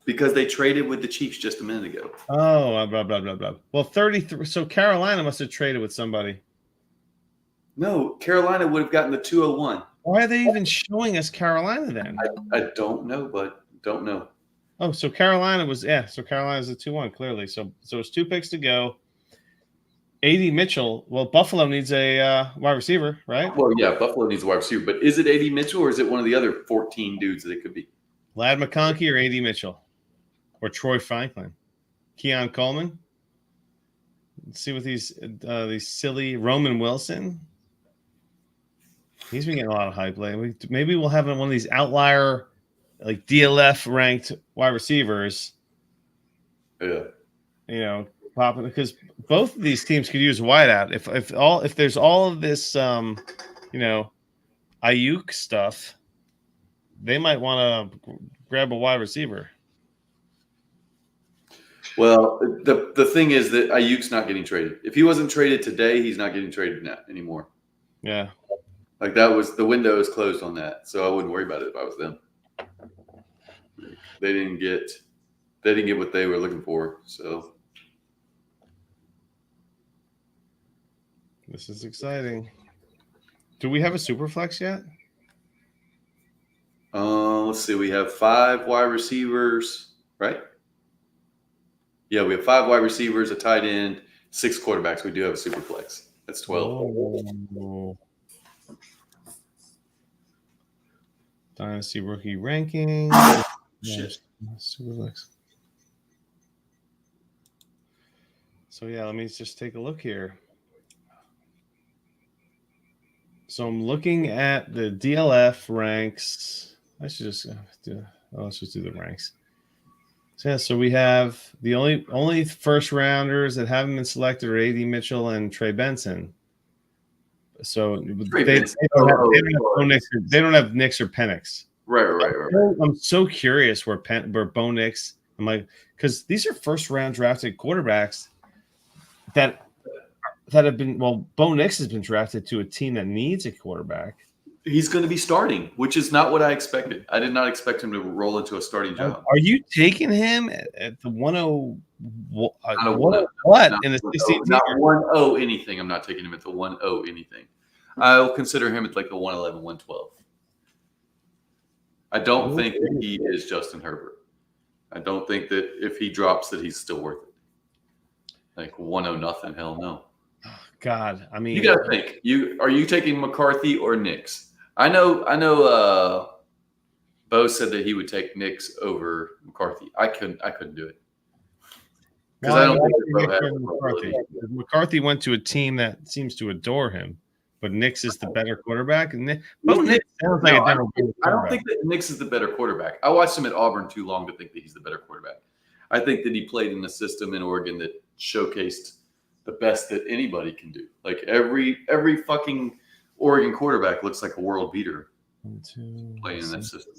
Because they traded with the Chiefs just a minute ago. Oh, blah, blah, blah, blah. Well, 33. So Carolina must have traded with somebody. No, Carolina would have gotten the 201. Why are they even showing us Carolina then? I don't know, but don't know. Oh, so Carolina was So Carolina's a 2-1 clearly. So it's 2 picks to go. A.D. Mitchell. Well, Buffalo needs a wide receiver, right? Well, yeah, Buffalo needs a wide receiver, but is it A.D. Mitchell or is it one of the other 14 dudes that it could be? Lad McConkey or A.D. Mitchell or Troy Franklin, Keon Coleman. Let's see what these silly Roman Wilson. He's been getting a lot of hype lately. Maybe we'll have one of these outlier, like DLF ranked wide receivers. Yeah. Popping because both of these teams could use a wideout. If there's all of this, Ayuk stuff, they might want to grab a wide receiver. Well, the thing is that Ayuk's not getting traded. If he wasn't traded today, he's not getting traded anymore. Yeah. Like that was the window is closed on that, so I wouldn't worry about it if I was them. They didn't get what they were looking for. So this is exciting. Do we have a super flex yet? Let's see. We have 5 wide receivers, right? Yeah, we have 5 wide receivers, a tight end, 6 quarterbacks. We do have a super flex. That's 12. Oh. Dynasty rookie ranking. Shit. Super flex. So yeah, let me just take a look here. So I'm looking at the DLF ranks. Let's just do the ranks. So we have the only first rounders that haven't been selected are A.D. Mitchell and Trey Benson. So they don't have Nix or Penix. Right. I'm so curious where Bo Nix. I'm like, because these are first round drafted quarterbacks that have been. Well, Bo Nix has been drafted to a team that needs a quarterback. He's going to be starting, which is not what I expected. I did not expect him to roll into a starting job. Are you taking him at the 1-0? In the 16th? Not 1-0 anything. I'm not taking him at the 1-0 anything. I'll consider him at like the 111, 112. I don't think that he is Justin Herbert. I don't think that if he drops that he's still worth it. Like 1-0 nothing. Hell no. God, I mean, you got to think. Are you taking McCarthy or Nix? I know. Bo said that he would take Nix over McCarthy. I couldn't do it because I don't think McCarthy. McCarthy went to a team that seems to adore him, but Nix is the better quarterback. And Bo Nix sounds like I don't think that Nix is the better quarterback. I watched him at Auburn too long to think that he's the better quarterback. I think that he played in a system in Oregon that showcased the best that anybody can do. Like every fucking Oregon quarterback looks like a world beater playing in that system.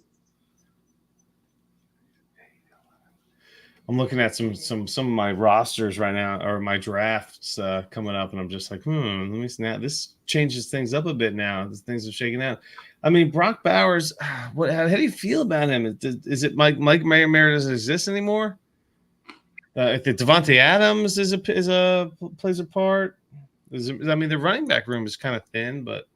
I'm looking at some of my rosters right now, or my drafts coming up, and I'm just like, let me snap. This changes things up a bit now. Things are shaking out. I mean, Brock Bowers. How do you feel about him? Is it Mike Mayer doesn't exist anymore? If the Devontae Adams plays a part. The running back room is kind of thin, but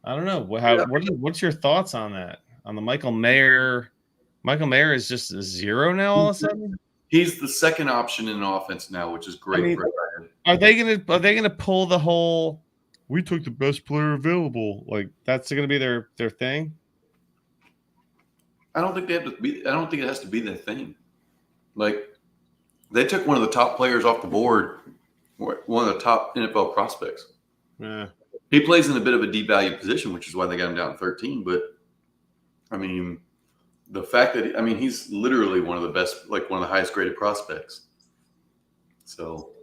I don't know. What's your thoughts on that? On the Michael Mayer? Michael Mayer is just a 0 now all of a sudden? He's the second option in offense now, which is great. Are they gonna pull the whole we took the best player available? Like that's gonna be their thing? I don't think it has to be their thing. Like they took one of the top players off the board, one of the top NFL prospects. Yeah. He plays in a bit of a devalued position, which is why they got him down 13. But I mean, the fact that he's literally one of the best, like one of the highest graded prospects. So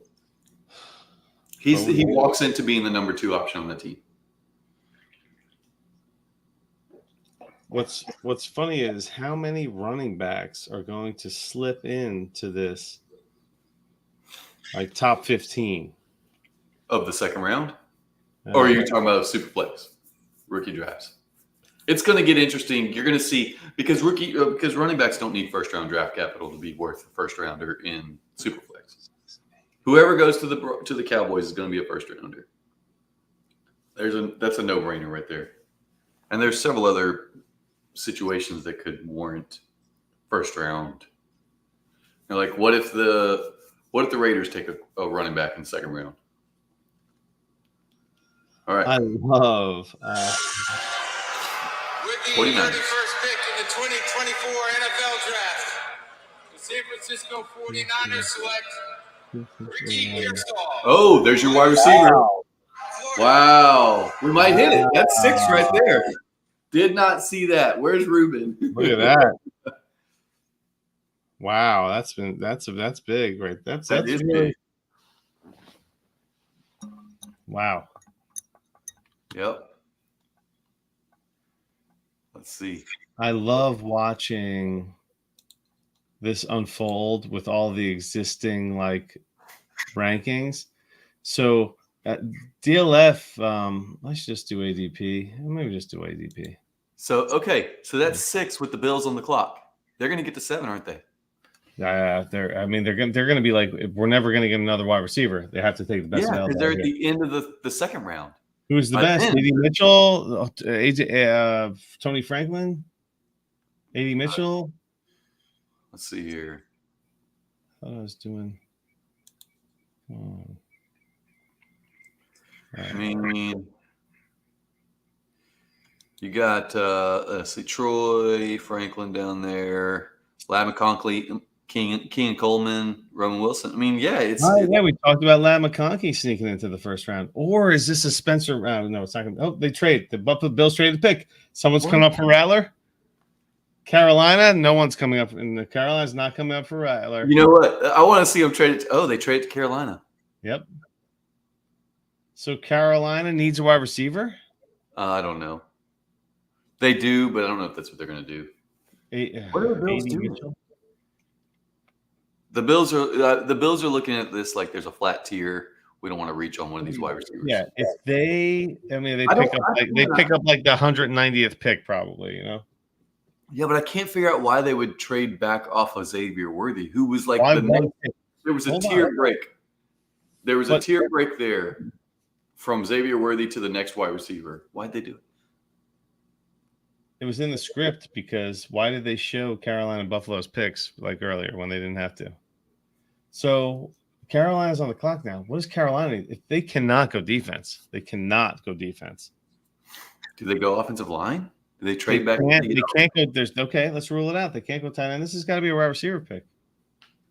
he walks into being the number 2 option on the team. What's funny is how many running backs are going to slip into this like top 15 of the second round, or are you talking about Superflex rookie drafts? It's going to get interesting. You're going to see because running backs don't need first round draft capital to be worth a first rounder in Superflex. Whoever goes to the Cowboys is going to be a first rounder. That's a no brainer right there. And there's several other situations that could warrant first round. You know, like what if the Raiders take a running back in the second round? All right. I love With the 49. 31st pick in the 2024 NFL Draft, the San Francisco 49ers select Ricky Pearsall. Oh, there's your wide receiver. Wow. We might hit it. That's 6 right there. Did not see that. Where's Ruben? Look at that. Wow, that's big, right? That's is really big. wow. Yep. Let's see. I love watching this unfold with all the existing like rankings. So at DLF, let's just do ADP. Maybe just do ADP. So that's 6 with the Bills on the clock. They're going to get to 7, aren't they? They're going to be like, we're never going to get another wide receiver. They have to take the best. Yeah, available because they're at here. the end of the second round. Who's the By best? 10. AD Mitchell, Tony Franklin, AD Mitchell. Let's see here. I thought I was doing. I mean, you got let's see, Troy Franklin down there, Ladd McConkey, King Coleman, Roman Wilson. I mean, yeah, we talked about Ladd McConkey sneaking into the first round. Or is this a Spencer round? No, it's not going to. Oh, they trade. The Buffalo Bills traded the pick. Someone's coming up for Rattler. Carolina, no one's coming up. And the Carolina's not coming up for Rattler. You know what? I want to see them trade it. Oh, they traded to Carolina. Yep. So Carolina needs a wide receiver? I don't know. They do, but I don't know if that's what they're going to do. What are the Bills doing? The Bills are looking at this like there's a flat tier. We don't want to reach on one of these wide receivers. Yeah, if they pick up like the 190th pick probably, you know. Yeah, but I can't figure out why they would trade back off of Xavier Worthy, who was like there was a tier break. There was a tier break there from Xavier Worthy to the next wide receiver. Why'd they do it? It was in the script because why did they show Carolina and Buffalo's picks like earlier when they didn't have to? So Carolina's on the clock now. What is Carolina? If they cannot go defense, they cannot go defense. Do they go offensive line? Do they trade back? They can't go. Let's rule it out. They can't go tight end. This has got to be a wide receiver pick.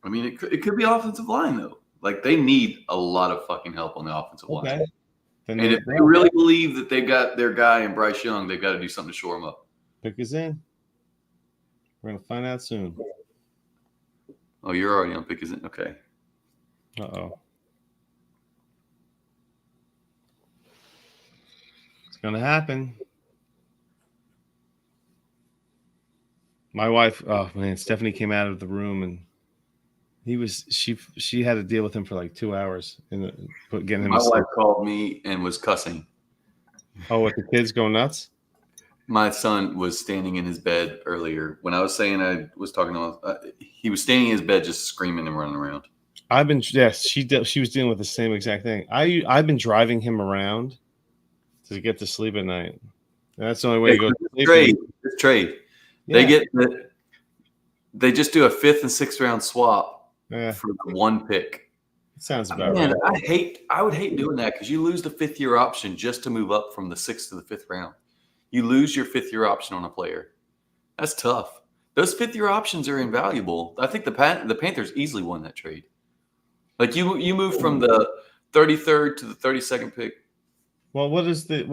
I mean, it could be offensive line though. Like they need a lot of fucking help on the offensive line. And if they really believe that they've got their guy in Bryce Young, they've got to do something to shore him up. Pick is in. We're gonna find out soon. Oh, you're already on pick is in. Okay. Uh-oh. It's gonna happen. My wife, oh man, Stephanie came out of the room and she had to deal with him for like 2 hours getting him. My wife called me and was cussing. Oh, with the kids going nuts? My son was standing in his bed earlier when I was saying I was talking to him. He was standing in his bed just screaming and running around. She was dealing with the same exact thing. I've been driving him around to get to sleep at night. That's the only way to go to sleep. It's trade. Yeah. They just do a 5th and 6th round swap for the 1 pick. Sounds about right. I would hate doing that because you lose the 5th year option just to move up from the 6th to the 5th round. You lose your 5th year option on a player. That's tough. Those 5th year options are invaluable. I think the Panthers easily won that trade. Like you move from the 33rd to the 32nd pick. Well, what is the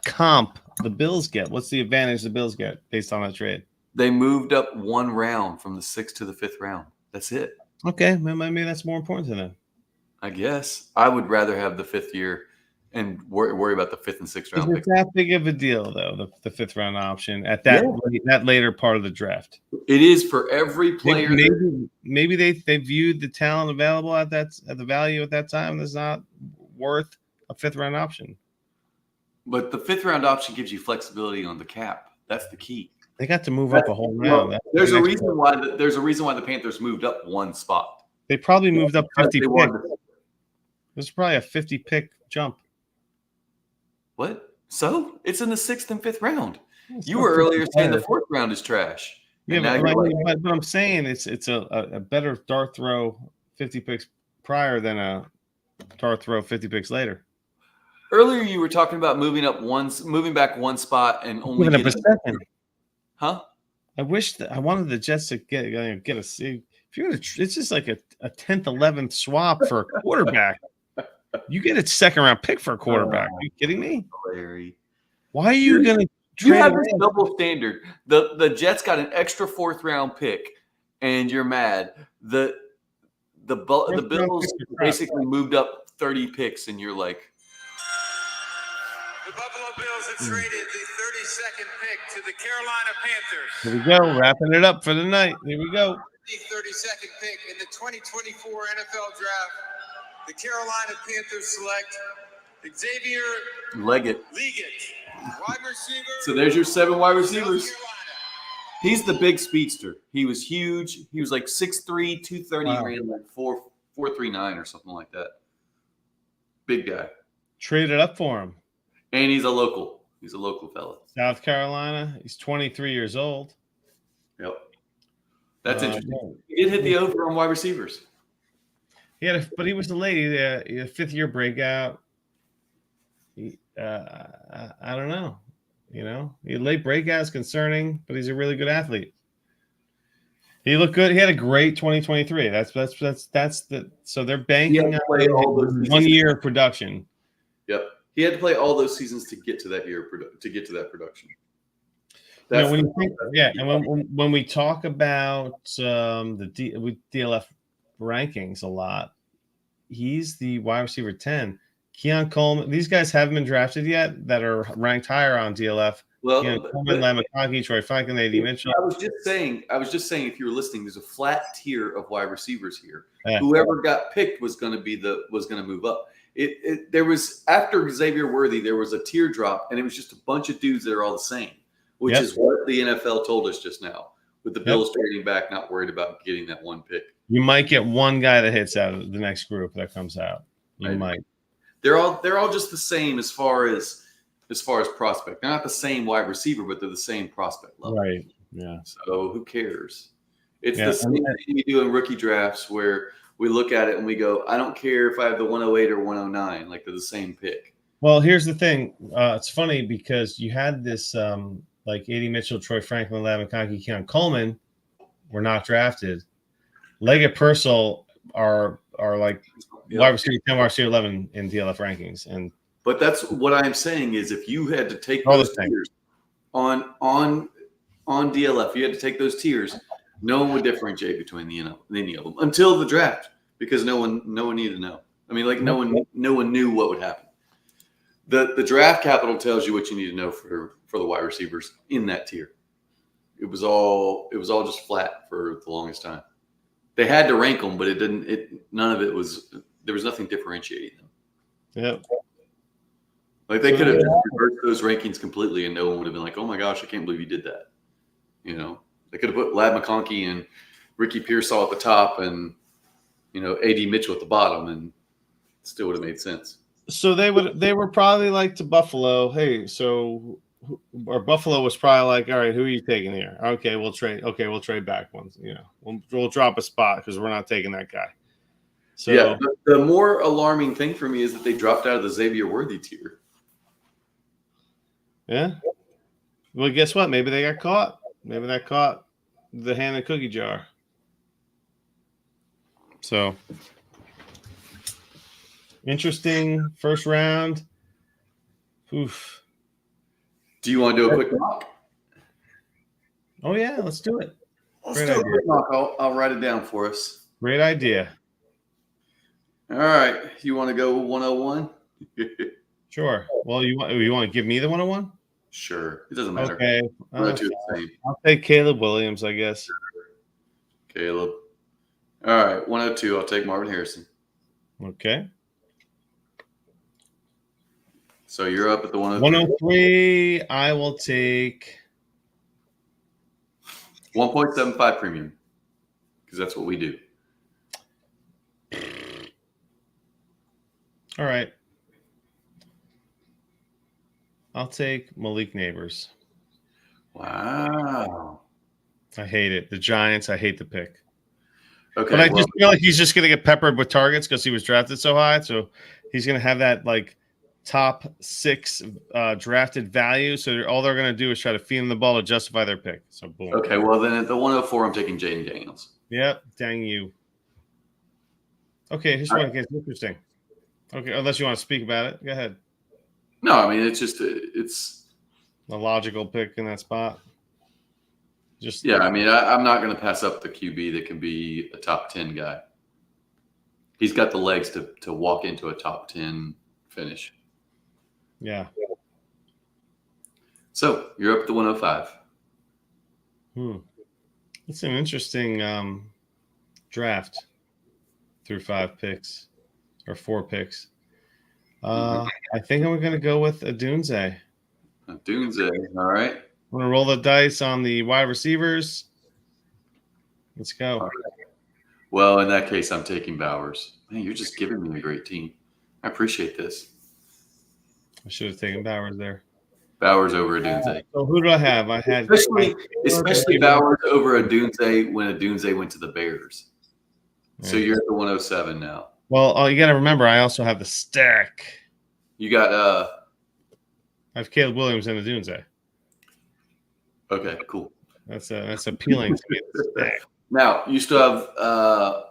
comp the Bills get? What's the advantage the Bills get based on that trade? They moved up 1 round from the 6th to the 5th round. That's it. Okay, maybe that's more important to them. I guess I would rather have the 5th year and worry about the 5th and 6th round. Is it that big of a deal though? The 5th round option at that later part of the draft. It is for every player. Maybe they viewed the talent available at the value at that time. That's not worth a 5th round option. But the 5th round option gives you flexibility on the cap. That's the key. They got to move up a whole round. There's a reason why the Panthers moved up one spot. They probably moved up 50 They picks. wanted- This is probably a 50 pick jump. What? So it's in the 6th and 5th round. You were earlier saying the 4th round is trash. Yeah, And now but, you're like, but I'm saying it's a better dart throw 50 picks prior than a dart throw 50 picks later. earlier you were talking about moving back one spot and only Moving up a getting, second. huh? I wish that I wanted the Jets to get a see. If you're gonna, it's just like a 10th, 11th swap for a quarterback. You get a 2nd round pick for a quarterback. Are you kidding me? Larry. Why are you gonna You trade have away? this double standard. The Jets got an extra 4th round pick, and you're mad. The Bills picks are crap. basically moved up 30 picks, and you're like, The Buffalo Bills have traded the 32nd pick to the Carolina Panthers. Here we go, wrapping it up for the night. Here we go. The 32nd pick in the 2024 NFL Draft, the Carolina Panthers select Xavier Leggett. wide receiver. So there's your 7 wide South receivers. Carolina. He's the big speedster. He was huge. He was like 6'3", 230, Wow. ran like 4.39 or something like that. Big guy. Traded up for him. And he's a local. He's a local fella. South Carolina. He's 23 years old. Yep. That's interesting. Yeah. He did hit the over on wide receivers. But he was a lady. He had a 5th-year breakout. I don't know. You know, he had late breakouts concerning, but he's a really good athlete. He looked good. He had a great 2023. That's the so they're banking to play all those on seasons. 1 year of production. Yep. He had to play all those seasons to get to that that production. You know, when you think, yeah, and when we talk about with DLF rankings a lot, he's the wide receiver 10. Keon Coleman, these guys haven't been drafted yet that are ranked higher on DLF. Well, Keon Coleman, Lamb McConkey, Troy Franklin, A.D. Mitchell. I was just saying, if you were listening, there's a flat tier of wide receivers here. Yeah. Whoever got picked was going to move up. There was, after Xavier Worthy, there was a teardrop, and it was just a bunch of dudes that are all the same, which Yep. is what the NFL told us just now. With the Bills trading back, not worried about getting that one pick. You might get one guy that hits out of the next group that comes out. You might. They're all just the same as far as prospect. They're not the same wide receiver, but they're the same prospect level. Right. Yeah. So who cares? It's Yeah. the same thing we do in rookie drafts where we look at it and we go, I don't care if I have the 108 or 109. Like they're the same pick. Well, here's the thing. It's funny because you had this like A.D. Mitchell, Troy Franklin, Lamb McConkey, Keon Coleman were not drafted. Leggett Purcell are like wide receiver 10, wide receiver 11 in DLF rankings. But that's what I'm saying is if you had to take All the those same. tiers on DLF, you had to take those tiers. No one would differentiate between any of them until the draft because no one needed to know. I mean, like no one knew what would happen. The draft capital tells you what you need to know for the wide receivers in that tier. It was all just flat for the longest time. They had to rank them, but none of it was. There was nothing differentiating them. Yep. Like they could have reversed those rankings completely, and no one would have been like, "Oh my gosh, I can't believe you did that." You know, they could have put Lad McConkey and Ricky Pearsall at the top, and A.D. Mitchell at the bottom, and it still would have made sense. So they were probably like to Buffalo. Hey, or Buffalo was probably like, all right, who are you taking here? Okay, we'll trade. Okay, we'll trade back ones. We'll drop a spot because we're not taking that guy. So yeah, the more alarming thing for me is that they dropped out of the Xavier Worthy tier. Yeah. Well, guess what? Maybe they got caught. Maybe that caught the hand in the cookie jar. So interesting first round. Oof. Do you want to do a quick mock? Oh yeah, let's do it. Let's do a quick mock. I'll write it down for us. Great idea. All right. You want to go 101? Sure. Well, you want to give me the 101? Sure. It doesn't matter. Okay. I'll do the same. I'll take Caleb Williams, I guess. Caleb. All right. 102. I'll take Marvin Harrison. Okay. So you're up at the 103. I will take 1.75 premium because that's what we do. All right. I'll take Malik Neighbors. Wow. I hate it. The Giants, I hate the pick. Okay. But I just feel like he's just going to get peppered with targets because he was drafted so high. So he's going to have that like top 6 drafted value. So all they're going to do is try to feed him the ball to justify their pick. So boom. Okay. Well, then at the 104, I'm taking Jaden Daniels. Yep. Dang you. Okay. Here's one gets interesting. Okay. Unless you want to speak about it. Go ahead. No, I mean, it's just it's a logical pick in that spot. Just I mean, I'm not going to pass up the QB that can be a top 10 guy. He's got the legs to walk into a top 10 finish. Yeah. So you're up to 105. It's an interesting draft through 5 picks or 4 picks. I think I'm going to go with Adunze. Adunze, all right. I'm going to roll the dice on the wide receivers. Let's go. Right. Well, in that case, I'm taking Bowers. Man, you're just giving me a great team. I appreciate this. I should have taken Bowers there. Bowers over Adunze. So who do I have? I had especially Bowers over Adunze when Adunze went to the Bears. So you're at the 107 now. Well, you got to remember, I also have the stack. You got I have Caleb Williams and Adunze. Okay, cool. That's appealing to me. Now you still have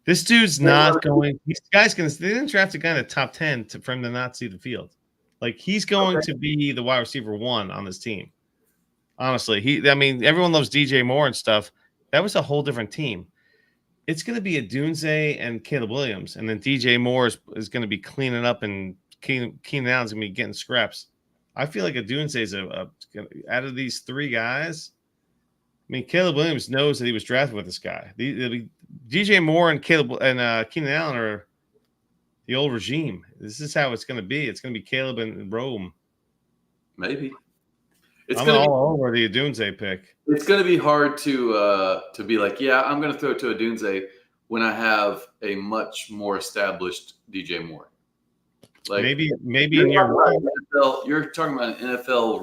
this dude's not going. This guy's gonna. They didn't draft a guy in the top 10 for him to not see the field. Like he's going to be the wide receiver 1 on this team. Honestly, I mean, everyone loves DJ Moore and stuff. That was a whole different team. It's going to be Adunze and Caleb Williams, and then DJ Moore is going to be cleaning up, and Keenan Allen's going to be getting scraps. I feel like Adunze is out of these 3 guys. I mean, Caleb Williams knows that he was drafted with this guy. DJ Moore and Caleb and Keenan Allen are the old regime. This is how it's going to be. It's going to be Caleb and Rome. Maybe. I'm all over the Adunze pick. It's going to be hard to be like, yeah, I'm going to throw it to Adunze when I have a much more established DJ Moore. Like maybe in year 1. You're talking about an NFL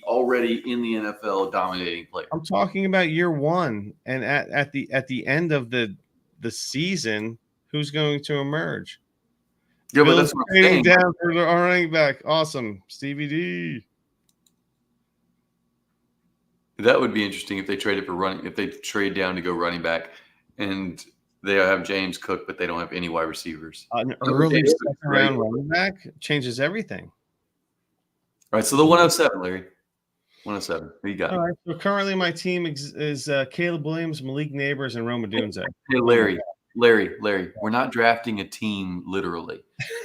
already in the NFL dominating player. I'm talking about year 1, and at the end of the season, who's going to emerge? Yeah, but that's what I'm saying. Down for the running back. Awesome, Stevie D. That would be interesting if they traded for running. If they trade down to go running back, and they have James Cook, but they don't have any wide receivers. An early second-round running back changes everything. All right, so the 107, Larry. 107. Who you got? All right. So currently, my team is Caleb Williams, Malik Neighbors, and Rome Odunze. Hey, Larry. We're not drafting a team literally.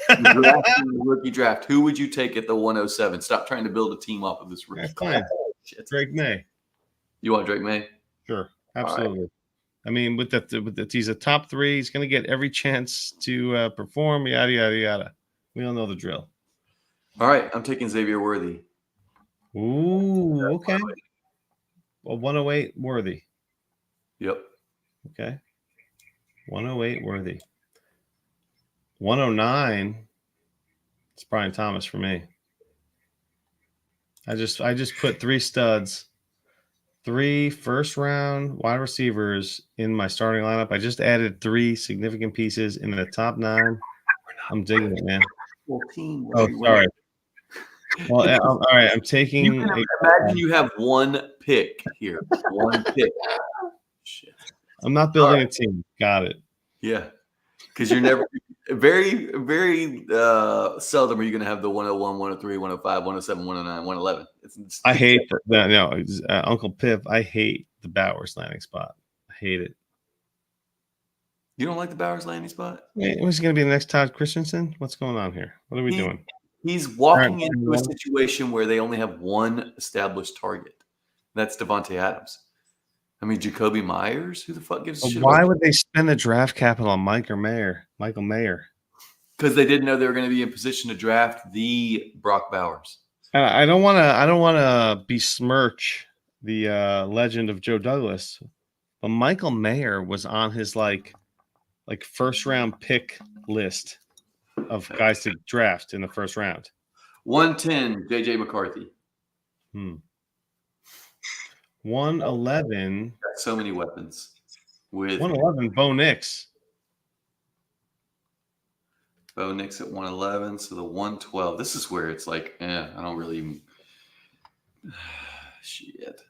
We're drafting a rookie draft. Who would you take at the 107? Stop trying to build a team off of this rookie. Fine. Drake May. You want Drake May? Sure, absolutely. Right. I mean, with that, he's a top 3. He's going to get every chance to perform. Yada yada yada. We all know the drill. All right, I'm taking Xavier Worthy. Ooh, okay. Well, 108 Worthy. Yep. Okay. 108 Worthy. 109. It's Brian Thomas for me. I just put 3 studs, 3 first-round wide receivers in my starting lineup. I just added 3 significant pieces in the top 9. I'm digging it, man. 14. Oh, sorry. Well, all right. I'm taking. Imagine you have 1 pick here. 1 pick. Shit. I'm not building a team. Got it. Yeah, because you're never very, very seldom are you going to have the 101, 103, 105, 107, 109, 111. I hate that. No, Uncle Pip. I hate the Bowers landing spot. I hate it. You don't like the Bowers landing spot? Was he going to be the next Todd Christensen? What's going on here? What are we doing? He's walking into a situation where they only have 1 established target. That's Devontae Adams. I mean, Jacoby Myers? Who the fuck gives a shit? Why would they spend the draft capital on Michael Mayer? Because they didn't know they were going to be in position to draft the Brock Bowers. I don't want to besmirch the legend of Joe Douglas, but Michael Mayer was on his like first round pick list of guys to draft in the first round. 110, JJ McCarthy. 111. Got so many weapons. With 111, Bo Nix. Bo Nix at 111, so the 112. This is where it's like, I don't really even. Shit.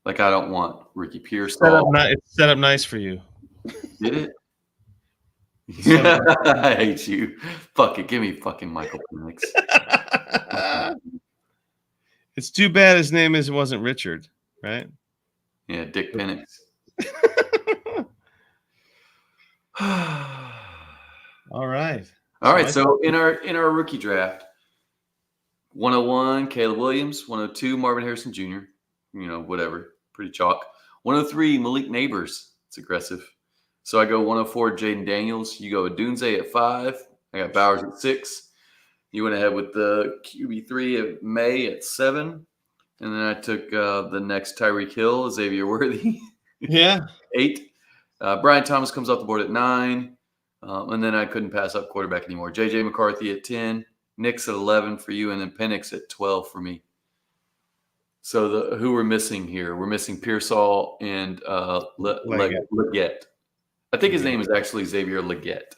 Like, I don't want Ricky Pearsall. It's set up nice for you. Did it? Yeah, I hate you. Fuck it. Give me fucking Michael Penix. It's too bad his name wasn't Richard, right? Yeah, Dick Penix. All right. All right. So in our rookie draft, 101, Caleb Williams, 102, Marvin Harrison Jr. You know, whatever. Pretty chalk. 103, Malik Neighbors. It's aggressive. So I go 104, Jaden Daniels. You go with Dunze at 5. I got Bowers at 6. You went ahead with the QB3 of May at 7. And then I took the next Tyreek Hill, Xavier Worthy. Yeah. 8. Brian Thomas comes off the board at 9. And then I couldn't pass up quarterback anymore. JJ McCarthy at 10. Nix at 11 for you. And then Penix at 12 for me. So who we're missing here? We're missing Pearsall and Leggett. I think his name is actually Xavier Leggett.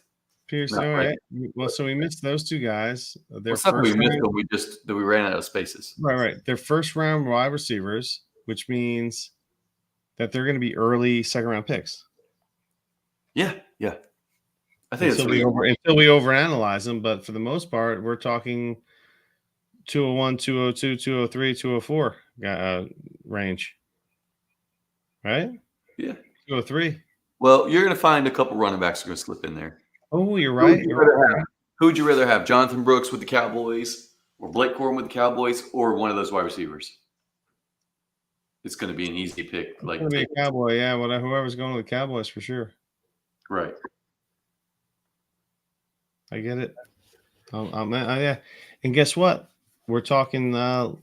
Pearsall, all right. Well, so we missed those two guys. It's not that we missed them. We ran out of spaces. Right. They're first round wide receivers, which means that they're going to be early second round picks. Yeah. I think until we overanalyze them, but for the most part, we're talking 201, 202, 203, 204 range. Right? Yeah. 203. Well, you're going to find a couple running backs are going to slip in there. Oh, you're right. Who would you rather have? Jonathan Brooks with the Cowboys or Blake Corum with the Cowboys or one of those wide receivers? It's going to be an easy pick. It's going to be a Cowboy, yeah. Well, whoever's going to the Cowboys for sure. Right. I get it. Yeah. And guess what? We're talking a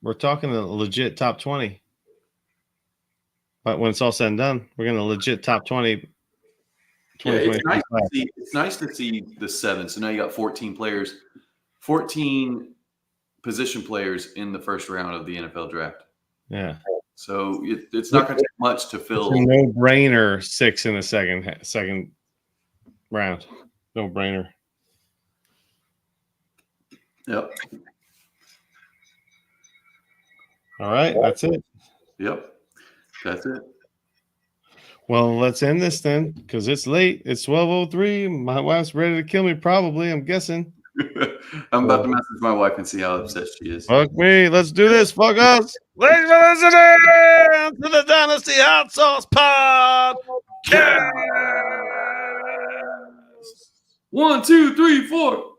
legit top 20. But when it's all said and done, we're going to legit top 20. Yeah, it's nice to see the 7. So now you got 14 players, 14 position players in the first round of the NFL draft. Yeah. So it's not going to take much to fill. It's a no-brainer 6 in the second round. No brainer. Yep. All right, that's it. Yep, that's it. Well, let's end this then, because it's late. It's 12:03. My wife's ready to kill me, probably. I'm guessing. I'm about to message my wife and see how upset she is. Fuck me. Let's do this. Fuck us. Thanks for listening to the Dynasty Hot Sauce Pod. 1, 2, 3, 4.